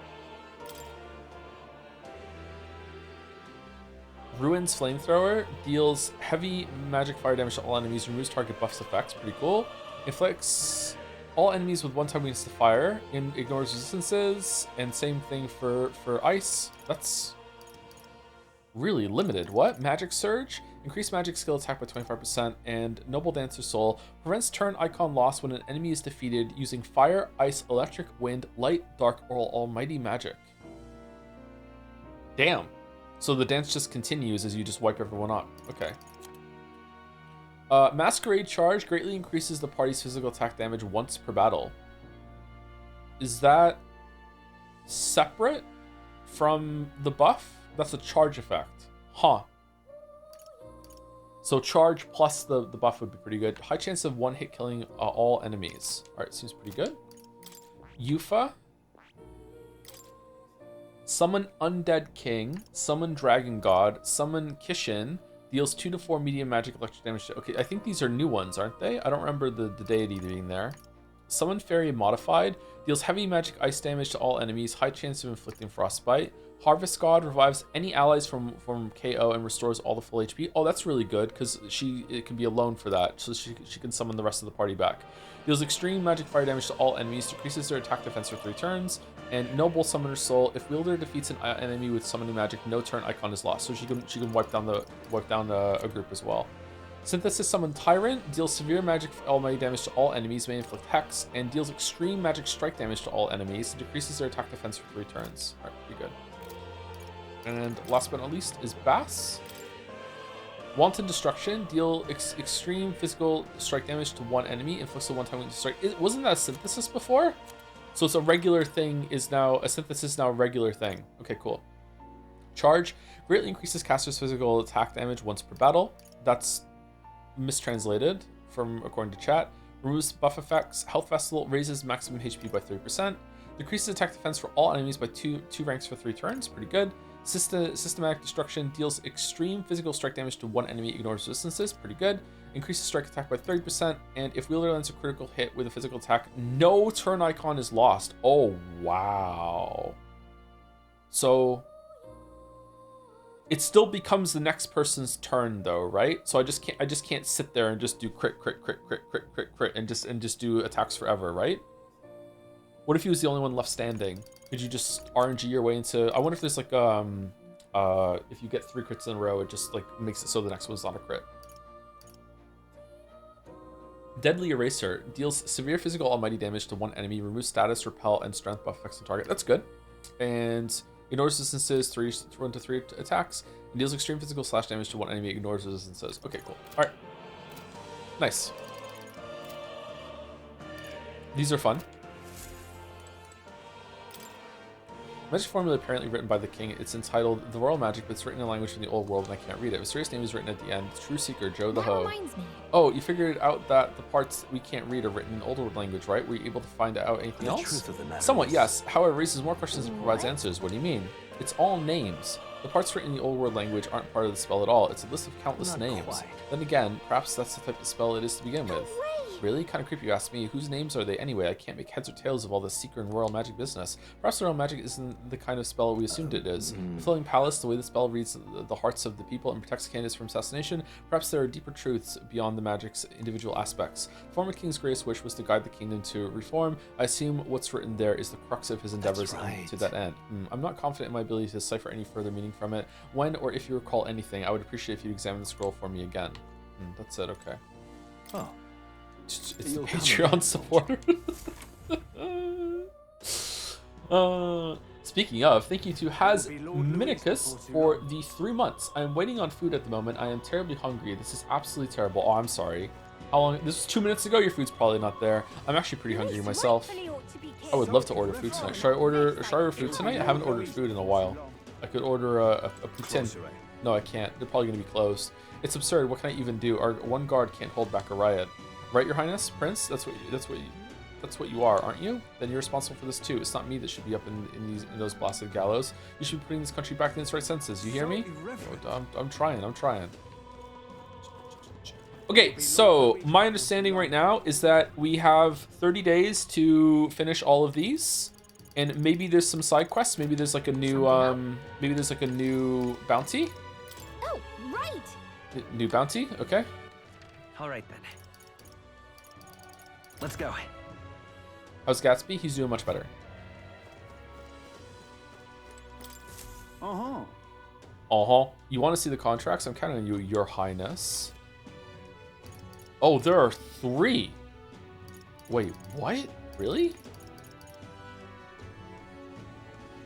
Ruin's Flamethrower deals heavy magic fire damage to all enemies, removes target buffs effects, pretty cool. Inflicts all enemies with 1-time weakness to fire, and ignores resistances, and same thing for ice. That's really limited. What? Magic Surge, increase magic skill attack by 25%, and Noble Dancer Soul prevents turn icon loss when an enemy is defeated using fire, ice, electric, wind, light, dark, or almighty magic. Damn. So the dance just continues as you just wipe everyone up. Okay. Masquerade Charge greatly increases the party's physical attack damage once per battle. Is that separate from the buff? That's a charge effect. Huh. So charge plus the buff would be pretty good. High chance of 1-hit killing all enemies. Alright, seems pretty good. Yufa. Summon Undead King, summon Dragon God, summon Kishin, deals 2 to 4 medium magic electric damage. Okay, I think these are new ones, aren't they? I don't remember the deity being there. Summon Fairy Modified, deals heavy magic ice damage to all enemies, high chance of inflicting frostbite. Harvest God revives any allies from KO and restores all the full HP. Oh, that's really good because it can be alone for that, so she can summon the rest of the party back. Deals extreme magic fire damage to all enemies, decreases their attack defense for 3 turns. And Noble Summoner's Soul, if wielder defeats an enemy with summoning magic, no turn icon is lost. So she can wipe down a group as well. Synthesis Summon Tyrant deals severe magic almighty damage to all enemies, may inflict hex, and deals extreme magic strike damage to all enemies, and decreases their attack defense for 3 turns. Alright, pretty good. And last but not least is Bass. Wanton Destruction, deal extreme physical strike damage to 1 enemy, inflicts a 1-time weakness strike. Wasn't that a synthesis before? So it's a regular thing a synthesis now a regular thing. Okay, cool. Charge, greatly increases caster's physical attack damage once per battle. That's mistranslated according to chat. Removes buff effects. Health Vessel raises maximum HP by 3%. Decreases attack defense for all enemies by 2 ranks for 3 turns. Pretty good. Systematic Destruction deals extreme physical strike damage to 1 enemy, ignores resistances. Pretty good. Increases strike attack by 30%, and if wielder lands a critical hit with a physical attack, no turn icon is lost. Oh, wow. So it still becomes the next person's turn though, right? So I just can't sit there and just do crit and just do attacks forever, right? What if he was the only one left standing? Could you just RNG your way into... I wonder if there's like, if you get 3 crits in a row, it just like makes it so the next one's not a crit. Deadly Eraser deals severe physical almighty damage to one enemy, removes status, repel, and strength buff effects on target. That's good. And ignores resistances 1 to 3 attacks, and deals extreme physical slash damage to one enemy, ignores resistances. Okay, cool. All right. Nice. These are fun. Magic formula apparently written by the king. It's entitled The Royal Magic, but it's written in a language from the old world and I can't read it. A serious name is written at the end. True Seeker, Joe the Ho. Oh, you figured out that the parts we can't read are written in old world language, right? Were you able to find out anything else? Truth of the matter Somewhat, is- yes. However, it raises more questions than provides answers. What do you mean? It's all names. The parts written in the old world language aren't part of the spell at all. It's a list of countless Not names. quite. Then again, perhaps that's the type of spell it is to begin with. Really? Kind of creepy, you ask me. Whose names are they anyway? I can't make heads or tails of all this secret and royal magic business. Perhaps the royal magic isn't the kind of spell we assumed it is. The Flowing Palace, the way the spell reads the hearts of the people and protects candidates from assassination, perhaps there are deeper truths beyond the magic's individual aspects. The former king's greatest wish was to guide the kingdom to reform. I assume what's written there is the crux of his endeavors to that end. I'm not confident in my ability to decipher any further meaning from it. When or if you recall anything, I would appreciate if you examine the scroll for me again. That's it, okay. Oh. It's a Patreon supporter. Speaking of, thank you to Has Minicus for the 3 months. I'm waiting on food at the moment. I am terribly hungry. This is absolutely terrible. Oh, I'm sorry. How long? This was 2 minutes ago. Your food's probably not there. I'm actually pretty hungry myself. I would love to order food tonight. Should I order food tonight? I haven't ordered food in a while. I could order a poutine. No, I can't. They're probably going to be closed. It's absurd. What can I even do? Our one guard can't hold back a riot. Right, Your Highness, Prince? That's what you are, aren't you? Then you're responsible for this too. It's not me that should be up in those blasted gallows. You should be putting this country back in its right senses. You hear me? Oh, I'm trying. Okay, so my understanding right now is that we have 30 days to finish all of these, and maybe there's some side quests. Maybe there's like a new bounty. Oh, right. New bounty. Okay. All right then. Let's go. How's Gatsby? He's doing much better. You want to see the contracts? I'm counting on you, Your Highness. Oh, there are 3. Wait, what? Really?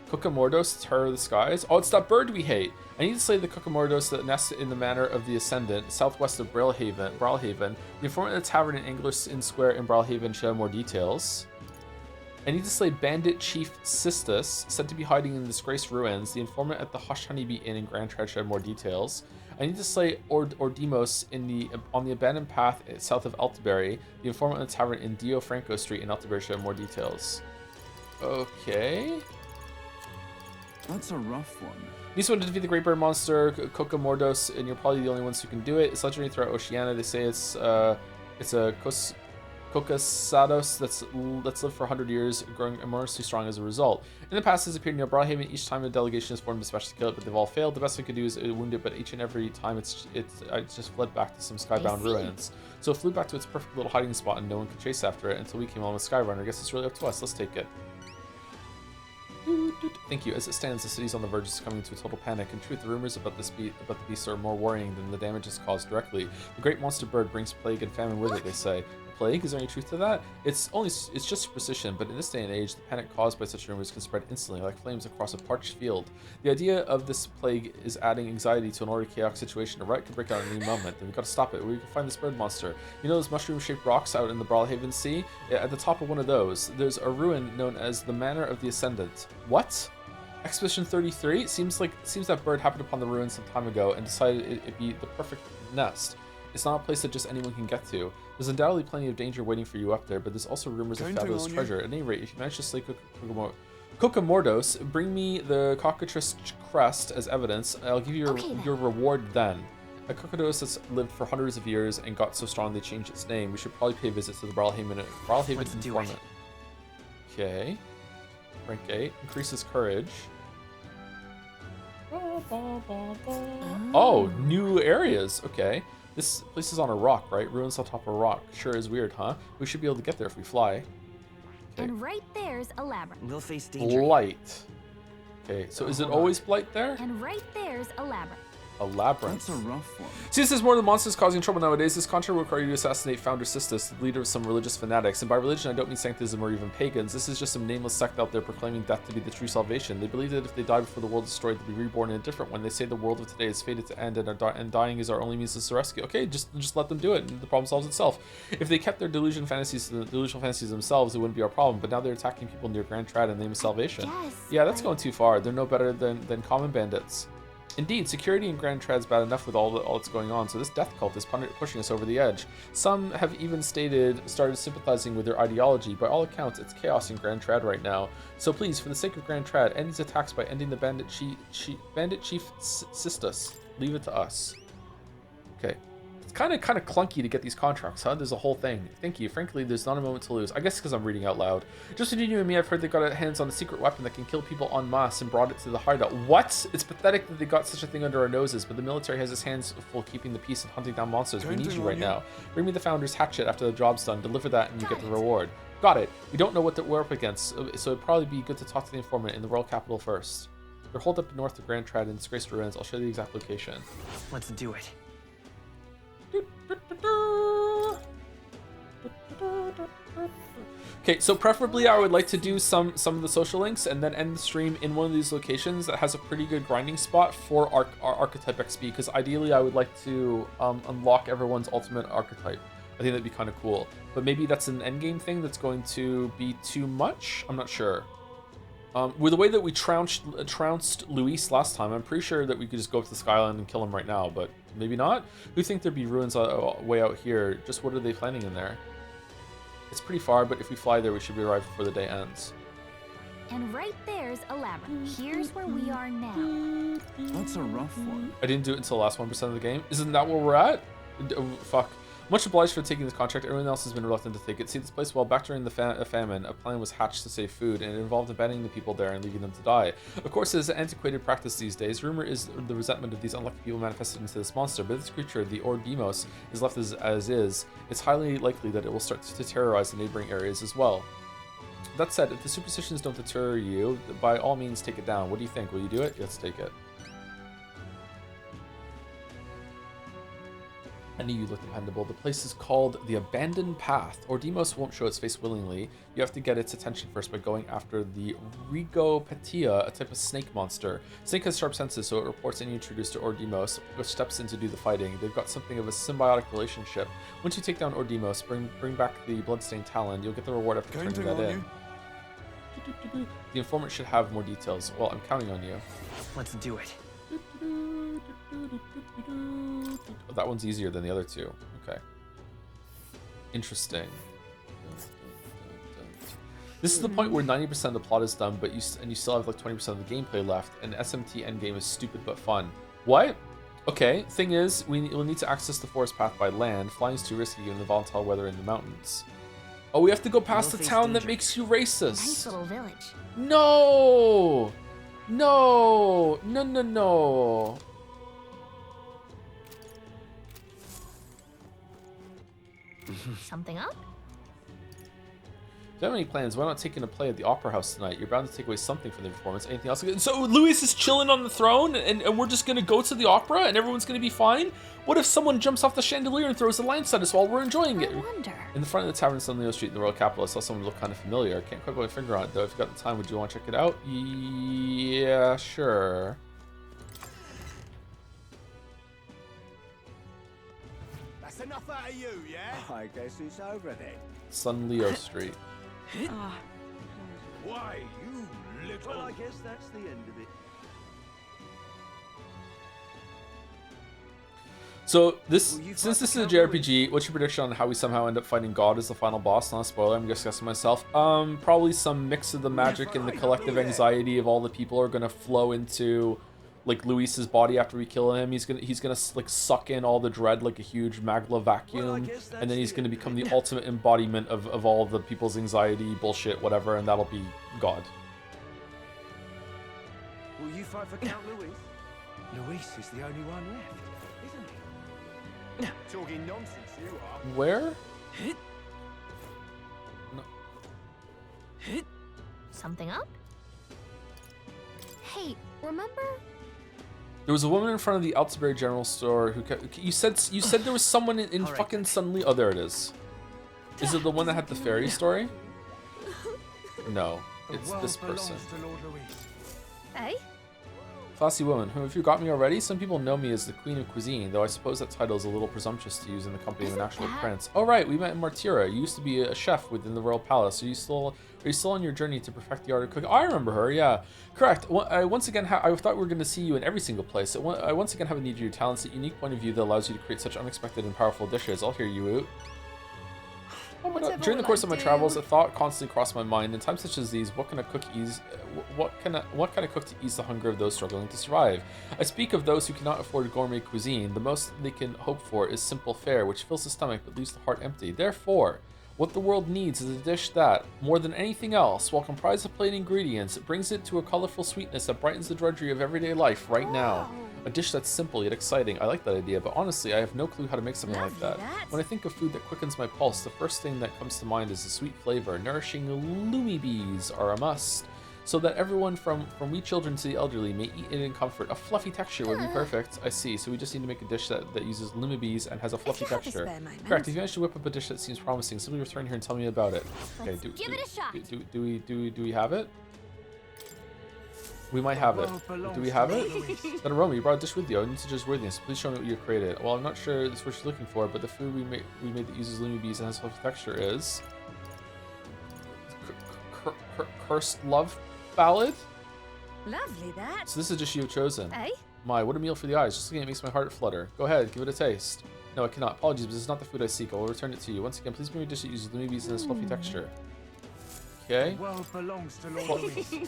Cucamordos, Terror of the Skies. Oh, it's that bird we hate. I need to slay the Cucamordos that nest in the Manor of the Ascendant, southwest of Brawlhaven. The informant at the tavern in Angler's Inn Square in Brawlhaven should have more details. I need to slay Bandit Chief Sistus, said to be hiding in the disgraced ruins. The informant at the Hush Honeybee Inn in Grand Tread should have more details. I need to slay Ordimos on the abandoned path south of Altaberry. The informant at the tavern in Dio Franco Street in Altaberry should have more details. Okay. That's a rough one. These want to defeat the Great Bird Monster, Cucamordos, and you're probably the only ones who can do it. It's legendary throughout Oceania. They say it's a Cocasados that's lived for 100 years, growing enormously strong as a result. In the past, has appeared near Brawlhaven. Each time a delegation has formed a special to kill it, but they've all failed. The best we could do is wound it, but each and every time it's just fled back to some skybound ruins. So it flew back to its perfect little hiding spot, and no one could chase after it until we came along with Skyrunner. I guess it's really up to us. Let's take it. Thank you. As it stands, the city's on the verge of succumbing to a total panic. In truth, the rumors about the beast are more worrying than the damage it's caused directly. The great monster bird brings plague and famine with it, they say. Plague? Is there any truth to that? It's just superstition, but in this day and age, the panic caused by such rumors can spread instantly, like flames across a parched field. The idea of this plague is adding anxiety to an already chaotic situation. A riot could break out at any moment, and we've got to stop it. Where we can find this bird monster. You know those mushroom-shaped rocks out in the Brawlhaven Sea? At the top of one of those, there's a ruin known as the Manor of the Ascendant. What? Expedition 33? It seems that bird happened upon the ruins some time ago and decided it'd be the perfect nest. It's not a place that just anyone can get to. There's undoubtedly plenty of danger waiting for you up there, but there's also rumors of fabulous treasure. At any rate, if you manage to slay Cucamordos, bring me the cockatrice crest as evidence. I'll give you your reward then. A Cucamordos that's lived for hundreds of years and got so strong they changed its name. We should probably pay a visit to the Brawlhaven informant. Okay. Rank 8. Increases courage. Oh, new areas. Okay. This place is on a rock, right? Ruins on top of a rock. Sure is weird, huh? We should be able to get there if we fly. And right there's a labyrinth. We'll face danger. Blight. Okay, so is it always Blight there? And right there's a labyrinth. A labyrinth. That's a rough one. Since there's more than monsters causing trouble nowadays, this contract will require you to assassinate Founder Sistus, the leader of some religious fanatics. And by religion, I don't mean sanctism or even pagans. This is just some nameless sect out there proclaiming death to be the true salvation. They believe that if they die before the world is destroyed, they'll be reborn in a different one. They say the world of today is fated to end, and dying is our only means to rescue. Okay, just let them do it, and the problem solves itself. If they kept their delusional fantasies themselves, it wouldn't be our problem. But now they're attacking people near Grand Trad in the name of salvation. Yeah, that's going too far. They're no better than common bandits. Indeed, security in Grand Trad's bad enough with all that's going on, so this death cult is pushing us over the edge. Some have even started sympathizing with their ideology. By all accounts, it's chaos in Grand Trad right now. So please, for the sake of Grand Trad, end these attacks by ending the Bandit Chief Sistus. Leave it to us. Okay. It's kind of clunky to get these contracts, huh? There's a whole thing. Thank you. Frankly, there's not a moment to lose. I guess because I'm reading out loud. Just between you and me, I've heard they got hands on a secret weapon that can kill people en masse and brought it to the hideout. What? It's pathetic that they got such a thing under our noses, but the military has its hands full keeping the peace and hunting down monsters. We need you right now. Bring me the Founder's hatchet after the job's done. Deliver that and you get the reward. Got it. We don't know what we're up against, so it'd probably be good to talk to the informant in the royal capital first. They're holed up north of Grand Trad in disgraced ruins. I'll show you the exact location. Let's do it. Okay, so preferably I would like to do some of the social links and then end the stream in one of these locations that has a pretty good grinding spot for archetype XP, because ideally I would like to unlock everyone's ultimate archetype. I think that'd be kind of cool, but maybe that's an endgame thing that's going to be too much. I'm not sure. With the way that we trounced Luis last time, I'm pretty sure that we could just go up to the Skyline and kill him right now, but maybe not. We think there'd be ruins way out here. Just what are they planning in there? It's pretty far, but if we fly there, we should be arrived before the day ends. And right there's a labyrinth. Here's where we are now. That's a rough one. I didn't do it until the last 1% of the game. Isn't that where we're at? Fuck. Much obliged for taking this contract. Everyone else has been reluctant to take it. See, this place, well, back during the famine, a plan was hatched to save food, and it involved abandoning the people there and leaving them to die. Of course, it is an antiquated practice these days. Rumor is the resentment of these unlucky people manifested into this monster, but this creature, the Ordimos, is left as is. It's highly likely that it will start to terrorize the neighboring areas as well. That said, if the superstitions don't deter you, by all means take it down. What do you think? Will you do it? Let's take it. I knew you looked dependable. The place is called the Abandoned Path. Ordimos won't show its face willingly. You have to get its attention first by going after the Rigopatia, a type of snake monster. Snake has sharp senses, so it reports any introduced to Ordimos, which steps in to do the fighting. They've got something of a symbiotic relationship. Once you take down Ordimos, bring back the bloodstained talon. You'll get the reward after turning that in. The informant should have more details. Well, I'm counting on you. Let's do it. Oh, that one's easier than the other two. Okay. Interesting. This is the point where 90% of the plot is done, but you still have like 20% of the gameplay left, and SMT endgame is stupid but fun. What? Okay, thing is, we'll need to access the forest path by land. Flying is too risky given the volatile weather in the mountains. Oh, we have to go past the town that makes you racist. Nice little village. No! No! No, no, no. Something up? If you have any plans, why not take in a play at the Opera House tonight? You're bound to take away something from the performance. Anything else? So Luis is chilling on the throne, and we're just gonna go to the opera, and everyone's gonna be fine? What if someone jumps off the chandelier and throws a lance at us while we're enjoying it? I wonder. In the front of the tavern on Leo Street in the Royal Capital, I saw someone look kind of familiar. I can't quite put my finger on it, though. If you've got the time, would you want to check it out? Yeah, sure. That's enough out of you, yeah? I guess it's over then. Sun Leo Street. Why, you little... Well, I guess that's the end of it. So since this is a JRPG, what's your prediction on how we somehow end up fighting God as the final boss? Not a spoiler, I'm just guessing myself. Probably some mix of the magic and the collective anxiety of all the people are gonna flow into like Luis's body after we kill him. He's gonna like suck in all the dread like a huge magla vacuum, and then he's gonna become the ultimate embodiment of all the people's anxiety, bullshit, whatever, and that'll be God. Will you fight for Count Luis? Luis is the only one left, isn't he? Talking nonsense, you are. Where? Something up? Hey, remember? There was a woman in front of the Altaberry General Store who you said there was someone in fucking Suddenly. Oh, there it is. Is it the one that had the fairy story? No, it's this person. Eh? Classy woman, who have you got me already? Some people know me as the Queen of Cuisine, though I suppose that title is a little presumptuous to use in the company of an actual prince. Oh right, we met in Martira. You used to be a chef within the royal palace. Are you still on your journey to perfect the art of cooking? Oh, I remember her, yeah. Correct. Once again, I thought we were going to see you in every single place. I once again have a need of your talents, a unique point of view that allows you to create such unexpected and powerful dishes. I'll hear you out. Oh my God. During the course of my travels, a thought constantly crossed my mind. In times such as these, what kind of cook to ease the hunger of those struggling to survive? I speak of those who cannot afford gourmet cuisine. The most they can hope for is simple fare, which fills the stomach but leaves the heart empty. Therefore, what the world needs is a dish that, more than anything else, while comprised of plain ingredients, brings it to a colorful sweetness that brightens the drudgery of everyday life right now. A dish that's simple yet exciting. I like that idea, but honestly, I have no clue how to make something like that. When I think of food that quickens my pulse, the first thing that comes to mind is the sweet flavor. Nourishing lumi bees are a must, so that everyone from wee children to the elderly may eat it in comfort. A fluffy texture would be perfect. I see, so we just need to make a dish that uses lumi bees and has a fluffy texture. Correct, if you manage to whip up a dish that seems promising, simply return here and tell me about it. Okay, do we have it? We might have it. Do we have it? That aroma, you brought a dish with you. I need to judge worthiness. Please show me what you created. Well, I'm not sure that's what you're looking for, but the food we made that uses lumi bees and has fluffy texture is Cursed Love Ballad. Lovely that. So this is a dish you have chosen. Eh? My, what a meal for the eyes. Just looking at it makes my heart flutter. Go ahead, give it a taste. No, I cannot. Apologies, but this is not the food I seek. I will return it to you. Once again, please bring me a dish that uses lumi bees and has fluffy texture. Okay. The world belongs to Lord Louis.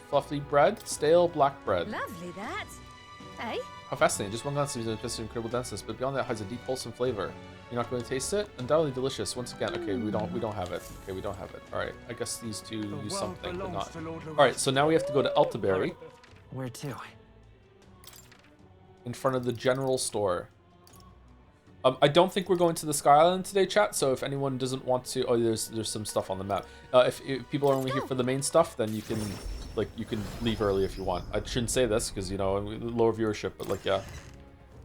Fluffy bread. Stale black bread. Lovely that. Eh? How fascinating. Just one glance at it is incredible denseness, but beyond that hides a deep, wholesome flavor. You're not going to taste it? Undoubtedly delicious. Once again, okay, we don't have it. Okay, we don't have it. Alright, I guess these two use something, but not. Alright, so now we have to go to Altaberry. Where to? In front of the general store. I don't think we're going to the Sky Island today, chat, so if anyone doesn't want to... Oh, there's some stuff on the map. If people are only here for the main stuff, then you can leave early if you want. I shouldn't say this, because, you know, lower viewership, but, like, yeah.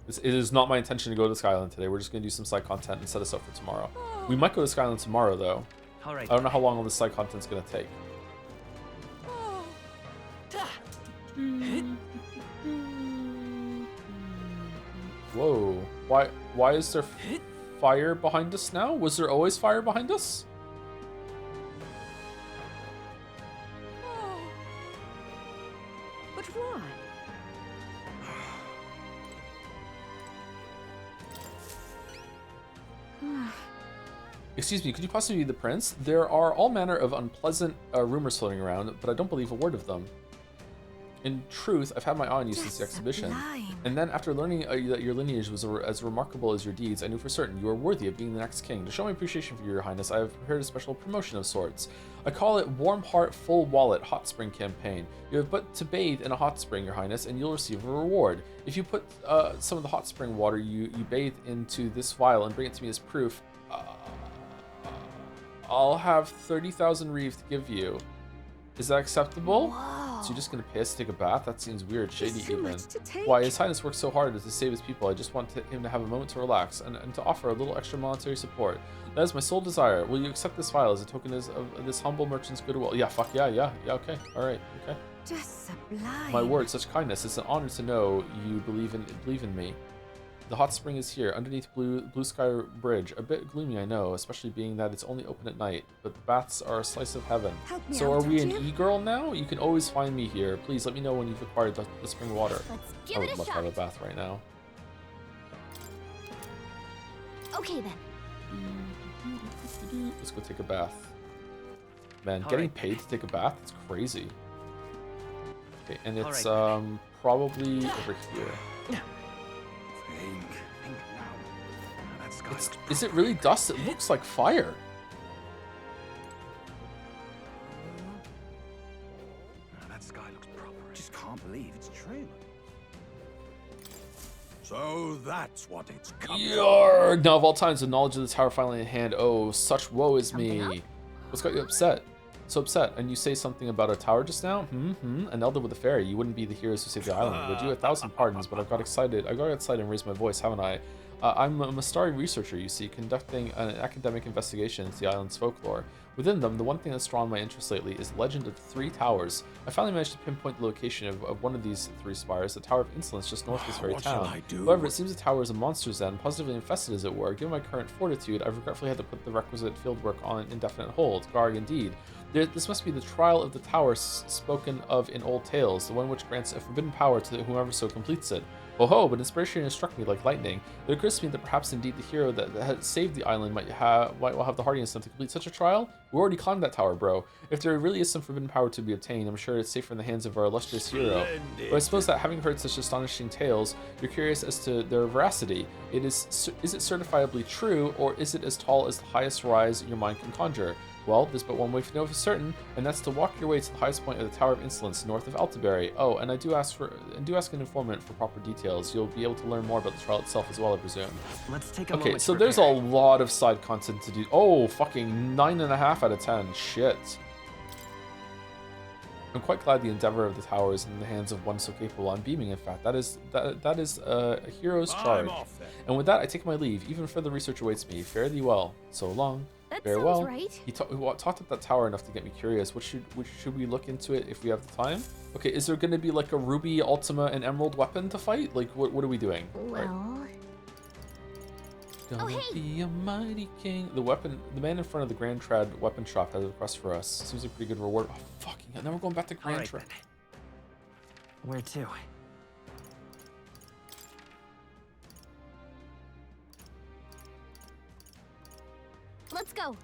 It is not my intention to go to the Sky Island today. We're just going to do some side content and set us up for tomorrow. We might go to Sky Island tomorrow, though. Alright. I don't know how long all this side content's going to take. Whoa. Why is there fire behind us now? Was there always fire behind us? But why? Excuse me, could you possibly be the prince? There are all manner of unpleasant rumors floating around, but I don't believe a word of them. In truth, I've had my eye on you since the exhibition. And then after learning that your lineage was as remarkable as your deeds, I knew for certain you are worthy of being the next king. To show my appreciation for your highness, I have prepared a special promotion of sorts. I call it Warm Heart Full Wallet Hot Spring Campaign. You have but to bathe in a hot spring, your highness, and you'll receive a reward. If you put some of the hot spring water you bathe into this vial and bring it to me as proof, I'll have 30,000 reeve to give you. Is that acceptable? Whoa. So you're just gonna pay us to take a bath? That seems weird, shady even. Why, His Highness works so hard to save his people. I just want him to have a moment to relax and to offer a little extra monetary support. That is my sole desire. Will you accept this file as a token of this humble merchant's goodwill? Yeah, fuck yeah, okay, alright, okay. Just sublime. My word, such kindness. It's an honor to know you believe in me. The hot spring is here, underneath Blue Sky Bridge. A bit gloomy, I know, especially being that it's only open at night, but the baths are a slice of heaven. So are we an e-girl now? You can always find me here. Please let me know when you've acquired the spring water. I would love to have a bath right now. Okay then. Let's go take a bath. Man, getting paid to take a bath? It's crazy. Okay, and it's probably over here. Is it really dust? It looks like fire. That sky looks proper. I just can't believe it's true. So that's what it's come Yarg! Now of all times, the knowledge of the tower finally in hand. Oh, such woe is me. What's got you upset? so upset? And you say something about a tower just now? An elder with a fairy. You wouldn't be the heroes who saved the island, would you? 1,000 pardons, but I got excited and raised my voice, haven't I? I'm a Mastari researcher, you see, conducting an academic investigation into the island's folklore. Within them, the one thing that's drawn my interest lately is the legend of the 3 towers. I finally managed to pinpoint the location of one of these 3 spires, the Tower of Insolence just north of this very town. However, it seems the tower is a monster's den, positively infested as it were. Given my current fortitude, I've regretfully had to put the requisite fieldwork on an indefinite hold. Garg indeed. This must be the trial of the tower spoken of in old tales, the one which grants a forbidden power to whomever so completes it. Oh ho, but inspiration has struck me like lightning. It occurs to me that perhaps indeed the hero that had saved the island might well have the hardiness to complete such a trial. We already climbed that tower, bro. If there really is some forbidden power to be obtained, I'm sure it's safer in the hands of our illustrious hero. But I suppose that having heard such astonishing tales, you're curious as to their veracity. Is it certifiably true, or is it as tall as the highest rise your mind can conjure? Well, there's but one way to know for certain, and that's to walk your way to the highest point of the Tower of Insolence, north of Altiberry. Oh, and I do ask an informant for proper details. You'll be able to learn more about the trial itself as well, I presume. Let's take a Okay, moment so to there's a prepare. lot of side content to do. Oh, fucking 9.5 out of 10. Shit. I'm quite glad the endeavor of the tower is in the hands of one so capable. I'm beaming, in fact. That is a hero's charge. And with that, I take my leave. Even further research awaits me. Fare thee well. So long. That Very sounds well. right. He talked at that tower enough to get me curious. Which should we look into it if we have the time? Okay, is there going to be like a ruby, ultima, and emerald weapon to fight? Like, what are we doing? Well... Gonna be a mighty king. The man in front of the Grand Trad weapon shop has a request for us. Seems like a pretty good reward. Oh, fucking hell. Now we're going back to Grand Trad. Where to? Let's go.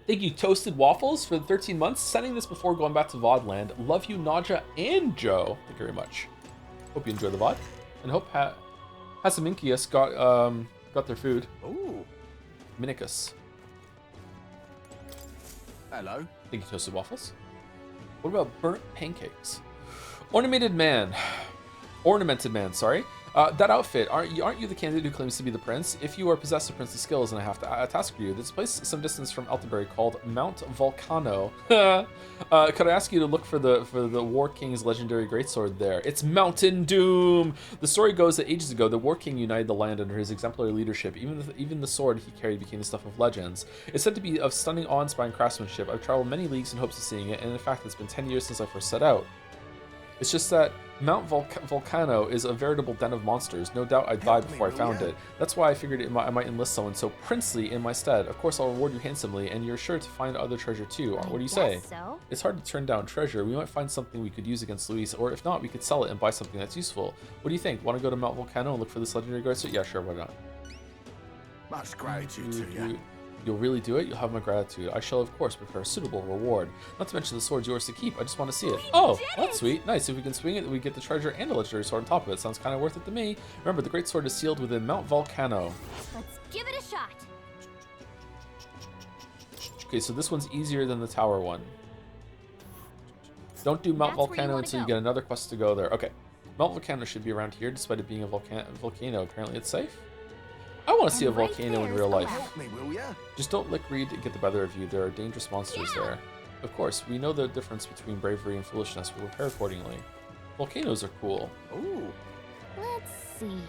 Thank you, Toasted Waffles, for the 13 months. Sending this before going back to VODland. Love you, Naja and Joe. Thank you very much. Hope you enjoy the VOD. And hope Hasaminkius got their food. Ooh. Minicus. Hello. Thank you, Toasted Waffles. What about burnt pancakes? Ornamented man, sorry. That outfit, aren't you the candidate who claims to be the prince? If you are possessed of princely skills, then I have to task you. There's a place some distance from Altiberry called Mount Volcano. Could I ask you to look for the War King's legendary greatsword there? It's Mountain Doom! The story goes that ages ago, the War King united the land under his exemplary leadership. Even the sword he carried became the stuff of legends. It's said to be of stunning, awe-inspiring craftsmanship. I've traveled many leagues in hopes of seeing it, and in fact, it's been 10 years since I first set out. It's just that Mount Volcano is a veritable den of monsters. No doubt I'd die before I found it. That's why I figured I might enlist someone so princely in my stead. Of course, I'll reward you handsomely, and you're sure to find other treasure too. What do you say? So. It's hard to turn down treasure. We might find something we could use against Luis, or if not, we could sell it and buy something that's useful. What do you think? Want to go to Mount Volcano and look for this legendary greatsword? Yeah, sure, why not? Much gratitude to you. You'll really do it? You'll have my gratitude. I shall, of course, prepare a suitable reward. Not to mention the sword's yours to keep. I just want to see it. Oh, that's sweet. Nice. If we can swing it, we get the treasure and a legendary sword on top of it. Sounds kind of worth it to me. Remember, the great sword is sealed within Mount Volcano. Let's give it a shot. Okay, so this one's easier than the tower one. Don't do Mount Volcano until you get another quest to go there. Okay. Mount Volcano should be around here, despite it being a volcano. Apparently it's safe. I want to see a volcano in real life. Help me, will ya? Just don't let greed get the better of you. There are dangerous monsters there. Of course, we know the difference between bravery and foolishness. We'll prepare accordingly. Volcanoes are cool. Ooh. Let's see.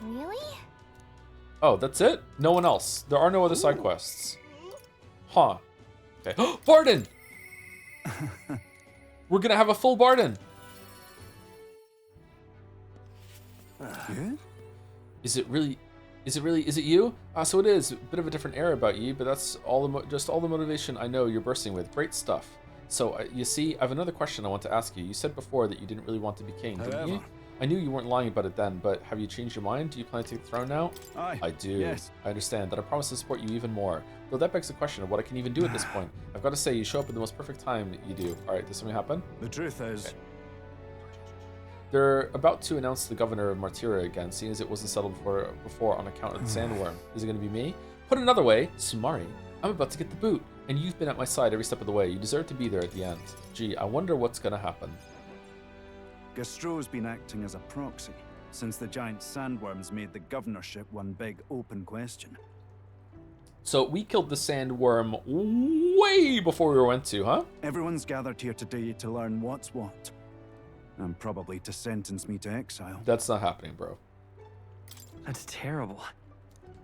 Really? Oh, that's it? No one else. There are no other side quests. Huh. Okay. Barden! We're gonna have a full Barden. Yeah? Is it you? So it is. A bit of a different era about you, but that's all the motivation I know you're bursting with. Great stuff. So, you see, I have another question I want to ask you. You said before that you didn't really want to be king, didn't you? I knew you weren't lying about it then, but have you changed your mind? Do you plan to take the throne now? I do. Yes. I understand. That I promise to support you even more. Though that begs the question of what I can even do at this point. I've got to say, you show up at the most perfect time you do. Alright, did something happen? The truth is... Okay. They're about to announce the governor of Martyria again, seeing as it wasn't settled before on account of the sandworm. Is it going to be me? Put another way, Sumari, I'm about to get the boot, and you've been at my side every step of the way. You deserve to be there at the end. Gee, I wonder what's going to happen. Gastro's been acting as a proxy. since the giant sandworms made the governorship one big open question. So we killed the sandworm way before we were went to, huh? Everyone's gathered here today to learn what's what. And probably to sentence me to exile. That's not happening, bro. That's terrible.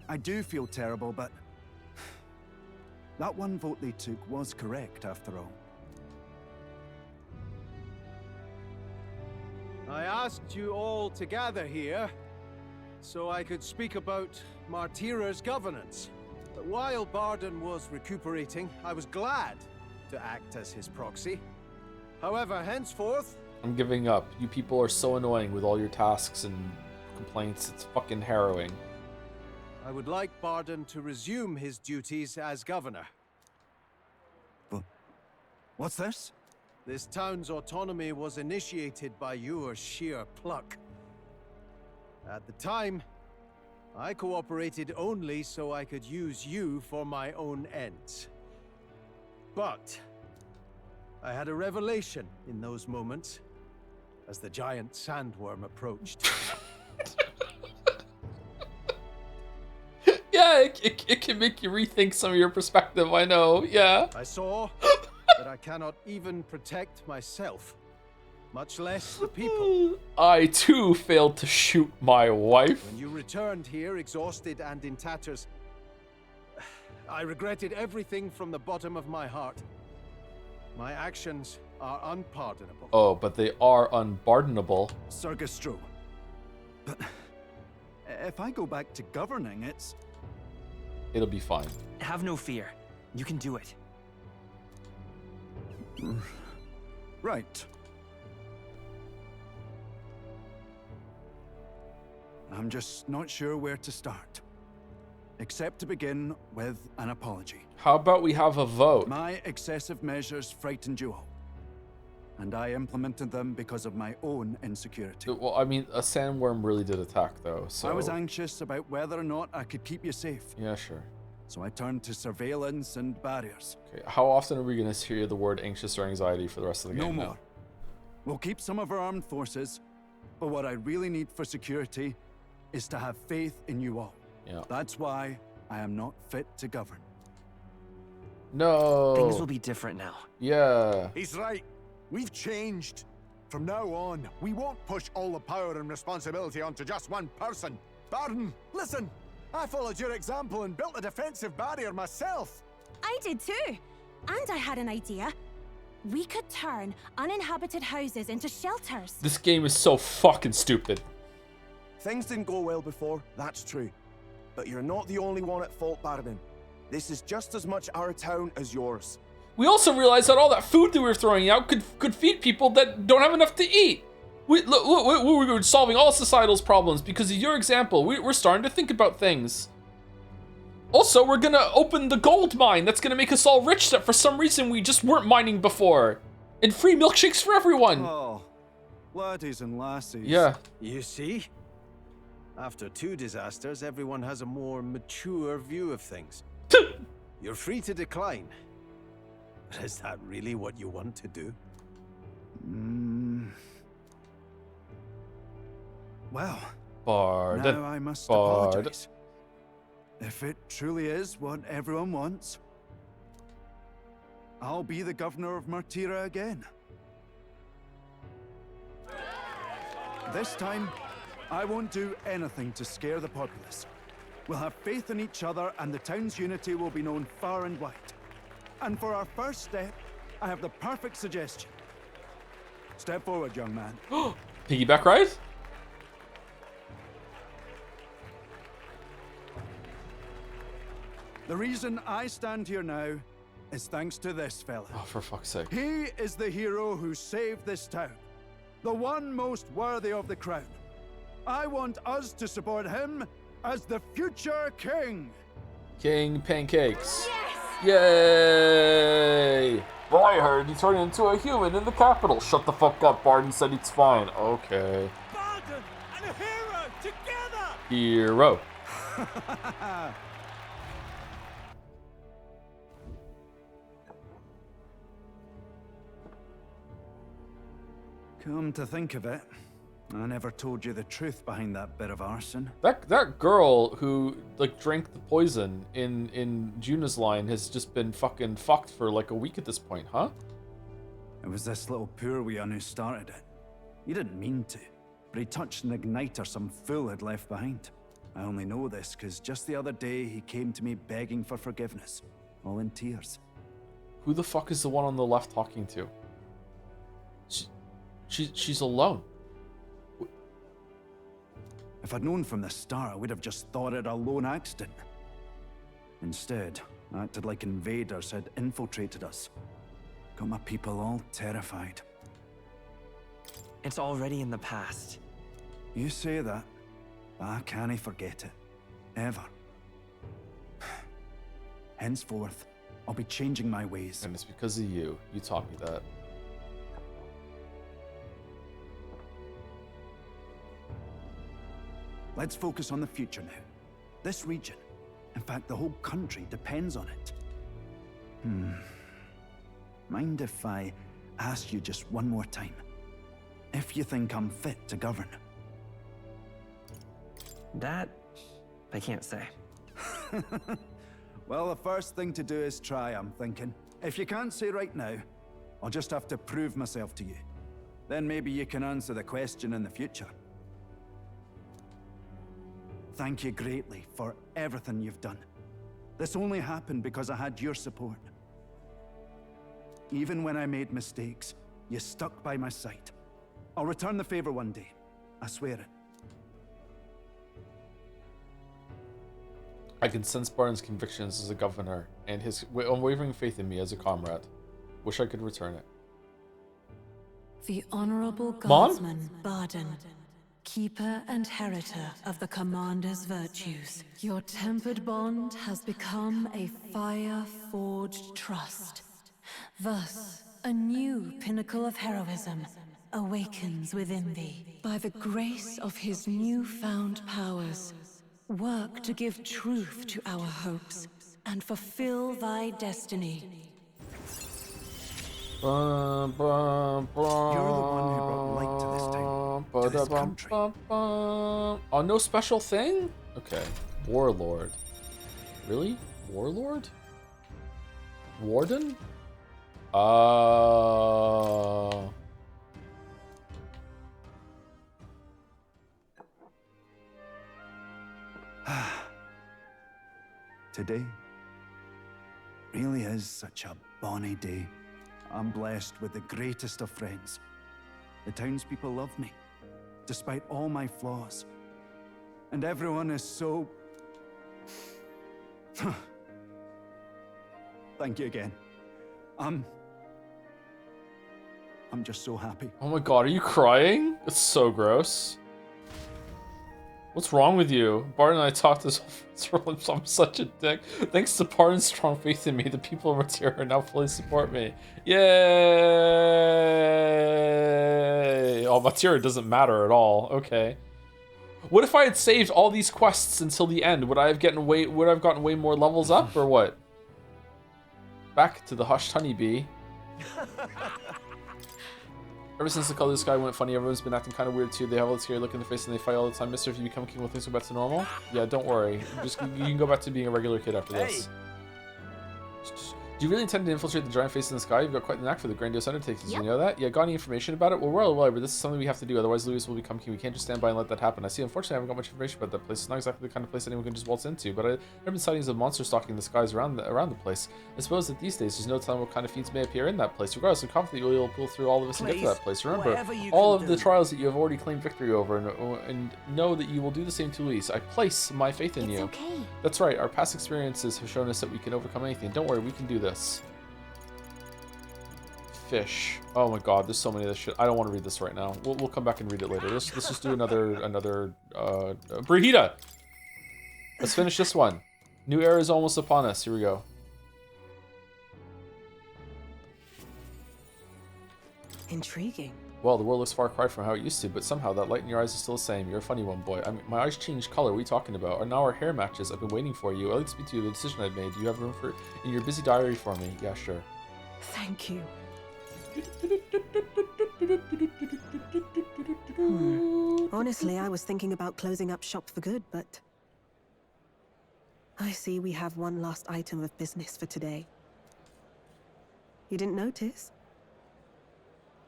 I do feel terrible, but that one vote they took was correct after all. I asked you all to gather here so I could speak about Martira's governance. But while Barden was recuperating, I was glad to act as his proxy. However, henceforth... I'm giving up. You people are so annoying with all your tasks and complaints. It's fucking harrowing. I would like Barden to resume his duties as governor. What's this? This town's autonomy was initiated by your sheer pluck. At the time, I cooperated only so I could use you for my own ends. But I had a revelation in those moments as the giant sandworm approached. Yeah, it can make you rethink some of your perspective, I know, yeah. I saw that I cannot even protect myself, much less the people. I too failed to shoot my wife. When you returned here, exhausted and in tatters, I regretted everything from the bottom of my heart. My actions are unpardonable. Oh, but they are unpardonable. Sergestro. But if I go back to governing, it'll be fine. Have no fear. You can do it. Right. I'm just not sure where to start. Except to begin with an apology. How about we have a vote? My excessive measures frightened you all. And I implemented them because of my own insecurity. Well, I mean, a sandworm really did attack, though, so... I was anxious about whether or not I could keep you safe. Yeah, sure. So I turned to surveillance and barriers. Okay, how often are we going to hear the word anxious or anxiety for the rest of the game? No more. Now? We'll keep some of our armed forces, but what I really need for security is to have faith in you all. Yeah. That's why I am not fit to govern. No. Things will be different now. Yeah. He's right. We've changed. From now on, we won't push all the power and responsibility onto just one person. Barden, listen! I followed your example and built a defensive barrier myself. I did too. And I had an idea. We could turn uninhabited houses into shelters. This game is so fucking stupid. Things didn't go well before, that's true. But you're not the only one at fault, Barden. This is just as much our town as yours. We also realized that all that food that we were throwing out could feed people that don't have enough to eat. We're solving all societal's problems because of your example. We're starting to think about things. Also, we're gonna open the gold mine. That's gonna make us all rich that for some reason we just weren't mining before. And free milkshakes for everyone. Oh, laddies and lassies. Yeah. You see? After 2 disasters, everyone has a more mature view of things. You're free to decline. But is that really what you want to do? Well, Barden. now I must Barden. apologize. If it truly is what everyone wants, I'll be the governor of Martira again. This time, I won't do anything to scare the populace. We'll have faith in each other and the town's unity will be known far and wide. And for our first step, I have the perfect suggestion. Step forward, young man. Piggyback ride? The reason I stand here now is thanks to this fella. Oh, for fuck's sake. He is the hero who saved this town. The one most worthy of the crown. I want us to support him as the future king. King Pancakes. Yes! Yay! Well, I heard he turned into a human in the capital. Shut the fuck up, Barden said it's fine. Okay. Barden and a hero together! Hero. Come to think of it, I never told you the truth behind that bit of arson. That girl who like drank the poison in Juna's line has just been fucking fucked for like a week at this point, huh? It was this little poor weon who started it. He didn't mean to, but he touched an igniter some fool had left behind. I only know this because just the other day he came to me begging for forgiveness, all in tears. Who the fuck is the one on the left talking to? She's alone. If I'd known from the start, I would have just thought it a lone accident. Instead, I acted like invaders had infiltrated us. Got my people all terrified. It's already in the past. You say that, but I can't forget it. Ever. Henceforth, I'll be changing my ways. And it's because of you. You taught me that. Let's focus on the future now. This region, in fact the whole country, depends on it. Mind if I ask you just one more time? If you think I'm fit to govern? That, I can't say. Well, the first thing to do is try, I'm thinking. If you can't say right now, I'll just have to prove myself to you. Then maybe you can answer the question in the future. Thank you greatly for everything you've done. This only happened because I had your support. Even when I made mistakes, you stuck by my side. I'll return the favor one day. I swear it. I can sense Barton's convictions as a governor and his unwavering faith in me as a comrade. Wish I could return it. The Honorable Mom? Guardsman Barden, keeper and heritor of the Commander's virtues. Your tempered bond has become a fire-forged trust. Thus, a new pinnacle of heroism awakens within thee. By the grace of his newfound powers, work to give truth to our hopes and fulfill thy destiny. You're the one who brought light to this town, to this country. Oh, no special thing? Okay. Warlord. Really? Warlord? Warden? Today really is such a bonny day. I'm blessed with the greatest of friends. The townspeople love me, despite all my flaws. And everyone is so... Thank you again. I'm just so happy. Oh my god, are you crying? It's so gross. What's wrong with you? Barton and I talked this over. I'm such a dick. Thanks to Barton's strong faith in me, the people of Matira now fully support me. Yay! Oh, Matira doesn't matter at all. Okay. What if I had saved all these quests until the end? Would I have gotten way more levels up or what? Back to the hushed honeybee. Ever since the color of the sky went funny, everyone's been acting kind of weird too. They have a scary look in their face and they fight all the time. Mister, if you become king, will things go back to normal? Yeah, don't worry. You can go back to being a regular kid after this. Do you really intend to infiltrate the giant face in the sky? You've got quite the knack for the grandiose undertakings. Yep. You know that? Yeah, got any information about it? Well, but this is something we have to do. Otherwise, Louis will become king. We can't just stand by and let that happen. I see. Unfortunately, I haven't got much information about that place. It's not exactly the kind of place anyone can just waltz into. But I've been sightings of monsters stalking the skies around the place. I suppose that these days, there's no telling what kind of feats may appear in that place. Regardless, I'm confident you'll pull through all of us and get to that place. Remember, all of the trials that you have already claimed victory over, and know that you will do the same to Louis. I place my faith in you. Okay. That's right. Our past experiences have shown us that we can overcome anything. Don't worry, we can do this. Fish. Oh my god, there's so many of this shit. I don't want to read this right now. We'll come back and read it later. Let's just do another Brahita! Let's finish this one. New era is almost upon us. Here we go. Intriguing. Well, the world looks far cry from how it used to, but somehow that light in your eyes is still the same. You're a funny one, boy. My eyes changed color. What are you talking about? And now our hair matches. I've been waiting for you. I'd like to speak to you the decision I've made. Do you have room for in your busy diary for me? Yeah, sure. Thank you. Honestly, I was thinking about closing up shop for good, but I see we have one last item of business for today. You didn't notice?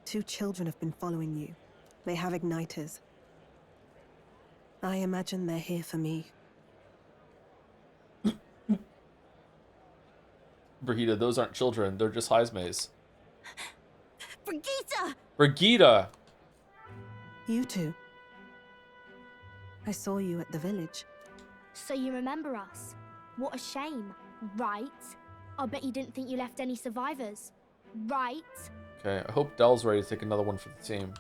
2 children have been following you. They have igniters. I imagine they're here for me. Brigida, those aren't children. They're just Heismays. Brigitte! Brigida! You two. I saw you at the village. So you remember us? What a shame, right? I'll bet you didn't think you left any survivors, right? Okay, I hope Dell's ready to take another one for the team.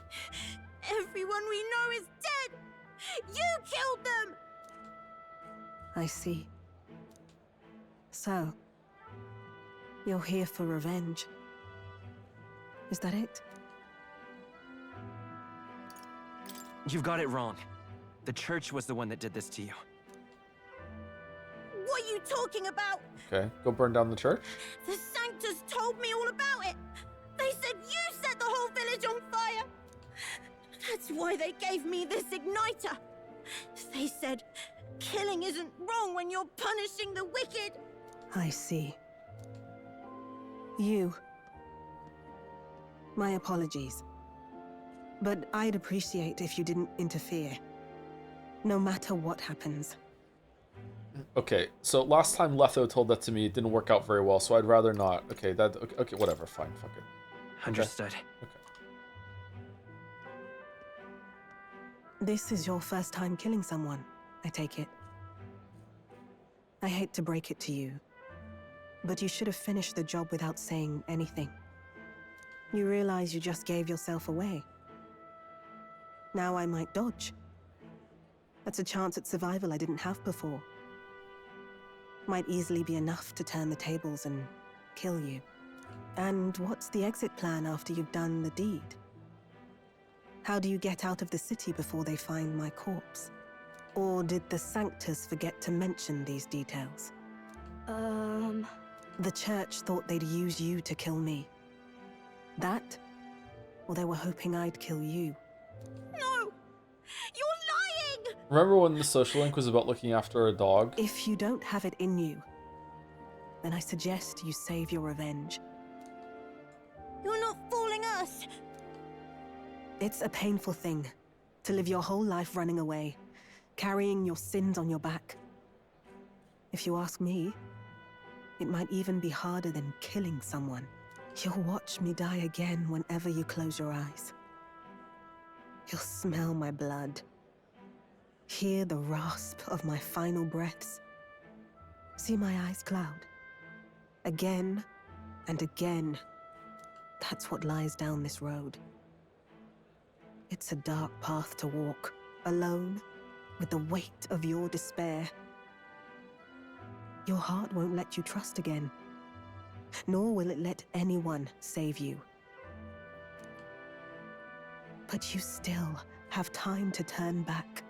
Everyone we know is dead! You killed them! I see. So, you're here for revenge. Is that it? You've got it wrong. The church was the one that did this to you. What are you talking about? Okay, go burn down the church. The Sanctus told me all about it. They said you set the whole village on fire. That's why they gave me this igniter. They said killing isn't wrong when you're punishing the wicked. I see. You. My apologies. But I'd appreciate if you didn't interfere. No matter what happens. Okay, so last time Letho told that to me, it didn't work out very well, so I'd rather not. Okay, okay, whatever, fine, fuck it. Understood. Okay. This is your first time killing someone, I take it. I hate to break it to you, but you should have finished the job without saying anything. You realize you just gave yourself away. Now I might dodge. That's a chance at survival I didn't have before. Might easily be enough to turn the tables and kill you. And what's the exit plan after you've done the deed? How do you get out of the city before they find my corpse? Or did the Sanctus forget to mention these details? The church thought they'd use you to kill me. That? Or they were hoping I'd kill you? No! You're lying! Remember when the social link was about looking after a dog? If you don't have it in you, then I suggest you save your revenge. You're not fooling us! It's a painful thing to live your whole life running away, carrying your sins on your back. If you ask me, it might even be harder than killing someone. You'll watch me die again whenever you close your eyes. You'll smell my blood, hear the rasp of my final breaths, see my eyes cloud. Again and again, that's what lies down this road. It's a dark path to walk, alone, with the weight of your despair. Your heart won't let you trust again, nor will it let anyone save you. But you still have time to turn back.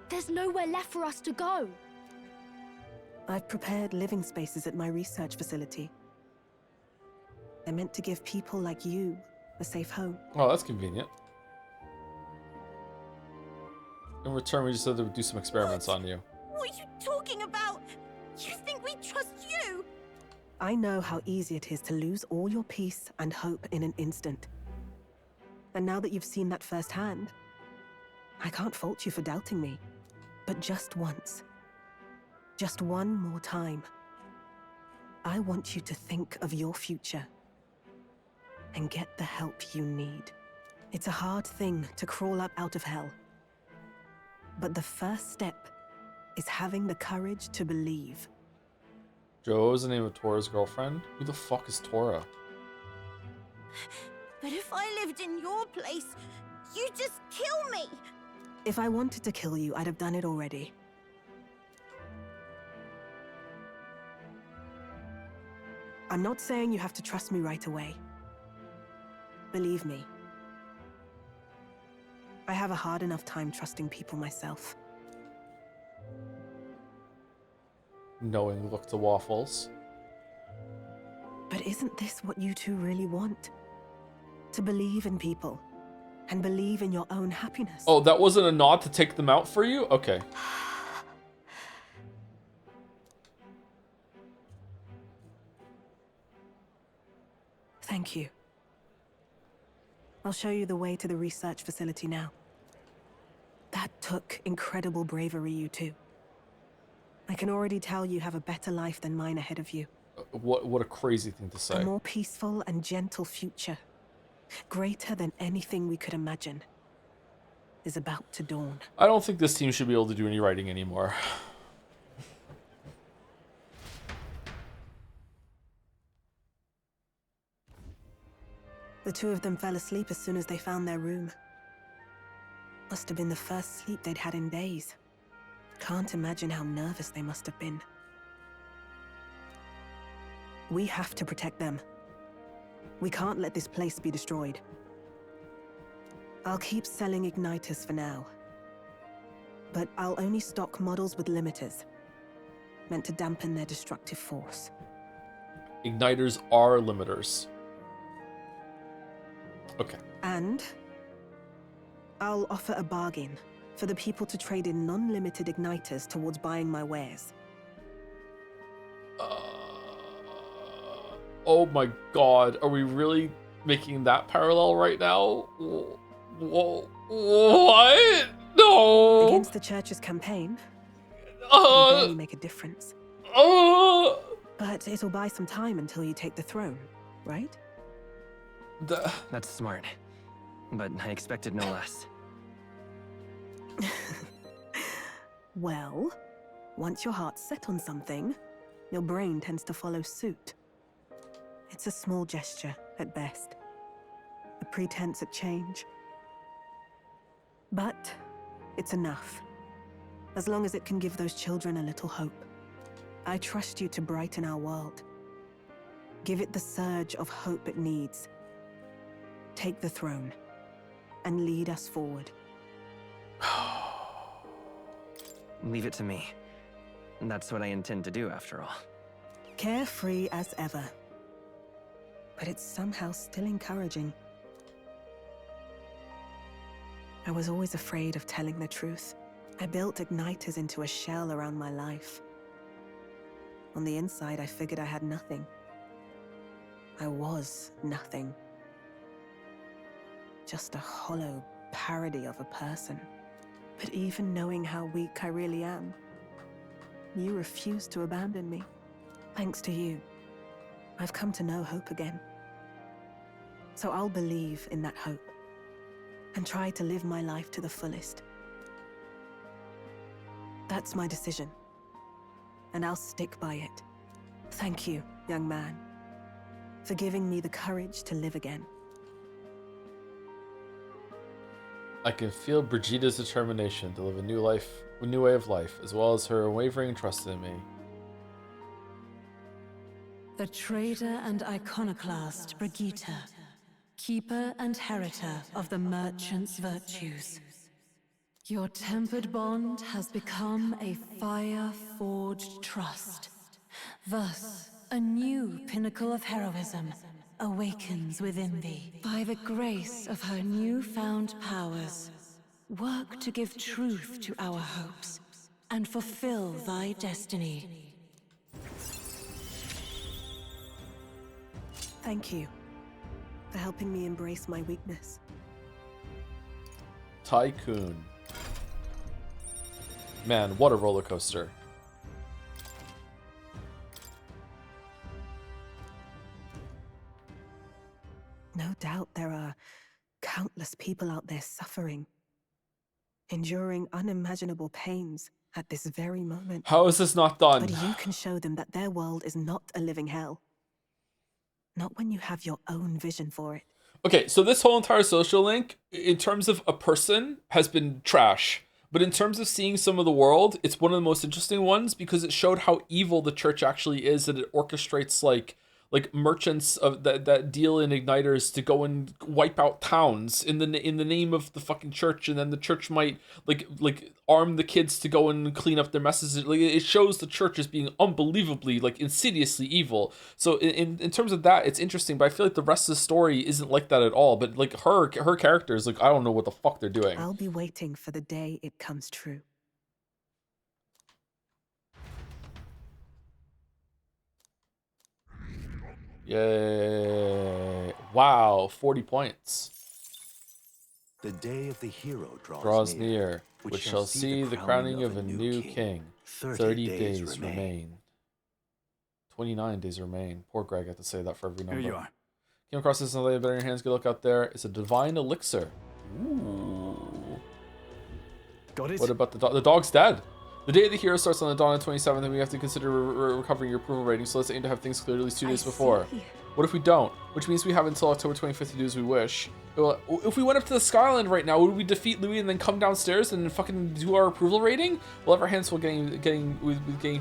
There's nowhere left for us to go. I've prepared living spaces at my research facility. They're meant to give people like you a safe home. Oh, that's convenient. In return, we just said they would do some experiments on you. What are you talking about? You think we trust you? I know how easy it is to lose all your peace and hope in an instant. And now that you've seen that firsthand, I can't fault you for doubting me. But just once, just one more time, I want you to think of your future and get the help you need. It's a hard thing to crawl up out of hell. But the first step is having the courage to believe. Joe, what was the name of Tora's girlfriend? Who the fuck is Tora? But if I lived in your place, you'd just kill me! If I wanted to kill you, I'd have done it already. I'm not saying you have to trust me right away. Believe me. I have a hard enough time trusting people myself. Knowing look to waffles. But isn't this what you two really want? To believe in people. And believe in your own happiness. Oh, that wasn't a nod to take them out for you? Okay. Thank you. I'll show you the way to the research facility now. That took incredible bravery, you two. I can already tell you have a better life than mine ahead of you. What a crazy thing to A say. more peaceful and gentle future, greater than anything we could imagine, is about to dawn. I don't think this team should be able to do any writing anymore. The two of them fell asleep as soon as they found their room. Must have been the first sleep they'd had in days. Can't imagine how nervous they must have been. We have to protect them. We can't let this place be destroyed. I'll keep selling igniters for now. But I'll only stock models with limiters, meant to dampen their destructive force. Igniters are limiters. Okay. And I'll offer a bargain for the people to trade in non-limited igniters towards buying my wares. Oh my god, are we really making that parallel right now? What? No! Against the church's campaign, it'll barely make a difference. But it'll buy some time until you take the throne, right? That's smart. But I expected no less. Well, once your heart's set on something, your brain tends to follow suit. It's a small gesture, at best. A pretense at change. But it's enough. As long as it can give those children a little hope. I trust you to brighten our world. Give it the surge of hope it needs. Take the throne, and lead us forward. Leave it to me. And that's what I intend to do, after all. Carefree as ever. But it's somehow still encouraging. I was always afraid of telling the truth. I built igniters into a shell around my life. On the inside, I figured I had nothing. I was nothing. Just a hollow parody of a person. But even knowing how weak I really am, you refused to abandon me. Thanks to you, I've come to know hope again. So I'll believe in that hope and try to live my life to the fullest. That's my decision, and I'll stick by it. Thank you, young man, for giving me the courage to live again. I can feel Brigida's determination to live a new way of life, as well as her unwavering trust in me. The trader and iconoclast Brigitta, keeper and heritor of the merchant's virtues. Your tempered bond has become a fire-forged trust. Thus, a new pinnacle of heroism awakens within thee. By the grace of her newfound powers, work to give truth to our hopes and fulfill thy destiny. Thank you for helping me embrace my weakness. Tycoon. Man, what a roller coaster. No doubt there are countless people out there suffering, enduring unimaginable pains at this very moment. How is this not done? But you can show them that their world is not a living hell. Not when you have your own vision for it. Okay, so this whole entire social link, in terms of a person, has been trash. But in terms of seeing some of the world, it's one of the most interesting ones because it showed how evil the church actually is, and it orchestrates like like merchants of that deal in igniters to go and wipe out towns in the name of the fucking church, and then the church might like arm the kids to go and clean up their messes. Like, it shows the church as being unbelievably, like, insidiously evil. So in terms of that, it's interesting, but I feel like the rest of the story isn't like that at all. But like her character is like, I don't know what the fuck they're doing. I'll be waiting for the day it comes true. Yay. Wow, 40 points. The day of the hero Draws near, which shall see the crowning of a new king. 30 days remain. 29 days remain. Poor Greg had to say that for every number. Here you are. Came across this and lay it better in your hands. Good luck out there. It's a divine elixir. Ooh. Got it? What about the dog's dead? The day of the hero starts on the dawn of 27th, and we have to consider recovering your approval rating, so let's aim to have things cleared at least 2 days before. What if we don't? Which means we have until October 25th to do as we wish. Well, if we went up to the Skyland right now, would we defeat Louis and then come downstairs and fucking do our approval rating? We'll have our hands full getting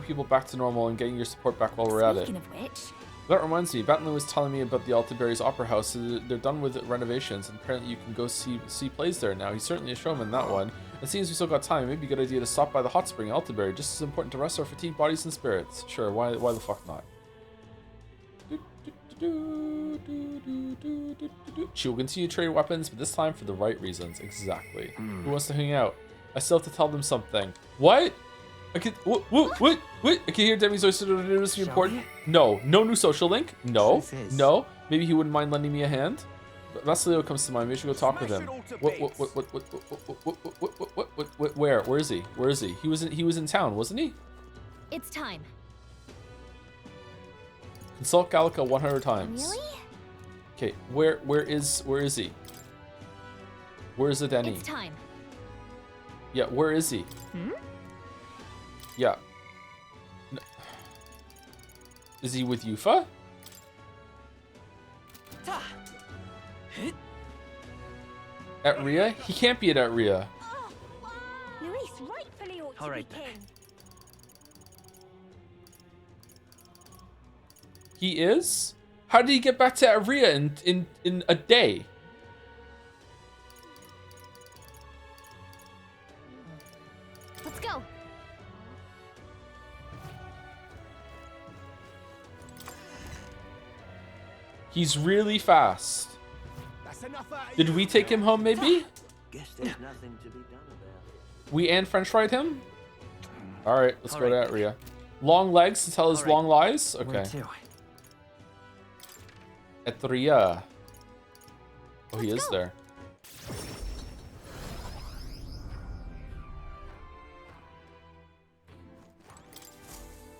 people back to normal and getting your support back while we're at it. Speaking of which... That reminds me, Batlin was telling me about the Altaberry's Opera House. They're done with renovations, and apparently you can go see plays there now. He's certainly a showman, that one. It seems we still got time. Maybe a good idea to stop by the hot spring in Altaberry, just as important to rest our fatigued bodies and spirits. Sure, why the fuck not? She will continue to trade weapons, but this time for the right reasons. Exactly. Who wants to hang out? I still have to tell them something. What? I can what? I can hear Demi's voice. Is important? No new social link. No. Maybe he wouldn't mind lending me a hand. Vasilio comes to mind. Maybe we should go talk with him. Where is he? He was in town, wasn't he? It's time. Consult Gallica 100 times. Really? Okay, where is he? Where is the Denny? It's time. Yeah, where is he? Yeah. No. Is he with Yufa? At Rhea? He can't be at Rhea. Luis rightfully ought to be king. He is? How did he get back to Aria in a day? Let's go. He's really fast. Did we take him home, maybe? Guess there's nothing to be done about it. We and French fried him? Alright, let's go to Aria. Long legs to tell his long lies? Okay. Etria. Oh, he is there.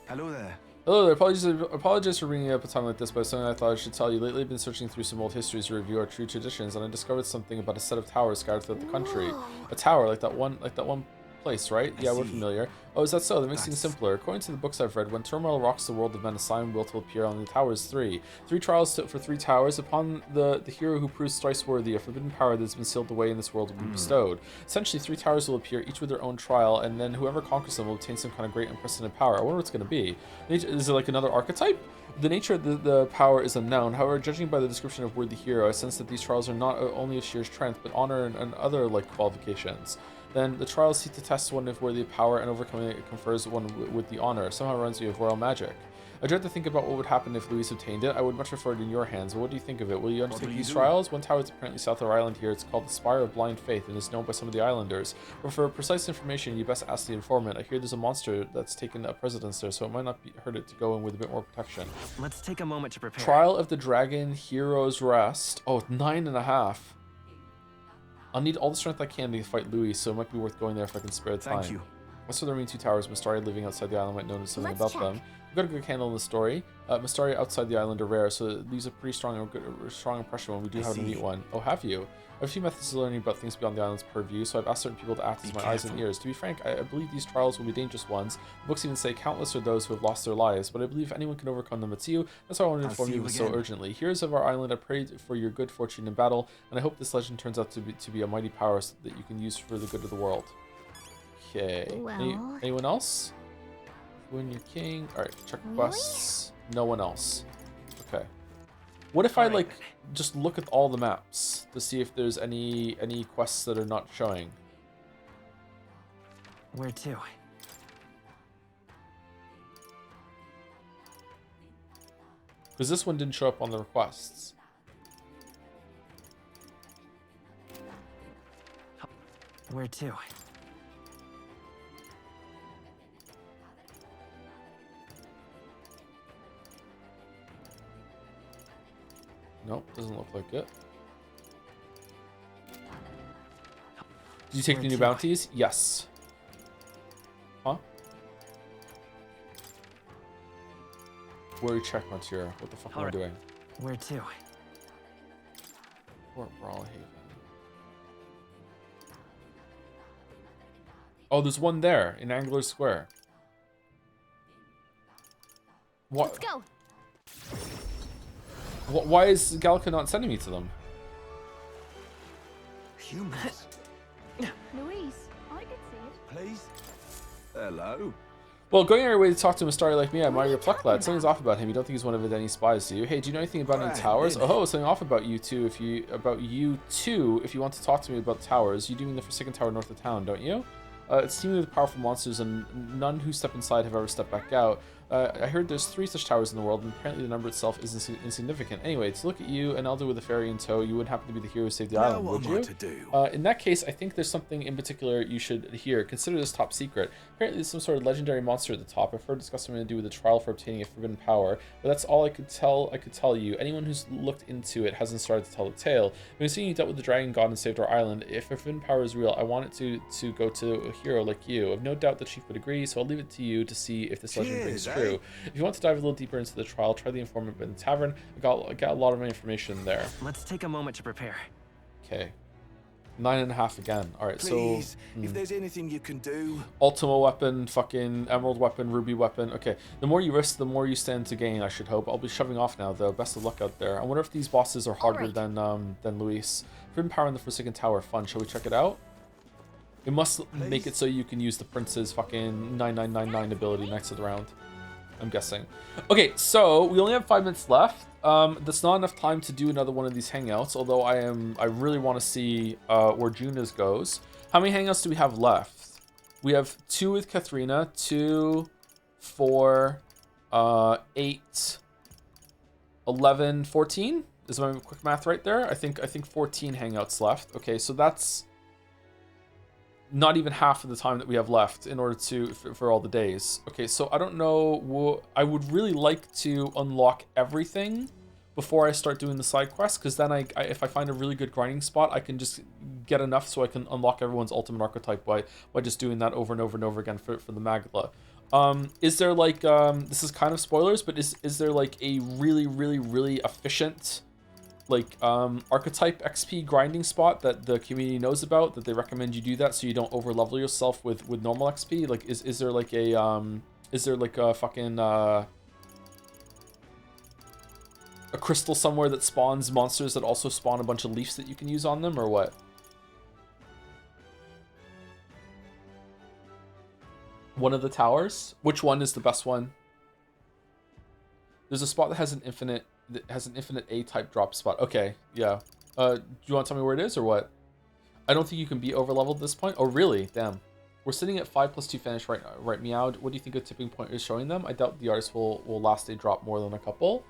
Hello there. Hello there. Apologies for bringing up a time like this, but something I thought I should tell you. Lately, I've been searching through some old histories to review our true traditions, and I discovered something about a set of towers scattered throughout the country. A tower like that one place, right? Yeah, we're familiar. Oh, is that so? That makes things simpler. According to the books I've read, when turmoil rocks the world of men, a sign will to appear on the towers 3. 3 trials for 3 towers. Upon the hero who proves thrice worthy, a forbidden power that has been sealed away in this world will be bestowed. Essentially, 3 towers will appear, each with their own trial, and then whoever conquers them will obtain some kind of great unprecedented power. I wonder what it's going to be. Is it like another archetype? The nature of the power is unknown. However, judging by the description of worthy hero, I sense that these trials are not only of sheer strength, but honor and other like qualifications. Then the trials seek to test one if worthy of power, and overcoming it confers one with the honor. Somehow reminds me of royal magic. I dread to think about what would happen if Luis obtained it. I would much prefer it in your hands. What do you think of it? Will you undertake these trials? One tower is apparently south of our island here. It's called the Spire of Blind Faith and is known by some of the islanders. But for precise information, you best ask the informant. I hear there's a monster that's taken a precedence there, so it might not hurt it to go in with a bit more protection. Let's take a moment to prepare. Trial of the Dragon, Hero's Rest. Oh, 9.5. I'll need all the strength I can to fight Louis, so it might be worth going there if I can spare time. Thank you. As for the remaining 2 towers, Mystari living outside the island might notice something about them. We've got a good handle on the story. Mystari outside the island are rare, so it leaves a pretty strong impression when we do have to meet one. Oh, have you? I have a few methods of learning about things beyond the island's purview, so I've asked certain people to act as my eyes and ears. To be frank, I believe these trials will be dangerous ones. The books even say countless are those who have lost their lives, but I believe anyone can overcome them. It's you. That's why I wanted to inform you so urgently. Heroes of our island, I pray for your good fortune in battle, and I hope this legend turns out to be a mighty power that you can use for the good of the world. Okay. Well... Anyone else? When you're king. Alright, check requests. No one else. Okay. What if I like just look at all the maps to see if there's any quests that are not showing? Where to? Because this one didn't show up on the requests. Where to? Nope, doesn't look like it. Did you take the new bounties? Yes. Huh? Where you check marks here? What the fuck am I doing? Where to? Fort Brawlhaven. Oh, there's one there in Angler Square. What? Let's go. Why is Gallica not sending me to them? Humans. Luis, I could see it. Please. Hello. Well, going out of your way to talk to a starry like me, I admire your pluck, lad. Something's off about him. You don't think he's one of Edeni's spies, do you? Hey, do you know anything about any towers? Oh, something off about you too. If you want to talk to me about towers, you do mean the Forsaken Tower north of town, don't you? It's seemingly with powerful monsters, and none who step inside have ever stepped back out. I heard there's 3 such towers in the world, and apparently the number itself is insignificant. Anyway, to look at you, an elder with a fairy in tow, you wouldn't happen to be the hero who saved the island, would you? In that case, I think there's something in particular you should hear. Consider this top secret. Apparently there's some sort of legendary monster at the top. I've heard it's got something to do with the trial for obtaining a forbidden power, but that's all I could tell you. Anyone who's looked into it hasn't started to tell the tale. We've seen you dealt with the dragon god and saved our island. If a forbidden power is real, I want it to go to a hero like you. I've no doubt the chief would agree, so I'll leave it to you to see if this legend rings true. If you want to dive a little deeper into the trial, try the informant in the tavern. I got a lot of information there. Let's take a moment to prepare. Okay. 9.5 again. Alright, so... Please, if there's anything you can do. Ultima weapon, fucking emerald weapon, ruby weapon. Okay, the more you risk, the more you stand to gain, I should hope. I'll be shoving off now, though. Best of luck out there. I wonder if these bosses are harder than Luis. Forbidden power in the Forsaken Tower. Fun. Shall we check it out? It must make it so you can use the prince's fucking 9999 ability Knights of the Round. I'm guessing. Okay, so we only have 5 minutes left. That's not enough time to do another one of these hangouts, although I really want to see where Juna's goes. How many hangouts do we have left? We have 2 with Katharina, 2, 4, 8, 11, 14? Is my quick math right there? I think 14 hangouts left. Okay, so that's not even half of the time that we have left in order for all the days. Okay, so I don't know. I would really like to unlock everything before I start doing the side quests, because then if I find a really good grinding spot, I can just get enough so I can unlock everyone's ultimate archetype by just doing that over and over and over again for the Magla. Is there like this is kind of spoilers, but is there like a really efficient like archetype XP grinding spot that the community knows about, that they recommend you do that so you don't over level yourself with normal XP? Like is there like a fucking a crystal somewhere that spawns monsters that also spawn a bunch of leaves that you can use on them, or what? One of the towers? Which one is the best one? There's a spot that has an infinite A-type drop spot. Okay, yeah. Do you want to tell me where it is or what? I don't think you can be over leveled at this point. Oh, really? Damn. We're sitting at 5+2 finish right meow. What do you think a tipping point is showing them? I doubt the artist will last a drop more than a couple.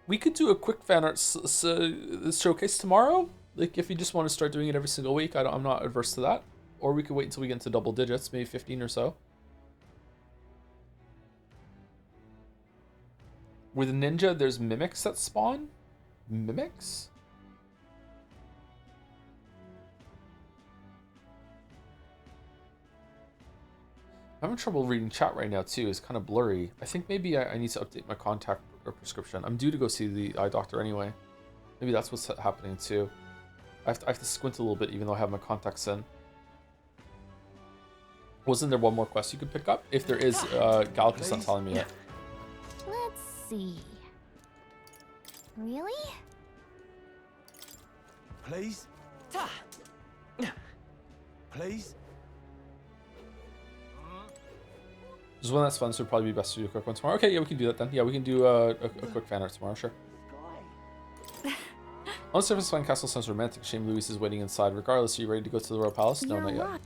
We could do a quick fan art showcase tomorrow. Like, if you just want to start doing it every single week, I'm not adverse to that. Or we could wait until we get into double digits, maybe 15 or so. With Ninja, there's mimics that spawn? Mimics? I'm having trouble reading chat right now too. It's kind of blurry. I think maybe I need to update my contact or prescription. I'm due to go see the eye doctor anyway. Maybe that's what's happening too. I have to squint a little bit even though I have my contacts in. Wasn't there one more quest you could pick up? If there is, Gallica's not telling me yet. Let's see. Really? Please? Please? Just one that's fun, so it'd probably be best to do a quick one tomorrow. Okay, yeah, we can do that then. Yeah, we can do a quick fan art tomorrow, sure. On the surface, Fine Castle sounds romantic. Shame Louis is waiting inside. Regardless, are you ready to go to the Royal Palace? No, not yet.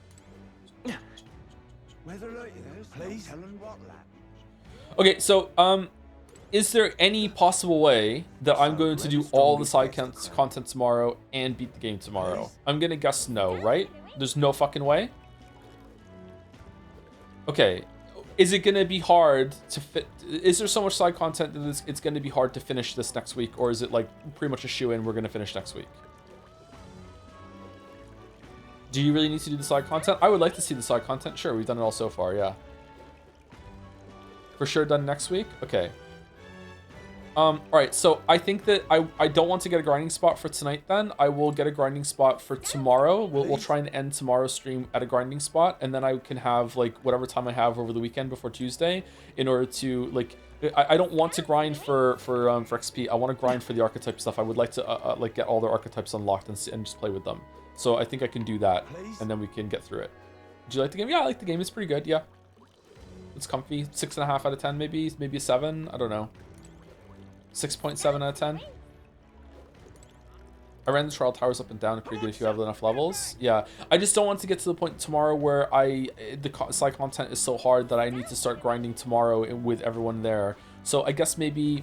Okay, so, is there any possible way that I'm going to do all the side content tomorrow and beat the game tomorrow? I'm gonna guess no, right? There's no fucking way? Okay. Is it gonna be hard to fit? Is there so much side content that it's gonna be hard to finish this next week? Or is it like pretty much a shoe-in, we're gonna finish next week? Do you really need to do the side content? I would like to see the side content. Sure, we've done it all so far, yeah. For sure done next week? Okay. Alright, so I think that I don't want to get a grinding spot for tonight then. I will get a grinding spot for tomorrow. We'll try and end tomorrow's stream at a grinding spot, and then I can have like whatever time I have over the weekend before Tuesday in order to like I don't want to grind for XP. I want to grind for the archetype stuff. I would like to like get all their archetypes unlocked and just play with them. So I think I can do that, and then we can get through it. Do you like the game? Yeah, I like the game. It's pretty good. Yeah, it's comfy. 6.5 out of 10, maybe a 7. I don't know. 6.7 out of 10. I ran the trial towers up and down pretty good if you have enough levels. Yeah, I just don't want to get to the point tomorrow where the side content is so hard that I need to start grinding tomorrow with everyone there. So I guess maybe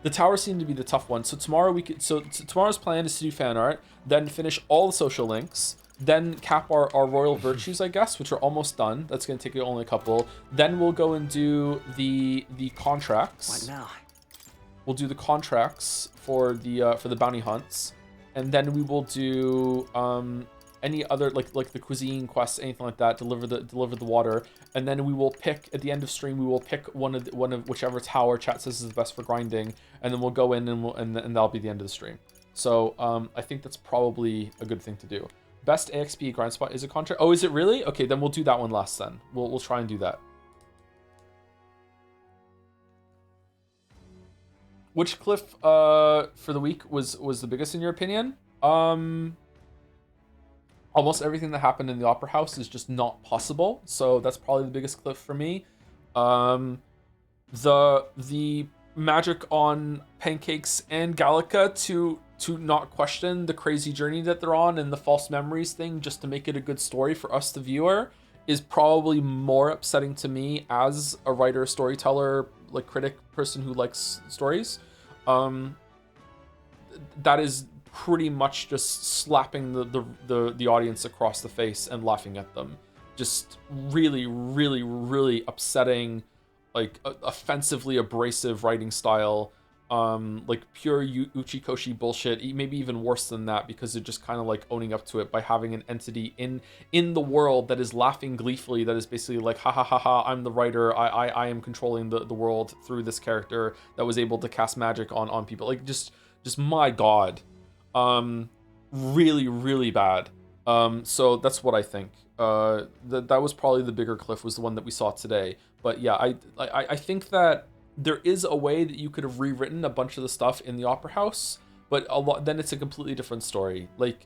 the towers seem to be the tough one. So tomorrow tomorrow's plan is to do fan art, then finish all the social links, then cap our royal virtues, I guess, which are almost done. That's going to take only a couple. Then we'll go and do the contracts. What now? We'll do the contracts for the bounty hunts, and then we will do any other like the cuisine quests, anything like that. Deliver the water, and then we will pick at the end of stream. We will pick one of whichever tower chat says is the best for grinding, and then we'll go in and that'll be the end of the stream. So I think that's probably a good thing to do. Best AXP grind spot is a contract. Oh, is it really? Okay, then we'll do that one last. Then we'll try and do that. Which cliff for the week was the biggest in your opinion? Almost everything that happened in the Opera House is just not possible, so that's probably the biggest cliff for me. The magic on Pancakes and Gallica to not question the crazy journey that they're on and the false memories thing, just to make it a good story for us, the viewer, is probably more upsetting to me as a writer, storyteller, like critic, person who likes stories. That is pretty much just slapping the audience across the face and laughing at them. Just really, really, really upsetting, like offensively abrasive writing style. Like pure Uchikoshi bullshit, maybe even worse than that, because they're just kind of like owning up to it by having an entity in the world that is laughing gleefully, that is basically like, ha ha ha ha, I'm the writer, I am controlling the world through this character that was able to cast magic on people. Like just my god. Really, really bad. So that's what I think. That was probably the bigger cliff, was the one that we saw today. But yeah, I think that there is a way that you could have rewritten a bunch of the stuff in the Opera House, but then it's a completely different story. Like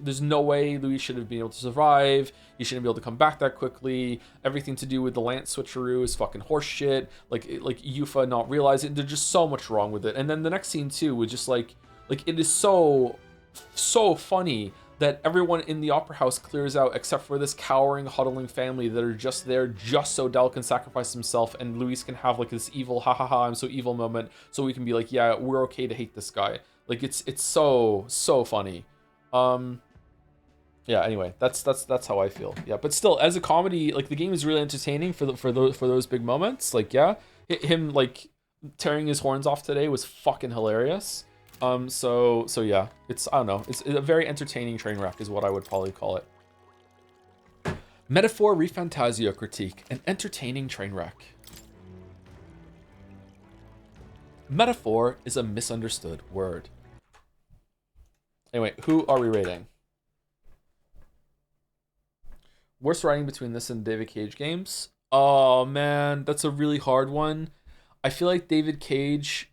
there's no way Louis should have been able to survive. He shouldn't be able to come back that quickly. Everything to do with the Lance switcheroo is fucking horseshit. Like Yufa not realizing, there's just so much wrong with it. And then the next scene too was just like it is so funny that everyone in the Opera House clears out except for this cowering, huddling family that are just there just so Del can sacrifice himself and Luis can have like this evil, ha ha ha, I'm so evil moment, so we can be like, yeah, we're okay to hate this guy. Like it's so funny. Yeah, anyway, that's how I feel. Yeah, but still, as a comedy, like the game is really entertaining for those big moments. Like, yeah, him like tearing his horns off today was fucking hilarious. So yeah, I don't know, it's a very entertaining train wreck is what I would probably call it. Metaphor ReFantazio critique, an entertaining train wreck. Metaphor is a misunderstood word. Anyway, who are we rating? Worst writing between this and David Cage games? Oh man, that's a really hard one. I feel like David Cage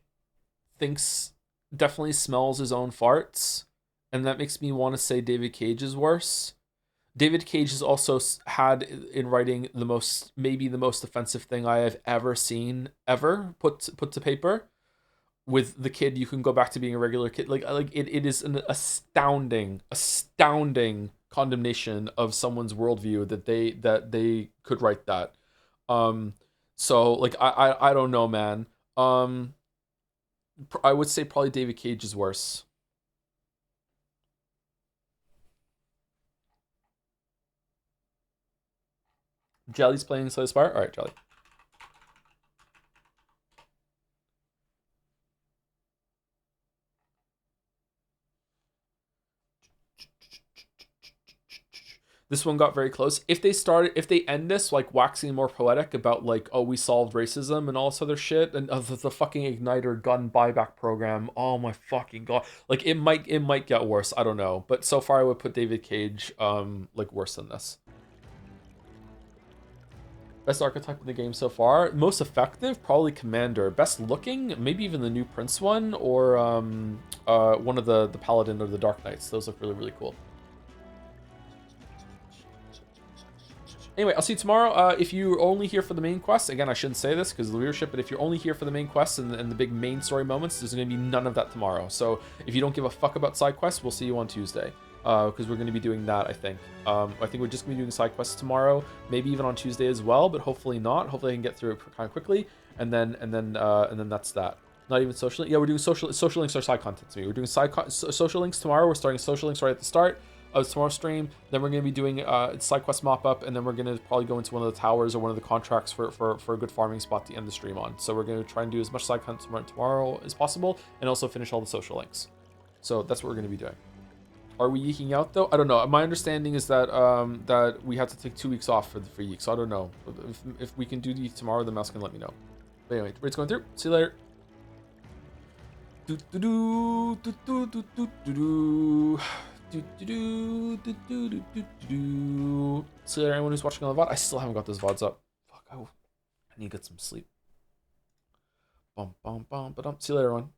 definitely smells his own farts, and that makes me want to say David Cage is worse. David Cage has also had in writing maybe the most offensive thing I have ever seen put to paper. With the kid, you can go back to being a regular kid. Like it is an astounding condemnation of someone's worldview that they could write that. So like I don't know, man. I would say probably David Cage is worse. Jelly's playing Slay the Spire. All right, Jelly. This one got very close. If they end this like waxing more poetic about like, oh, we solved racism and all this other shit, and the fucking Igniter gun buyback program, oh my fucking god, like it might get worse. I don't know, but so far I would put David Cage like worse than this. Best archetype in the game so far, most effective, probably Commander. Best looking, maybe even the new Prince one, or one of the Paladin or the Dark Knights. Those look really cool. Anyway, I'll see you tomorrow. If you're only here for the main quest, again, I shouldn't say this because of the leadership, but if you're only here for the main quests and the big main story moments, there's going to be none of that tomorrow. So if you don't give a fuck about side quests, we'll see you on Tuesday because we're going to be doing that, I think. I think we're just going to be doing side quests tomorrow, maybe even on Tuesday as well, but hopefully not. Hopefully I can get through it kind of quickly, and then that's that. Not even social. Yeah, we're doing social links are side content to me. We're doing social links tomorrow. We're starting social links right at the start of tomorrow's stream. Then we're going to be doing side quest mop up, and then we're going to probably go into one of the towers or one of the contracts for a good farming spot to end the stream on. So we're going to try and do as much side content tomorrow as possible, and also finish all the social links. So that's what we're going to be doing. Are we yeeking out though? I don't know. My understanding is that that we have to take 2 weeks off for yeek. So I don't know. If we can do yeek tomorrow, then Mouse can let me know. But anyway, raid's going through. See you later. So there, anyone who's watching on the VOD, I still haven't got those VODs up. Fuck, I need to get some sleep. See you later, everyone.